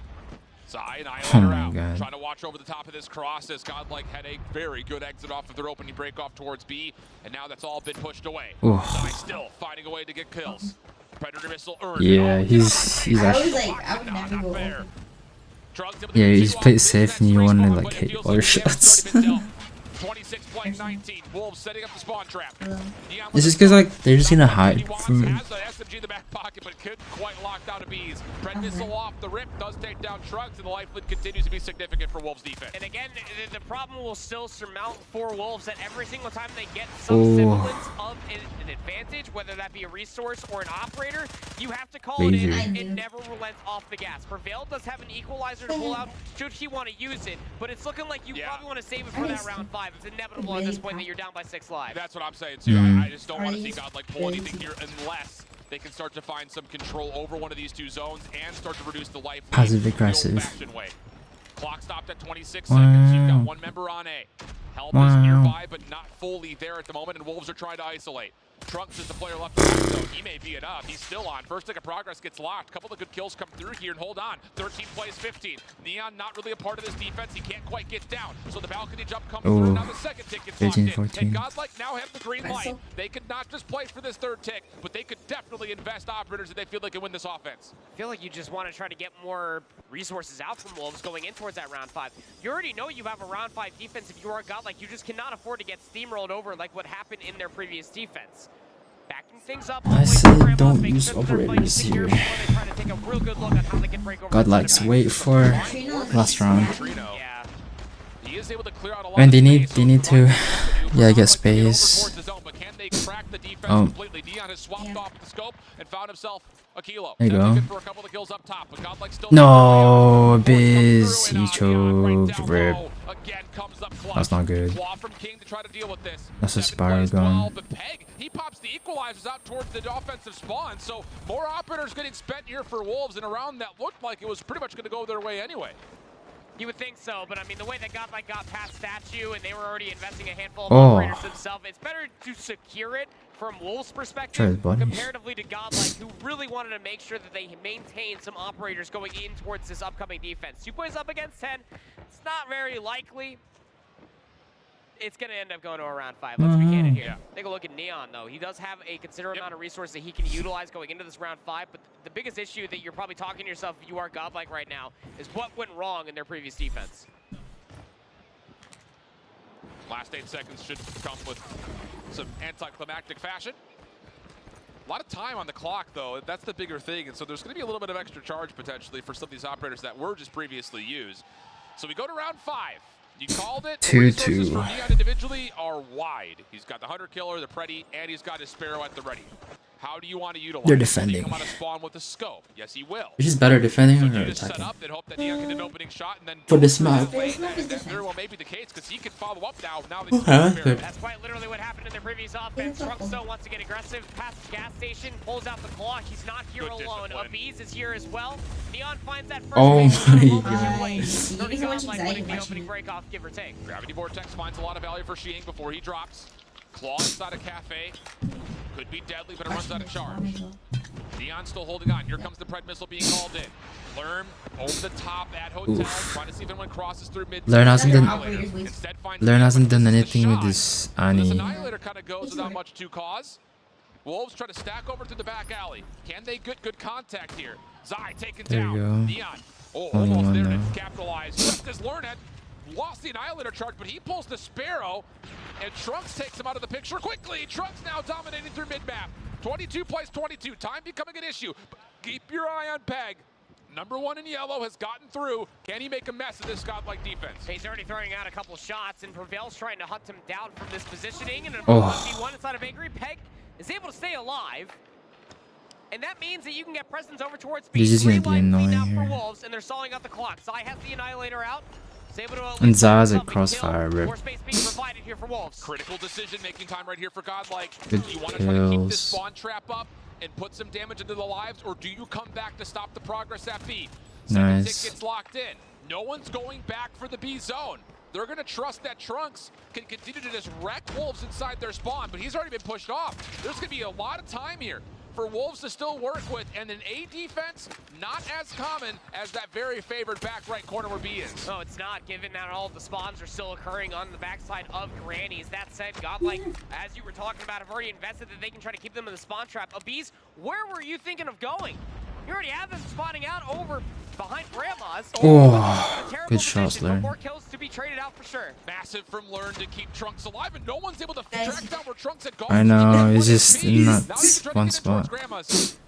Sai Oh Annihilator my out. God. Trying to watch over the top of this cross as Godlike had a very good exit off of their opening break off towards B, and now that's all been pushed away. Oof. Sai still finding a way to get kills. Predator missile earned. Yeah, it. he's I was actually. like, I would never go Fair. over. Drugs able to Yeah, get he's 2 played off safe this and you next wanna respawn, like but it hit feels all like your the damage shots. has already been dealt. 26 playing 19. Wolves setting up the spawn trap. Neon This is because like they're just gonna hide from. has an SMG in the back pocket, but couldn't quite lock down a bees. Pred missile off the rip does take down Trucks, and the life lead continues to be significant for Wolves defense. And again, the problem will still surmount for Wolves that every single time they get some semblance of an advantage, whether that be a resource or an operator, you have to call it in. Laser. It never relents off the gas. Prevail does have an equalizer to pull out should he want to use it, but it's looking like you probably want to save it for that round 5. It's inevitable at this point that you're down by 6 live. That's what I'm saying too. I just don't want to see Godlike pull anything here unless they can start to find some control over one of these 2 zones and start to reduce the life lead Passive the aggressive. old-fashioned way. Clock stopped at 26 seconds. You've got 1 member on A. Help is nearby, but not fully there at the moment, and Wolves are trying to isolate. Trunks is the player left in the zone. He may be enough. He's still on. First tick of progress gets locked. A couple of good kills come through here, and hold on. 13 plays 15. Neon not really a part of this defense. He can't quite get down. So the balcony jump comes through. Now the second tick gets locked 13, in. 14. And Godlike now have the green light. They could not just play for this 3rd tick, but they could definitely invest operators that they feel they can win this offense. I feel like you just want to try to get more resources out from Wolves going in towards that round 5. You already know you have a round 5 defense if you are Godlike. You just cannot afford to get steamrolled over like what happened in their previous defense. Backing things up. I said don't use operators here. Godlike's wait for last round. Yeah. He is able to clear out a lot When of they need space, so to it's hard yeah, for get Godlike to get over space. towards the zone, but can they crack the defense Oh. completely? Neon has swapped off the scope and found himself a kilo. There you Now go. looking for a couple of kills up top, but Godlike still No, Biz, he choked. Rip. Again comes up clutch. That's not good. Claw from King to try to deal with this. That's a 7 spiral plays gun. 12, but Peg, he pops the equalizers out towards the offensive spawn, so more operators getting spent here for Wolves in a round that looked like it was pretty much going to go their way anyway. You would think so, but I mean, the way that Godlike got past Statue and they were already investing a handful of Oh. operators themselves, it's better to secure it from Wolves' Try his perspective body. comparatively to Godlike, who really wanted to make sure that they maintain some operators going in towards this upcoming defense. 2 points up against 10, it's not very likely. It's going to end up going to a round 5. Let's be candid here. Take a look at Neon, though. He does have a considerable amount of resources that he can utilize going into this round 5, but the biggest issue that you're probably talking to yourself if you are Godlike right now is what went wrong in their previous defense. Last 8 seconds should come with some anticlimactic fashion. A lot of time on the clock, though. That's the bigger thing, and so there's going to be a little bit of extra charge potentially for some of these operators that were just previously used. So we go to round 5. You called it. 2-2. The resources for Neon individually are wide. He's got the Hunter Killer, the Preddy, and he's got his Sparrow at the ready. How do you want to utilize They're it? defending. Will he come out of spawn with a scope? Yes, he will. It's just better defending So or you just set attacking. up and hope that Neon can get an opening shot and then For this map. that very well may be the case because he can follow up now that he's Okay, got that's good. That's quite literally what happened in their previous offense. Trunkstone wants to get aggressive, past the gas station, pulls out the claw. He's not here Good alone. discipline. Abiz is here as well. Neon finds that first Oh base, my moment God. too late. You Thirty get so much Godlike anxiety winning the watching opening it. break off, give or take. Gravity Vortex finds a lot of value for Sheen before he drops. Claw inside a cafe. Could be deadly, but it runs out of charge. Neon still holding on. Here comes the Pred missile being called in. Learn over the top at Hotel, trying to see if anyone crosses through mid. Learn hasn't done Anything with this This Ani. Annihilator kind of goes without much to cause. Wolves try to stack over to the back alley. Can they get good contact here? Zai taken There down. you go. Neon. Oh, Only almost one there to now. capitalize. Just as Learn had lost the Annihilator charge, but he pulls the Sparrow, and Trunks takes him out of the picture quickly. Trunks now dominating through mid-map. 22 plays 22. Time becoming an issue. But keep your eye on Peg. Number 1 in yellow has gotten through. Can he make a mess of this godlike defense? He's already throwing out a couple shots, and Prevail's trying to hunt him down from this positioning. And Oh. 1v1 inside of Angry. Peg is able to stay alive. And that means that you can get presence over towards speed. This is gonna be Green light cleaned annoying out for here. Wolves, and they're stalling out the clock. Zai has the Annihilator out. He's able to at And least Za's a something crossfire, kill. bro. More space being provided here for Wolves. Critical decision-making time right here for Godlike. Good Do you want to try to keep this kills. spawn trap up and put some damage into the lives, or do you come back to stop the progress at B? Nice. Tick gets locked in. No one's going back for the B zone. They're going to trust that Trunks can continue to just wreck Wolves inside their spawn, but he's already been pushed off. There's going to be a lot of time here for Wolves to still work with, and an A defense not as common as that very favored back right corner where B is. No, it's not, given that all of the spawns are still occurring on the backside of Grannies. That said, Godlike, as you were talking about, have already invested that they can try to keep them in the spawn trap. Abiz, where were you thinking of going? You already have them spawning out over behind Grandma's. Oh, Terrible good shots, position, but Learn. more kills to be traded out for sure. Massive from Learn to keep Trunks alive, and no one's able to track down where Trunks had gone. I know, it's just Now not he can try to one get in towards spot. Grandma's.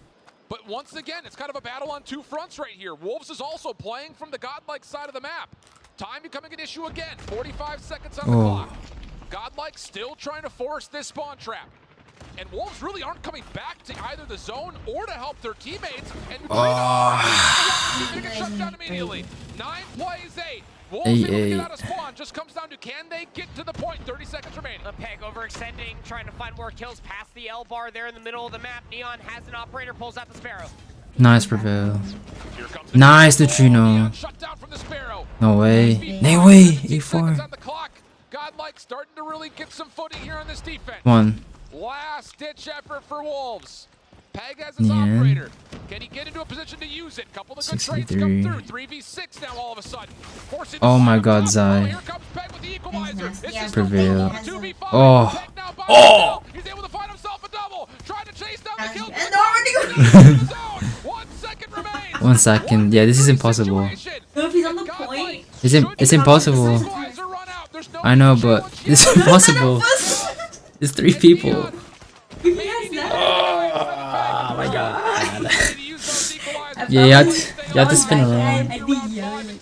But once again, it's kind of a battle on two fronts right here. Wolves is also playing from the Godlike side of the map. Time becoming an issue again. 45 seconds on the clock. Godlike still trying to force this spawn trap. And Wolves really aren't coming back to either the zone or to help their teammates. And they get shut down immediately. 9 plays 8. Wolves able to get out of spawn. Just comes down to can they get to the point? 30 seconds remaining. The Peg overextending, trying to find more kills past the L bar there in the middle of the map. Neon has an operator, pulls out the Sparrow. Nice, Prevail. Nice, Neutrino. Shut down from the Sparrow. No way. No way. E4. On the clock. Godlike starting to really get some footing here on this defense. One. Last ditch effort for Wolves. Peg has his operator. Can he get into a position to use it? Couple of good trades come through. 3v6 now all of a sudden. Oh my god, Zai. Here comes Peg with the equalizer. This is Prevail. 2v5. Oh. Peg now by himself. He's able to find himself a double. Trying to chase down the kill. 1 second remains. 1 second. Yeah, this is impossible. No, if he's on the point. It's impossible. I know, but it's impossible. It's 3 people. If he has that. Oh my god. Yeah, you have to spin around. I'd be yelling.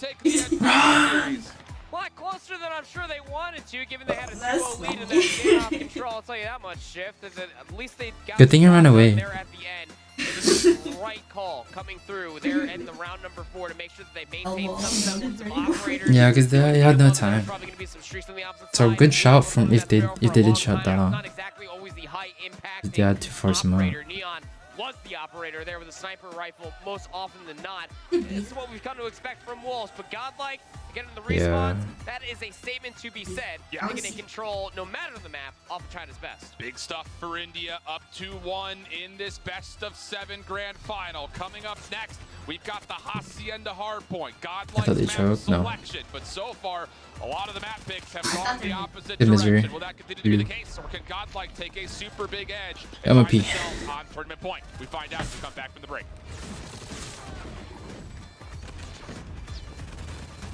A lot closer than I'm sure they wanted to, given they had a 2-0 lead and then game off control. I'll tell you that much, Shift. Is that at least they got Good thing you ran away. there at the end. It was the right call coming through there in the round number 4 to make sure that they maintain some semblance of operators. Yeah, because they had no time. Probably gonna be some streaks on the opposite So side. good shout from if they did shut that off. Not exactly always the high impact. They had to force him out. Operator Neon was the operator there with a sniper rifle most often than not. This is what we've come to expect from Wolves, but Godlike, again in the respawns, that is a statement to be said. They can control no matter the map off of China's best. Big stuff for India, up 2-1 in this best of 7 grand final. Coming up next, we've got the Hacienda hardpoint. Godlike's map selection, but so far, a lot of the map picks have gone the opposite direction. Will that continue to be the case, or can Godlike take a super big edge and find themselves on tournament point? We find out when we come back from the break.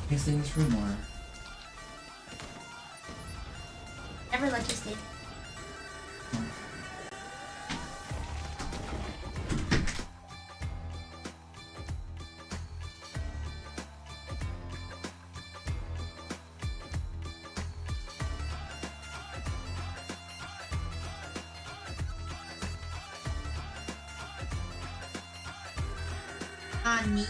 Is in this room or? Never let you sleep. Me?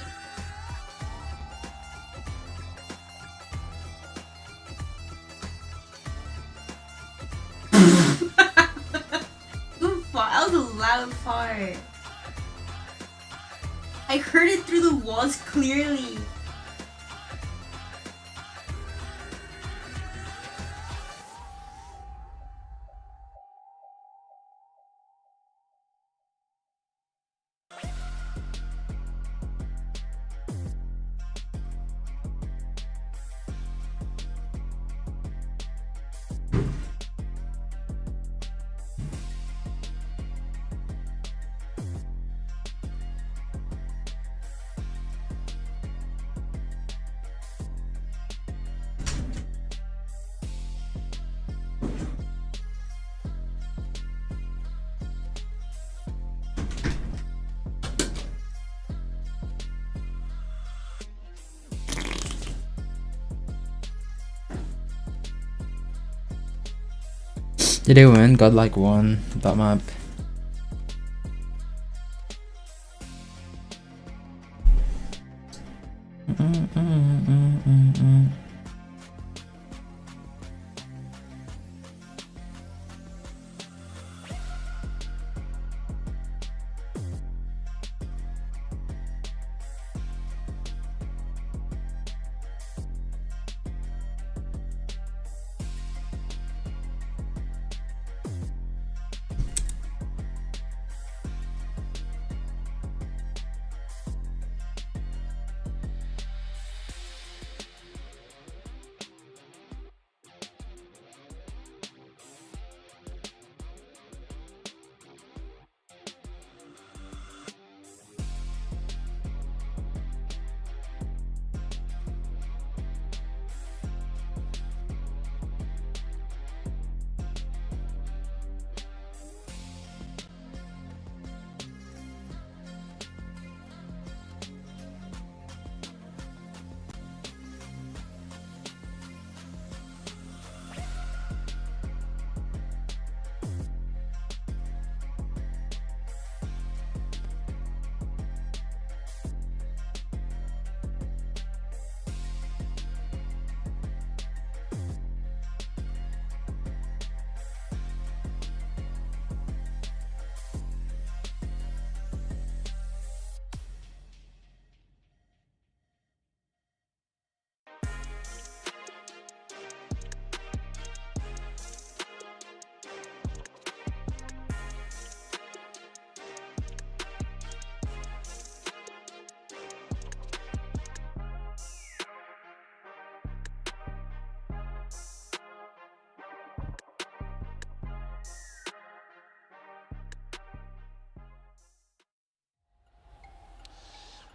That was a loud fart. I heard it through the walls clearly. Did they win? Godlike won that map.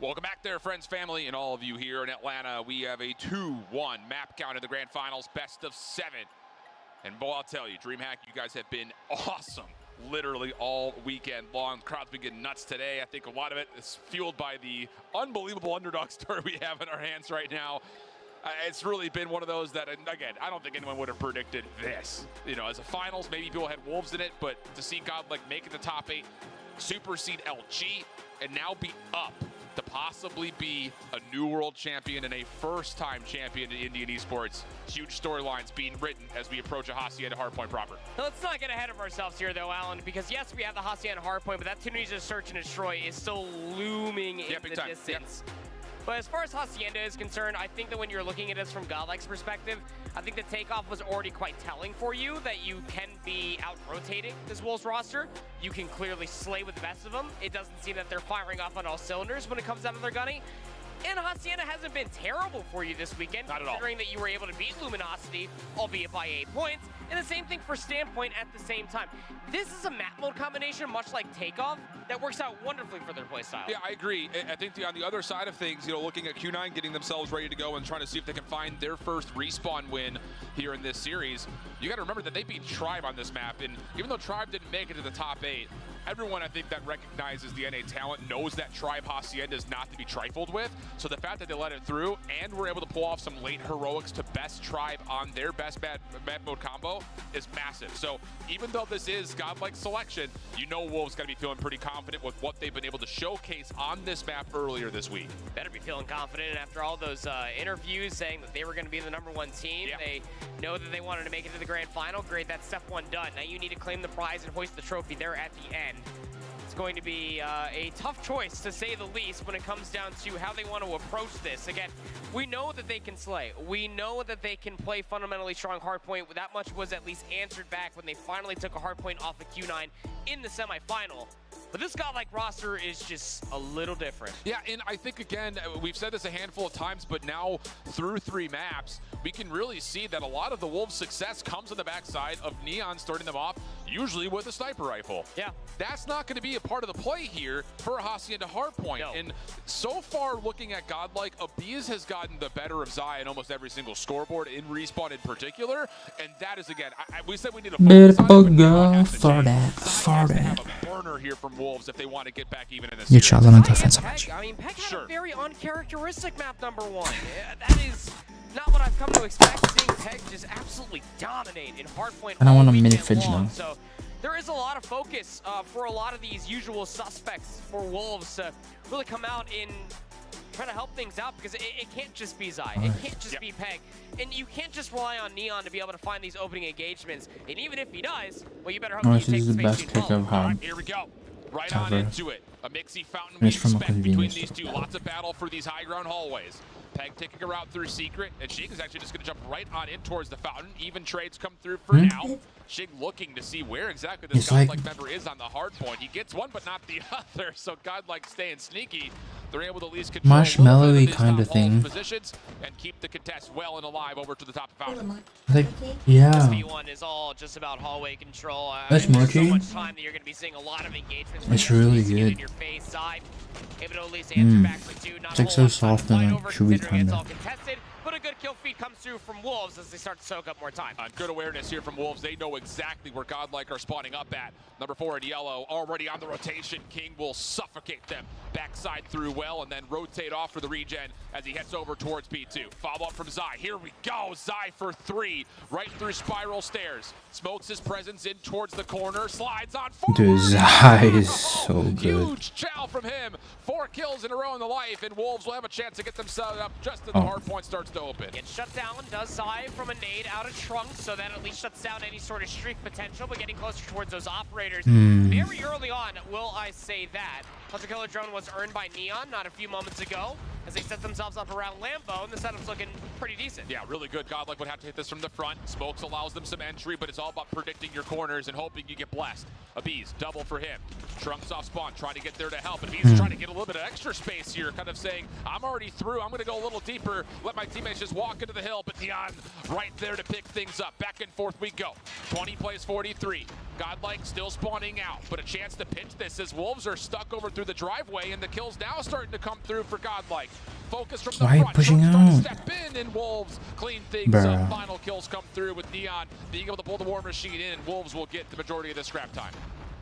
Welcome back there, friends, family, and all of you here in Atlanta. We have a 2-1 map count in the grand finals, best of 7. And boy, I'll tell you, DreamHack, you guys have been awesome literally all weekend long. The crowd's been getting nuts today. I think a lot of it is fueled by the unbelievable underdog story we have in our hands right now. It's really been one of those that, again, I don't think anyone would have predicted this. You know, as a finals, maybe people had Wolves in it, but to see Godlike make it the top 8, supersede LG, and now be up to possibly be a new world champion and a first-time champion in Indian esports. Huge storylines being written as we approach a Hacienda hardpoint proper. Now, let's not get ahead of ourselves here, though, Alan, because yes, we have the Hacienda hardpoint, but that Tunisia search and destroy is still looming in the distance. Yep. But as far as Hacienda is concerned, I think that when you're looking at this from Godlike's perspective, I think the takeoff was already quite telling for you that you can be out-rotating this Wolves roster. You can clearly slay with the best of them. It doesn't seem that they're firing off on all cylinders when it comes down to their gunning. And Hacienda hasn't been terrible for you this weekend, considering that you were able to beat Luminosity, albeit by 8 points. And the same thing for Standpoint at the same time. This is a map mode combination, much like Takeoff, that works out wonderfully for their playstyle. Yeah, I agree. I think on the other side of things, you know, looking at Q9 getting themselves ready to go and trying to see if they can find their first respawn win here in this series, you got to remember that they beat Tribe on this map. And even though Tribe didn't make it to the top 8, everyone I think that recognizes the NA talent knows that Tribe Hacienda is not to be trifled with. So the fact that they let it through and were able to pull off some late heroics to best Tribe on their best map mode combo is massive. So even though this is Godlike selection, you know Wolves got to be feeling pretty confident with what they've been able to showcase on this map earlier this week. Better be feeling confident after all those interviews saying that they were going to be the #1 team. Yeah. They know that they wanted to make it to the grand final. Great, that's step 1 done. Now you need to claim the prize and hoist the trophy there at the end. It's going to be a tough choice, to say the least, when it comes down to how they want to approach this. Again, we know that they can slay. We know that they can play fundamentally strong hardpoint. That much was at least answered back when they finally took a hardpoint off of Q9 in the semifinal. But this Godlike roster is just a little different. Yeah, and I think, again, we've said this a handful of times, but now through 3 maps, we can really see that a lot of the Wolves' success comes on the backside of Neon starting them off, usually with a sniper rifle. Yeah. That's not going to be a part of the play here for Hacienda hardpoint. No. And so far, looking at Godlike, Abiz has gotten the better of Zai in almost every single scoreboard, in Respawn in particular. And that is, again, we said we need a burner here from Wolves if they want to get back even in this series. Çalan defensive match. I mean, Peck had a very uncharacteristic map #1. That is not what I've come to expect, seeing Peg just absolutely dominate in hardpoint. I don't want a mini weekend fridge long. now. So there is a lot of focus for a lot of these usual suspects for Wolves to really come out and try to help things out, because it can't just be Zai, it can't just be Peg, and you can't just rely on Neon to be able to find these opening engagements. And even if he does, well, you better hope This you take is the space best to pick follow. I've had. Here we go. Right Ever. on into it. A mixy fountain And we it's from a expect between convenience these store. two. Lots of battle for these high ground hallways. Peg taking a route through Secret, and Shig is actually just going to jump right on in towards the fountain. Even trades come through for now. Shig looking to see where exactly this It's like- Godlike member is on the hard point. He gets one, but not the other. So Godlike staying sneaky. They're able to at least control Marshmallow-y kind kinda of thing. positions and keep the contest well and alive over to the top of fountain. Like, yeah. This V1 is all just about hallway control. That's there's so mochi. much time that you're going to be seeing a lot of engagements. It's where the really SPs get good. in your face, side, able to at least answer back with two. Not It's a like whole so lot of time to soft and, fight like, over, chewy considering it's kinda. all contested, but a good kill feed comes through from Wolves as they start to soak up more time. Good awareness here from Wolves. They know exactly where Godlike are spawning up at. Number 4 in yellow, already on the rotation. King will suffocate them. Backside through well, and then rotate off for the regen as he heads over towards B2. Follow up from Zai. Here we go. Zai for 3. Right through spiral stairs. Smokes his presence in towards the corner. Slides on forward. Dude, Zai is so good. Huge chow from him. 4 kills in a row in the life, and Wolves will have a chance to get themselves up just as the hard point starts to open. Gets shut down, does Zai from a nade out of trunk, so that at least shuts down any sort of streak potential, but getting closer towards those operators. Very early on, will I say that. Hunter Killer Drone was earned by Neon not a few moments ago as they set themselves up around Lambo, and the setup's looking pretty decent. Yeah, really good. Godlike would have to hit this from the front. Smokes allows them some entry, but it's all about predicting your corners and hoping you get blessed. Abiz, double for him. Trunks off spawn, trying to get there to help. And Abiz is trying to get a little bit of extra space here, kind of saying, I'm already through. I'm going to go a little deeper. Let my teammates just walk into the hill. But Neon right there to pick things up. Back and forth we go. 20 plays 43. Godlike still spawning out, but a chance to pinch this as Wolves are stuck over through the driveway, and the kills now starting to come through for Godlike. Focus from the Why are you front. pushing Trunks trying to out? step in, and Wolves clean things Bruh. up. Final kills come through with Neon being able to pull the war machine in, and Wolves will get the majority of the scrap time.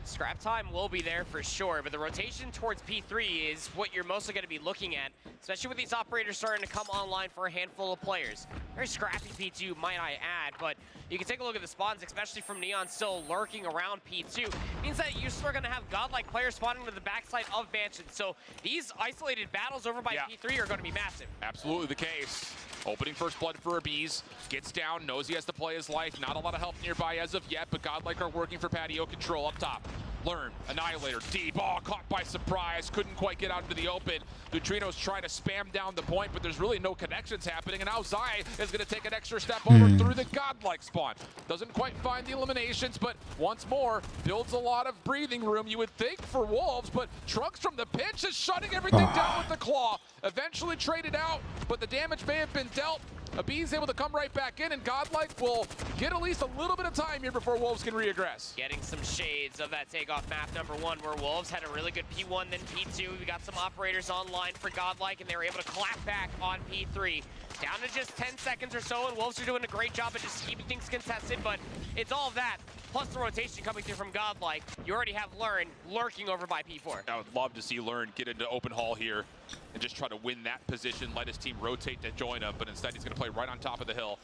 Scrap time will be there for sure, but the rotation towards P3 is what you're mostly going to be looking at, especially with these operators starting to come online for a handful of players. Very scrappy P2, might I add, but you can take a look at the spawns, especially from Neon still lurking around P2. It means that you're still going to have Godlike players spawning to the backside of Mansion, so these isolated battles over by P3 are going to be massive. Absolutely the case. Opening first blood for Abiz. Gets down, knows he has to play his life. Not a lot of help nearby as of yet, but Godlike are working for patio control up top. Learn, Annihilator, deep, caught by surprise, couldn't quite get out into the open. Neutrino's trying to spam down the point, but there's really no connections happening, and now Zai is going to take an extra step over through the Godlike spawn. Doesn't quite find the eliminations, but once more, builds a lot of breathing room, you would think, for Wolves, but Trunks from the pinch is shutting everything down with the claw. Eventually traded out, but the damage may have been dealt. Abiz able to come right back in, and Godlike will get at least a little bit of time here before Wolves can reaggress. Getting some shades of that takeoff map number 1, where Wolves had a really good P1, then P2. We got some operators online for Godlike, and they were able to clap back on P3. Down to just 10 seconds or so, and Wolves are doing a great job of just keeping things contested, but it's all of that, plus the rotation coming through from Godlike. You already have Learn lurking over by P4. I would love to see Learn get into open hall here and just try to win that position, let his team rotate to join him, but instead he's going to play right on top of the hill.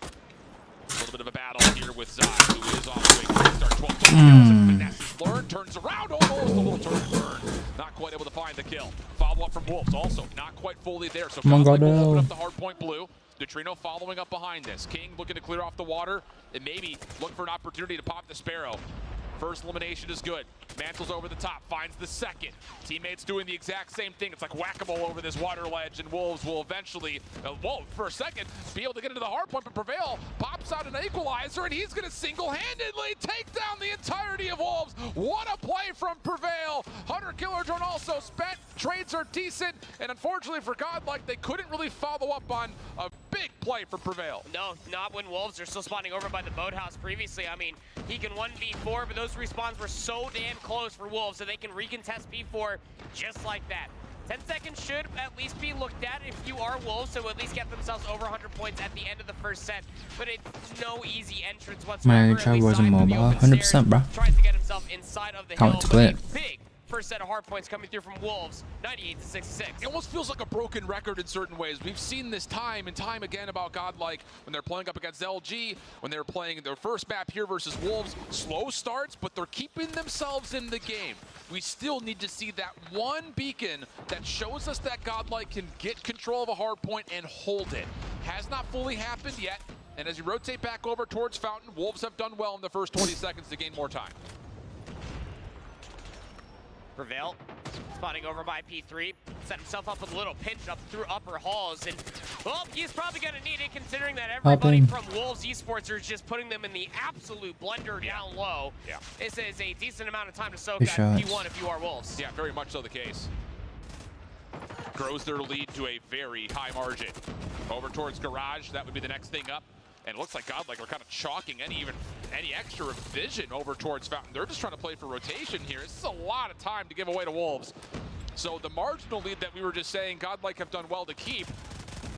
A little bit of a battle here with Zai, who is off to a quick start. 12 kills and finesses. Learn turns around, almost a little turn. Learn not quite able to find the kill. Follow up from Wolves, also not quite fully there. So Godlike will open up the hard point blue. Neutrino following up behind this. King looking to clear off the water and maybe look for an opportunity to pop the Sparrow. First elimination is good. Mantles over the top, finds the second. Teammates doing the exact same thing. It's like whack-a-mole over this water ledge, and Wolves will eventually, for a second, be able to get into the hard point, but Prevail pops out an equalizer, and he's going to single-handedly take down the entirety of Wolves. What a play from Prevail. Hunter Killer Drone also spent. Trades are decent, and unfortunately for Godlike, they couldn't really follow up on a big play for Prevail. No, not when Wolves are still spawning over by the boathouse previously. I mean, he can 1v4, but those respawns were so damn close for Wolves, so they can recontest P4 just like that. 10 seconds should at least be looked at if you are Wolves, so at least get themselves over 100 points at the end of the first set. But it's no easy entrance whatsoever. My child wasn't mobile, 100%, bro. Tries to get himself inside of the Count hill, to but a clip. big First set of hard points coming through from Wolves, 98-66. It almost feels like a broken record in certain ways. We've seen this time and time again about Godlike when they're playing up against LG, when they're playing their first map here versus Wolves. Slow starts, but they're keeping themselves in the game. We still need to see that one beacon that shows us that Godlike can get control of a hard point and hold it. Has not fully happened yet. And as you rotate back over towards Fountain, Wolves have done well in the first 20 seconds to gain more time. Prevail, spotting over by P3, set himself up with a little pinch up through upper halls, and well, he's probably going to need it considering that everybody from Wolves Esports are just putting them in the absolute blender down low. Yeah. This is a decent amount of time to soak at P1 if you are Wolves. Yeah, very much so the case. Grows their lead to a very high margin. Over towards Garage, that would be the next thing up. And it looks like Godlike are kind of chalking any extra vision over towards Fountain. They're just trying to play for rotation here. This is a lot of time to give away to Wolves. So the marginal lead that we were just saying Godlike have done well to keep,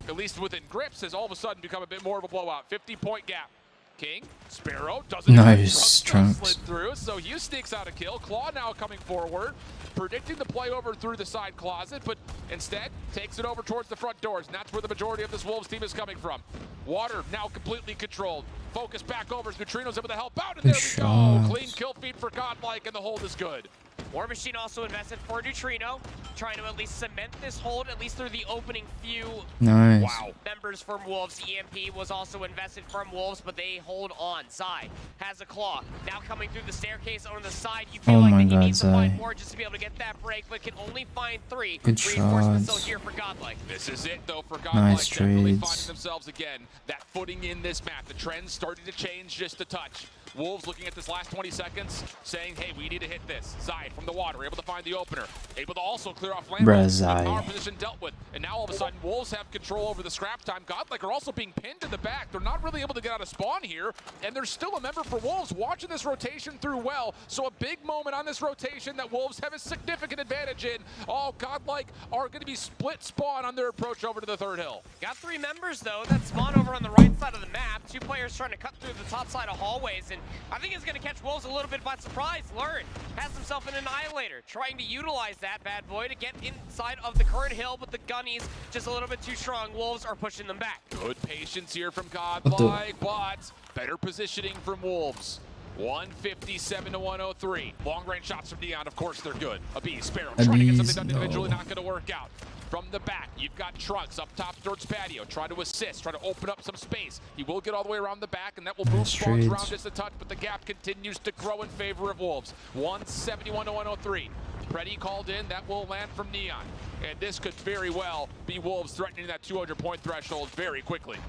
at least within grips, has all of a sudden become a bit more of a blowout. 50-point gap. King, Sparrow doesn't slid through, so Hugh sneaks out a kill. Claw now coming forward, predicting the play over through the side closet, but instead takes it over towards the front doors, and that's where the majority of this Wolves team is coming from. Water now completely controlled. Focus back over as Neutrino's able to help out, and there we go. Clean kill feed for Godlike, and the hold is good. War Machine also invested for Neutrino, trying to at least cement this hold, at least through the opening few members from Wolves. EMP was also invested from Wolves, but they hold on. Zai has a claw. Now coming through the staircase on the side, you feel like that you need to find more just to be able to get that break, but can only find 3. Reinforcements still here for Godlike. This is it, though, for Godlike. Definitely finding themselves again. That footing in this map. The trend's starting to change just a touch. Wolves looking at this last 20 seconds, saying, hey, we need to hit this. Zai from the water, able to find the opener. Able to also clear off land. Power position dealt with. And now all of a sudden, Wolves have control over the scrap time. Godlike are also being pinned in the back. They're not really able to get out of spawn here. And there's still a member for Wolves watching this rotation through well. So a big moment on this rotation that Wolves have a significant advantage in. All Godlike are going to be split spawn on their approach over to the third hill. Got 3 members, though, that spawn over on the right side of the map. 2 players trying to cut through the top side of hallways. And I think it's going to catch Wolves a little bit by surprise. Learn has himself an Annihilator, trying to utilize that bad boy to get inside of the current hill, but the gunnies just a little bit too strong. Wolves are pushing them back. Good patience here from Godlike, but better positioning from Wolves. 157 to 103. Long range shots from Neon, of course they're good. A B, Sparrow trying to get something done individually, not going to work out. From the back, you've got Trunks up top towards patio, try to assist, try to open up some space. He will get all the way around the back, and that will move spawns around just a touch, but the gap continues to grow in favor of Wolves. 171 to 103. Preddy called in, that will land from Neon. And this could very well be Wolves threatening that 200-point threshold very quickly.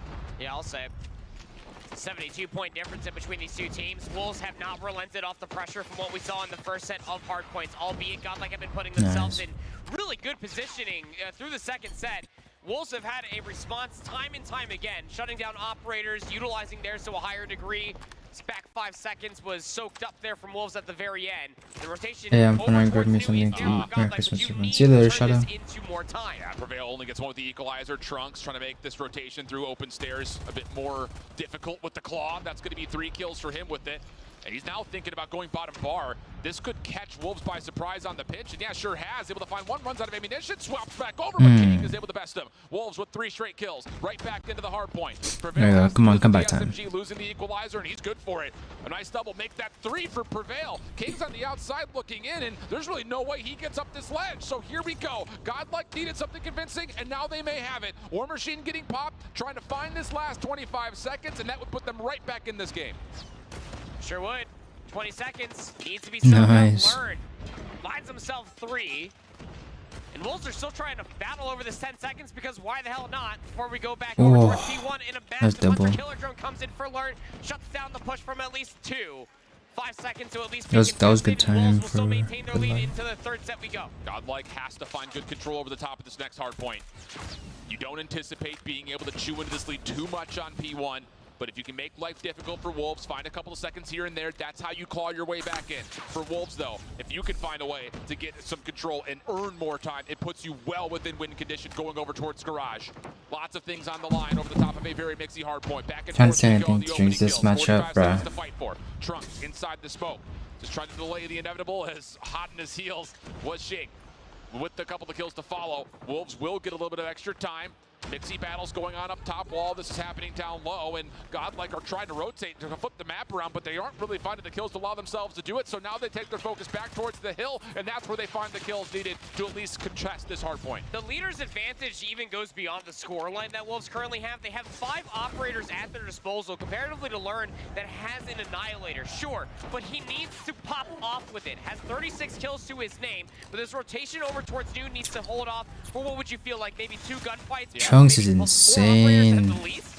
Yeah, I'll say. 72-point difference in between these two teams. Wolves have not relented off the pressure from what we saw in the first set of hard points, albeit Godlike have been putting themselves in really good positioning through the second set. Wolves have had a response time and time again, shutting down operators, utilizing theirs to a higher degree. This back 5 seconds was soaked up there from Wolves at the very end. The rotation I'm gonna grab me something to eat. Merry Christmas, everyone. See you later, Shadow. Yeah, Prevail only gets one with the equalizer. Trunks trying to make this rotation through open stairs a bit more difficult with the claw. That's going to be 3 kills for him with it. And he's now thinking about going bottom bar. This could catch Wolves by surprise on the pitch. And yeah, sure has. Able to find one, runs out of ammunition, swaps back over, but King is able to best him. Wolves with 3 straight kills. Right back into the hard point. There you go. Come on, come back time. SMG losing the equalizer, and he's good for it. A nice double. Make that 3 for Prevail. King's on the outside looking in, and there's really no way he gets up this ledge. So here we go. Godlike needed something convincing, and now they may have it. War Machine getting popped, trying to find this last 25 seconds, and that would put them right back in this game. Sure would. 20 seconds. Needs to be learned. Finds himself 3. And Wolves are still trying to battle over this 10 seconds because why the hell not? Before we go back over towards P1 in a match, the Hunter Killer Drone comes in for Learn, shuts down the push from at least 2. 5 seconds to at least that was good time for maintain their lead into the third set we go. Godlike has to find good control over the top of this next hard point. You don't anticipate being able to chew into this lead too much on P1. But if you can make life difficult for Wolves, find a couple of seconds here and there, that's how you claw your way back in. For Wolves, though, if you can find a way to get some control and earn more time, it puts you well within win condition going over towards Garage. Lots of things on the line over the top of a very mixy hard point. Back and can't say anything during this matchup, bruh. To fight for. Trunks inside the smoke. Just trying to delay the inevitable, as hot in his heels was Shake. With a couple of kills to follow, Wolves will get a little bit of extra time. Mixy battles going on up top while this is happening down low, and Godlike are trying to rotate to flip the map around, but they aren't really finding the kills to allow themselves to do it, so now they take their focus back towards the hill, and that's where they find the kills needed to at least contest this hard point. The leader's advantage even goes beyond the scoreline that Wolves currently have. They have 5 operators at their disposal, comparatively to Learn, that has an Annihilator, sure, but he needs to pop off with it. Has 36 kills to his name, but this rotation over towards Noon needs to hold off for what would you feel like, maybe 2 gunfights? Yeah. Trunks is insane.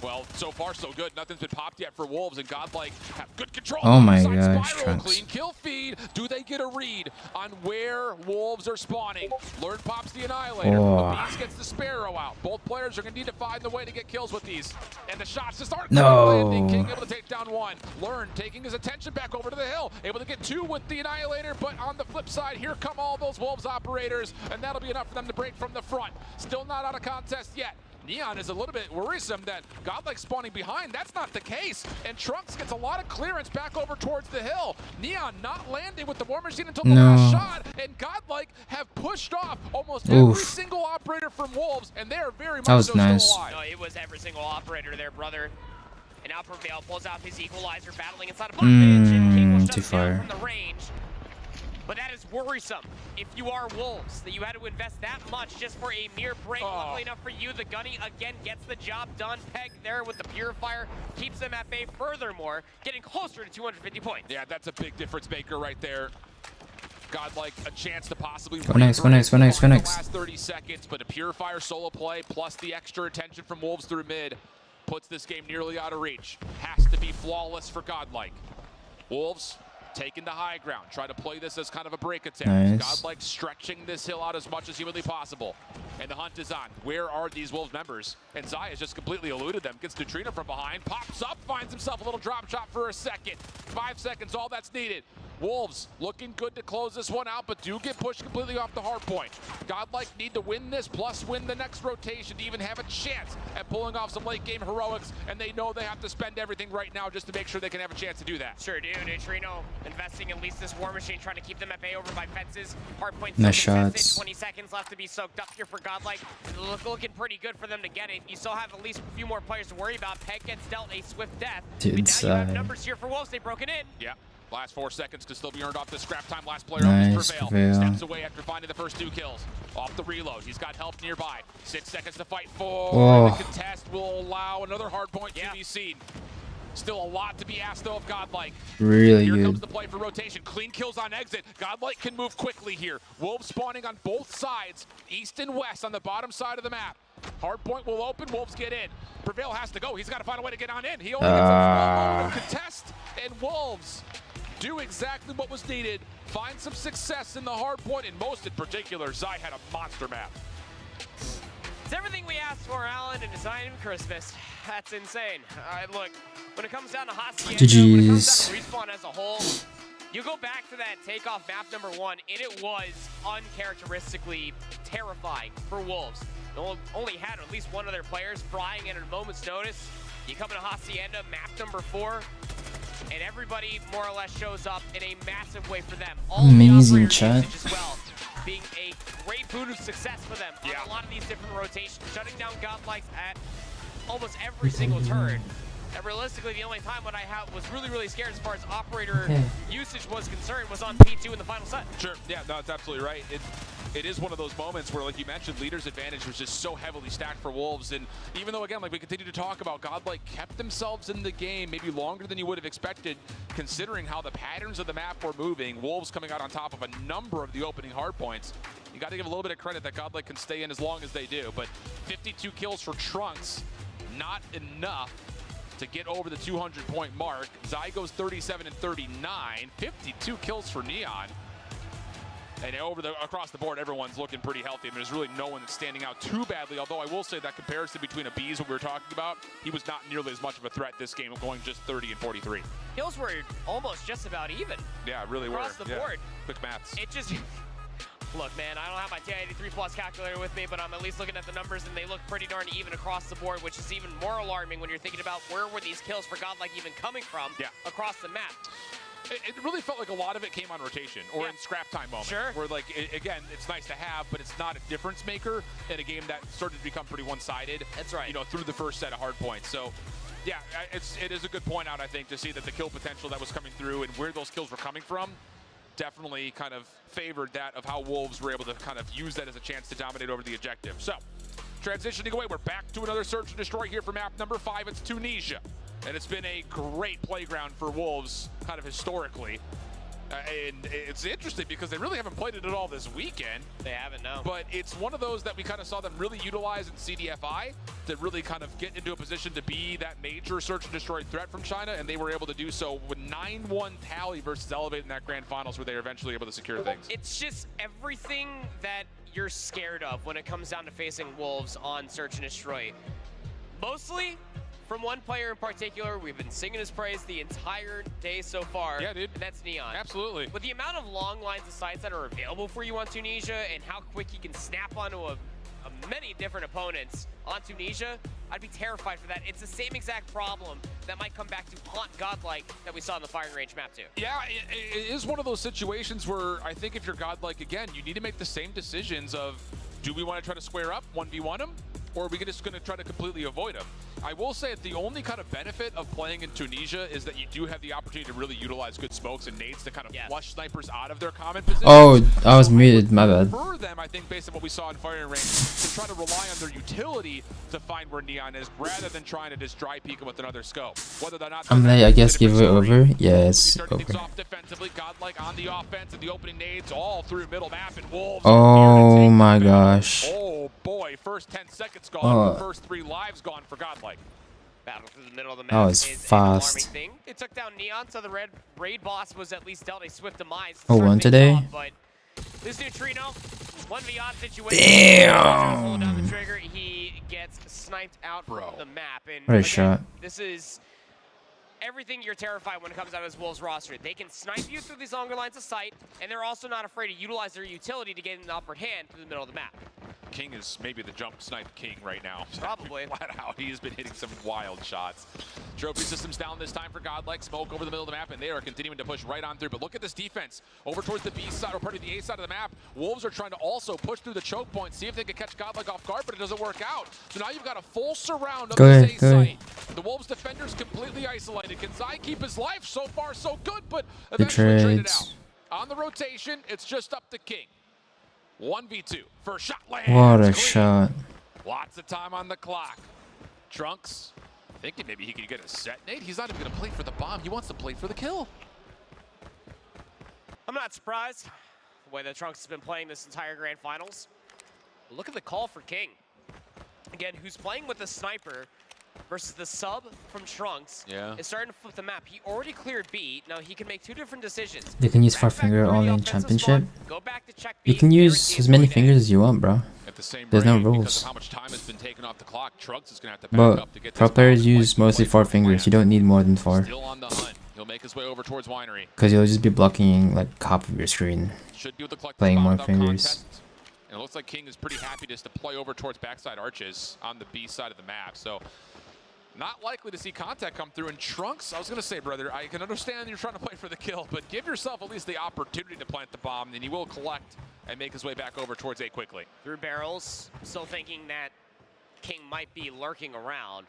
Well, so far so good. Nothing's been popped yet for Wolves, and Godlike have good control. Oh my Inside gosh, spiral, Trunks. clean kill feed. Do they get a read on where Wolves are spawning? Learn pops the Annihilator. Oh. Beast gets the Sparrow out. Both players are going to need to find the way to get kills with these. And the shots just aren't landing. King able to take down 1. Learn taking his attention back over to the hill. Able to get 2 with the Annihilator, but on the flip side, here come all those Wolves operators, and that'll be enough for them to break from the front. Still not out of contest yet. Neon is a little bit worrisome that Godlike spawning behind. That's not the case. And Trunks gets a lot of clearance back over towards the hill. Neon not landing with the War Machine until the last shot. And Godlike have pushed off almost every single operator from Wolves. And they're very much still alive. No, it was every single operator there, brother. And now Prevail pulls out his equalizer, battling inside a block pitch, and King will shut him down from the range. But that is worrisome if you are Wolves, that you had to invest that much just for a mere break. Luckily enough for you, the Gunny again gets the job done. Peg there with the Purifier keeps them at bay, furthermore, getting closer to 250 points. Yeah, that's a big difference maker right there. Godlike a chance to possibly go next. Last 30 seconds, but a Purifier solo play plus the extra attention from Wolves through mid puts this game nearly out of reach. Has to be flawless for Godlike. Wolves taking the high ground, try to play this as kind of a break attempt. Nice. Godlike stretching this hill out as much as humanly possible. And the hunt is on. Where are these Wolves members? And Zai has just completely eluded them. Gets Neutrino from behind, pops up, finds himself a little drop shot for a second. 5 seconds, all that's needed. Wolves looking good to close this one out, but do get pushed completely off the hard point. Godlike need to win this, plus win the next rotation to even have a chance at pulling off some late game heroics, and they know they have to spend everything right now just to make sure they can have a chance to do that. Sure do. Neutrino investing at least this War Machine, trying to keep them at bay over by fences. Hardpoint nice shots. shots. 20 seconds left to be soaked up here for Godlike. Looking pretty good for them to get it. You still have at least a few more players to worry about. Peg gets dealt a swift death. Dude, but now you have numbers here for Wolves. They've broken in. Yeah. Last 4 seconds could still be earned off the scrap time. Last player nice, up is Prevail. Steps away after finding the first 2 kills. Off the reload. He's got help nearby. 6 seconds to fight for. The contest will allow another hard point to be seen. Still a lot to be asked though of Godlike. Really here good. Comes the play for rotation. Clean kills on exit. Godlike can move quickly here. Wolves spawning on both sides, east and west on the bottom side of the map. Hardpoint will open. Wolves get in. Prevail has to go. He's got to find a way to get on in. He only gets a moment of contest, and Wolves do exactly what was needed. Find some success in the hardpoint, and most in particular, Zai had a monster map. It's everything we asked for, Alan, and it's not even Christmas. That's insane. All right, look, when it comes down to Hacienda, when it comes down to Respawn as a whole, you go back to that takeoff map number 1, and it was uncharacteristically terrifying for Wolves. They only had at least one of their players frying at a moment's notice. You come into Hacienda, map number 4, and everybody more or less shows up in a massive way for them. All amazing chat. As well, being a great boon of success for them on a lot of these different rotations, shutting down Godlikes at almost every single turn. And realistically, the only time when I was really scared as far as operator usage was concerned was on P2 in the final set. Sure, yeah, no, that's absolutely right. It is one of those moments where, like you mentioned, leader's advantage was just so heavily stacked for Wolves. And even though, again, like we continue to talk about, Godlike kept themselves in the game maybe longer than you would have expected, considering how the patterns of the map were moving. Wolves coming out on top of a number of the opening hard points. You got to give a little bit of credit that Godlike can stay in as long as they do. But 52 kills for Trunks, not enough to get over the 200-point mark. Zai goes 37 and 39, 52 kills for Neon. And across the board, everyone's looking pretty healthy. I mean, there's really no one that's standing out too badly, although I will say that comparison between Abiz, what we were talking about, he was not nearly as much of a threat this game, going just 30 and 43. Kills were almost just about even. Yeah, really across the board. Quick maths. It just... Look, man, I don't have my 1083 Plus calculator with me, but I'm at least looking at the numbers, and they look pretty darn even across the board, which is even more alarming when you're thinking about where were these kills for Godlike even coming from across the map. It really felt like a lot of it came on rotation or in scrap time moments. Sure. Where, like, again, it's nice to have, but it's not a difference maker in a game that started to become pretty one-sided. That's right. You know, through the first set of hard points. So, yeah, it is a good point out, I think, to see that the kill potential that was coming through and where those kills were coming from definitely kind of favored that of how Wolves were able to kind of use that as a chance to dominate over the objective. So, transitioning away, we're back to another search and destroy here for map number 5. It's Tunisia. And it's been a great playground for Wolves, kind of historically. And it's interesting because they really haven't played it at all this weekend. They haven't, no. But it's one of those that we kind of saw them really utilize in CDFI to really kind of get into a position to be that major search and destroy threat from China, and they were able to do so with 9-1 tally versus Elevate in that grand finals where they were eventually able to secure things. It's just everything that you're scared of when it comes down to facing Wolves on search and destroy. Mostly from one player in particular, we've been singing his praise the entire day so far. Yeah, dude. And that's Neon. Absolutely. With the amount of long lines of sights that are available for you on Tunisia and how quick he can snap onto many different opponents on Tunisia, I'd be terrified for that. It's the same exact problem that might come back to haunt Godlike that we saw in the firing range map too. Yeah, it is one of those situations where I think if you're Godlike, again, you need to make the same decisions of, do we want to try to square up, 1v1 him, or are we just going to try to completely avoid him? I will say that the only kind of benefit of playing in Tunisia is that you do have the opportunity to really utilize good smokes and nades to kind of flush snipers out of their common position. Oh, I was muted, my bad. For them, I think, based on what we saw in firing range, to try to rely on their utility to find where Neon is, rather than trying to just dry peek him with another scope. Whether they're not, I'm like, I guess give it over. Yeah, it's over. things off defensively, Godlike on the offense and the opening nades all through middle map, and Wolves. Oh my gosh. Oh boy, first 10 seconds gone, first 3 lives gone for Godlike. Battle through the middle of the map That was is fast. an alarming thing. It took down Neon, so the raid boss was at least dealt a swift demise. Oh, one today? Off, but this neutrino, 1v odd situation. Damn. Pull down the trigger, he gets sniped out from the map. And What a again, shot. this is everything you're terrified when it comes out of this Wolves roster. They can snipe you through these longer lines of sight, and they're also not afraid to utilize their utility to get an upper hand through the middle of the map. King is maybe the jump snipe king right now. Probably. Flat out. He's been hitting some wild shots. Trophy systems down this time for Godlike. Smoke over the middle of the map, and they are continuing to push right on through. But look at this defense. Over towards the B side, or part of the A side of the map. Wolves are trying to also push through the choke point, see if they can catch Godlike off guard, but it doesn't work out. So now you've got a full surround of this A site. The Wolves defenders completely isolated. Can Zai keep his life? So far, so good, but eventually traded out. On the rotation, it's just up to King. 1v2. First shot lands. What a clean. shot. Lots of time on the clock. Trunks thinking maybe he could get a set nade. He's not even going to play for the bomb. He wants to play for the kill. I'm not surprised the way that Trunks has been playing this entire grand finals. But look at the call for King. Again, who's playing with a sniper versus the sub from Trunks. Yeah. Is starting to flip the map. He already cleared B. Now he can make 2 different decisions. You can use Back 4 back finger through the only in offensive championship. spot, go back to check B, You can use as many fingers as you want, bro. At the same There's no rate, because rules. of how much time has been taken off the clock, Trunks is going to have to back But up to get pro this players bomb use mostly 4 fingers. You don't need more than 4. Still on the hunt. He'll make his way over towards Winery. Because you'll just be blocking like half of your screen. Should be able to collect Playing the bomb more without fingers. contest. And it looks like King is pretty happy just to play over towards backside arches on the B side of the map. So not likely to see contact come through. And Trunks, I was going to say, brother, I can understand you're trying to play for the kill, but give yourself at least the opportunity to plant the bomb, and he will collect and make his way back over towards A quickly. Through barrels, still thinking that King might be lurking around,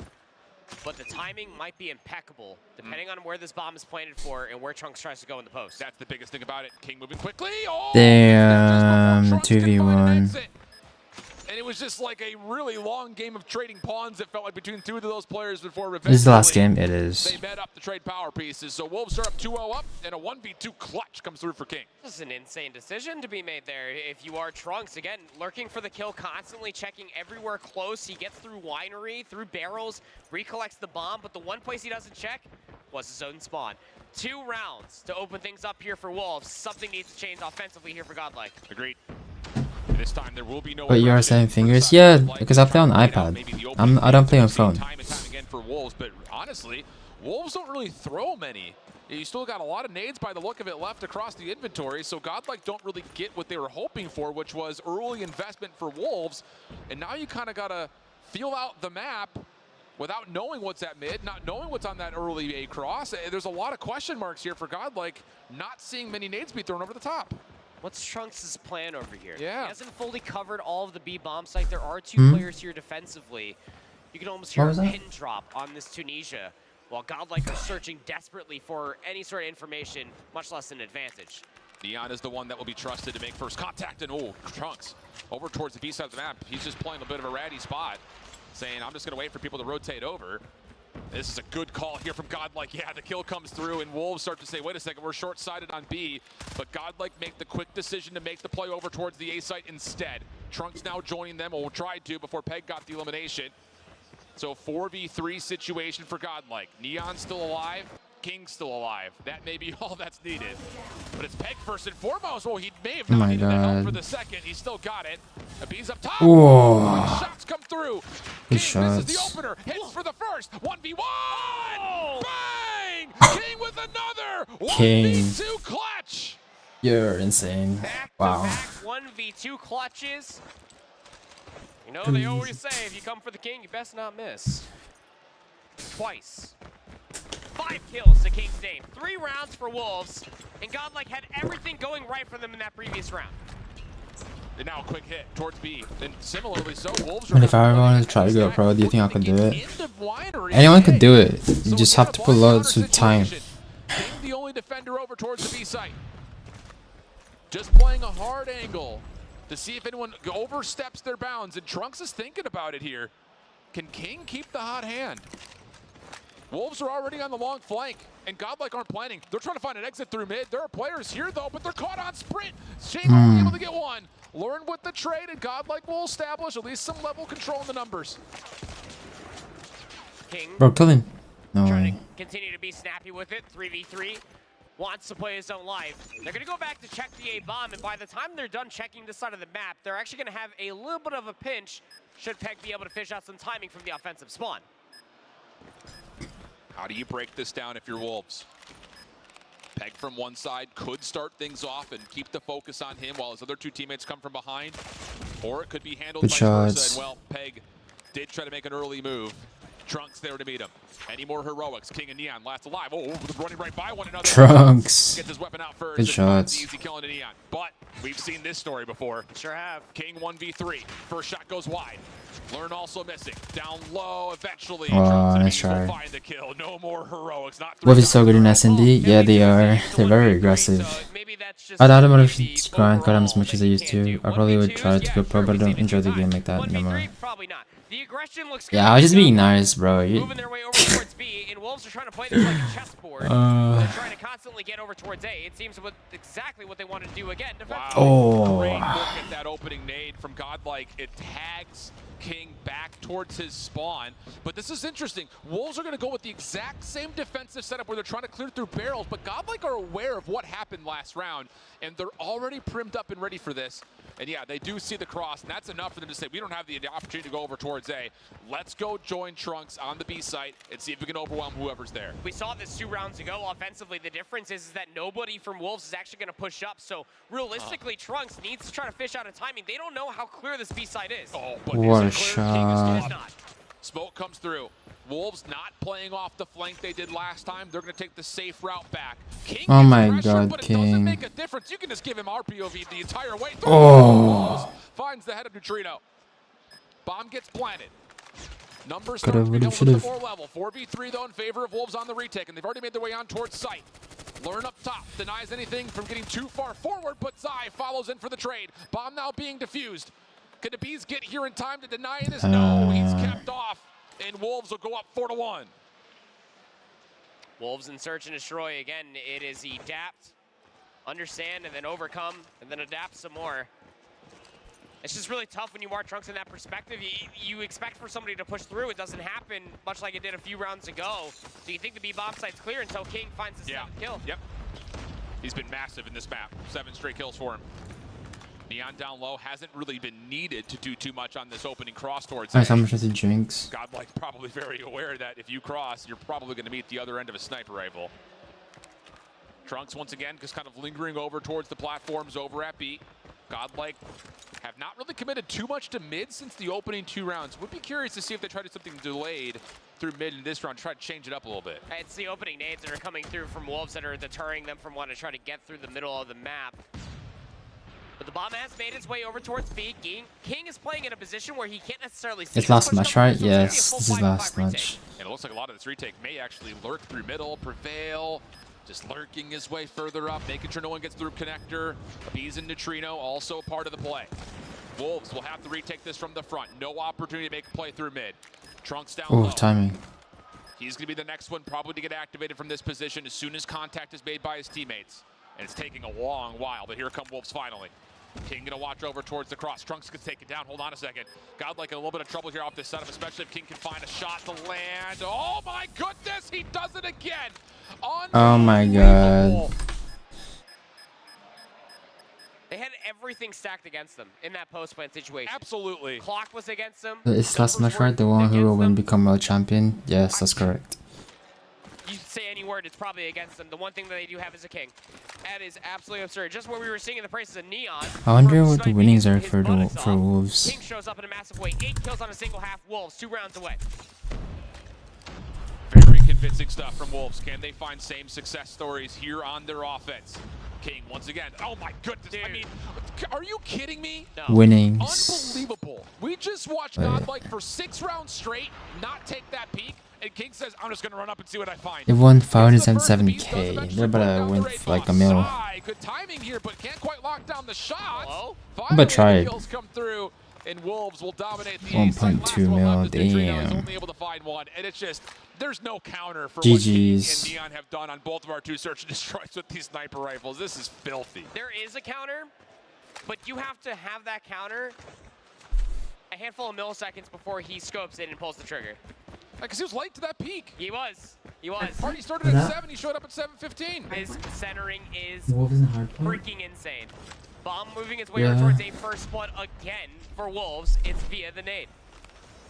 but the timing might be impeccable depending on where this bomb is planted for and where Trunks tries to go in the post. That's the biggest thing about it. King moving quickly. Oh, Damn, 2v1. And it was just like a really long game of trading pawns. It felt like between 2 of those players before This is the last eventually game. It is. they met up to trade power pieces. So Wolves are up 2-0 up, and a 1v2 clutch comes through for King. This is an insane decision to be made there. If you are Trunks, again, lurking for the kill, constantly checking everywhere close. He gets through Winery, through barrels, recollects the bomb, but the one place he doesn't check was his own spawn. 2 rounds to open things up here for Wolves. Something needs to change offensively here for Godlike. Agreed. This time there will be no. But you are 7 fingers? Yeah, because I play on iPad. I don't play on phone. Time and time again for Wolves, but honestly, Wolves don't really throw many. You still got a lot of nades by the look of it left across the inventory, so Godlike don't really get what they were hoping for, which was early investment for Wolves. And now you kind of got to feel out the map without knowing what's at mid, not knowing what's on that early A cross. There's a lot of question marks here for Godlike, not seeing many nades be thrown over the top. What's Trunks' plan over here? Yeah. He hasn't fully covered all of the B bomb site. There are two players here defensively. You can almost hear a pin drop on this Tunisia, while Godlike are searching desperately for any sort of information, much less an advantage. Neon is the one that will be trusted to make first contact, and Trunks over towards the B side of the map. He's just playing a bit of a ratty spot, saying, I'm just going to wait for people to rotate over. This is a good call here from Godlike. Yeah, the kill comes through, and Wolves start to say, wait a second, we're short-sided on B. But Godlike make the quick decision to make the play over towards the A site instead. Trunks now joining them, or tried to before Peg got the elimination. So 4v3 situation for Godlike. Neon still alive, King still alive. That may be all that's needed. But it's Peg first and foremost. Well, he may have not needed the help for the second. He still got it. Abi's up top. Shots come through. King misses the opener. Hits for the first. 1v1. Bang! King with another. 1v2 clutch. You're insane. Wow. Back-to-back 1v2 clutches. You know, they always say, if you come for the King, you best not miss. Twice. 5 kills to King's name. 3 rounds for Wolves, and Godlike had everything going right for them in that previous round. And now a quick hit towards B. And similarly so, Wolves And if I ever wanted to try to go pro, do you think I could do it? Anyone could do it. You just have to put loads of time. King the only defender over towards the B site. Just playing a hard angle to see if anyone oversteps their bounds, and Trunks is thinking about it here. Can King keep the hot hand? Wolves are already on the long flank, and Godlike aren't planning. They're trying to find an exit through mid. There are players here, though, but they're caught on sprint. Shame only able to get one. Learn with the trade, and Godlike will establish at least some level control in the numbers. King Bro, kill him. No trying way. to continue to be snappy with it. 3v3. Wants to play his own life. They're going to go back to check the A bomb, and by the time they're done checking this side of the map, they're actually going to have a little bit of a pinch should Peg be able to fish out some timing from the offensive spawn. How do you break this down if you're Wolves? Peg from one side could start things off and keep the focus on him while his other 2 teammates come from behind. Or it could be handled Good vice shots. versa. And well, Peg did try to make an early move. Trunks there to meet him. Any more heroics? King and Neon last alive. Oh, running right by one another. Trunks. Gets his weapon out first. Good shots. Easy killing to Neon. But we've seen this story before. Sure have. King 1v3. First shot goes wide. Learn also missing. Down low eventually. Oh, Trunks nice try. will find the kill. No more heroics. Not Wolf is so good in SND. Yeah, they are. They're very aggressive. I doubt I'm gonna grind CODM as much as I used to. I probably would try to go pro, but I don't enjoy the game like that no more. Probably not. The aggression looks Yeah, I was just being nice, bro. moving their way over towards B, and Wolves are trying to play this like a chessboard. They're trying to constantly get over towards A. It seems exactly what they want to do again. Oh. Great look at that opening nade from Godlike. It tags King back towards his spawn. But this is interesting. Wolves are going to go with the exact same defensive setup where they're trying to clear through barrels, but Godlike are aware of what happened last round, and they're already primed up and ready for this. And yeah, they do see the cross, and that's enough for them to say, we don't have the opportunity to go over towards A. Let's go join Trunks on the B site and see if we can overwhelm whoever's there. We saw this 2 rounds ago offensively. The difference is that nobody from Wolves is actually going to push up. So realistically, Trunks needs to try to fish out a timing. They don't know how clear this B side is. Oh, but What a King is shot. not. Smoke comes through. Wolves not playing off the flank they did last time. They're going to take the safe route back. King Oh my pressure, God, but it doesn't King. make a difference. You can just give him RPOV the entire way. Oh. Finds the head of Neutrino. Bomb gets planted. Numbers Could've, start to would've, become a little should've. bit more level. 4v3 though in favor of Wolves on the retake, and they've already made their way on towards site. Learn up top, denies anything from getting too far forward, but Zai follows in for the trade. Bomb now being defused. Can the Bees get here in time to deny this? No, he's kept off, and Wolves will go up 4-1. Wolves in search and destroy. Again, it is adapt, understand, and then overcome, and then adapt some more. It's just really tough when you are Trunks in that perspective. You expect for somebody to push through. It doesn't happen, much like it did a few rounds ago. So you think the B bomb site's clear until King finds the 7th kill. Yep. He's been massive in this map. 7 straight kills for him. Neon down low hasn't really been needed to do too much on this opening cross towards Nice, how A. much does he drinks? Godlike probably very aware that if you cross, you're probably going to meet the other end of a sniper rifle. Trunks once again just kind of lingering over towards the platforms over at B. Godlike have not really committed too much to mid since the opening 2 rounds. Would be curious to see if they try to do something delayed through mid in this round, try to change it up a little bit. It's the opening nades that are coming through from Wolves that are deterring them from wanting to try to get through the middle of the map. But the bomb has made its way over towards B. King is playing in a position where he can't necessarily see. It's last match, right? Yes, this is last match. And it looks like a lot of this retake may actually lurk through middle. Prevail just lurking his way further up, making sure no one gets through connector. Bees and Neutrino also part of the play. Wolves will have to retake this from the front. No opportunity to make a play through mid. Trunks down low. Timing. He's going to be the next one probably to get activated from this position as soon as contact is made by his teammates. And it's taking a long while, but here come Wolves finally. King gonna watch over towards the cross. Trunks could take it down. Hold on a second. Godlike in a little bit of trouble here off this setup, especially if King can find a shot to land. Oh my goodness, he does it again. Oh my god. They had everything stacked against them in that post-plant situation. Absolutely. Clock was against them. It's last match, right? The one who will win become world champion? Yes, that's correct. You say any word, it's probably against them. The one thing that they do have is a King. That is absolutely absurd. Just what we were seeing in the prices of Neon. I wonder what the winnings are for Wolves. King shows up in a massive way. 8 kills on a single half. Wolves 2 rounds away. Very convincing stuff from Wolves. Can they find same success stories here on their offense? King once again. Oh my goodness. Dude. I mean, are you kidding me? No. Winnings. Unbelievable. We just watched Godlike for 6 rounds straight not take that peak. And King says, I'm just going to run up and see what I find. They won 577k. They're about to win for like a mil. Good timing here, but can't quite lock down the shot. But try it. Kills come through, and Wolves will dominate the 1.2 mil. Damn. Only able to find one, and it's just there's no counter for GG's. what King and Neon have done on both of our 2 search and destroys with these sniper rifles. This is filthy. There is a counter, but you have to have that counter a handful of milliseconds before he scopes in and pulls the trigger. Because he was late to that peak. He was. He was. Party started at 7. He showed up at 7:15. His centering is hardpoint? freaking insane. Bomb moving its way over towards a first blood again for Wolves. It's via the nade.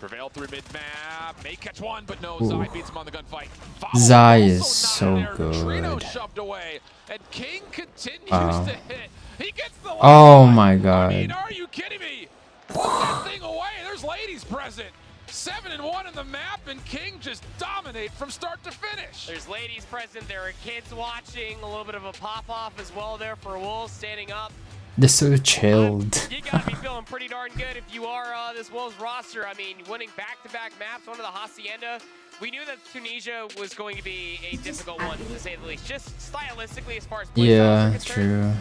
Prevail through mid-map. May catch one, but no. Zai beats him on the gunfight. Zai is so good. Trino shoved away, and King continues to hit. He gets the oh my god. I mean, are you kidding me? Put that thing away. There's ladies present. 7-1 in the map, and King just dominate from start to finish. There's ladies present. There are kids watching. A little bit of a pop-off as well there for Wolves standing up. They're so chilled. You gotta be feeling pretty darn good if you are this Wolves roster. I mean, winning back-to-back maps, one of the Hacienda. We knew that Tunisia was going to be a difficult one, to say the least. Just stylistically, as far as play yeah, true.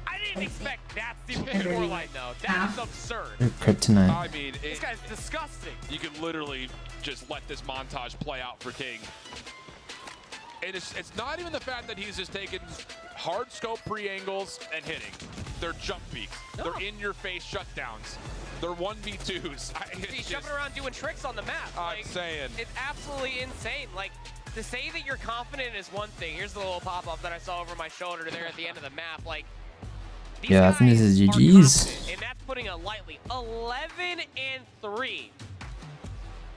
I didn't expect that scoreline, though. That is absurd. Kryptonite. I mean, this guy's disgusting. You can literally just let this montage play out for King. And it's not even the fact that he's just taking hard scope pre-angles and hitting. They're jump peaks. No. They're in-your-face shutdowns. They're 1v2s. He's jumping around doing tricks on the map. I'm saying. It's absolutely insane. Like, to say that you're confident is one thing. Here's the little pop-up that I saw over my shoulder there at the end of the map. Like, yeah, I think this is GG's. And that's putting it lightly. 11-3.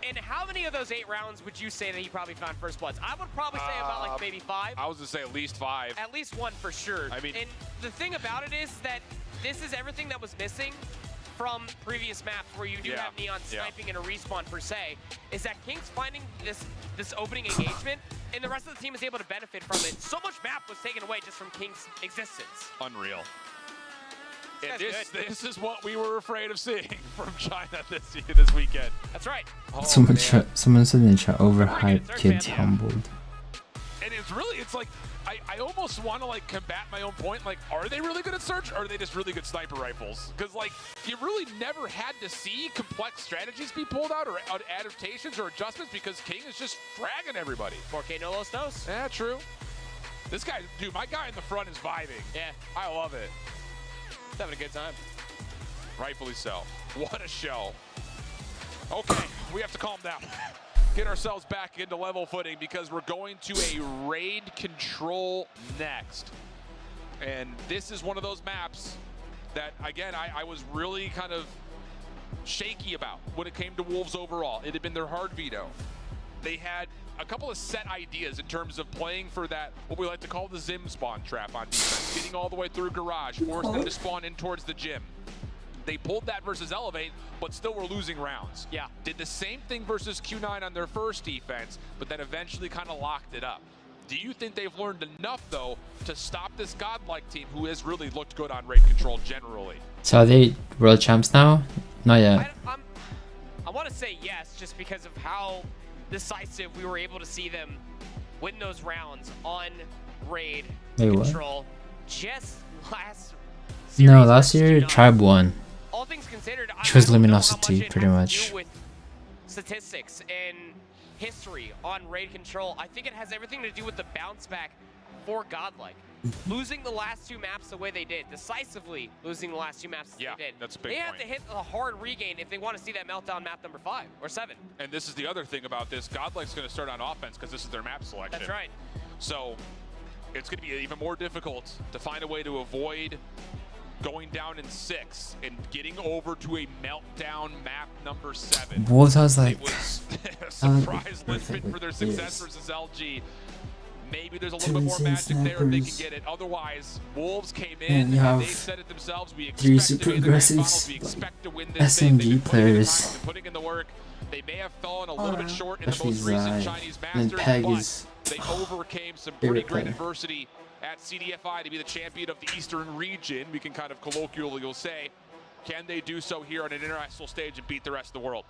And how many of those 8 rounds would you say that he probably found first bloods? I would probably say about like maybe 5. I was gonna say at least 5. At least 1 for sure. I mean, and the thing about it is that this is everything that was missing from previous maps where you do have Neon sniping in a respawn per se, is that King's finding this opening engagement, and the rest of the team is able to benefit from it. So much map was taken away just from King's existence. Unreal. And this is what we were afraid of seeing from China this weekend. That's right. Oh, someone said in the chat, overhyped kids humbled. And it's like, I almost want to like combat my own point. Like, are they really good at search, or are they just really good sniper rifles? Because like, you really never had to see complex strategies be pulled out, or adaptations or adjustments, because King is just fragging everybody. 4K no los dos. Yeah, true. This guy, dude, my guy in the front is vibing. Yeah. I love it. Having a good time. Rightfully so. What a show. Okay, we have to calm down. Get ourselves back into level footing, because we're going to a raid control next. And this is one of those maps that, again, I was really kind of shaky about when it came to Wolves overall. It had been their hard veto. They had a couple of set ideas in terms of playing for that, what we like to call the Zim spawn trap on defense, getting all the way through garage, force them to spawn in towards the gym. They pulled that versus Elevate, but still were losing rounds. Yeah. Did the same thing versus Q9 on their first defense, but then eventually kind of locked it up. Do you think they've learned enough, though, to stop this godlike team who has really looked good on raid control generally? So are they world champs now? Not yet. I want to say yes, just because of how decisive we were able to see them win those rounds on raid control. Just last series. No, last year Tribe won. All things considered, Which was I don't know how Luminosity, much it pretty has to much. do with statistics and history on raid control. I think it has everything to do with the bounce back for Godlike. Losing the last 2 maps the way they did, decisively losing the last 2 maps they did. That's a big They have point. to hit a hard regain if they want to see that meltdown map number 5 or 7. And this is the other thing about this. Godlike's going to start on offense because this is their map selection. That's right. So it's going to be even more difficult to find a way to avoid going down in 6 and getting over to a meltdown map number 7. Wolves has like It was a surprise linchpin for their success versus LG. Maybe there's a little bit more magic there if they can get it. Otherwise, Wolves came in and they said it themselves. We expect 3 to super be in the grand aggressive finals. We expect to win this thing. They've SMG been putting in the time, players. they've been putting in the work. They may have fallen a little bit short in the Especially most recent Zai. Chinese And Masters, Peg but is they overcame some pretty favorite great player. adversity at CDFI to be the champion of the Eastern region. We can kind of colloquially say, can they do so here on an international stage and beat the rest of the world?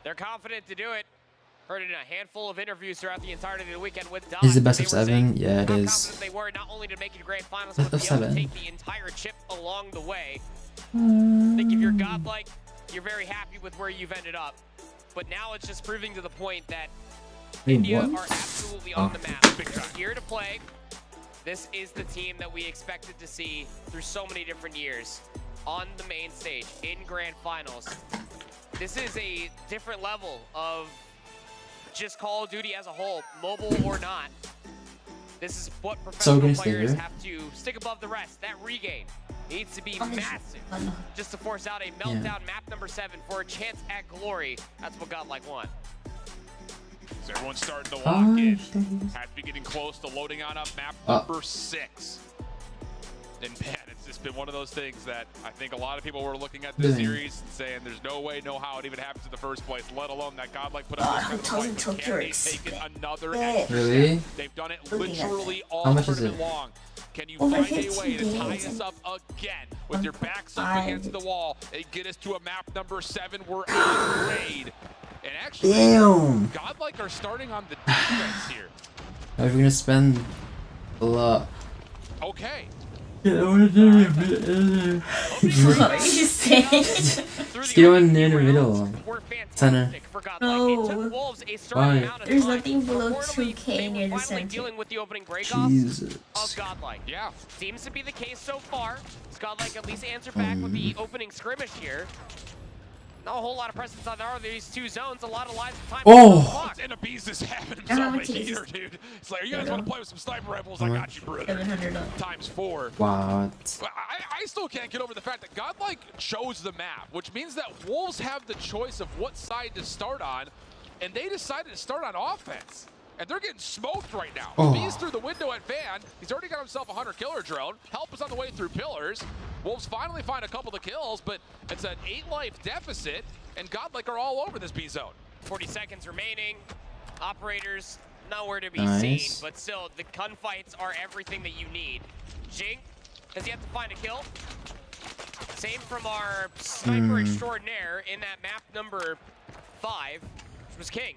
They're confident to do it. Heard it in a handful of interviews throughout the entirety of the weekend with Doc. Is it best They of were saying 7? Yeah, it how is. confident they were not only to make it to grand finals, Best but of to be able to 7. take the entire chip along the way. I think if you're godlike, you're very happy with where you've ended up. But now it's just proving to the point that Wait, India what? are absolutely on the map. They're here to play. This is the team that we expected to see through so many different years on the main stage in grand finals. This is a different level of just Call of Duty as a whole, mobile or not. This is what professional gonna stay players here. have to stick above the rest. That regain needs to be massive just to force out a meltdown map number 7 for a chance at glory. That's what Godlike want. So everyone's starting to lock in. Have to be getting close to loading on up map number 6. And man, it's just been one of those things that I think a lot of people were looking at this series and saying there's no way, no how it even happens in the first place, let alone that Godlike put up this kind of fight. Can they take it another extra Really? step? They've done it literally How all much is tournament it? long. Can you find a way to tie us up again with your backs up against the wall and get us to a map number 7? We're on raid. And actually, Damn. Godlike are starting on the defense here. Are we gonna spend a lot? Okay. Yeah, I wanna do it a bit earlier. What are you saying? Let's get one near the middle. Center. No. Why? There's nothing below 2K near the center. Dealing with the opening breakoff Jesus. of Godlike. Yeah. Seems to be the case so far. Does Godlike at least answer back with the opening skirmish here? Not a whole lot of presence on there are these 2 zones. A lot of lives of time. Oh! And a beast is having how himself a much is heater, this? dude. It's like, you guys want to play with some sniper rifles? I got you, brother. 700 up. Times 4. What? But I still can't get over the fact that Godlike chose the map, which means that Wolves have the choice of what side to start on, and they decided to start on offense. And they're getting smoked right now. Oh. Beast through the window at Van. He's already got himself a hunter-killer drone. Help is on the way through pillars. Wolves finally find a couple of kills, but it's an 8-life deficit, and Godlike are all over this B zone. 40 seconds remaining. Operators nowhere to be Nice. seen, but still, the gunfights are everything that you need. Jing has yet to find a kill. Same from our sniper extraordinaire in that map number 5, which was King.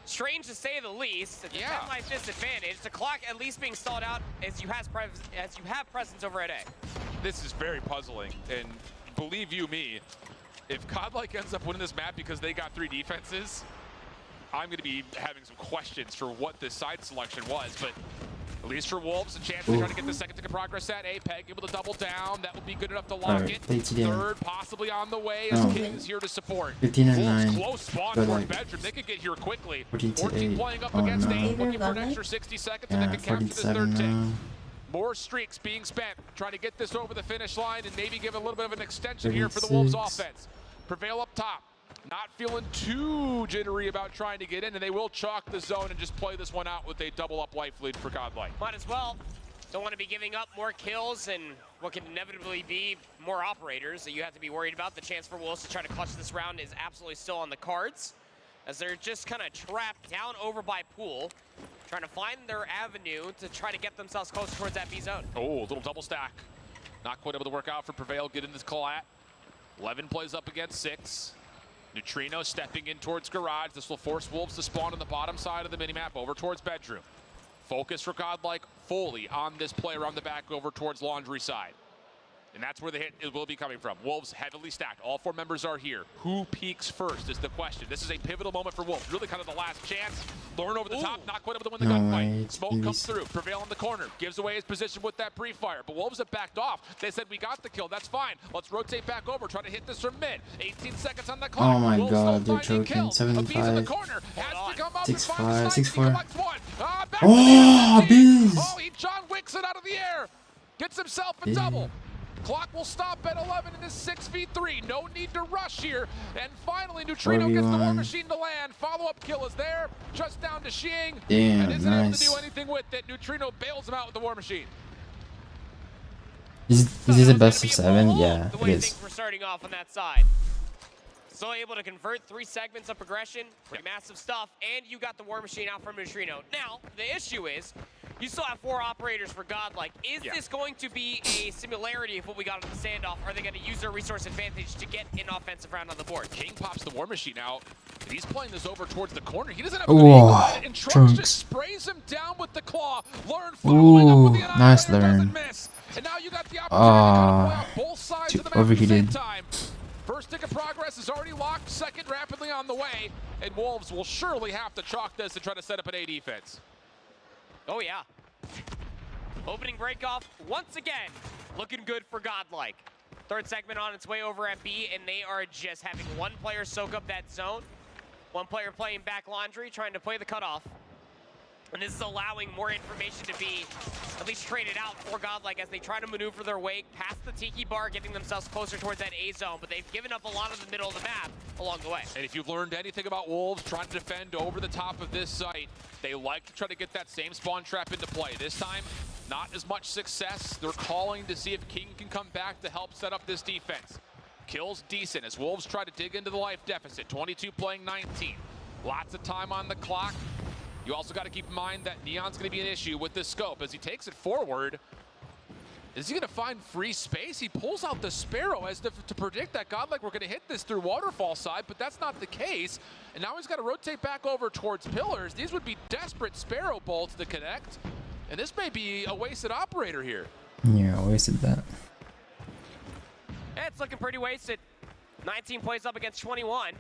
Strange to say the least. It's a 10-life disadvantage. The clock at least being stalled out as you have presence over at A. This is very puzzling, and believe you me, if Godlike ends up winning this map because they got 3 defenses, I'm going to be having some questions for what this side selection was, but at least for Wolves, a chance to try to get the second to progress at A. Peg able to double down. That would be good enough to lock Alright, it. play TDM. 3rd possibly on the way as Oh. King is here to support. 15 and Wolves 9. close spawn But for like bedroom. They could get here quickly. 14 to 14 8. playing up Oh, against no. 8, looking for an Favorite extra 60 seconds Yeah, and they can capture this 3rd 47 tick. now. More streaks being spent, trying to get this over the finish line and maybe give a little bit of an extension here for the Wolves 36. offense. Prevail up top. Not feeling too jittery about trying to get in, and they will chalk the zone and just play this one out with a double-up life lead for Godlike. Might as well. Don't want to be giving up more kills and what can inevitably be more operators that you have to be worried about. The chance for Wolves to try to clutch this round is absolutely still on the cards, as they're just kind of trapped down over by Pool, trying to find their avenue to try to get themselves closer towards that B zone. Oh, a little double stack. Not quite able to work out for Prevail. Get into this collat. 11 plays up against 6. Neutrino stepping in towards Garage. This will force Wolves to spawn on the bottom side of the minimap over towards Bedroom. Focus for Godlike fully on this player on the back over towards Laundry side. And that's where the hit will be coming from. Wolves heavily stacked. All 4 members are here. Who peaks first is the question. This is a pivotal moment for Wolves. Really kind of the last chance. Lurn over the top, not quite able to win the gunfight. Smoke comes through. Prevail in the corner. Gives away his position with that pre-fire. But Wolves have backed off. They said, we got the kill. That's fine. Let's rotate back over. Try to hit this from mid. 18 seconds on the clock. Oh my Wolves god, they're still choking. 7-5. 6-5, 6-4. Oh, Oh, Biz! Oh, he John Wicks it out of the air. Gets himself a double. Clock will stop at 11 in this 6v3. No need to rush here. And finally, Neutrino gets the War Machine to land. Follow-up kill is there. Just down to Xing. Damn, and isn't able to nice. do anything with it. Neutrino bails him out with the War Machine. Is this a best of 7? Yeah, The it way is. things were starting off on that side. Still able to convert 3 segments of progression. Pretty massive stuff. And you got the War Machine out from Neutrino. Now, the issue is, you still have 4 operators for Godlike. Is this going to be a similarity of what we got on the standoff? Are they going to use their resource advantage to get an offensive round on the board? King pops the War Machine out, and he's playing this over towards the corner. He doesn't have a good angle on it, and Trunks just sprays him down with the claw. Learn following up with the nice Learn. Learn. And now you got the opportunity to play on both sides of the map overheated. at the same time. First tick of progress is already locked, second rapidly on the way, and Wolves will surely have to chalk this to try to set up an A defense. Oh, yeah. Opening breakoff, once again, looking good for Godlike. Third segment on its way over at B, and they are just having 1 player soak up that zone. 1 player playing back Laundry, trying to play the cutoff. And this is allowing more information to be at least traded out for Godlike as they try to maneuver their way past the Tiki Bar, getting themselves closer towards that A zone, but they've given up a lot of the middle of the map along the way. And if you've learned anything about Wolves trying to defend over the top of this site, they like to try to get that same spawn trap into play. This time, not as much success. They're calling to see if King can come back to help set up this defense. Kills decent as Wolves try to dig into the life deficit. 22 playing 19. Lots of time on the clock. You also got to keep in mind that Neon's going to be an issue with this scope as he takes it forward. Is he going to find free space? He pulls out the Sparrow as to predict that Godlike we're going to hit this through Waterfall side, but that's not the case. And now he's got to rotate back over towards Pillars. These would be desperate Sparrow bolts to connect. And this may be a wasted operator here. Yeah, I wasted that. It's looking pretty wasted. 19 plays up against 21.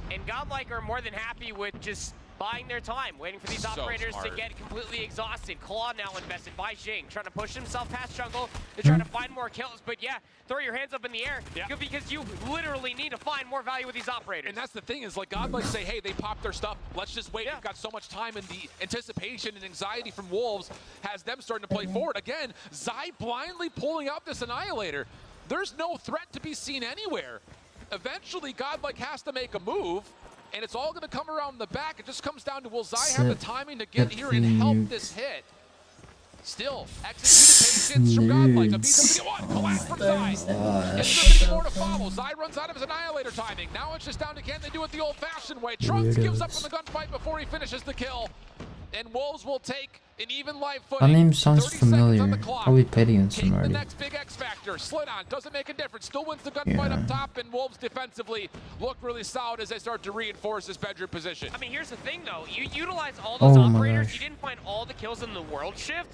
And Godlike are more than happy with just buying their time, waiting for these operators to get completely exhausted. Claw now invested by Xing, trying to push himself past jungle to try to find more kills. But yeah, throw your hands up in the air because you literally need to find more value with these operators. And that's the thing is, like, Godlike say, hey, they popped their stuff. Let's just wait. We've got so much time, and the anticipation and anxiety from Wolves has them starting to play forward. Again, Zai blindly pulling out this Annihilator. There's no threat to be seen anywhere. Eventually, Godlike has to make a move, and it's all going to come around the back. It just comes down to, will Zai have the timing to get here and help this hit? Still, executed patience from Godlike. A BW1 collapse from Zai. It's looking more to follow. Zai runs out of his Annihilator timing. Now it's just down to, can they do it the old-fashioned way? Trunks gives up on the gunfight before he finishes the kill. And Wolves will take an even life footing. That name sounds familiar. Probably played against him The already. next big X factor, slid on, doesn't make a difference. Still wins the gunfight up top, and Wolves defensively look really solid as they start to reinforce this bedroom position. I mean, here's the thing, though. You utilize all those operators. gosh. You didn't find all the kills in the world shift.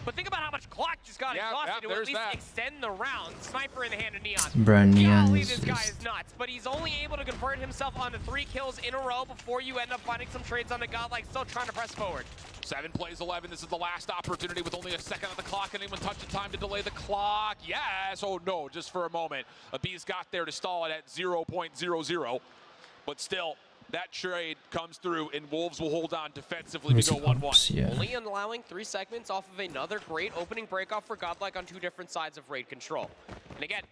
But think about how much clock just got exhausted to at least extend the round. Sniper in the hand of Neon. Bro, Neon Golly, is this guy just... is nuts. But he's only able to convert himself onto 3 kills in a row before you end up finding some trades on the Godlike, still trying to press forward. 7 plays 11. This is the last opportunity with only a second on the clock. Anyone touch the time to delay the clock? Yes. Oh, no, just for a moment. Abiz got there to stall it at 0.00. But still, that trade comes through, and Wolves will hold on defensively to go 1-1. Yeah. Only allowing 3 segments off of another great opening breakoff for Godlike on 2 different sides of raid control. And again,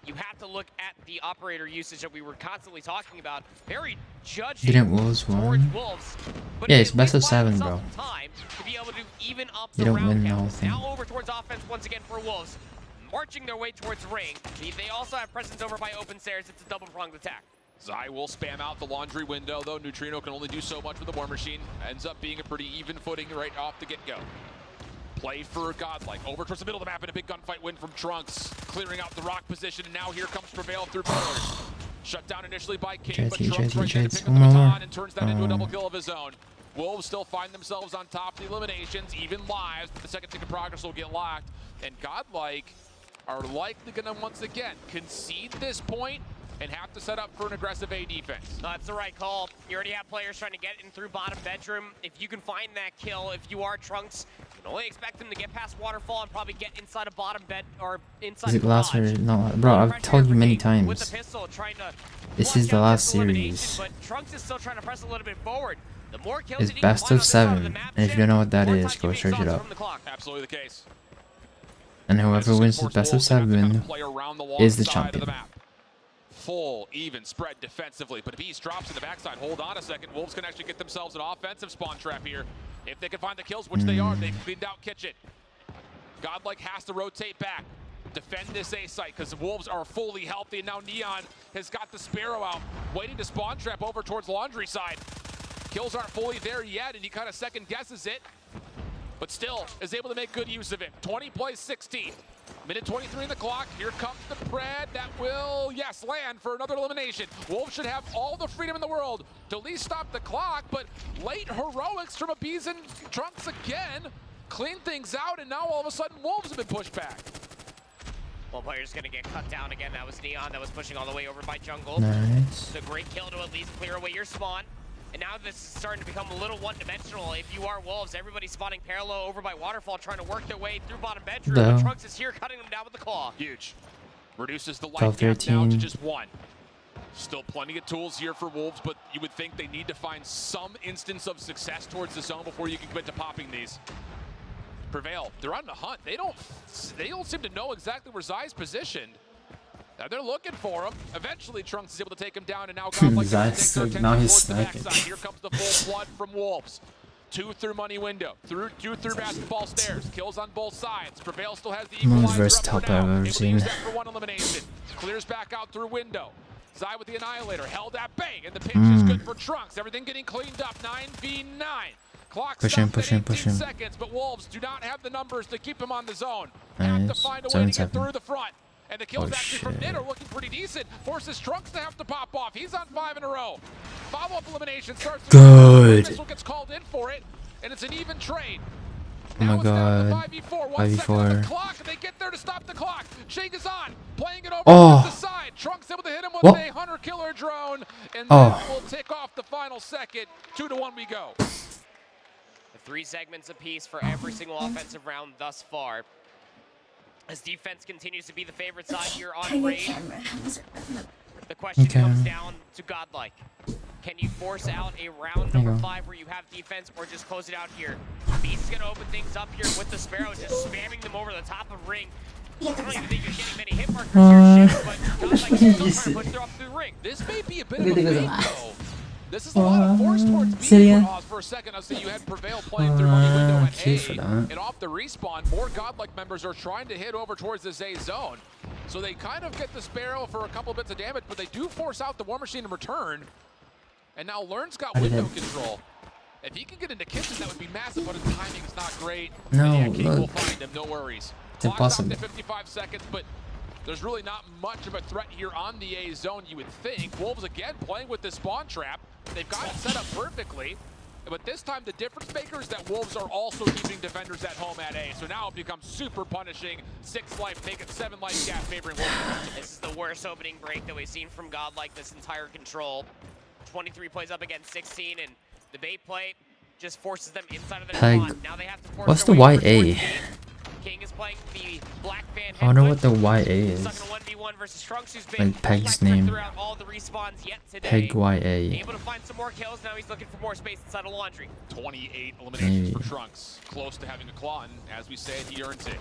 you have to look at the operator usage that we were constantly talking about. Very judgy Didn't Wolves towards win? Wolves. but Yeah, he it's at best least of buy 7, himself bro. some time to be able to even up You the don't round win the count. whole thing. Now over towards offense once again for Wolves. Marching their way towards ring. They also have presence over by open stairs. It's a double-pronged attack. Zai will spam out the laundry window, though Neutrino can only do so much with the War Machine. Ends up being a pretty even footing right off the get-go. Play for Godlike. Over towards the middle of the map and a big gunfight win from Trunks. Clearing out the rock position, and now here comes Prevail through pillars. Shut down initially by King, but Trunks right there to pick up the baton and turns that into a double kill of his own. Wolves still find themselves on top of the eliminations, even lives, but the second tick of progress will get locked. And Godlike are likely going to once again concede this point and have to set up for an aggressive A defense. No, that's the right call. You already have players trying to get in through bottom bedroom. If you can find that kill, if you are Trunks, you can only expect them to get past waterfall and probably get inside a bottom bed or inside. Is it last or no? Bro, I've told you many with the times. pistol, trying to This is the last series. but Trunks is still trying to press a little bit forward. The more kills It's that he can best find on of this side of the 7, map, and if you don't know what that more is, time go can be search it exhausted up. from the clock. Absolutely the case. And whoever wins the best of 7 is the Of champion. the map. Full, even spread defensively, but Beast drops in the backside. Hold on a second. Wolves can actually get themselves an offensive spawn trap here. If they can find the kills, which they are, they've cleaned out Kitchen. Godlike has to rotate back, defend this A site, because the Wolves are fully healthy, and now Neon has got the Sparrow out, waiting to spawn trap over towards Laundry side. Kills aren't fully there yet, and he kind of second guesses it, but still is able to make good use of it. 20 plays 16. Minute 23 in the clock. Here comes the Pred that will, yes, land for another elimination. Wolves should have all the freedom in the world to at least stop the clock, but late heroics from Abiz and Trunks again clean things out, and now all of a sudden Wolves have been pushed back. One player's gonna get cut down again. That was Neon that was pushing all the way over by Jungle. Nice. It's a great kill to at least clear away your spawn. And now this is starting to become a little one-dimensional. If you are Wolves, everybody's spawning parallel over by Waterfall, trying to work their way through bottom bedroom. No. Trunks is here, cutting them down with the claw. Huge. Reduces the life gap 12-13. down to just 1. Still plenty of tools here for Wolves, but you would think they need to find some instance of success towards the zone before you can commit to popping these. Prevail, they're on the hunt. They don't seem to know exactly where Zai's positioned. Now they're looking for him. Eventually, Trunks is able to take him down, and now Godlike takes their attention now he's towards the sniping. backside. Here comes the full flood from Wolves. 2 through money window, 2 through basketball stairs. Kills on both sides. Prevail still has the Most equalizer versatile up for player now. I've ever Able to seen. use that for 1 elimination. Clears back out through window. Zai with the Annihilator, held at bay, and the pinch is good for Trunks. Everything getting cleaned up, 9v9. Clock Push him, stops push at him, push 18 him. seconds, but Wolves do not have the numbers to keep him on the zone. Have to Nice. find a way to get 7-7. through the front. And the kills Oh, actually from shit. mid are looking pretty decent. Forces Trunks to have to pop off. He's on 5 in a row. Follow-up elimination starts. Good. This one gets called in for it, and it's an even trade. Oh my Now it's down to god. 5v4. 1 second on 5v4. the clock, and they get there to stop the clock. Shake is on, playing it over Oh. to the side. Trunks able to hit him with What? a hunter-killer drone, and Oh. that will tick off the final second. 2-1 we go. 3 segments apiece for every single offensive round thus far. As defense continues to be the favorite side here on Raid, the question Okay. comes down to Godlike. Can you force out a round There you number go. 5 where you have defense, or just close it out here? Beast is gonna open things up here with the Sparrows, just spamming them over the top of ring. I don't even think you're getting many hit markers here, Ship, but Godlike is still trying to push her off through the ring. This may be a bit of a fake, though. This is a lot of force towards B. For a second, I see you had Prevail playing through money window at cute A, for that. and off the respawn, more Godlike members are trying to hit over towards this A zone. So they kind of get the Sparrow for a couple bits of damage, but they do force out the War Machine in return. And now Learn's got window control. If he can get into Kitchen, that would be massive, but his timing is not great. No, And yeah, King will look. find him, no worries. It's Clock impossible. stopped at 55 seconds, but there's really not much of a threat here on the A zone, you would think. Wolves again playing with the spawn trap. They've got it set up perfectly, but this time the difference maker is that Wolves are also keeping defenders at home at A. So now it becomes super punishing. 6 life, make it 7 life gap favoring Wolves. This is the worst opening break that we've seen from Godlike this entire control. 23 plays up against 16, and the bait play just forces them inside of their Peg. spot. Now they have to force What's their the way over YA? towards King. King is playing the Black Fan I wonder headbutt. what the YA is. Stuck in a 1v1 versus Trunks, who's been Like Peg's electric name. throughout all the respawns yet today. Peg YA. Able to find some more kills. Now he's looking for more space inside of Laundry. 28 eliminations Maybe. for Trunks. Close to having a claw, and as we said, he earns it.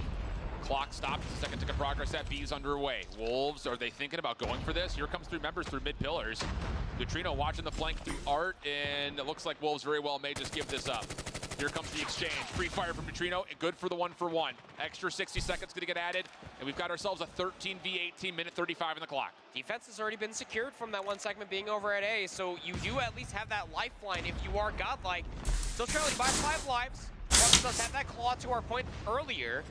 Clock stopped. The second tick of progress at B is underway. Wolves, are they thinking about going for this? Here comes 3 members through mid pillars. Neutrino watching the flank through Art, and it looks like Wolves very well may just give this up. Here comes the exchange. Free fire from Neutrino, and good for the 1-for-1. Extra 60 seconds gonna get added, and we've got ourselves a 13v18, minute 35 in the clock. Defense has already been secured from that one segment being over at A, so you do at least have that lifeline if you are godlike. Still trailing by 5 lives. Watch does have that claw to our point earlier.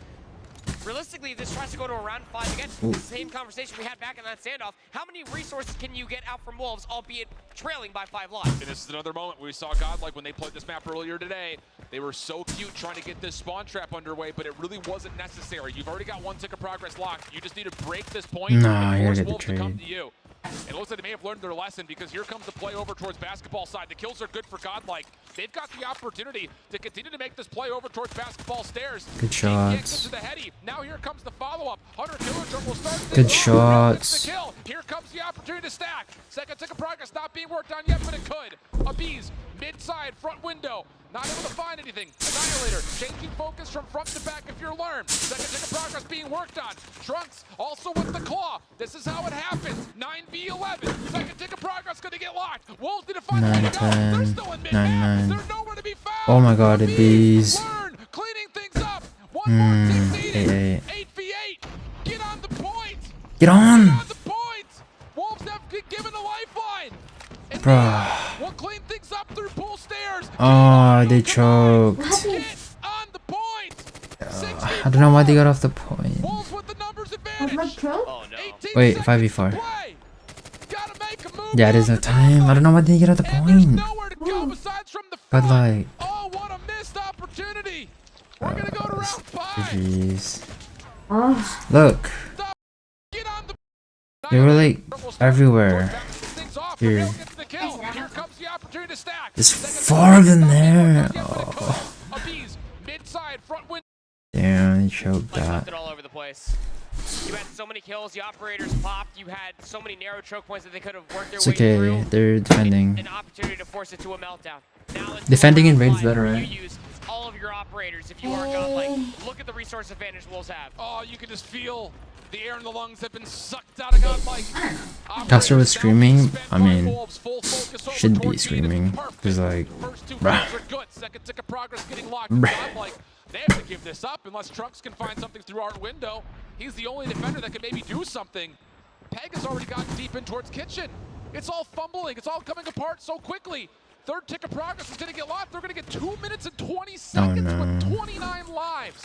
Realistically, if this tries to go to a round 5 again, the same conversation we had back in that standoff. How many resources can you get out from Wolves, albeit trailing by 5 lives? And this is another moment where we saw Godlike when they played this map earlier today. They were so cute trying to get this spawn trap underway, but it really wasn't necessary. You've already got 1 tick of progress locked. You just need to break this point and force Wolves to come to you. It looks like they may have learned their lesson because here comes the play over towards basketball side. The kills are good for Godlike. They've got the opportunity to continue to make this play over towards basketball stairs. Good shots. To the heady. Now here comes the follow-up. Hunter Killer Drum will start. Good shots. Here comes the opportunity to stack. Second tick of progress not being worked on yet, but it could. Abiz, mid-side, front window. Not able to find anything. Annihilator, changing focus from front to back if you're learned. Second tick of progress being worked on. Trunks also with the claw. This is how it happens. 9v11. Second tick of progress gonna get locked. Wolves need to find a way to go. They're still in mid-map. They're nowhere to be found. Oh my god, it bees. Learn, cleaning things up. One more tick needed. 8v8. Get on the point. Get on. Get on the point. Wolves have given a lifeline. Bruh. We'll clean things up through pool stairs. Oh, they choked. On the point. I don't know why they got off the point. Wolves with the numbers advantage. Oh no. Wait, 5v4. Yeah, there's no time. I don't know why they get off the point. But like, oh, what a missed opportunity. We're gonna go to round 5. jeez. Look, they were like everywhere. Here. There's 4 of them there. Oh. Damn, they choked that. All over the place. You had so many kills, the operators popped, you had so many narrow choke points that they could have worked their It's way okay, through. they're defending. An opportunity to force it to a meltdown. Now Defending in raid's better, right? You use all of your operators if you are godlike. Look at the resource advantage Wolves have. Oh, you can just feel the air in the lungs have been sucked out of Godlike. Caster was screaming. I mean, should be screaming. Cause like, bruh. Second tick of progress getting locked. Godlike, they have to give this up unless Trunks can find something through our window. He's the only defender that can maybe do something. Peg has already gotten deep in towards Kitchen. It's all fumbling. It's all coming apart so quickly. Third tick of progress is going to get locked. They're going to get 2 minutes and 20 seconds with 29 lives.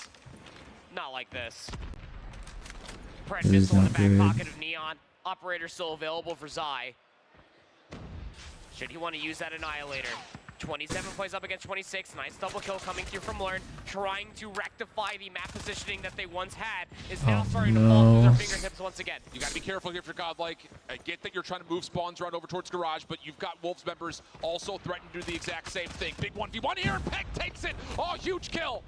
Not like this. This is in the not back good. pocket of Neon. Operator still available for Zai. Should he want to use that Annihilator? 27 plays up against 26. Nice double kill coming through from Learn. Trying to rectify the map positioning that they once had is now starting to fall through their fingertips once again. You gotta be careful here for Godlike. I get that you're trying to move spawns around over towards Garage, but you've got Wolves members also threatening to do the exact same thing. Big 1v1 here, and Peg takes it. Oh, huge kill.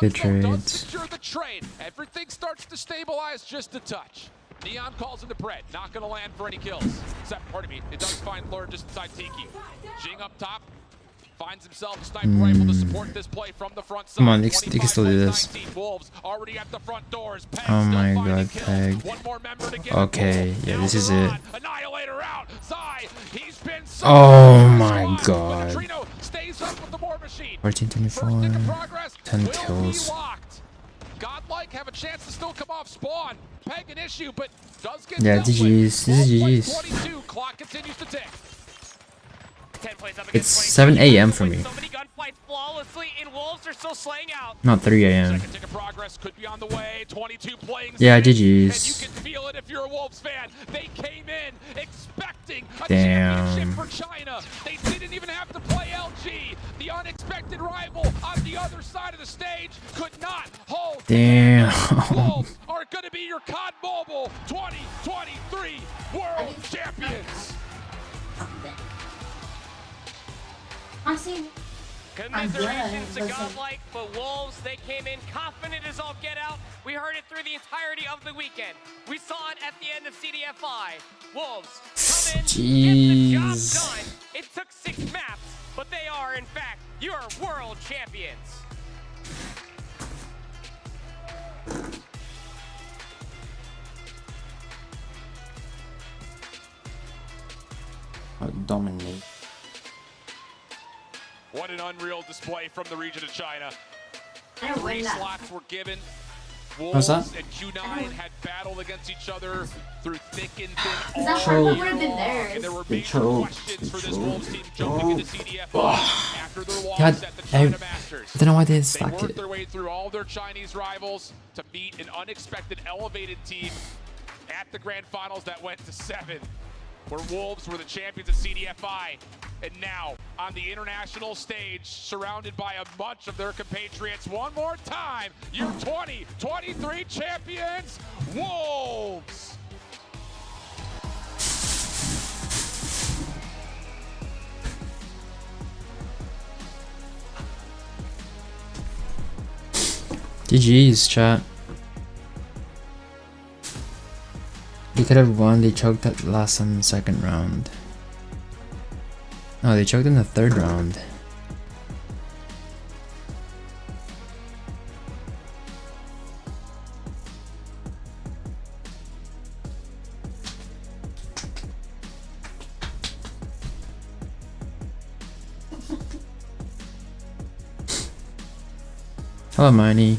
Good Trunks does trades. secure the trade. Everything starts to stabilize just a touch. Neon calls into Pred, not gonna land for any kills. Except, pardon me, it does find Lure just inside Tiki. Jing up top, finds himself a sniper rifle to support this play from the front side. Come on, they can still do this. Wolves already at the front doors. Peg Oh still my finding god, kills. Peg. One more member to get Okay, involved. yeah, Now this is they're it. on. Annihilator out. Zai, he's been so Oh my but god. Neutrino stays up with the war machine. 14-24. 10 will kills. be locked. Godlike have a chance to still come off spawn. Peg an issue, but does get Yeah, dealt with. GG's. This is GG's. 22. Clock continues to tick. 10 plays up It's against 7 22. a.m. for me. So many gunfights flawlessly, and Wolves are still slaying out. Not 3 a.m. Second tick of progress could be on the way. 22 playing. Yeah, stage, GG's. And you can feel it if you're a Wolves fan. They came in expecting a Damn. championship for China. They didn't even have to play LG. The unexpected rival on the other side of the stage could not hold. Damn. Wolves are going to be your COD Mobile 2023 World Champions. Commiserations to Godlike, but Wolves, they came in confident as all get out. We heard it through the entirety of the weekend. We saw it at the end of CDFI. Wolves come in, get the job Jeez. done. It took 6 maps, but they are, in fact, your world champions. dominate. What an unreal display from the region of China. I don't 3 win that. slots were given. What's Wolves that? and Q9 had battled against each other through thick and thin That all hardpoint year would have been long, theirs. and there were They major choked. questions for They this Wolves team choked. jumping into CDFI after their loss God, at the I China Masters. don't know why they didn't They stack worked it. their way through all their Chinese rivals to beat an unexpected elevated team at the grand finals that went to 7, where Wolves were the champions of CDFI. And now on the international stage, surrounded by a bunch of their compatriots, one more time, your 2023 champions, Wolves! GG's, chat. They could have won. They choked that last second round. No, they choked in the 3rd round. Hello, Miney.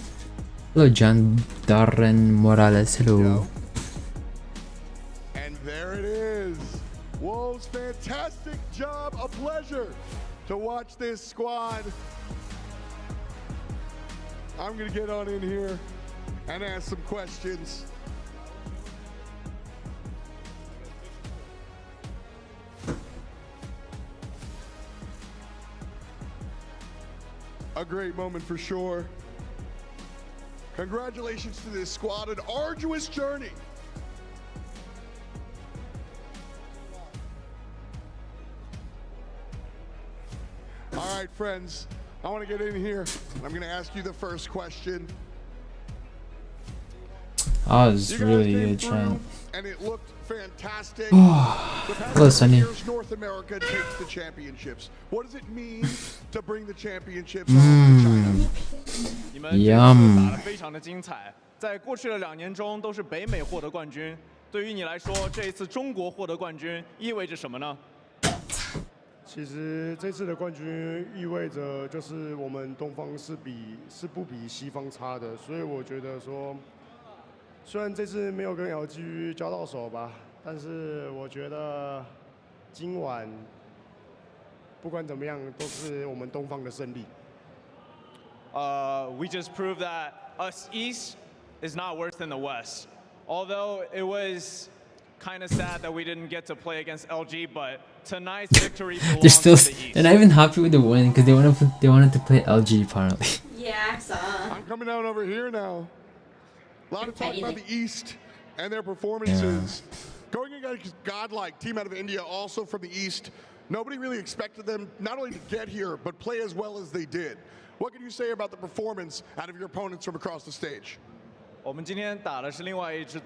Hello, John Darren Morales. Hello. And there it is. Wolves, fantastic job. A pleasure to watch this squad. I'm going to get on in here and ask some questions. A great moment for sure. Congratulations to this squad, an arduous journey. All right, friends, I want to get in here. I'm going to ask you the first question. Oh, this is You guys really came good, through, chat. and it looked fantastic. Hello, Sunny. Years, North America takes the championships. What does it mean to bring the championships home to China? 你们这次 Yum 打得非常的精彩，在过去的2年中都是北美获得冠军。对于你来说，这一次中国获得冠军意味着什么呢？其实这次的冠军意味着就是我们东方是不比西方差的，所以我觉得说，虽然这次没有跟 LG 交到手吧，但是我觉得今晚不管怎么样都是我们东方的胜利。We just proved that us East is not worse than the West. Although it was kind of sad that we didn't get to play against LG, but tonight's victory belongs They're still. to the East. They're not even happy with the win because they wanted to play LG apparently. Yeah, I saw. I'm coming down over here now. A lot of talk about the East and their performances. Going against godlike team out of India, also from the East. Nobody really expected them not only to get here, but play as well as they did. What can you say about the performance out of your opponents from across the stage? 我们今天打的是另外一支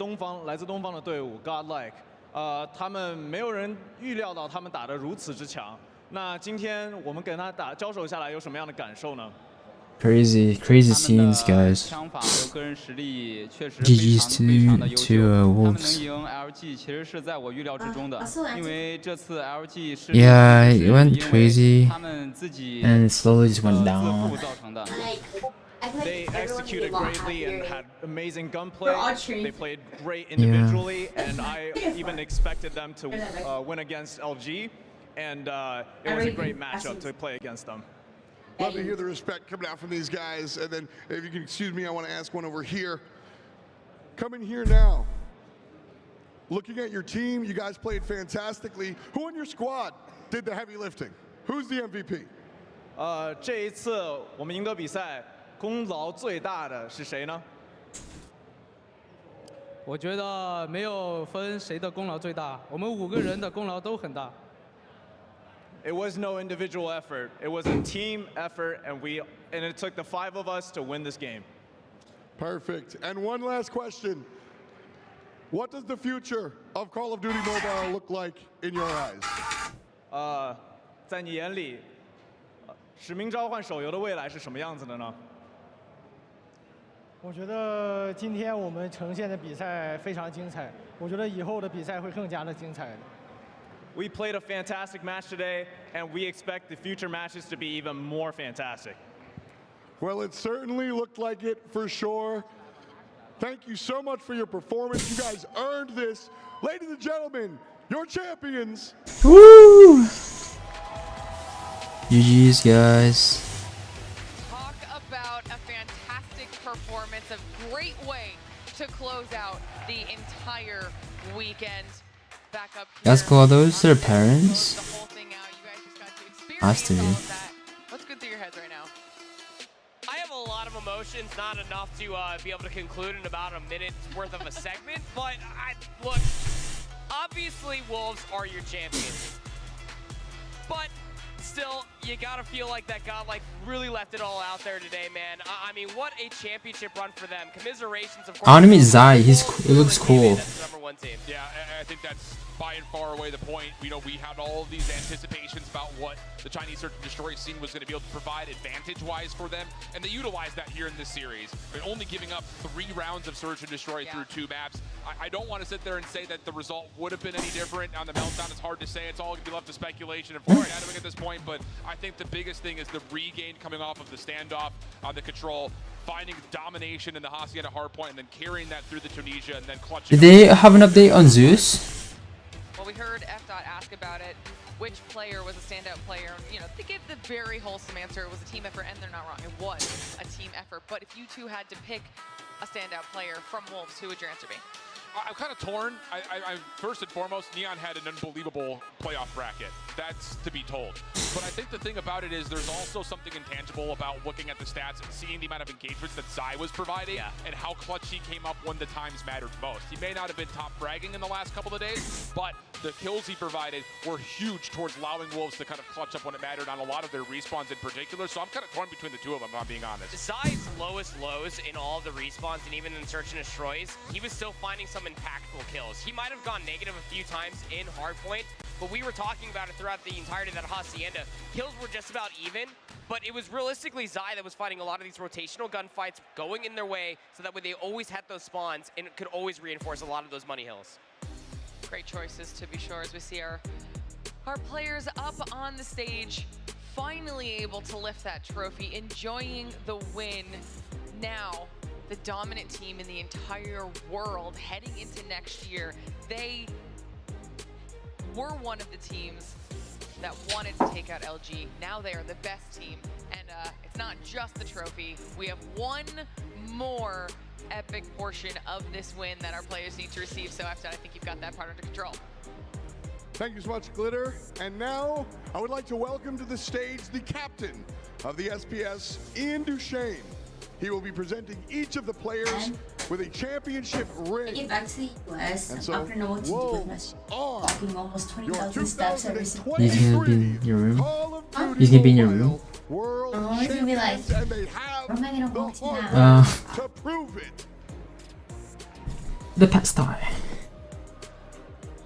来自东方的队伍 Godlike，他们没有人预料到他们打得如此之强。那今天我们跟他交手下来有什么样的感受呢？ Crazy scenes, guys. 枪法和个人实力确实 GG's 非常的优 to 秀。他们能 Wolves. 赢 LG 其实是在我预料之中的，因为这次 LG 是 Yeah, it went crazy, 他们自己 and it slowly just went 自 down. 负造成的。 They executed greatly and had amazing gunplay. They played great Yeah. individually, and I even expected them to win against LG, and it was a great matchup to play against them. Love to hear the respect coming out from these guys. And then, if you can excuse me, I want to ask one over here. Coming here now. Looking at your team, you guys played fantastically. Who on your squad did the heavy lifting? Who's the MVP? 这一次我们赢得比赛，功劳最大的是谁呢？我觉得没有分谁的功劳最大，我们5个人的功劳都很大。It was no individual effort. It was a team effort, and it took the 5 of us to win this game. Perfect. And one last question. What does the future of Call of Duty Mobile look like in your eyes? 在你眼里，使命召唤手游的未来是什么样子的呢？我觉得今天我们呈现的比赛非常精彩，我觉得以后的比赛会更加的精彩的。we played a fantastic match today, and we expect the future matches to be even more fantastic. Well, it certainly looked like it for sure. Thank you so much for your performance. You guys earned this. Ladies and gentlemen, your champions. Woo! GG's, guys. Talk about a fantastic performance, a great way to close out the entire weekend. Back up here. Let's call those their parents. The whole thing out. You guys just got to experience Has to be. all of that. What's good through your heads right now? I have a lot of emotions, not enough to be able to conclude in about a minute's worth of a segment, but look, obviously Wolves are your champions, but still, you gotta feel like that Godlike really left it all out there today, man. I mean, what a championship run for them. Commiserations, of course. I want to meet Zai. He looks cool. That's the #1 team. Yeah, I think that's by and far away the point. You know, we had all of these anticipations about what the Chinese Search and Destroy scene was going to be able to provide advantage-wise for them, and they utilized that here in this series. They're only giving up 3 rounds of Search and Destroy through 2 maps. I don't want to sit there and say that the result would have been any different on the Meltdown. It's hard to say. It's all going to be left to speculation and foreshadowing at this point, but I think the biggest thing is the regain coming off of the standoff on the control, finding domination in the Hacienda hardpoint, and then carrying that through the Tunisia, and then clutching. Did they have an update on Zeus? Well, we heard F.Dot ask about it. Which player was a standout player? You know, they gave the very wholesome answer. It was a team effort, and they're not wrong. It was a team effort. But if you two had to pick a standout player from Wolves, who would your answer be? I'm kind of torn. I first and foremost, Neon had an unbelievable playoff bracket. That's to be told. But I think the thing about it is there's also something intangible about looking at the stats and seeing the amount of engagements that Zai was providing and how clutch he came up when the times mattered most. He may not have been top fragging in the last couple of days, but the kills he provided were huge towards allowing Wolves to kind of clutch up when it mattered on a lot of their respawns in particular. So I'm kind of torn between the two of them, if I'm being honest. Zai's lowest lows in all of the respawns and even in Search and Destroys, he was still finding some impactful kills. He might have gone negative a few times in hardpoint, but we were talking about it throughout the entirety of that Hacienda. Kills were just about even, but it was realistically Zai that was fighting a lot of these rotational gunfights, going in their way, so that way they always had those spawns and could always reinforce a lot of those money hills. Great choices, to be sure, as we see our players up on the stage, finally able to lift that trophy, enjoying the win. Now, the dominant team in the entire world heading into next year. They were one of the teams that wanted to take out LG. Now they are the best team. And it's not just the trophy. We have one more epic portion of this win that our players need to receive. So after that, I think you've got that part under control. Thank you so much, Glitter. And now I would like to welcome to the stage the captain of the SPS, Ian Duchesne. He will be presenting each of the players with a championship ring. Get back to the US And and so, I don't know what to do with us. Walking almost 20,000 steps every single day. He's gonna be in your room. He's gonna be in your room. Oh, he's gonna be like, where am I gonna walk to now? To prove it. The pet star.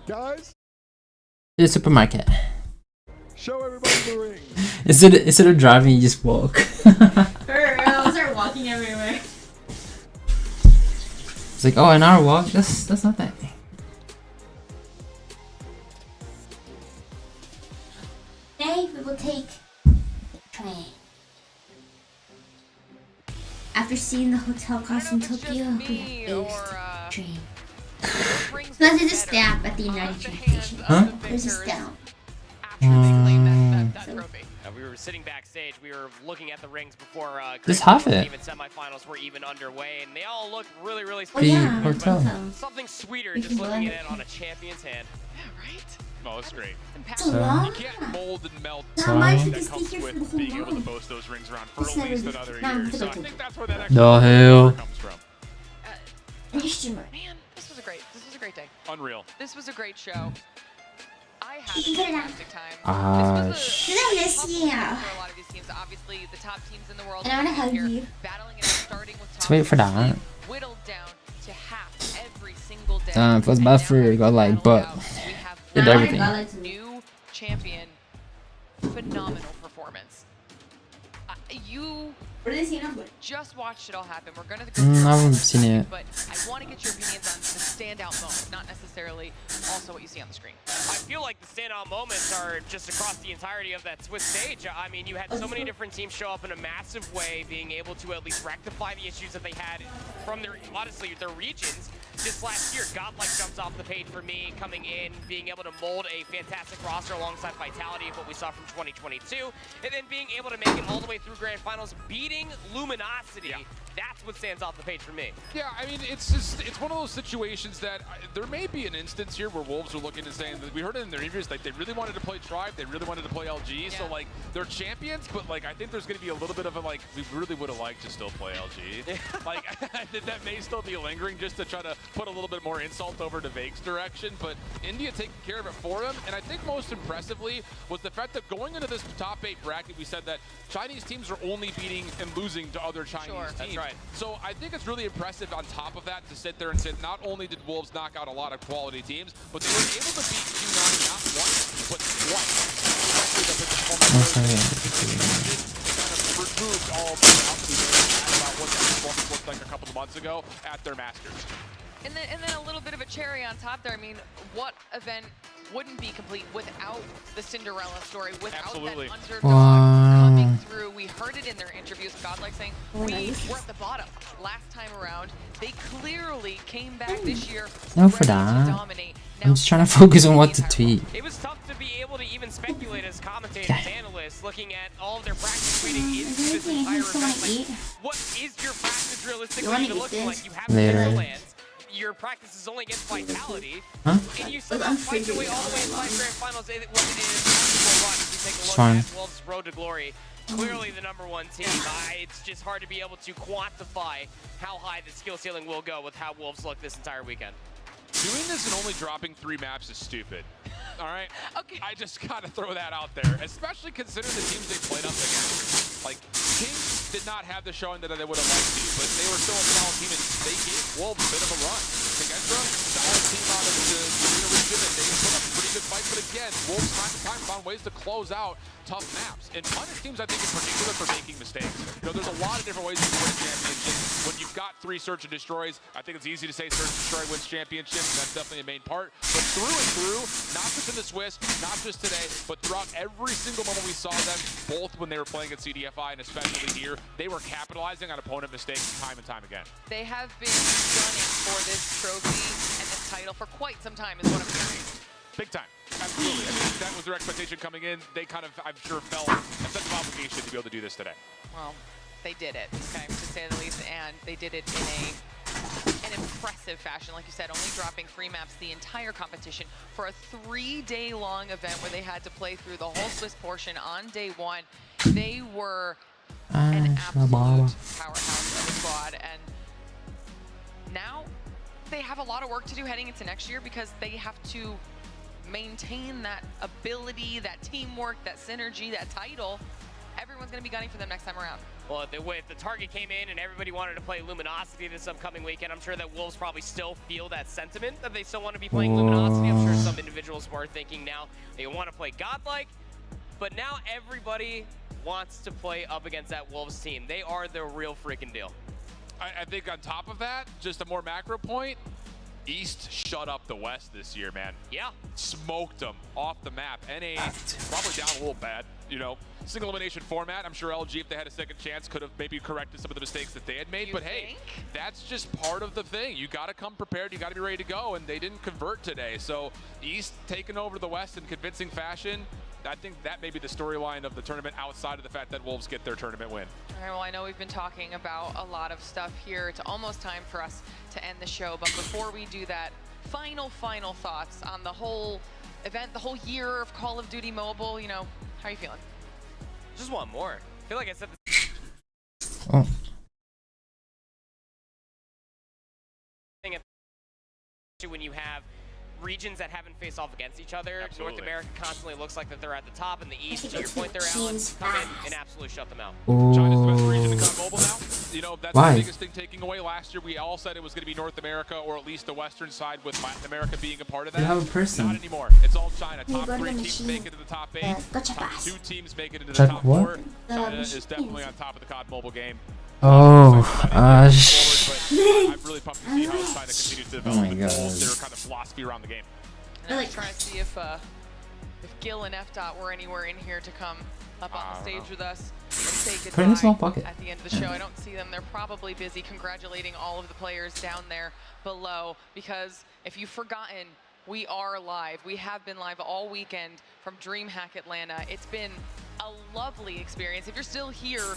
Guys, The supermarket. show everybody the ring. Instead of driving, you just walk. For real, I'll start walking everywhere. It's like, oh, an hour walk? That's not that. Today we will take the train. After seeing the hotel cost in Tokyo, we have faced train. Let's do the stamp at the United Train Station. Huh? There's a stamp. We were sitting backstage. We were looking at the rings before Just have it. even semifinals were even underway, and they all looked really, really The yeah, hotel. Something sweeter just looking at it on a champion's hand. Yeah, right? Oh, it's great. long. You can't mold and melt How much that is comes here for the with whole being able to month? boast those rings around for It's at least never- another no, year. it's So I okay. think that's where that The extra hell. comes from. Man, this was a great day. Unreal. This was a great show. I had You a can get it out. fantastic time. Ah, This Did I was a miss tough you? weekend for a lot of these teams. Obviously, the top teams in the world And I wanna hug here you. battling it out, starting with Let's wait for that. whittled down to half every single day. Feels And bad now for we're Godlike, battling but out. We have did one everything. new champion. Phenomenal performance. You Just watched it all happen. We're going to I haven't seen it. but I want to get your opinions on the standout moments, not necessarily also what you see on the screen. I feel like the standout moments are just across the entirety of that Swiss stage. I mean, you had so many different teams show up in a massive way, being able to at least rectify the issues that they had from their, honestly, their regions. This last year, Godlike jumps off the page for me, coming in, being able to mold a fantastic roster alongside Vitality of what we saw from 2022, and then being able to make it all the way through Grand Finals, beating Luminosity. Yeah. That's what stands off the page for me. Yeah, I mean, it's one of those situations that there may be an instance here where Wolves are looking and saying that we heard it in their interviews, like they really wanted to play Tribe, they really wanted to play LG, so like they're champions, but like I think there's going to be a little bit of a like, we really would have liked to still play LG. Like I think that may still be lingering just to try to put a little bit more insult over to Vake's direction, but India taking care of it for them, and I think most impressively was the fact that going into this top 8 bracket, we said that Chinese teams are only beating and losing to other Chinese teams. That's right. So I think it's really impressive on top of that to sit there and say not only did Wolves knock out a lot of quality teams, but they were able to beat Q9 not once, but twice. Kind of removed all of the doubts we had about what that performance looked like a couple of months ago at their Masters. And then a little bit of a cherry on top there. I mean, what event wouldn't be complete without the Cinderella story, without that underdog coming through? We heard it in their interviews, Godlike saying, we were at the bottom last time around. They clearly came back this year No for that. I'm just trying to focus on what to tweet. It was tough to be able to even speculate as commentators, analysts, looking at all of their practice waiting into this entire event. Like, what is your practice realistically even looking like? You have Netherlands. Your practice is only against Vitality, and you somehow fight your way all the way in 5 Grand Finals. It was an impossible run. If you take a look at Wolves' road to glory, clearly the #1 team. It's just hard to be able to quantify how high the skill ceiling will go with how Wolves look this entire weekend. Doing this and only dropping 3 maps is stupid. All right? Okay. I just gotta throw that out there, especially considering the teams they played up against. Like, Kings did not have the showing that they would have liked to, but they were still a solid team, and they gave Wolves a bit of a run. Kendra, solid team out of the arena region, and they put up a pretty good fight, but again, Wolves time to time found ways to close out tough maps, and punish teams, I think, in particular for making mistakes. You know, there's a lot of different ways you can win a championship. When you've got 3 search and destroys, I think it's easy to say search and destroy wins championships, and that's definitely a main part. But through and through, not just in the Swiss, not just today, but throughout every single moment we saw them, both when they were playing at CDFI and especially here, they were capitalizing on opponent mistakes time and time again. They have been gunning for this trophy and this title for quite some time, is what I'm hearing. Big time. Absolutely. I mean, that was their expectation coming in. They kind of, I'm sure, felt a sense of obligation to be able to do this today. Well, they did it, okay, to say the least, and they did it in an impressive fashion. Like you said, only dropping 3 maps the entire competition for a 3-day-long event where they had to play through the whole Swiss portion on day 1. They were an absolute powerhouse of a squad, and now they have a lot of work to do heading into next year because they have to maintain that ability, that teamwork, that synergy, that title. Everyone's going to be gunning for them next time around. Well, if the target came in and everybody wanted to play Luminosity this upcoming weekend, I'm sure that Wolves probably still feel that sentiment that they still want to be playing Luminosity. I'm sure some individuals were thinking now they want to play Godlike, but now everybody wants to play up against that Wolves team. They are the real freaking deal. I think on top of that, just a more macro point, East shut up the West this year, man. Yeah. Smoked them off the map. NA probably down a little bad, you know. Single elimination format. I'm sure LG, if they had a second chance, could have maybe corrected some of the mistakes that they had made. But hey, that's just part of the thing. You got to come prepared. You got to be ready to go. And they didn't convert today. So East taking over the West in convincing fashion. I think that may be the storyline of the tournament outside of the fact that Wolves get their tournament win. All right, well, I know we've been talking about a lot of stuff here. It's almost time for us to end the show. But before we do that, final thoughts on the whole event, the whole year of Call of Duty Mobile. You know, how are you feeling? Just want more. I feel like I said this. When you have regions that haven't faced off against each other, North America constantly looks like that they're at the top, and the East, to your point, they're out, come in and absolutely shut them out. China's the best region to come mobile now. You know, that's Why? the biggest thing taking away. Last year, we all said it was going to be North America, or at least the Western side, with Latin America being a part of that. You have a person. Not anymore. It's all China. Top 3 teams make it to the top 8. Top 2 teams make it into the top 4. China is definitely on top of the COD Mobile game. Oh, I'm really pumped to see how China continues to develop and mold their kind of philosophy around the game. And I'm trying to see if Gil and FDOT were anywhere in here to come up on the stage with us and say Put it in a small goodbye pocket. at the end of the show. I don't see them. They're probably busy congratulating all of the players down there below, because if you've forgotten, we are live. We have been live all weekend from DreamHack Atlanta. It's been a lovely experience. If you're still here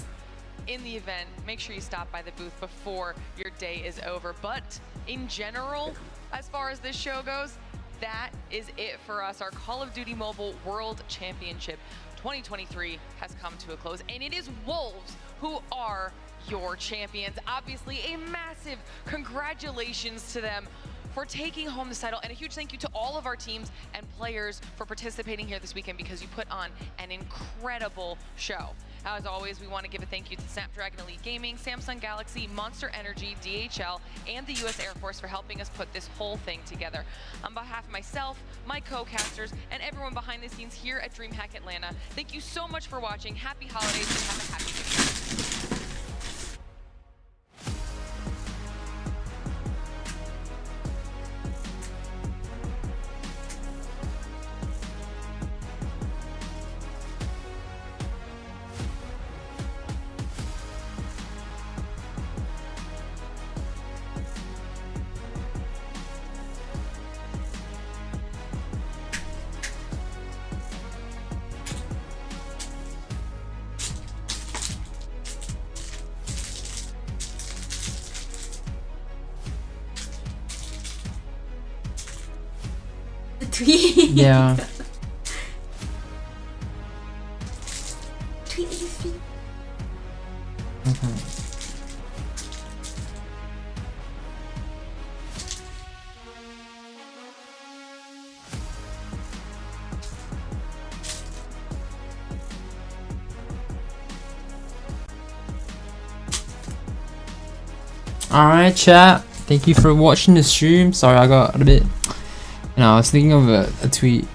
in the event, make sure you stop by the booth before your day is over. But in general, as far as this show goes, that is it for us. Our Call of Duty Mobile World Championship 2023 has come to a close, and it is Wolves who are your champions. Obviously, a massive congratulations to them for taking home this title, and a huge thank you to all of our teams and players for participating here this weekend, because you put on an incredible show. As always, we want to give a thank you to Snapdragon Elite Gaming, Samsung Galaxy, Monster Energy, DHL, and the U.S. Air Force for helping us put this whole thing together. On behalf of myself, my co-casters, and everyone behind the scenes here at DreamHack Atlanta, thank you so much for watching. Happy holidays and have a happy new year. Tweet. Yeah. Tweet is free. Alright, chat. Thank you for watching the stream. Sorry, I got a bit. I was thinking of a tweet.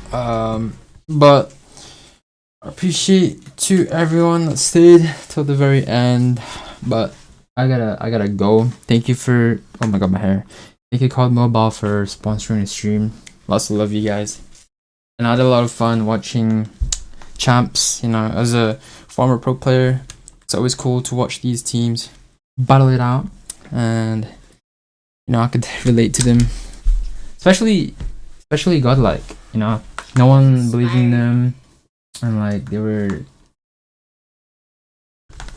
But I appreciate to everyone that stayed till the very end. But I gotta go. Thank you for, oh my god, my hair. Thank you COD Mobile for sponsoring the stream. Lots of love, you guys. And I had a lot of fun watching champs. You know, as a former pro player, it's always cool to watch these teams battle it out, and you know, I could relate to them. Especially Godlike, you know, no one believed in them, and like they were,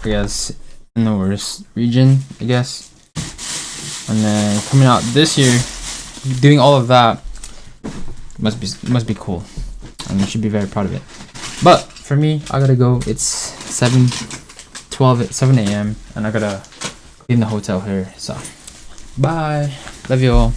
I guess, in the worst region, I guess. And then coming out this year, doing all of that must be cool, and you should be very proud of it. But for me, I gotta go. It's 7 a.m. and I gotta clean the hotel here. So bye, love you all.